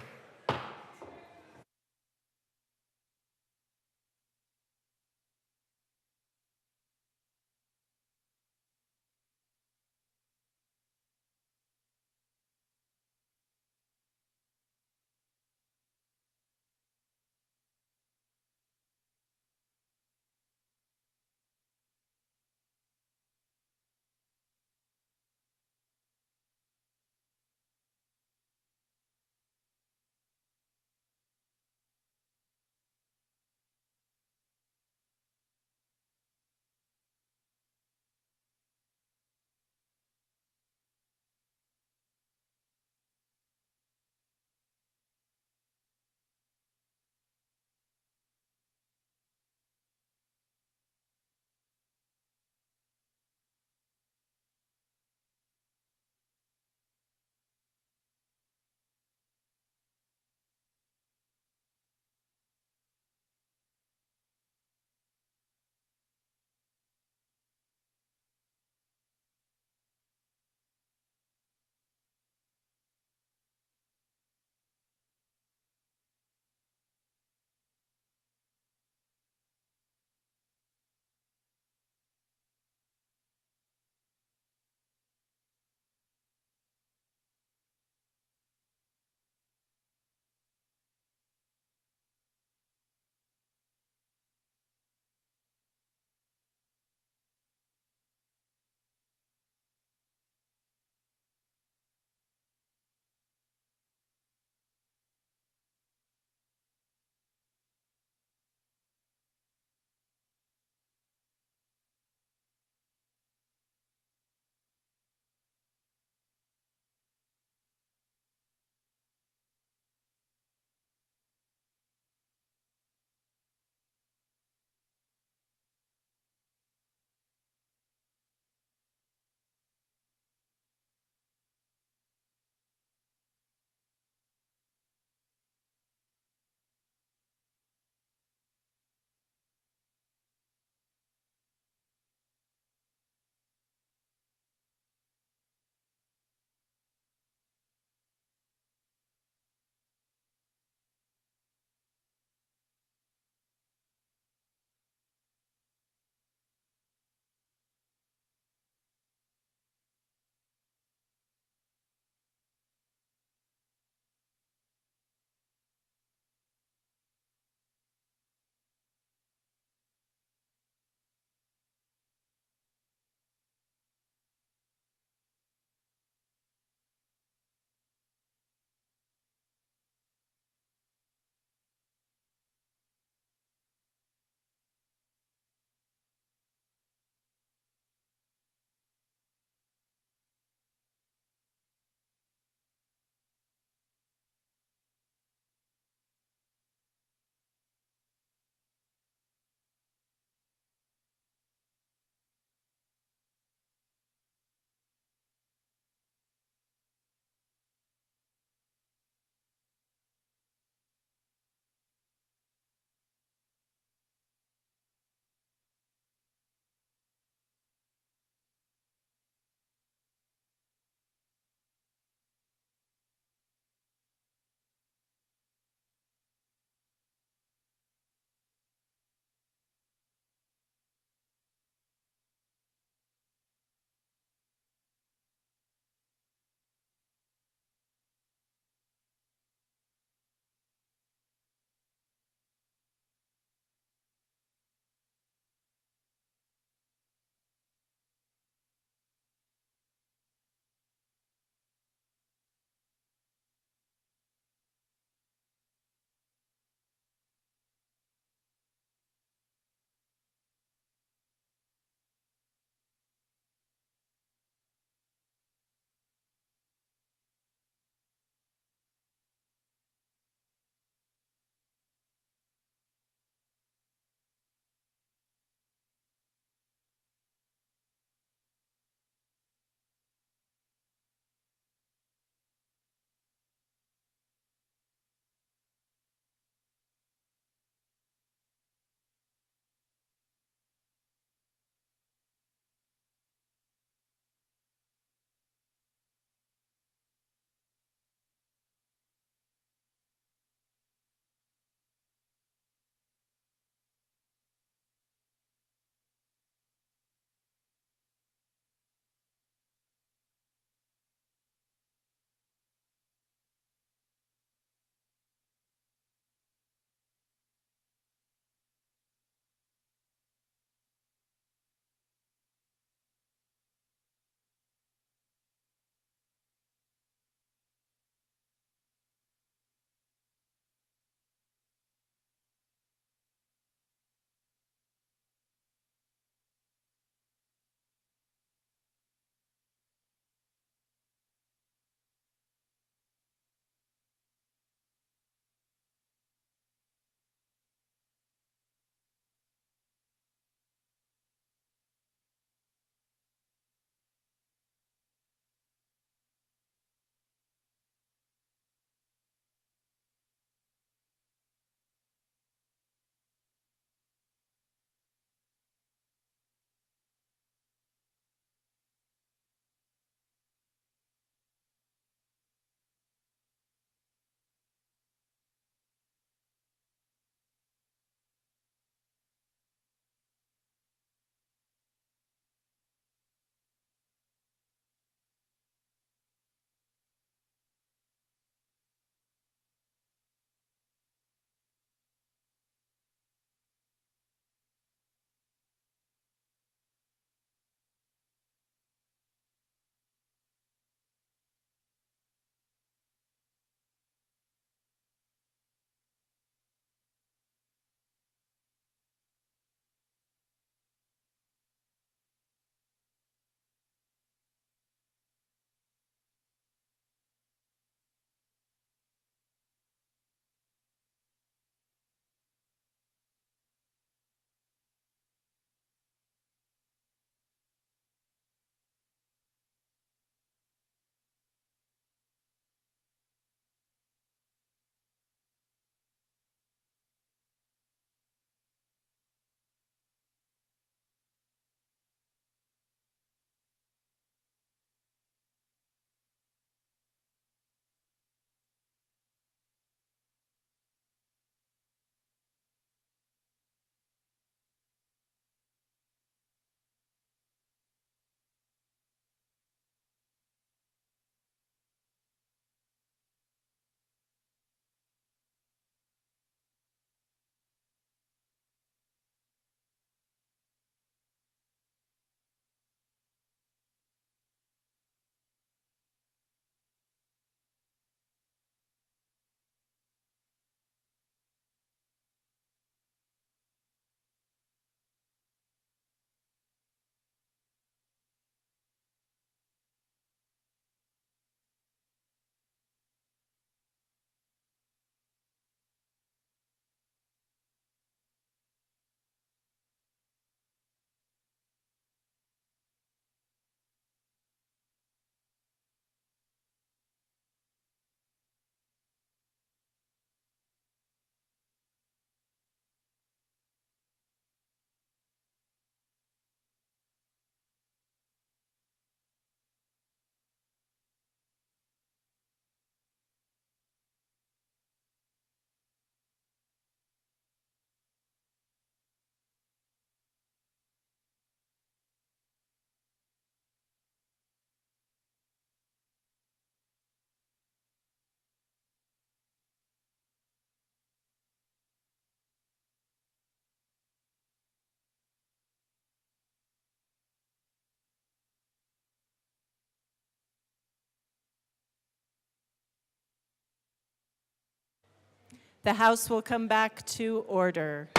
The House will come back to order.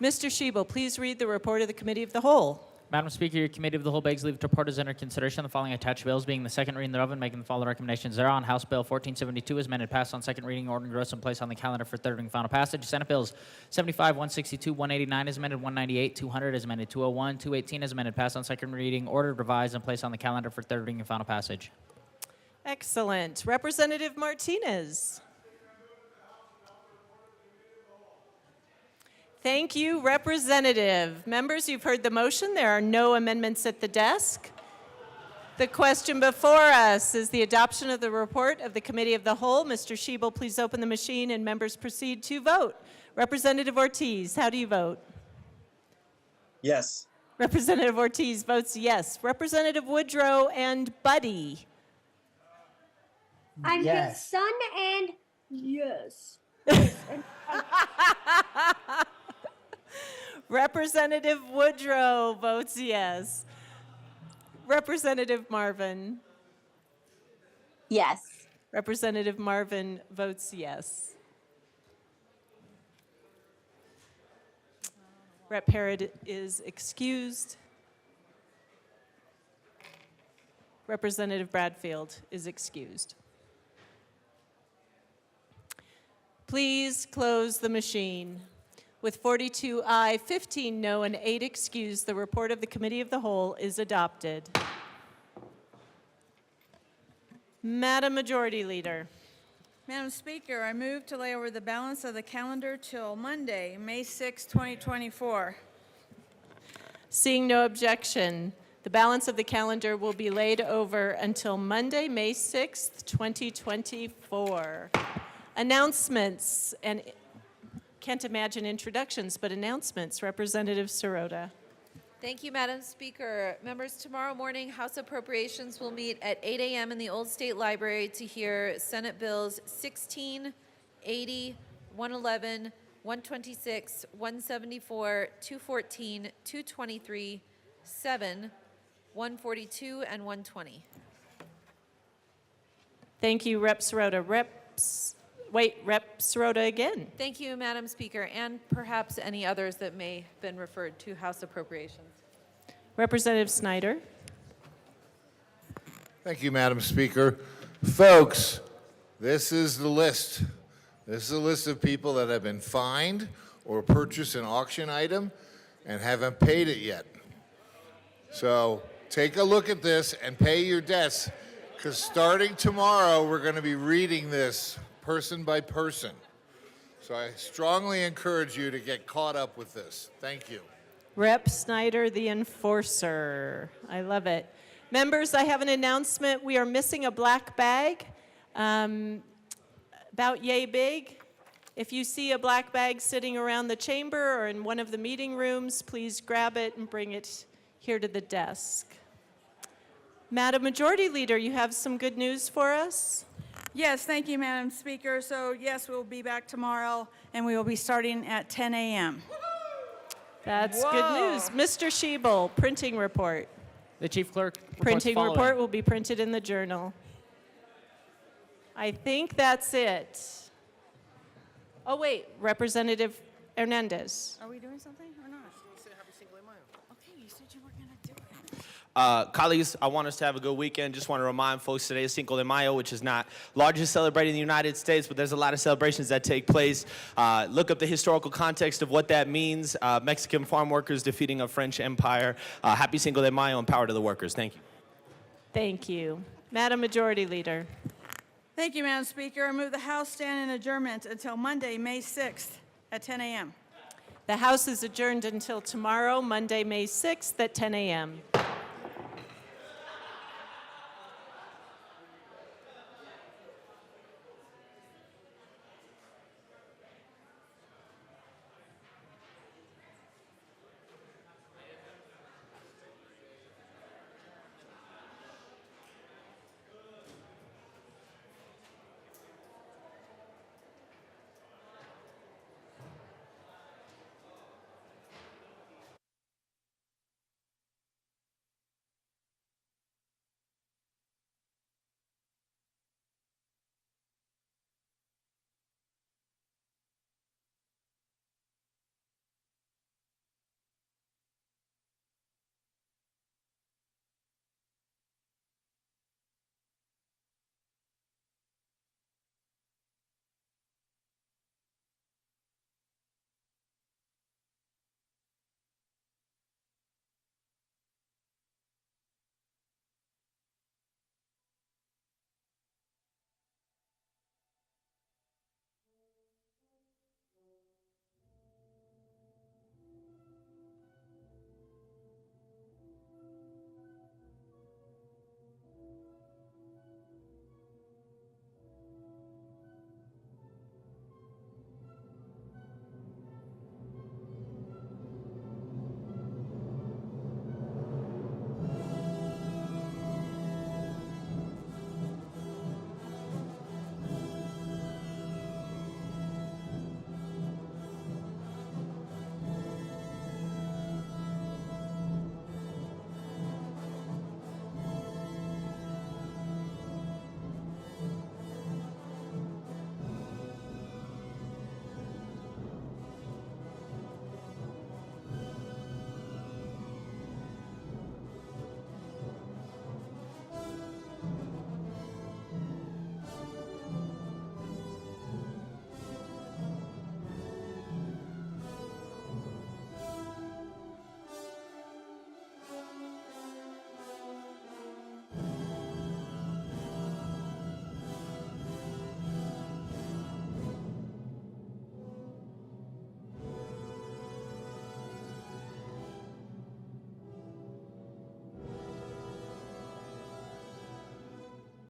Mr. Shebel, please read the report of the Committee of the Whole. Madam Speaker, your Committee of the Whole begs leave to report as under consideration the following attached bills, being the second reading thereof and making the following recommendations thereon. House Bill 1472 is amended, passed on second reading, ordered, engrossed, and placed on the calendar for third and final passage. Senate Bills 75, 162, 189 is amended, 198, 200 is amended, 201, 218 is amended, passed on second reading, ordered, revised, and placed on the calendar for third reading and final passage. Excellent. Representative Martinez. Thank you, Representative. Members, you've heard the motion. There are no amendments at the desk. The question before us is the adoption of the report of the Committee of the Whole. Mr. Shebel, please open the machine and members proceed to vote. Representative Ortiz, how do you vote? Yes. Representative Ortiz votes yes. Representative Woodrow and Buddy. I'm Yes. his son and yes. Representative Woodrow votes yes. Representative Marvin. Yes. Representative Marvin votes yes. Rep. Parrott is excused. Representative Bradfield is excused. Please close the machine. With 42 aye, 15 no, and 8 excused, the report of the Committee of the Whole is adopted. Madam Majority Leader. Madam Speaker, I move to lay over the balance of the calendar till Monday, May 6, 2024. Seeing no objection, the balance of the calendar will be laid over until Monday, May 6th, 2024. Announcements, and can't imagine introductions, but announcements. Representative Sirota. Thank you, Madam Speaker. Members, tomorrow morning, House Appropriations will meet at 8 a.m. in the Old State Library to hear Senate Bills 16, 80, 111, 126, 174, 214, 223, 7, 142, and 120. Thank you, Rep. Sirota. Rep. Sirota again. Thank you, Madam Speaker, and perhaps any others that may have been referred to House Appropriations. Representative Snyder. Thank you, Madam Speaker. Folks, this is the list. This is a list of people that have been fined or purchased an auction item and haven't paid it yet. So take a look at this and pay your debts, because starting tomorrow, we're going to be reading this person by person. So I strongly encourage you to get caught up with this. Thank you. Rep. Snyder, the enforcer. I love it. Members, I have an announcement. We are missing a black bag about yay big. If you see a black bag sitting around the chamber or in one of the meeting rooms, please grab it and bring it here to the desk. Madam Majority Leader, you have some good news for us? Yes, thank you, Madam Speaker. So yes, we'll be back tomorrow, and we will be starting at 10 a.m. That's Whoa. good news. Mr. Shebel, printing report. The Chief Clerk reports Printing following. report will be printed in the journal. I think that's it. Oh, wait, Representative Hernandez. Are we doing something or not? Okay, you said you were going to do it. Colleagues, I want us to have a good weekend. Just want to remind folks today is Cinco de Mayo, which is not largest celebrated in the United States, but there's a lot of celebrations that take place. Look up the historical context of what that means. Mexican farm workers defeating a French empire. Happy Cinco de Mayo and power to the workers. Thank you. Thank you. Madam Majority Leader. Thank you, Madam Speaker. I move the House stand in adjournment until Monday, May 6th at 10 a.m. The House is adjourned until tomorrow, Monday, May 6th at 10 a.m.